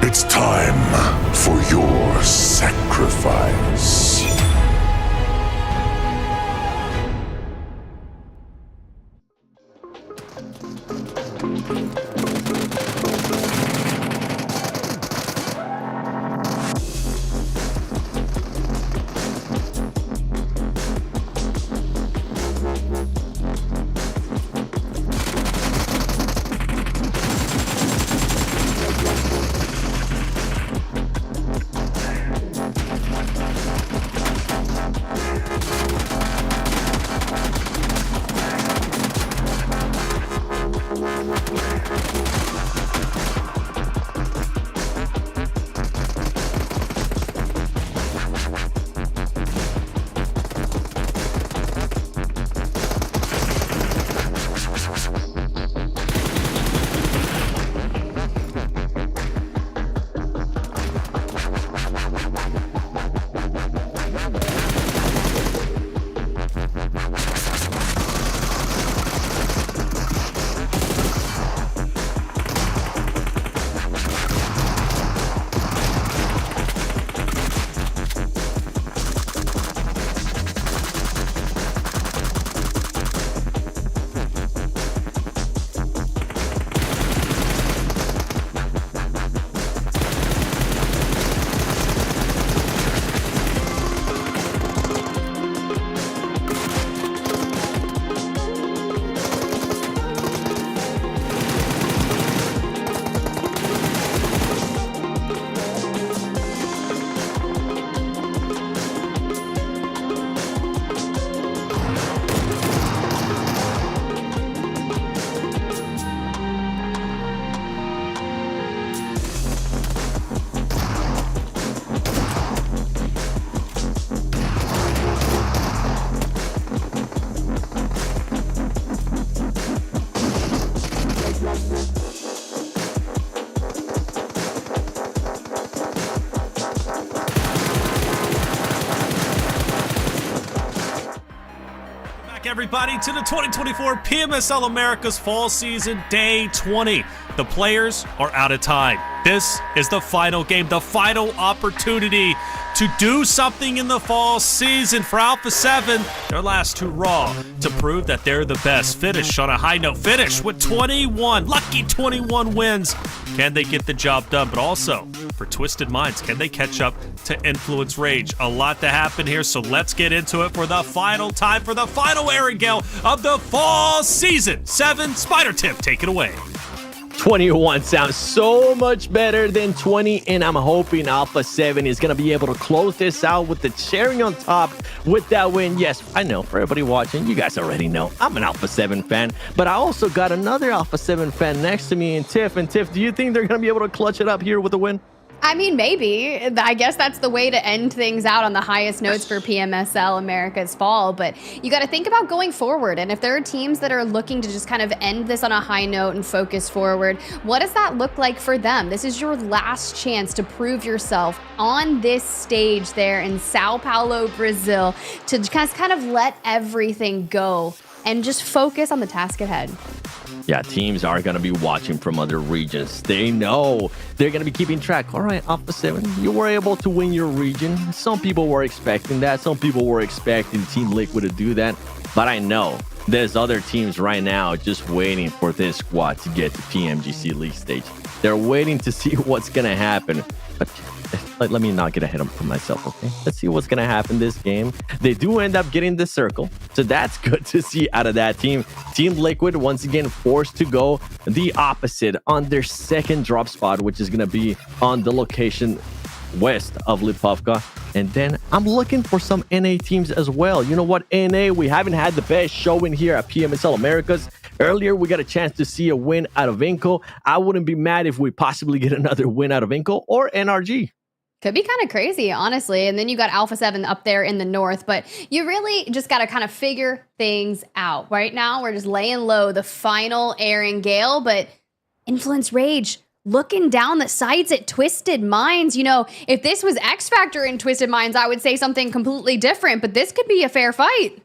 It's time for your sacrifice. Everybody to the 2024 PMSL America's Fall Season Day 20. The players are out of time. This is the final game, the final opportunity to do something in the fall season for Alpha7. Their last hurrah to prove that they're the best. Finish on a high note. Finish with 21, lucky 21 wins. Can they get the job done? But also, for Twisted Minds, can they catch up to Influence Rage? A lot to happen here, so let's get into it for the final time, for the final airing gale of the fall season. 7, Spider Tip, take it away. 21 sounds so much better than 20, and I'm hoping Alpha7 is going to be able to close this out with the cherry on top with that win. Yes, I know, for everybody watching, you guys already know I'm an Alpha7 fan, but I also got another Alpha7 fan next to me in Tiff. And Tiff, do you think they're going to be able to clutch it up here with a win? I mean, maybe. I guess that's the way to end things out on the highest notes for PMSL America's Fall. But you got to think about going forward. And if there are teams that are looking to just kind of end this on a high note and focus forward, what does that look like for them? This is your last chance to prove yourself on this stage there in Sao Paulo, Brazil, to just kind of let everything go and just focus on the task ahead. Yeah, teams are going to be watching from other regions. They know they're going to be keeping track. All right, Alpha7, you were able to win your region. Some people were expecting that. Some people were expecting Team Liquid to do that. But I know there's other teams right now just waiting for this squad to get to PMGC League stage. They're waiting to see what's going to happen. But let me not get ahead of myself, okay? Let's see what's going to happen this game. They do end up getting the circle, so that's good to see out of that team. Team Liquid, once again, forced to go the opposite on their second drop spot, which is going to be on the location west of Lipovka. And then I'm looking for some NA teams as well. You know what, NA, we haven't had the best showing here at PMSL Americas. Earlier, we got a chance to see a win out of Inco. I wouldn't be mad if we possibly get another win out of Inco or NRG. Could be kind of crazy, honestly. And then you got Alpha7 up there in the north, but you really just got to kind of figure things out. Right now, we're just laying low, the final Aaron Gale, but Influence Rage looking down the sights at Twisted Minds. You know, if this was X Factor in Twisted Minds, I would say something completely different, but this could be a fair fight.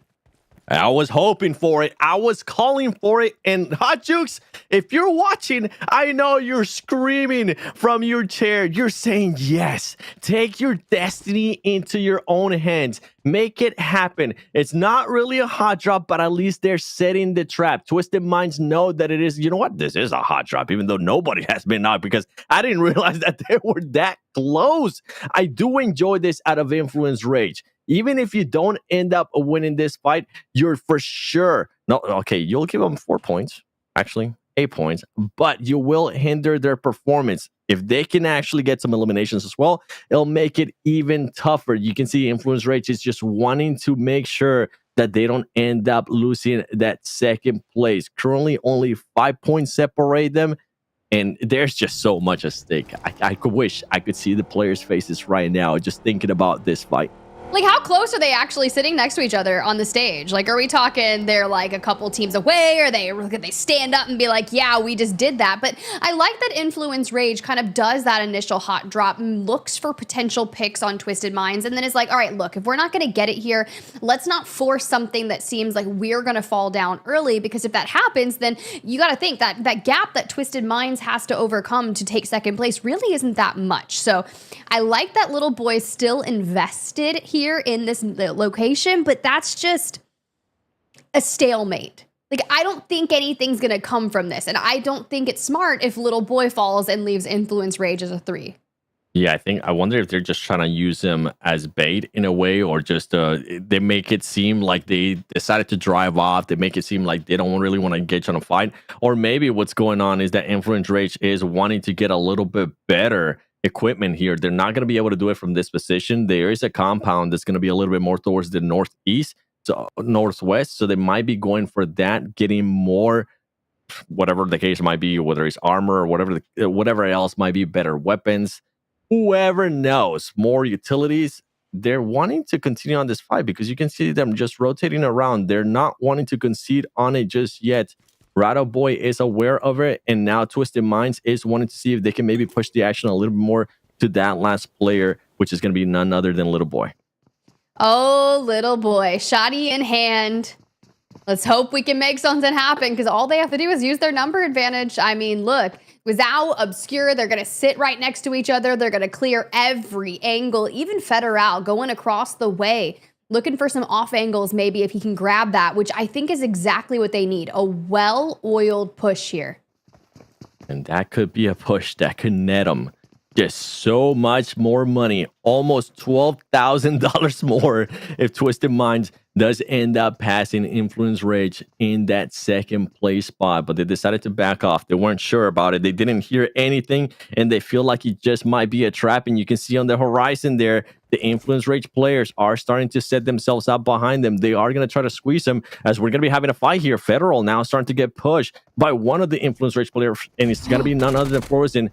I was hoping for it. I was calling for it. And Hot Jukes, if you're watching, I know you're screaming from your chair. You're saying, yes, take your destiny into your own hands. Make it happen. It's not really a hot drop, but at least they're setting the trap. Twisted Minds know that it is. You know what? This is a hot drop, even though nobody has been out, because I didn't realize that they were that close. I do enjoy this out of Influence Rage. Even if you don't end up winning this fight, you're for sure. No, okay, you'll give them 4 points, actually 8 points, but you will hinder their performance. If they can actually get some eliminations as well, it'll make it even tougher. You can see Influence Rage is just wanting to make sure that they don't end up losing that second place. Currently, only 5 points separate them, and there's just so much at stake. I could wish I could see the players' faces right now just thinking about this fight. Like, how close are they actually sitting next to each other on the stage? Like, are we talking they're like a couple teams away, or they stand up and be like, yeah, we just did that? But I like that Influence Rage kind of does that initial hot drop and looks for potential picks on Twisted Minds, and then is like, all right, look, if we're not going to get it here, let's not force something that seems like we're going to fall down early, because if that happens, then you got to think that that gap that Twisted Minds has to overcome to take second place really isn't that much. So I like that Little Boy still invested here in this location, but that's just a stalemate. Like, I don't think anything's gonna come from this, and I don't think it's smart if Little Boy falls and leaves Influence Rage as a 3. Yeah, I wonder if they're just trying to use him as bait in a way, or just they make it seem like they decided to drive off. They make it seem like they don't really want to engage on a fight, or maybe what's going on is that Influence Rage is wanting to get a little bit better equipment here. They're not going to be able to do it from this position. There is a compound that's going to be a little bit more towards the northeast, so northwest, so they might be going for that, getting more, whatever the case might be, whether it's armor or whatever else might be, better weapons, whoever knows, more utilities. They're wanting to continue on this fight because you can see them just rotating around. They're not wanting to concede on it just yet. Rado Boy is aware of it, and now Twisted Minds is wanting to see if they can maybe push the action a little bit more to that last player, which is going to be none other than Little Boy. Oh, Little Boy, shotty in hand. Let's hope we can make something happen, because all they have to do is use their number advantage. I mean, look, Guizao, Obscure, they're going to sit right next to each other. They're going to clear every angle, even Federal going across the way, looking for some off angles, maybe if he can grab that, which I think is exactly what they need. A well-oiled push here. And that could be a push that could net them just so much more money, almost $12,000 more if Twisted Minds does end up passing Influence Rage in that second place spot. But they decided to back off. They weren't sure about it. They didn't hear anything, and they feel like it just might be a trap. And you can see on the horizon there, the Influence Rage players are starting to set themselves up behind them. They are going to try to squeeze them, as we're going to be having a fight here. Federal now starting to get pushed by one of the Influence Rage players, and it's going to be none other than Frozen.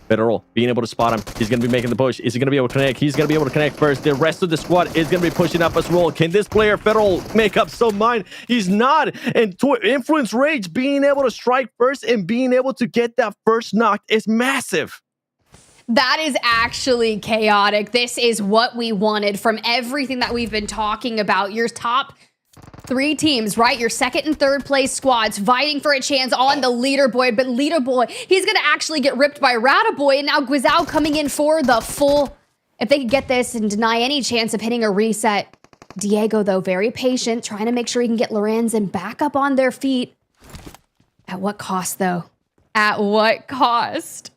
Federal being able to spot him. He's going to be making the push. Is he going to be able to connect? He's going to be able to connect first. The rest of the squad is going to be pushing up as well. Can this player, Federal, make up some mind? He's not. And Influence Rage being able to strike first and being able to get that first knock is massive. That is actually chaotic. This is what we wanted from everything that we've been talking about. Your top 3 teams, right? Your second and third place squads fighting for a chance on the leaderboard, but leaderboard, he's going to actually get ripped by Radaboy, and now Guizao coming in for the full. If they could get this and deny any chance of hitting a reset. Diego, though, very patient, trying to make sure he can get Lorenzen back up on their feet. At what cost, though? At what cost?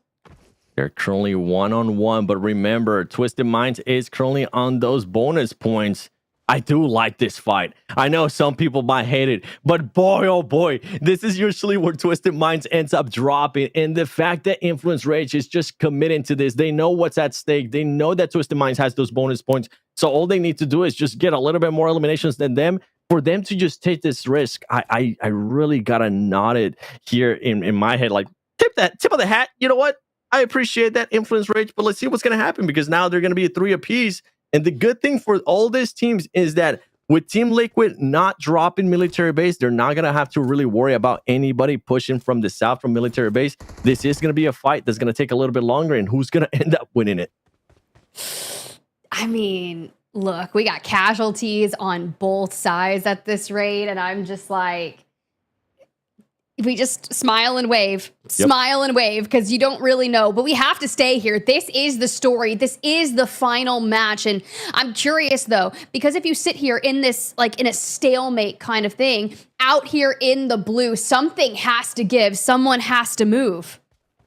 They're currently 1-on-1, but remember, Twisted Minds is currently on those bonus points. I do like this fight. I know some people might hate it, but boy, oh boy, this is usually where Twisted Minds ends up dropping. And the fact that Influence Rage is just committing to this, they know what's at stake. They know that Twisted Minds has those bonus points. So all they need to do is just get a little bit more eliminations than them for them to just take this risk. I really gotta nod it here in my head, like tip of the hat. You know what? I appreciate that Influence Rage, but let's see what's gonna happen, because now they're gonna be a 3 apiece. And the good thing for all these teams is that with Team Liquid not dropping military base, they're not going to have to really worry about anybody pushing from the south from military base. This is going to be a fight that's going to take a little bit longer, and who's going to end up winning it? I mean, look, we got casualties on both sides at this rate, and I'm just like, we just smile and wave, smile and wave, because you don't really know. But we have to stay here. This is the story. This is the final match. And I'm curious, though, because if you sit here in this, like in a stalemate kind of thing, out here in the blue, something has to give. Someone has to move.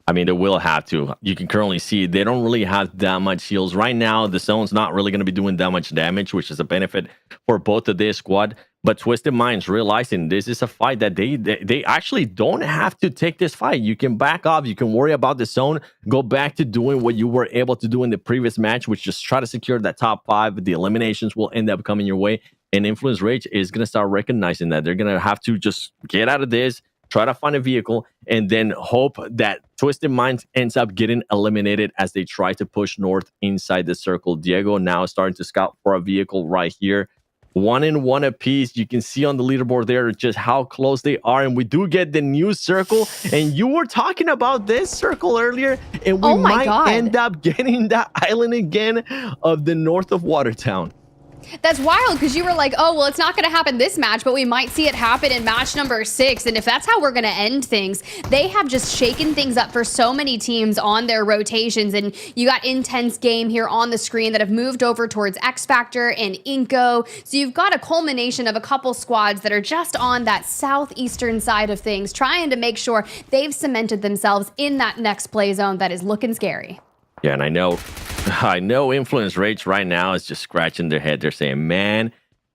I mean, they will have to. You can currently see they don't really have that much heals. Right now, the zone's not really going to be doing that much damage, which is a benefit for both of this squad. But Twisted Minds realizing this is a fight that they actually don't have to take this fight. You can back off. You can worry about the zone. Go back to doing what you were able to do in the previous match, which just try to secure that top 5. The eliminations will end up coming your way. And Influence Rage is going to start recognizing that. They're going to have to just get out of this, try to find a vehicle, and then hope that Twisted Minds ends up getting eliminated as they try to push north inside the circle. Diego now starting to scout for a vehicle right here. 1-1 apiece. You can see on the leaderboard there just how close they are, and we do get the new circle. And you were talking about this circle earlier, and we might end up getting that island again of the north of Watertown. That's wild, because you were like, oh, well, it's not going to happen this match, but we might see it happen in match number 6. And if that's how we're going to end things, they have just shaken things up for so many teams on their rotations. And you got Intense Game here on the screen that have moved over towards X Factor and Inco. So you've got a culmination of a couple squads that are just on that southeastern side of things, trying to make sure they've cemented themselves in that next play zone that is looking scary. Yeah, and I know Influence Rage right now is just scratching their head. They're saying, man,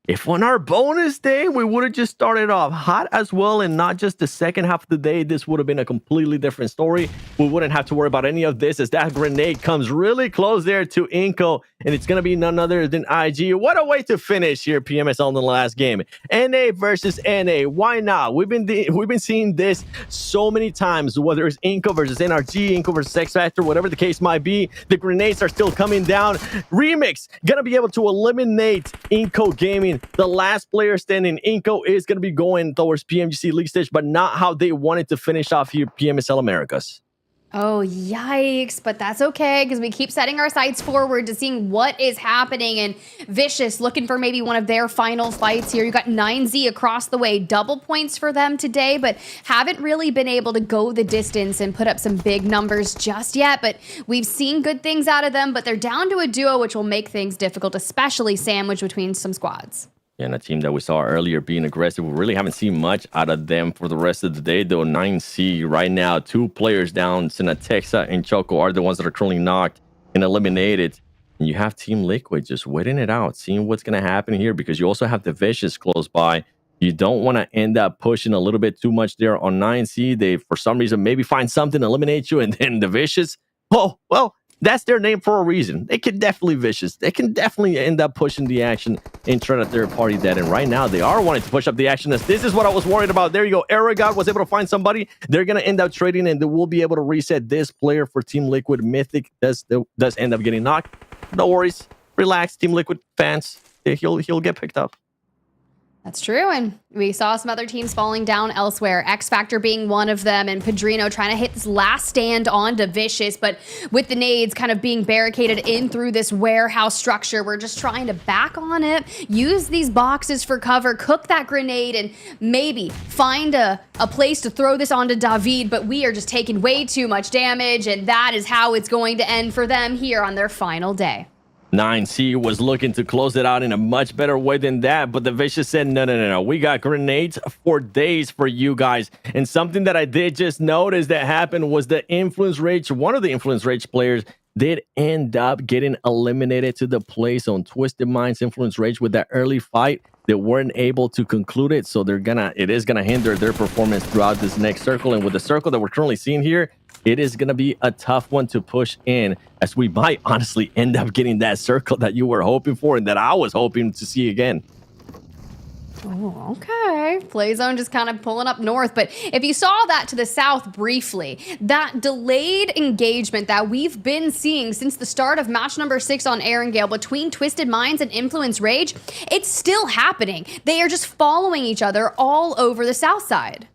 if on our bonus day, we would have just started off hot as well and not just the second half of the day, this would have been a completely different story. We wouldn't have to worry about any of this, as that grenade comes really close there to Inco, and it's going to be none other than IG. What a way to finish here, PMSL, in the last game. NA versus NA. Why not? We've been seeing this so many times, whether it's Inco versus NRG, Inco versus X Factor, whatever the case might be. The grenades are still coming down. Remix going to be able to eliminate Inco Gaming. The last player standing. Inco is going to be going towards PMGC League stage, but not how they wanted to finish off here PMSL Americas. Oh, yikes. But that's okay, because we keep setting our sights forward to seeing what is happening. And Vicious looking for maybe one of their final fights here. You got 9Z across the way. Double points for them today, but haven't really been able to go the distance and put up some big numbers just yet. But we've seen good things out of them, but they're down to a duo, which will make things difficult, especially sandwiched between some squads. And a team that we saw earlier being aggressive, we really haven't seen much out of them for the rest of the day, though. 9C right now, 2 players down. Sinatexa and Choco are the ones that are currently knocked and eliminated. And you have Team Liquid just waiting it out, seeing what's going to happen here, because you also have the Vicious close by. You don't want to end up pushing a little bit too much there on 9C. They, for some reason, maybe find something, eliminate you, and then the Vicious, oh, well, that's their name for a reason. They can definitely Vicious. They can definitely end up pushing the action and trying to third party that. And right now, they are wanting to push up the action. This is what I was worried about. There you go. Aragog was able to find somebody. They're going to end up trading, and they will be able to reset this player for Team Liquid. Mythic does end up getting knocked. No worries. Relax, Team Liquid fans. He'll get picked up. That's true, and we saw some other teams falling down elsewhere, X Factor being one of them, and Padrino trying to hit this last stand onto Vicious, but with the nades kind of being barricaded in through this warehouse structure, we're just trying to back on it, use these boxes for cover, cook that grenade, and maybe find a place to throw this onto David, but we are just taking way too much damage, and that is how it's going to end for them here on their final day. 9C was looking to close it out in a much better way than that, but the Vicious said, no. We got grenades for days for you guys. And something that I did just notice that happened was the Influence Rage, one of the Influence Rage players did end up getting eliminated to the play zone. Twisted Minds, Influence Rage with that early fight, they weren't able to conclude it, so it is gonna hinder their performance throughout this next circle. And with the circle that we're currently seeing here, it is going to be a tough one to push in, as we might honestly end up getting that circle that you were hoping for and that I was hoping to see again. Oh, okay. Play zone just kind of pulling up north. But if you saw that to the south briefly, that delayed engagement that we've been seeing since the start of match number 6 on Erangel between Twisted Minds and Influence Rage, it's still happening. They are just following each other all over the south side.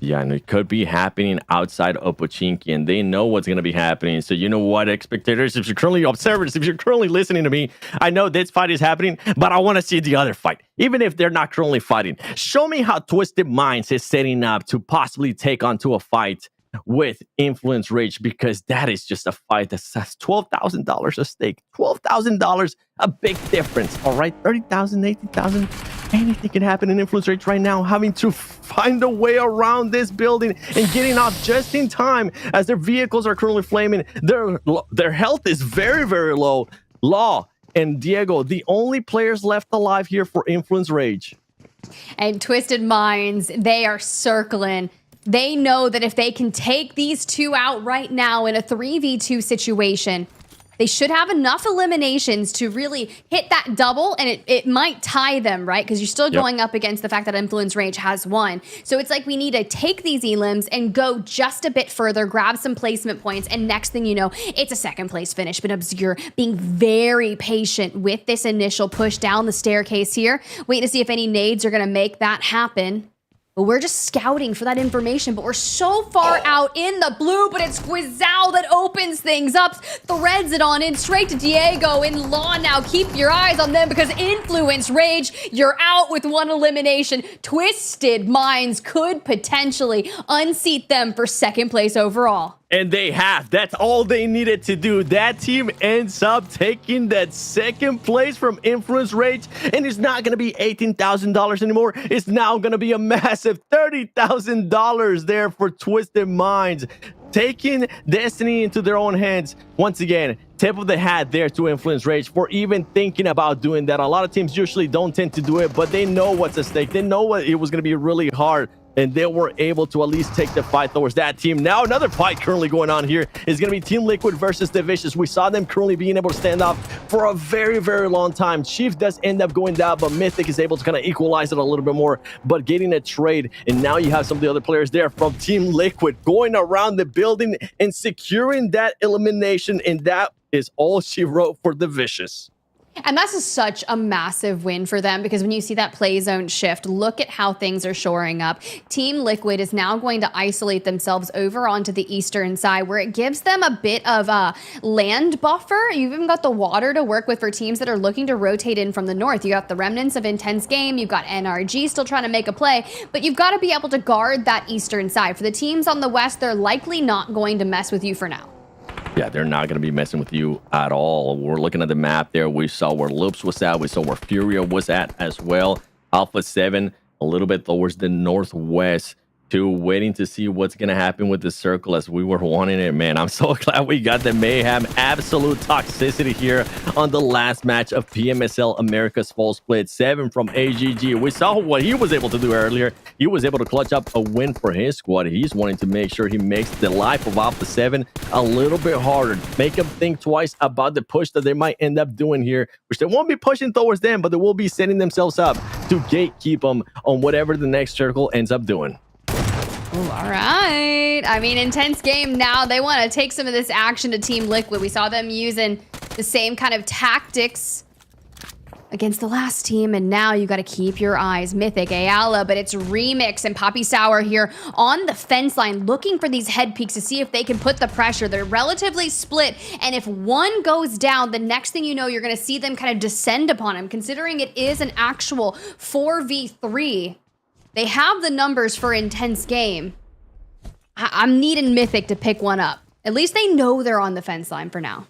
Yeah, and it could be happening outside of Pochinki, and they know what's going to be happening. So you know what, spectators, if you're currently observers, if you're currently listening to me, I know this fight is happening, but I want to see the other fight, even if they're not currently fighting. Show me how Twisted Minds is setting up to possibly take onto a fight with Influence Rage, because that is just a fight that has $12,000 at stake. $12,000, a big difference. All right, 30,000, 80,000. Anything can happen in Influence Rage right now, having to find a way around this building and getting off just in time as their vehicles are currently flaming. Their health is very, very low. Law and Diego, the only players left alive here for Influence Rage. And Twisted Minds, they are circling. They know that if they can take these two out right now in a 3v2 situation, they should have enough eliminations to really hit that double, and it might tie them, right? Because you're still going up against the fact that Influence Rage has won. So it's like we need to take these elims and go just a bit further, grab some placement points, and next thing you know, it's a second place finish. But Obscure being very patient with this initial push down the staircase here, waiting to see if any nades are going to make that happen. But we're just scouting for that information, but we're so far out in the blue, but it's Guizao that opens things up, threads it on in straight to Diego in Law now. Keep your eyes on them because Influence Rage, you're out with one elimination. Twisted Minds could potentially unseat them for second place overall. And they have. That's all they needed to do. That team ends up taking that second place from Influence Rage, and it's not going to be $18,000 anymore. It's now going to be a massive $30,000 there for Twisted Minds, taking destiny into their own hands. Once again, tip of the hat there to Influence Rage for even thinking about doing that. A lot of teams usually don't tend to do it, but they know what's at stake. They know it was going to be really hard, and they were able to at least take the fight towards that team. Now another fight currently going on here is going to be Team Liquid versus the Vicious. We saw them currently being able to stand up for a very, very long time. Chief does end up going down, but Mythic is able to kind of equalize it a little bit more, but getting a trade. And now you have some of the other players there from Team Liquid going around the building and securing that elimination, and that is all she wrote for the Vicious. And that's just such a massive win for them, because when you see that play zone shift, look at how things are shoring up. Team Liquid is now going to isolate themselves over onto the eastern side, where it gives them a bit of a land buffer. You've even got the water to work with for teams that are looking to rotate in from the north. You got the remnants of Intense Game, you've got NRG still trying to make a play, but you've got to be able to guard that eastern side. For the teams on the west, they're likely not going to mess with you for now. Yeah, they're not going to be messing with you at all. We're looking at the map there. We saw where Loops was at. We saw where Furia was at as well. Alpha7 a little bit towards the northwest, too, waiting to see what's going to happen with the circle as we were wanting it. Man, I'm so glad we got the mayhem. Absolute toxicity here on the last match of PMSL America's Fall Split. 7 from AGG. We saw what he was able to do earlier. He was able to clutch up a win for his squad. He's wanting to make sure he makes the life of Alpha7 a little bit harder. Make him think twice about the push that they might end up doing here, which they won't be pushing towards them, but they will be setting themselves up to gatekeep them on whatever the next circle ends up doing. Ooh, all right. I mean, Intense Game now, they want to take some of this action to Team Liquid. We saw them using the same kind of tactics against the last team, and now you got to keep your eyes. Mythic, Ayala, but it's Remix and Poppy Sour here on the fence line, looking for these head peaks to see if they can put the pressure. They're relatively split, and if one goes down, the next thing you know, you're going to see them kind of descend upon him, considering it is an actual 4v3. They have the numbers for Intense Game. I'm needing Mythic to pick one up. At least they know they're on the fence line for now.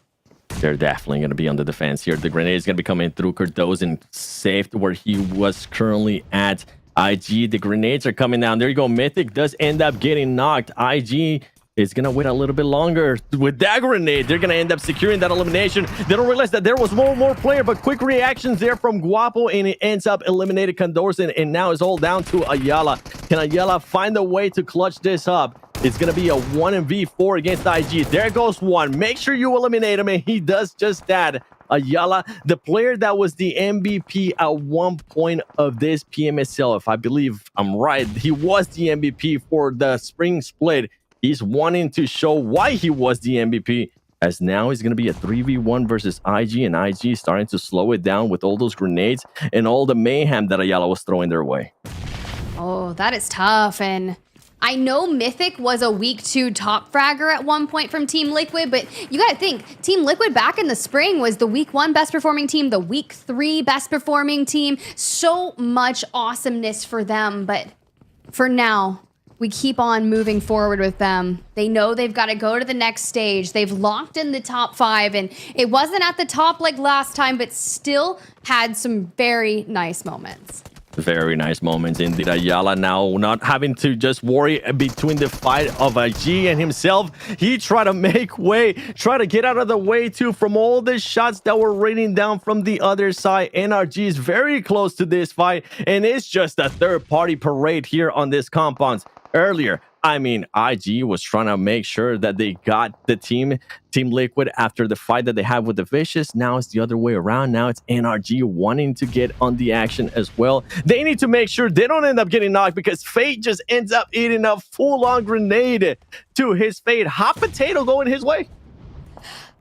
They're definitely going to be on the defense here. The grenade is going to be coming through Cardozo, saved where he was currently at. IG, the grenades are coming down. There you go. Mythic does end up getting knocked. IG is going to wait a little bit longer. With that grenade, they're going to end up securing that elimination. They don't realize that there was one more player, but quick reactions there from Guapo, and it ends up eliminated Condorcet, and now it's all down to Ayala. Can Ayala find a way to clutch this up? It's going to be a 1v4 against IG. There goes one. Make sure you eliminate him, and he does just that. Ayala, the player that was the MVP at one point of this PMSL, if I believe I'm right, he was the MVP for the spring split. He's wanting to show why he was the MVP, as now he's going to be a 3v1 versus IG, and IG starting to slow it down with all those grenades and all the mayhem that Ayala was throwing their way. Oh, that is tough. And I know Mythic was a week 2 top fragger at one point from Team Liquid, but you gotta think, Team Liquid back in the spring was the week 1 best performing team, the week 3 best performing team. So much awesomeness for them, but for now, we keep on moving forward with them. They know they've got to go to the next stage. They've locked in the top 5, and it wasn't at the top like last time, but still had some very nice moments. Very nice moments indeed. Ayala now not having to just worry between the fight of IG and himself. He tried to make way, try to get out of the way too from all the shots that were raining down from the other side. NRG is very close to this fight, and it's just a third-party parade here on this compound. Earlier, I mean, IG was trying to make sure that they got the Team Liquid after the fight that they had with the Vicious. Now it's the other way around. Now it's NRG wanting to get on the action as well. They need to make sure they don't end up getting knocked, because Fate just ends up eating a full-on grenade to his Fate. Hot potato going his way.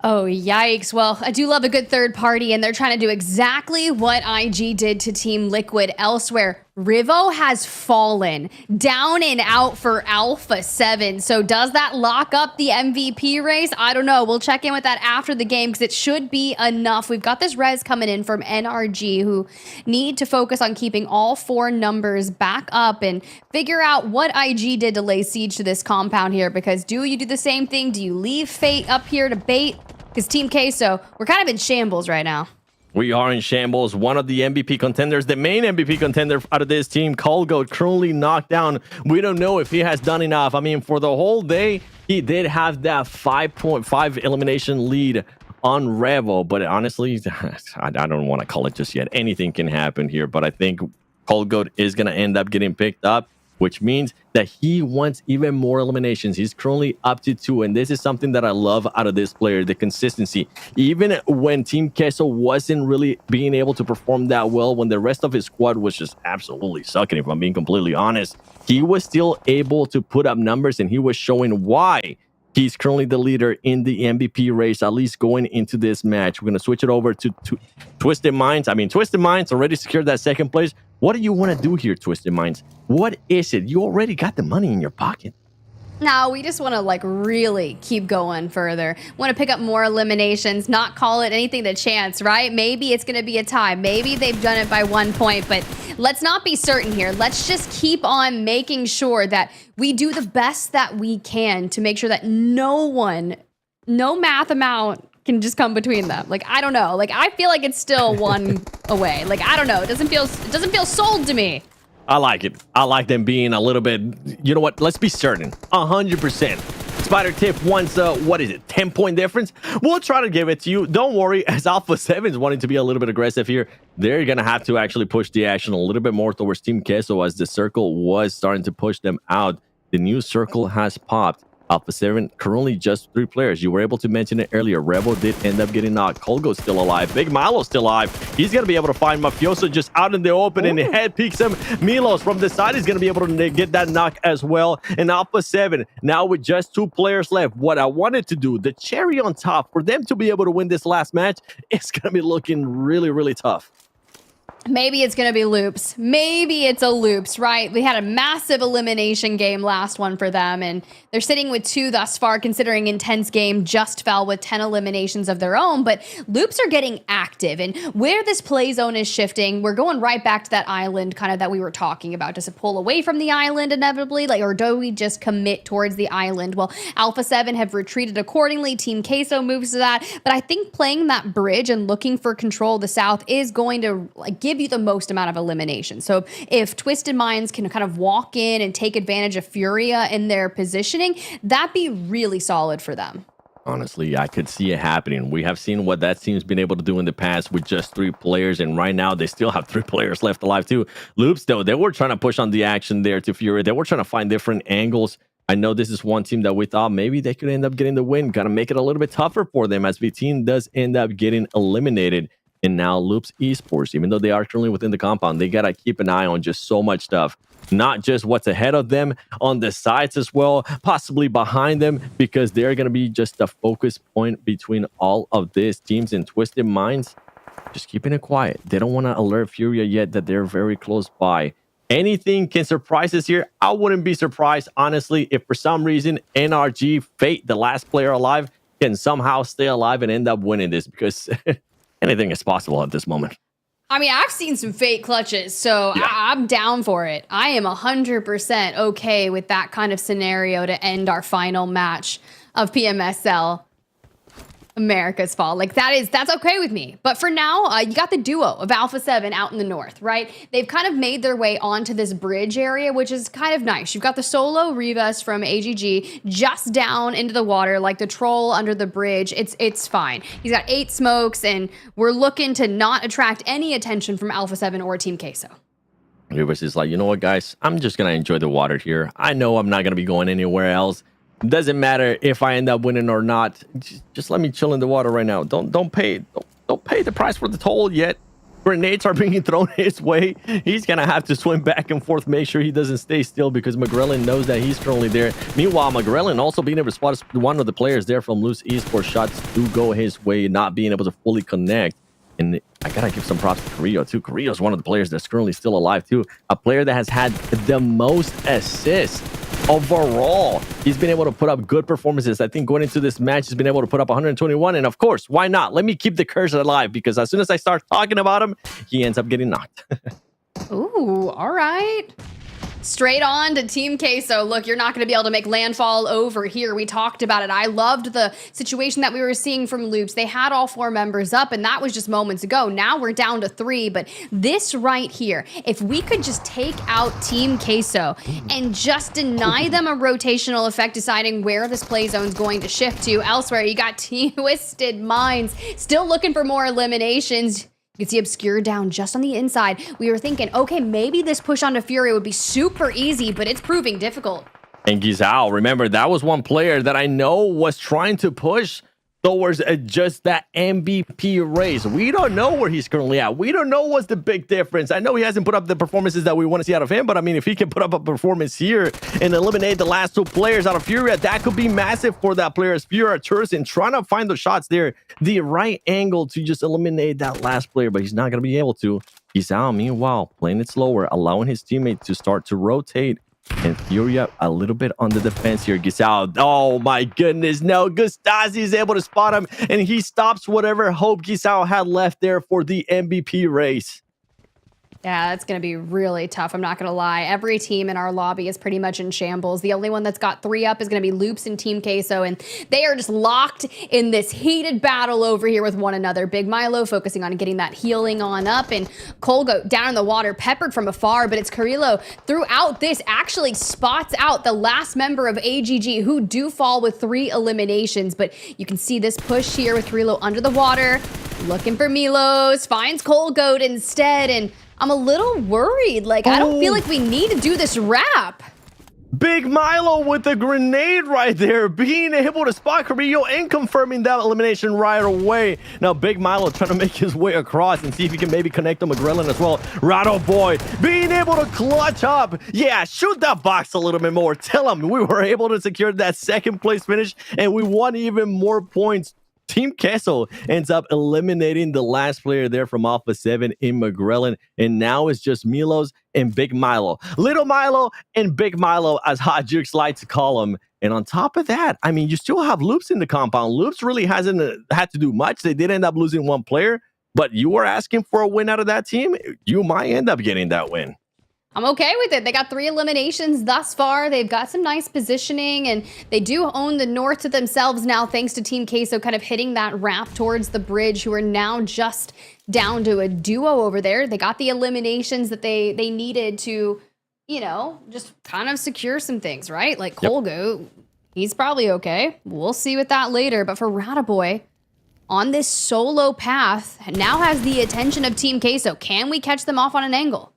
Oh, yikes. Well, I do love a good third party, and they're trying to do exactly what IG did to Team Liquid elsewhere. Rivo has fallen down and out for Alpha7. So does that lock up the MVP race? I don't know. We'll check in with that after the game, because it should be enough. We've got this res coming in from NRG, who need to focus on keeping all 4 numbers back up and figure out what IG did to lay siege to this compound here, because do you do the same thing? Do you leave Fate up here to bait? Because Team Queso, we're kind of in shambles right now. We are in shambles. One of the MVP contenders, the main MVP contender out of this team, Colgoat, currently knocked down. We don't know if he has done enough. I mean, for the whole day, he did have that 5.5 elimination lead on Revo, but honestly, I don't want to call it just yet. Anything can happen here, but I think Colgoat is going to end up getting picked up, which means that he wants even more eliminations. He's currently up to 2, and this is something that I love out of this player, the consistency. Even when Team Queso wasn't really being able to perform that well, when the rest of his squad was just absolutely sucking, if I'm being completely honest, he was still able to put up numbers, and he was showing why he's currently the leader in the MVP race, at least going into this match. We're going to switch it over to Twisted Minds. I mean, Twisted Minds already secured that second place. What do you want to do here, Twisted Minds? What is it? You already got the money in your pocket. No, we just want to like really keep going further. Want to pick up more eliminations, not call it anything to chance, right? Maybe it's going to be a tie. Maybe they've done it by 1 point, but let's not be certain here. Let's just keep on making sure that we do the best that we can to make sure that no math amount can just come between them. Like, I don't know. Like, I feel like it's still 1 away. Like, I don't know. It doesn't feel sold to me. I like it. I like them being a little bit, you know what? Let's be certain. 100%. Spider Tip wants what is it? 10-point difference? We'll try to give it to you. Don't worry, as Alpha7 is wanting to be a little bit aggressive here, they're going to have to actually push the action a little bit more towards Team Queso, as the circle was starting to push them out. The new circle has popped. Alpha7 currently just 3 players. You were able to mention it earlier. Rebel did end up getting knocked. Colgo's still alive. Big Milo's still alive. He's going to be able to find Mafioso just out in the open, and the head peeks him. Milos from the side is going to be able to get that knock as well. And Alpha7 now with just 2 players left. What I wanted to do, the cherry on top for them to be able to win this last match, is going to be looking really, really tough. Maybe it's going to be Loops. Maybe it's a Loops, right? We had a massive elimination game last one for them, and they're sitting with 2 thus far, considering Intense Game just fell with 10 eliminations of their own. But Loops are getting active, and where this play zone is shifting, we're going right back to that island kind of that we were talking about. Does it pull away from the island inevitably, or do we just commit towards the island? Well, Alpha7 have retreated accordingly. Team Queso moves to that, but I think playing that bridge and looking for control of the South is going to give you the most amount of elimination. So if Twisted Minds can kind of walk in and take advantage of Furia in their positioning, that'd be really solid for them. Honestly, I could see it happening. We have seen what that team's been able to do in the past with just 3 players, and right now they still have 3 players left alive too. Loops, though, they were trying to push on the action there to Furia. They were trying to find different angles. I know this is one team that we thought maybe they could end up getting the win. Got to make it a little bit tougher for them as the team does end up getting eliminated. And now Loops Esports, even though they are currently within the compound, they got to keep an eye on just so much stuff. Not just what's ahead of them, on the sides as well, possibly behind them, because they're going to be just a focus point between all of these teams. And Twisted Minds, just keeping it quiet. They don't want to alert Furia yet that they're very close by. Anything can surprise us here. I wouldn't be surprised, honestly, if for some reason NRG, Fate, the last player alive, can somehow stay alive and end up winning this, because anything is possible at this moment. I mean, I've seen some Fate clutches, so yeah. I'm down for it. I am 100% okay with that kind of scenario to end our final match of PMSL America's Fall. That's okay with me. But for now, you got the duo of Alpha7 out in the north, right? They've kind of made their way onto this bridge area, which is kind of nice. You've got the solo Rivas from AGG just down into the water, like the troll under the bridge. It's fine. He's got 8 smokes, and we're looking to not attract any attention from Alpha7 or Team Queso. Rivas is like, you know what, guys? I'm just going to enjoy the water here. I know I'm not going to be going anywhere else. Doesn't matter if I end up winning or not. Just let me chill in the water right now. Don't pay the price for the toll yet. Grenades are being thrown his way. He's gonna have to swim back and forth, make sure he doesn't stay still, because Magrellan knows that he's currently there. Meanwhile, Magrellan also being able to spot one of the players there from Loose Esports. Shots do go his way, not being able to fully connect. And I gotta give some props to Carrillo too. Carrillo is one of the players that's currently still alive too. A player that has had the most assists overall. He's been able to put up good performances. I think going into this match, he's been able to put up 121. And of course, why not? Let me keep the curse alive, because as soon as I start talking about him, he ends up getting knocked. Ooh, all right. Straight on to Team Queso. Look, you're not going to be able to make landfall over here. We talked about it. I loved the situation that we were seeing from Loops. They had all 4 members up, and that was just moments ago. Now we're down to 3, but this right here, if we could just take out Team Queso and just deny them a rotational effect, deciding where this play zone is going to shift to elsewhere. You got Twisted Minds still looking for more eliminations. You can see Obscure down just on the inside. We were thinking, okay, maybe this push onto Fury would be super easy, but it's proving difficult. And Gizao, remember, that was one player that I know was trying to push towards just that MVP race. We don't know where he's currently at. We don't know what's the big difference. I know he hasn't put up the performances that we want to see out of him, but I mean, if he can put up a performance here and eliminate the last 2 players out of Furia, that could be massive for that player. As Furia turns and trying to find the shots there, the right angle to just eliminate that last player, but he's not going to be able to. He's out, meanwhile, playing it slower, allowing his teammates to start to rotate. And Furia a little bit on the defense here. Gisao, oh my goodness, no. Gustasi is able to spot him, and he stops whatever hope Gisao had left there for the MVP race. Yeah, that's going to be really tough. I'm not going to lie. Every team in our lobby is pretty much in shambles. The only one that's got 3 up is going to be Loops and Team Queso, and they are just locked in this heated battle over here with one another. Big Milo focusing on getting that healing on up, and Colgo down in the water, peppered from afar, but it's Carrillo throughout this actually spots out the last member of AGG, who do fall with 3 eliminations, but you can see this push here with Carrillo under the water, looking for Milos, finds Colgo instead, and I'm a little worried. I don't feel like we need to do this wrap. Big Milo with the grenade right there, being able to spot Carrillo and confirming that elimination right away. Now, Big Milo trying to make his way across and see if he can maybe connect to Magrellan as well. Rado Boy being able to clutch up. Yeah, shoot that box a little bit more. Tell him we were able to secure that 2nd place finish, and we won even more points. Team Queso ends up eliminating the last player there from Alpha7 in McGrellan, and now it's just Milos and Big Milo. Little Milo and Big Milo, as Hot Jukes like to call him. And on top of that, I mean, you still have Loops in the compound. Loops really hasn't had to do much. They did end up losing one player, but you were asking for a win out of that team. You might end up getting that win. I'm okay with it. They got 3 eliminations thus far. They've got some nice positioning, and they do own the north to themselves now, thanks to Team Queso kind of hitting that wrap towards the bridge, who are now just down to a duo over there. They got the eliminations that they needed to, you know, just kind of secure some things, right? Like Colgo, he's probably okay. We'll see with that later. But for Rataboy, on this solo path, now has the attention of Team Queso. Can we catch them off on an angle?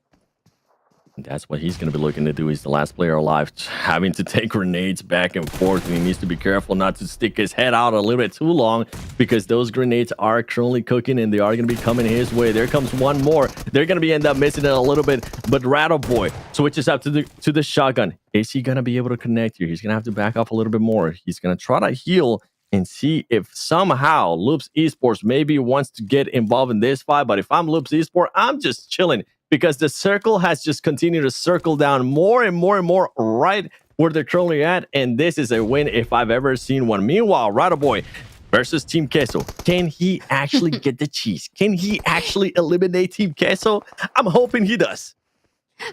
That's what he's going to be looking to do. He's the last player alive, having to take grenades back and forth, and he needs to be careful not to stick his head out a little bit too long, because those grenades are currently cooking and they are going to be coming his way. There comes one more. They're going to be end up missing it a little bit, but Rataboy switches up to the shotgun. Is he going to be able to connect here? He's going to have to back off a little bit more. He's going to try to heal and see if somehow Loops Esports maybe wants to get involved in this fight. But if I'm Loops Esports, I'm just chilling, because the circle has just continued to circle down more and more and more right where they're currently at. And this is a win if I've ever seen one. Meanwhile, Rataboy versus Team Queso. Can he actually get the cheese? Can he actually eliminate Team Queso? I'm hoping he does.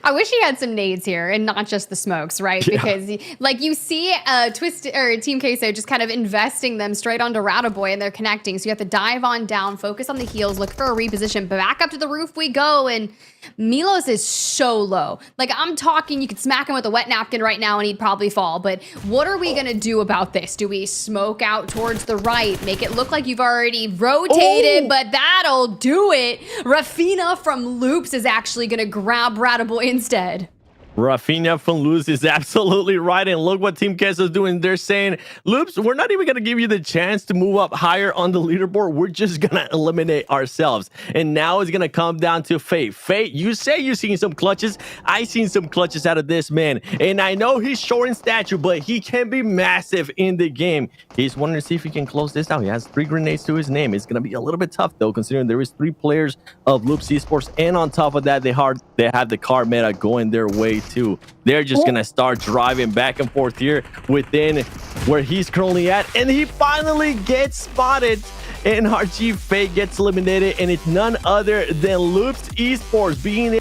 I wish he had some nades here and not just the smokes, right? Yeah. Because like you see Team Queso just kind of investing them straight onto Rataboy, and they're connecting. So you have to dive on down, focus on the heals, look for a reposition, back up to the roof we go. And Milos is so low. Like, I'm talking, you could smack him with a wet napkin right now and he'd probably fall. But what are we gonna do about this? Do we smoke out towards the right, make it look like you've already rotated, but that'll do it? Rafina from Loops is actually gonna grab Rataboy instead. Rafinha from Luz is absolutely right. And look what Team Queso is doing. They're saying, Loops, we're not even going to give you the chance to move up higher on the leaderboard. We're just going to eliminate ourselves. And now it's going to come down to Fate. Fate, you say you've seen some clutches. I seen some clutches out of this man. And I know he's short in stature, but he can be massive in the game. He's wondering to see if he can close this out. He has 3 grenades to his name. It's going to be a little bit tough, though, considering there is 3 players of Loops Esports. And on top of that, they have the car meta going their way too. They're just gonna start driving back and forth here within where he's currently at, and he finally gets spotted, and RG Fate gets eliminated, and it's none other than Loops Esports being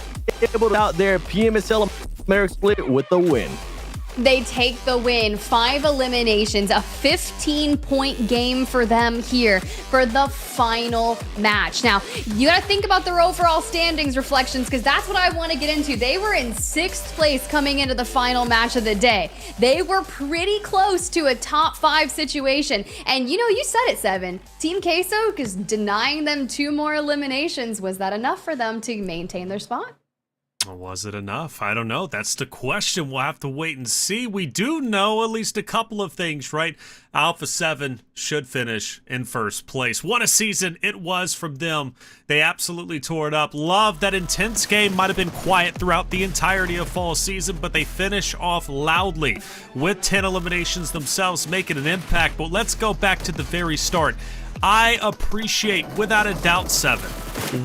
able to out there PMSL America split with the win. They take the win. 5 eliminations, a 15-point game for them here for the final match. Now, you gotta think about their overall standings reflections, because that's what I want to get into. They were in 6th place coming into the final match of the day. They were pretty close to a top 5 situation. And you know, you said it, Seven. Team Queso, because denying them 2 more eliminations, was that enough for them to maintain their spot? Was it enough? I don't know. That's the question. We'll have to wait and see. We do know at least a couple of things, right? Alpha7 should finish in 1st place. What a season it was from them. They absolutely tore it up. Love that intense game. Might have been quiet throughout the entirety of fall season, but they finish off loudly with 10 eliminations themselves, making an impact. But let's go back to the very start. I appreciate, without a doubt, Seven,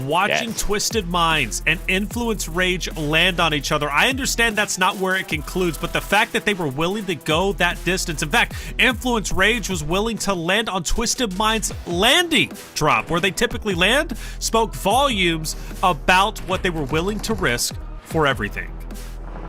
watching Twisted Minds and Influence Rage land on each other. I understand that's not where it concludes, but the fact that they were willing to go that distance. In fact, Influence Rage was willing to land on Twisted Minds' landing drop, where they typically land, spoke volumes about what they were willing to risk for everything.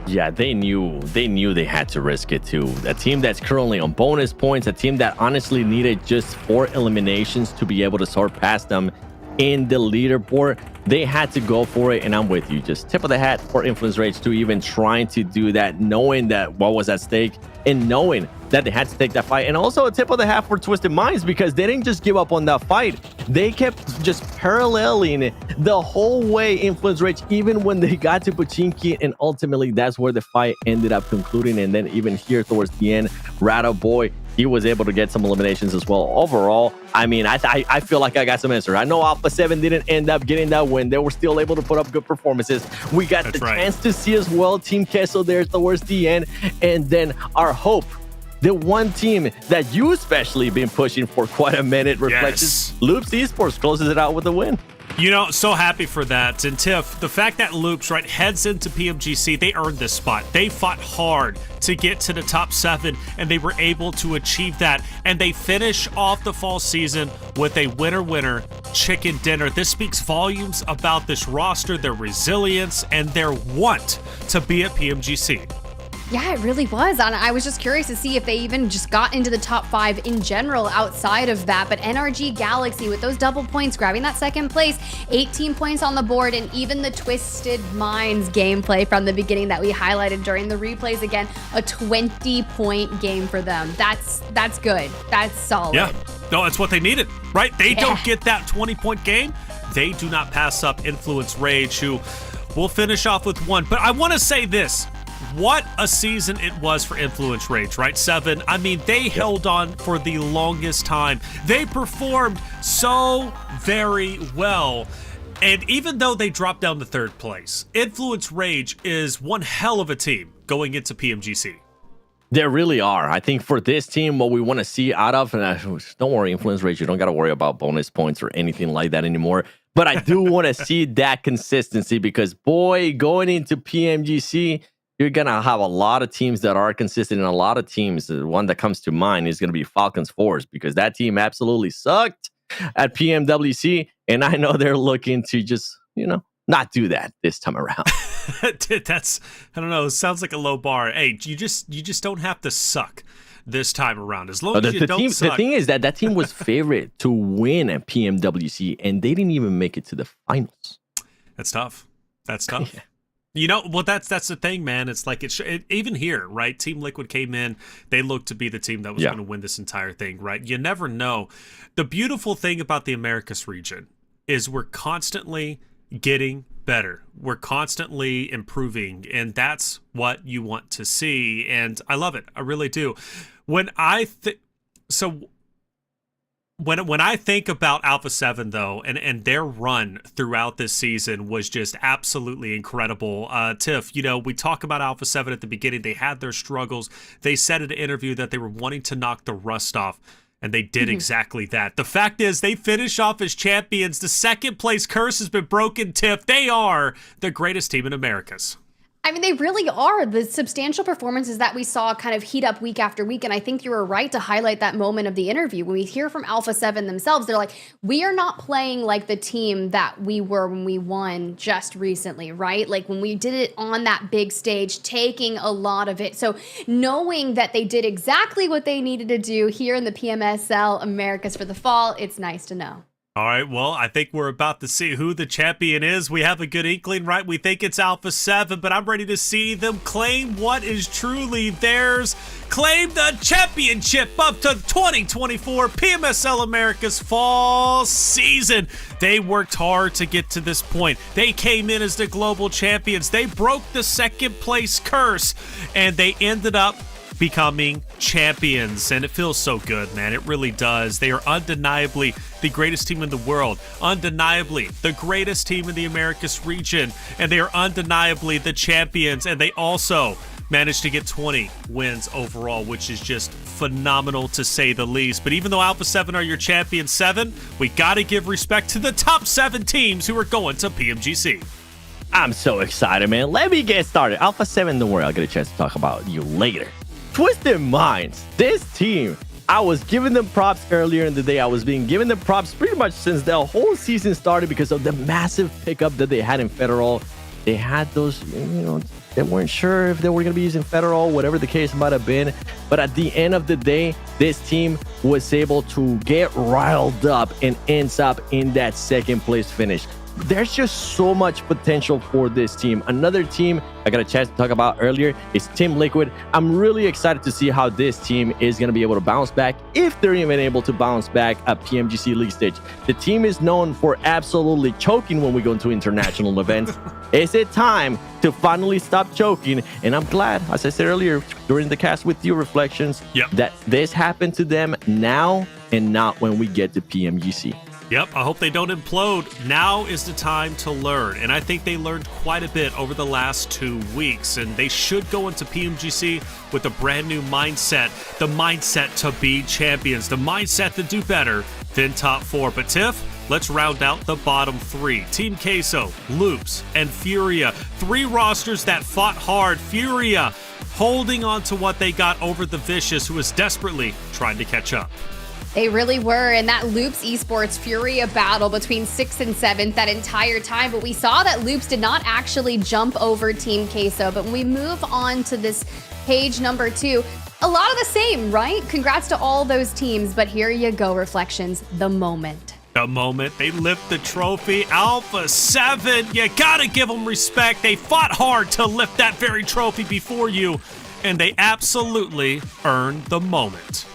Yeah, they knew they had to risk it too. A team that's currently on bonus points, a team that honestly needed just 4 eliminations to be able to sort past them in the leaderboard. They had to go for it, and I'm with you. Just tip of the hat for Influence Rage to even trying to do that, knowing that what was at stake and knowing that they had to take that fight. And also a tip of the hat for Twisted Minds, because they didn't just give up on that fight. They kept just paralleling the whole way Influence Rage, even when they got to Pachinki, and ultimately that's where the fight ended up concluding. And then even here towards the end, Rataboy, he was able to get some eliminations as well. Overall, I mean, I feel like I got some answer. I know Alpha7 didn't end up getting that win. They were still able to put up good performances. We got chance to see as well Team Queso there towards the end. And then our hope the one team that you especially been pushing for quite a minute. Reflections. Loops Esports closes it out with a win. You know, so happy for that. And Tiff, the fact that Loops, right, heads into PMGC, they earned this spot. They fought hard to get to the top 7, and they were able to achieve that. And they finish off the fall season with a winner chicken dinner. This speaks volumes about this roster, their resilience, and their want to be at PMGC. Yeah, it really was. And I was just curious to see if they even just got into the top 5 in general outside of that. But NRG Galaxy with those double points, grabbing that second place, 18 points on the board, and even the Twisted Minds gameplay from the beginning that we highlighted during the replays, again, a 20-point game for them. That's good. That's solid. Yeah, no, that's what they needed, right? They don't get that 20-point game. They do not pass up Influence Rage, who will finish off with 1. But I want to say this. What a season it was for Influence Rage, right? 7. I mean, they held on for the longest time. They performed so very well. And even though they dropped down to 3rd place, Influence Rage is one hell of a team going into PMGC. There really are. I think for this team, what we want to see out of, and don't worry, Influence Rage, you don't got to worry about bonus points or anything like that anymore. But I do want to see that consistency because, boy, going into PMGC, you're going to have a lot of teams that are consistent, and a lot of teams, the one that comes to mind is going to be Falcons Force, because that team absolutely sucked at PMWC, and I know they're looking to just, not do that this time around. That's, I don't know, sounds like a low bar. Hey, you just don't have to suck this time around. As long as you don't suck. The thing is that team was favorite to win at PMWC, and they didn't even make it to the finals. That's tough. That's tough. Yeah. Well, that's the thing, man. It's like even here, right? Team Liquid came in. They looked to be the team that was going to win this entire thing, right? You never know. The beautiful thing about the Americas region is we're constantly getting better. We're constantly improving, and that's what you want to see. And I love it. I really do. When I think about Alpha7, though, and their run throughout this season was just absolutely incredible. Tiff, we talk about Alpha7 at the beginning. They had their struggles. They said in an interview that they were wanting to knock the rust off, and they did exactly that. The fact is, they finish off as champions. The 2nd place curse has been broken, Tiff. They are the greatest team in Americas. I mean, they really are. The substantial performances that we saw kind of heat up week after week. And I think you were right to highlight that moment of the interview. When we hear from Alpha7 themselves, they're like, we are not playing like the team that we were when we won just recently, right? Like when we did it on that big stage, taking a lot of it. So knowing that they did exactly what they needed to do here in the PMSL Americas for the fall, it's nice to know. All right, well, I think we're about to see who the champion is. We have a good inkling, right? We think it's Alpha7, but I'm ready to see them claim what is truly theirs. Claim the championship up to 2024 PMSL America's fall season. They worked hard to get to this point. They came in as the global champions. They broke the 2nd place curse, and they ended up becoming champions, and it feels so good, man. It really does. They are undeniably the greatest team in the world, undeniably the greatest team in the Americas region, and they are undeniably the champions, and they also managed to get 20 wins overall, which is just phenomenal to say the least. But even though Alpha7 are your champion 7, we got to give respect to the top 7 teams who are going to PMGC. I'm so excited, man. Let me get started. Alpha7, don't worry, I'll get a chance to talk about you later. Twisted Minds, this team, I was giving them props earlier in the day. I was being given them props pretty much since the whole season started because of the massive pickup that they had in Federal. They had those, they weren't sure if they were going to be using Federal, whatever the case might have been. But at the end of the day, this team was able to get riled up and ends up in that 2nd place finish. There's just so much potential for this team. Another team I got a chance to talk about earlier is Team Liquid. I'm really excited to see how this team is going to be able to bounce back, if they're even able to bounce back at PMGC League stage. The team is known for absolutely choking when we go into international events. Is it time to finally stop choking? And I'm glad, as I said earlier during the cast with you reflections, that this happened to them now and not when we get to PMGC. Yep, I hope they don't implode. Now is the time to learn, and I think they learned quite a bit over the last 2 weeks, and they should go into PMGC with a brand new mindset, the mindset to be champions, the mindset to do better than top 4. But Tiff, let's round out the bottom 3. Team Queso, Loops, and Furia. 3 rosters that fought hard. Furia holding on to what they got over the Vicious, who is desperately trying to catch up. They really were in that Loops Esports Furia battle between 6th and 7th that entire time. But we saw that Loops did not actually jump over Team Queso. But when we move on to this page number 2, a lot of the same, right? Congrats to all those teams. But here you go, Reflections, the moment. The moment they lift the trophy, Alpha7, you gotta give them respect. They fought hard to lift that very trophy before you, and they absolutely earned the moment.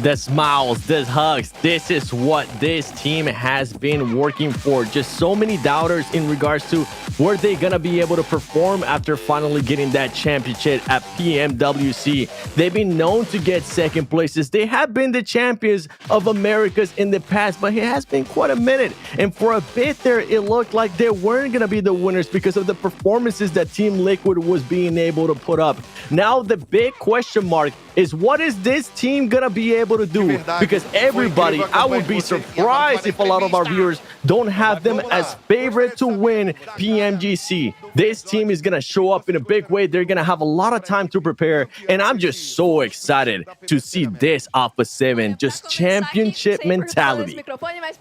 The smiles, the hugs, this is what this team has been working for. Just so many doubters in regards to were they gonna be able to perform after finally getting that championship at PMWC. They've been known to get second places. They have been the champions of Americas in the past, but it has been quite a minute. And for a bit there, it looked like they weren't gonna be the winners because of the performances that Team Liquid was being able to put up. Now the big question mark is, what is this team gonna be able to do? Because everybody, I would be surprised if a lot of our viewers don't have them as favorite to win PMGC. This team is gonna show up in a big way. They're gonna have a lot of time to prepare, and I'm just so excited to see this Alpha7 just championship mentality.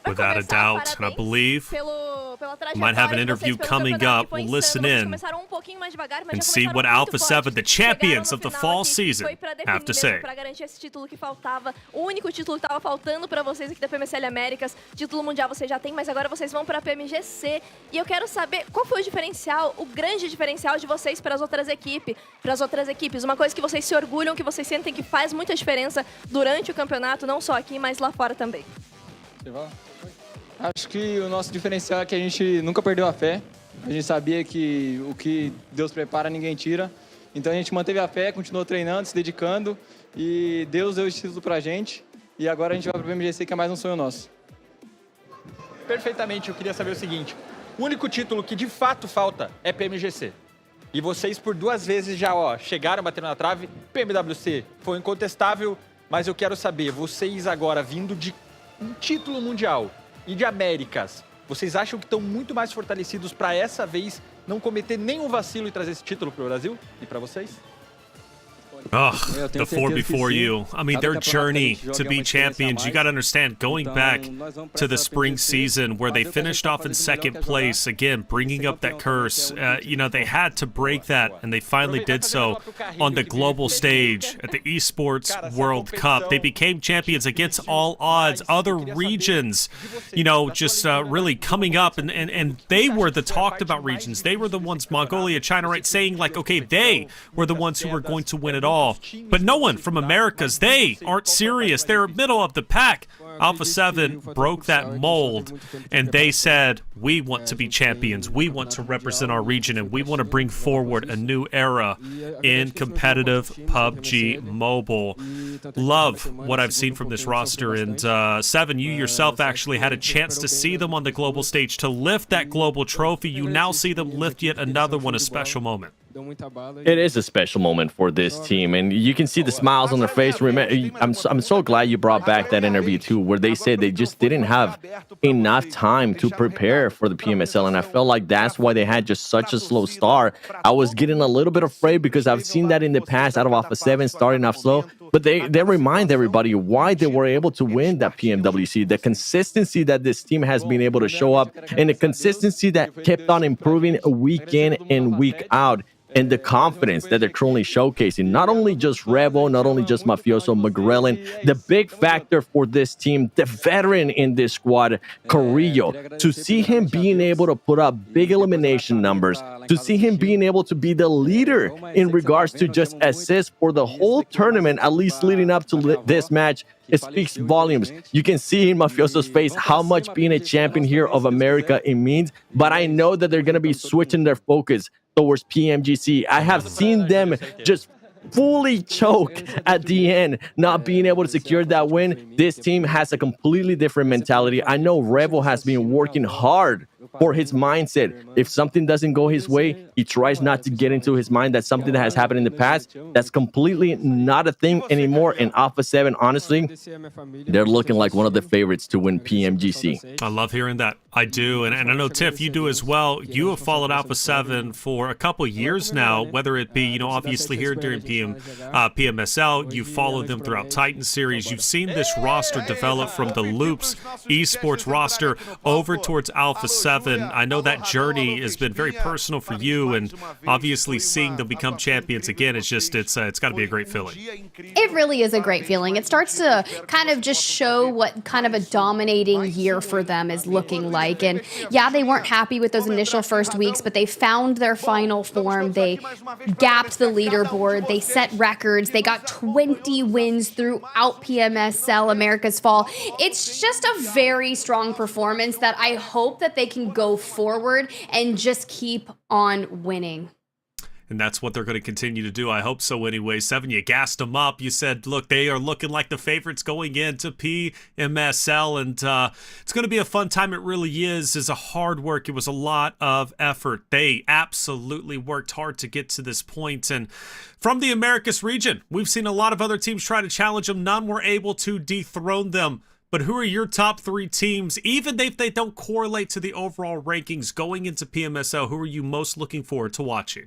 Without a doubt, and I believe we might have an interview coming up. We'll listen in and see what Alpha7, the champions of the fall season, have to say. O único título que estava faltando para vocês aqui da PMSL Américas. Título mundial vocês já têm, mas agora vocês vão para a PMGC. E eu quero saber qual foi o diferencial, o grande diferencial de vocês para as outras equipes. Uma coisa que vocês se orgulham, que vocês sentem que faz muita diferença durante o campeonato, não só aqui, mas lá fora também. Acho que o nosso diferencial é que a gente nunca perdeu a fé. A gente sabia que o que Deus prepara, ninguém tira. Então a gente manteve a fé, continuou treinando, se dedicando. E Deus deu esse título pra gente. E agora a gente vai pro PMGC, que é mais um sonho nosso. Perfeitamente, eu queria saber o seguinte. O único título que de fato falta é PMGC. E vocês por 2 vezes já chegaram, bateram na trave. PMWC foi incontestável, mas eu quero saber, vocês agora vindo de um título mundial e de Américas, vocês acham que estão muito mais fortalecidos para essa vez não cometer nenhum vacilo e trazer esse título pro Brasil e para vocês? Ugh, the 4 before you. I mean, their journey to be champions, you got to understand, going back to the spring season where they finished off in 2nd place, again, bringing up that curse, you know, they had to break that, and they finally did so on the global stage at the Esports World Cup. They became champions against all odds. Other regions, you know, just really coming up, and they were the talked about regions. They were the ones, Mongolia, China, right, saying like, okay, they were the ones who were going to win it all. But no one from Americas, they aren't serious. They're middle of the pack. Alpha7 broke that mold, and they said, we want to be champions. We want to represent our region, and we want to bring forward a new era in competitive PUBG Mobile. Love what I've seen from this roster, and 7, you yourself actually had a chance to see them on the global stage, to lift that global trophy. You now see them lift yet another one, a special moment. It is a special moment for this team, and you can see the smiles on their face. I'm so glad you brought back that interview too, where they said they just didn't have enough time to prepare for the PMSL, and I felt like that's why they had just such a slow start. I was getting a little bit afraid because I've seen that in the past out of Alpha7 starting off slow, but they remind everybody why they were able to win that PMWC, the consistency that this team has been able to show up, and the consistency that kept on improving week in and week out. And the confidence that they're currently showcasing. Not only just Revo, not only just Mafioso, Magrellan, the big factor for this team, the veteran in this squad, Carrillo, to see him being able to put up big elimination numbers, to see him being able to be the leader in regards to just assists for the whole tournament, at least leading up to this match, it speaks volumes. You can see in Mafioso's face how much being a champion here of America it means, but I know that they're going to be switching their focus towards PMGC. I have seen them just fully choke at the end, not being able to secure that win. This team has a completely different mentality. I know Revo has been working hard for his mindset. If something doesn't go his way, he tries not to get into his mind that something that has happened in the past. That's completely not a thing anymore. And Alpha7, honestly, they're looking like one of the favorites to win PMGC. I love hearing that. I do. And I know, Tiff, you do as well. You have followed Alpha7 for a couple years now, whether it be, obviously here during PMSL, you followed them throughout Titan Series. You've seen this roster develop from the Loops Esports roster over towards Alpha7. I know that journey has been very personal for you, and obviously seeing them become champions again, it's got to be a great feeling. It really is a great feeling. It starts to kind of just show what kind of a dominating year for them is looking like. And yeah, they weren't happy with those initial first weeks, but they found their final form. They gapped the leaderboard. They set records. They got 20 wins throughout PMSL America's Fall. It's just a very strong performance that I hope that they can go forward and just keep on winning. And that's what they're going to continue to do. I hope so anyway. Seven, you gassed them up. You said, look, they are looking like the favorites going into PMSL, and it's going to be a fun time. It really is. It's a hard work. It was a lot of effort. They absolutely worked hard to get to this point. And from the Americas region, we've seen a lot of other teams try to challenge them. None were able to dethrone them. But who are your top three teams, even if they don't correlate to the overall rankings going into PMSL? Who are you most looking forward to watching?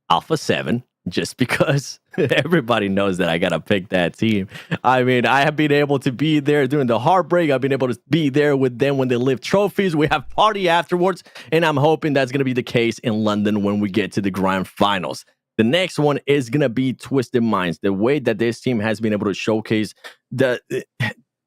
Alpha7, just because everybody knows that I got to pick that team. I mean, I have been able to be there during the heartbreak. I've been able to be there with them when they lift trophies. We have party afterwards, and I'm hoping that's going to be the case in London when we get to the grand finals. The next one is going to be Twisted Minds. The way that this team has been able to showcase the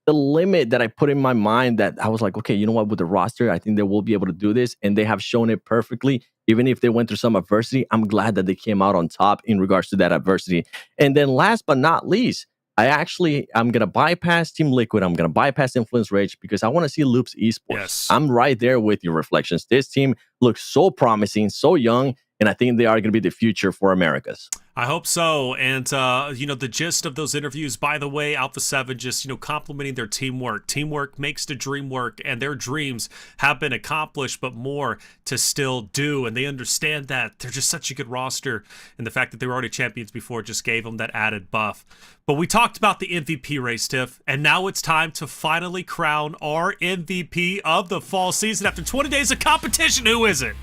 limit that I put in my mind, that I was like, okay, you know what, with the roster, I think they will be able to do this. And they have shown it perfectly. Even if they went through some adversity, I'm glad that they came out on top in regards to that adversity. And then last but not least, I'm going to bypass Team Liquid. I'm going to bypass Influence Rage because I want to see Loops Esports. Yes. I'm right there with your Reflections. This team looks so promising, so young, and I think they are going to be the future for Americas. I hope so. And, the gist of those interviews, by the way, Alpha7 just, complimenting their teamwork. Teamwork makes the dream work, and their dreams have been accomplished, but more to still do. And they understand that. They're just such a good roster. And the fact that they were already champions before just gave them that added buff. But we talked about the MVP race, Tiff, and now it's time to finally crown our MVP of the fall season. After 20 days of competition, who is it?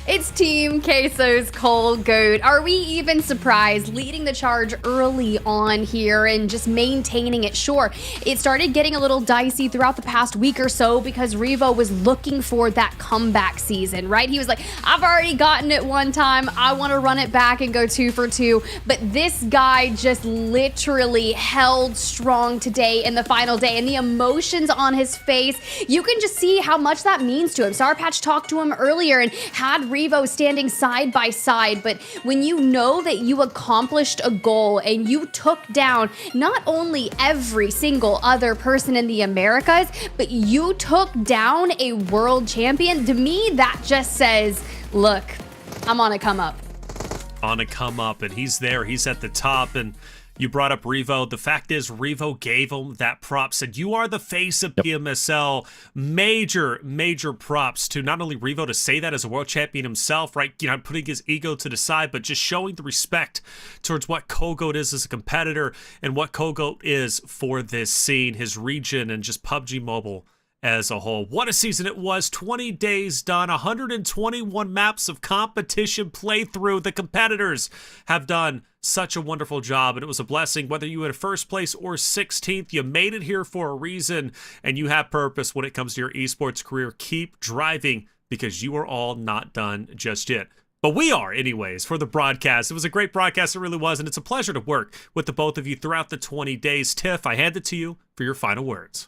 It's Team Queso's Cole Goat. Are we even surprised? Leading the charge early on here and just maintaining it. Sure, it started getting a little dicey throughout the past week or so because Revo was looking for that comeback season, right? He was like, I've already gotten it one time. I want to run it back and go 2 for 2. But this guy just literally held strong today in the final day, and the emotions on his face, you can just see how much that means to him. Starpatch talked to him earlier and had Revo standing side by side, but when you know that you accomplished a goal and you took down not only every single other person in the Americas, but you took down a world champion, to me that just says, look, I'm on a come up. On a come up, and he's there. He's at the top. And you brought up Revo. The fact is, Revo gave him that prop, said, you are the face of PMSL. Major props to not only Revo to say that as a world champion himself, right? Putting his ego to the side, but just showing the respect towards what Kogoat is as a competitor and what Kogoat is for this scene, his region, and just PUBG Mobile as a whole. What a season it was. 20 days done, 121 maps of competition playthrough. The competitors have done such a wonderful job, and it was a blessing. Whether you had first place or 16th, you made it here for a reason, and you have purpose when it comes to your esports career. Keep driving, because you are all not done just yet. But we are, anyways, for the broadcast. It was a great broadcast, it really was, and it's a pleasure to work with the both of you throughout the 20 days. Tiff, I hand it to you for your final words.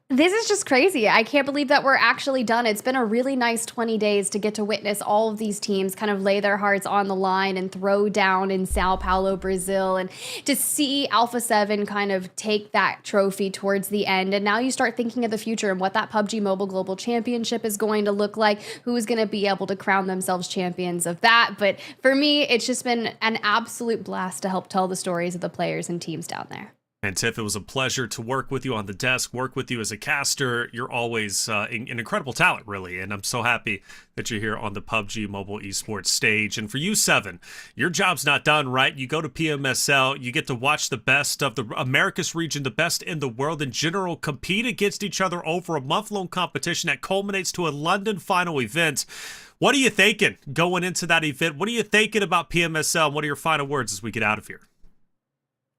This is just crazy. I can't believe that we're actually done. It's been a really nice 20 days to get to witness all of these teams kind of lay their hearts on the line and throw down in Sao Paulo, Brazil, and to see Alpha7 kind of take that trophy towards the end. And now you start thinking of the future and what that PUBG Mobile Global Championship is going to look like, who's going to be able to crown themselves champions of that. But for me, it's just been an absolute blast to help tell the stories of the players and teams down there. And Tiff, it was a pleasure to work with you on the desk, work with you as a caster. You're always an incredible talent, really, and I'm so happy that you're here on the PUBG Mobile Esports stage. And for you, Seven, your job's not done, right? You go to PMSL, you get to watch the best of the Americas region, the best in the world in general, compete against each other over a month-long competition that culminates to a London final event. What are you thinking going into that event? What are you thinking about PMSL? What are your final words as we get out of here?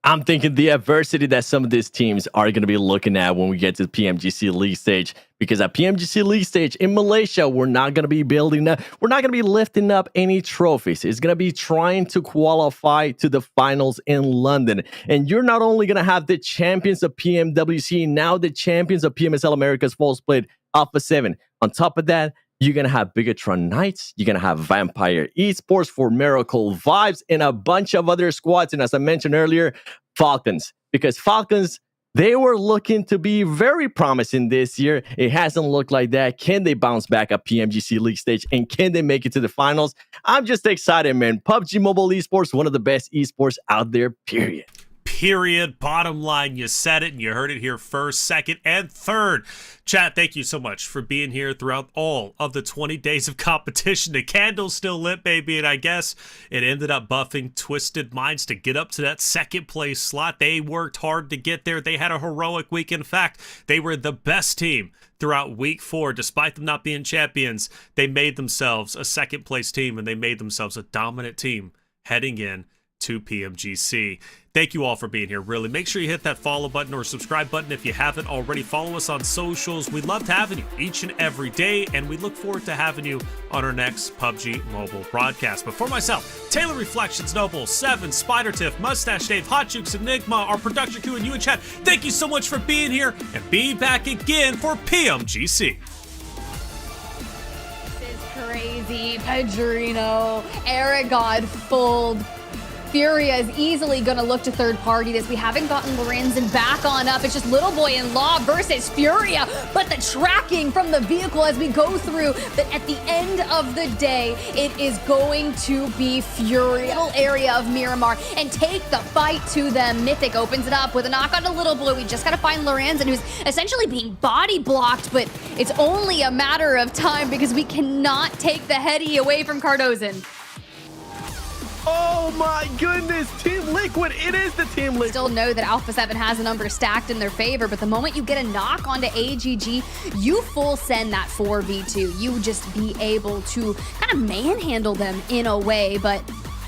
I'm thinking the adversity that some of these teams are going to be looking at when we get to the PMGC League stage. Because at PMGC League stage in Malaysia, we're not going to be building up, we're not going to be lifting up any trophies. It's going to be trying to qualify to the finals in London. And you're not only going to have the champions of PMWC, now the champions of PMSL America's Fall Split, Alpha7. On top of that, you're going to have Bigatron Knights. You're going to have Vampire Esports for Miracle Vibes and a bunch of other squads. And as I mentioned earlier, Falcons. Because Falcons, they were looking to be very promising this year. It hasn't looked like that. Can they bounce back at PMGC League stage? And can they make it to the finals? I'm just excited, man. PUBG Mobile Esports, one of the best esports out there, period. Period. Bottom line, you said it and you heard it here first, second, and third. Chat, thank you so much for being here throughout all of the 20 days of competition. The candle's still lit, baby, and I guess it ended up buffing Twisted Minds to get up to that second place slot. They worked hard to get there. They had a heroic week. In fact, they were the best team throughout week 4. Despite them not being champions, they made themselves a second place team, and they made themselves a dominant team heading in to PMGC. Thank you all for being here, really. Make sure you hit that follow button or subscribe button if you haven't already. Follow us on socials. We loved having you each and every day, and we look forward to having you on our next PUBG Mobile broadcast. But for myself, Taylor Reflections Noble, Seven, Spider Tiff, Mustache Dave, Hot Jukes, Enigma, our production crew, and you in chat, thank you so much for being here, and be back again for PMGC. This is crazy. Pedrino, Aragod, Fold. Furia is easily going to look to third party this. We haven't gotten Lorenzen back on up. It's just Little Boy and Law versus Furia. But the tracking from the vehicle as we go through, but at the end of the day, it is going to be Furia. Little area of Miramar and take the fight to them. Mythic opens it up with a knock on to Little Boy. We just got to find Lorenzen, who's essentially being body blocked, but it's only a matter of time because we cannot take the Heady away from Cardozan. Oh my goodness, Team Liquid, it is the Team Liquid. Still know that Alpha7 has a number stacked in their favor, but the moment you get a knock onto AGG, you full send that 4v2. You just be able to kind of manhandle them in a way, but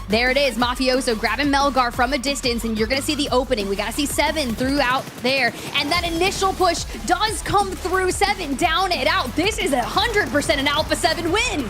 there it is, Mafioso grabbing Melgar from a distance, and you're gonna see the opening. We gotta see Seven throughout there, and that initial push does come through. Seven down and out. This is 100% an Alpha7 win.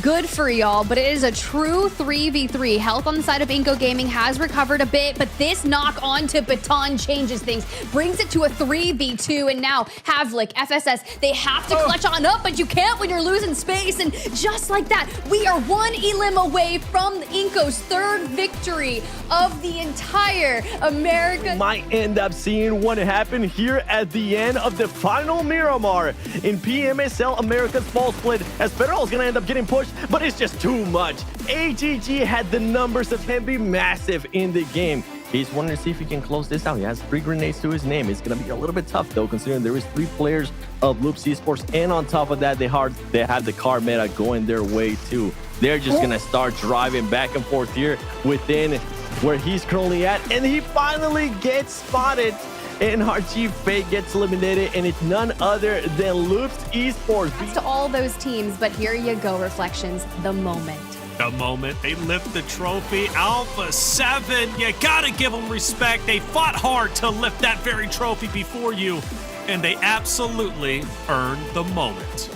Good for y'all, but it is a true 3v3. Health on the side of Inco Gaming has recovered a bit, but this knock onto Baton changes things, brings it to a 3v2, and now Havlik, FSS, they have to clutch on up, but you can't when you're losing space, and just like that, we are one elim away from Inco's third victory of the entire America. Might end up seeing what happened here at the end of the final Miramar in PMSL America's Fall Split, as Federal is going to end up getting pushed, but it's just too much. AGG had the numbers of him be massive in the game. He's wanting to see if he can close this out. He has 3 grenades to his name. It's going to be a little bit tough, though, considering there is 3 players of Loops Esports, and on top of that, they have the car meta going their way, too. They're just going to start driving back and forth here within where he's currently at, and he finally gets spotted. And RG Fate gets eliminated, and it's none other than Loops Esports. That's to all those teams, but here you go, Reflections, the moment. The moment they lift the trophy, Alpha7, you gotta give them respect. They fought hard to lift that very trophy before you, and they absolutely earned the moment.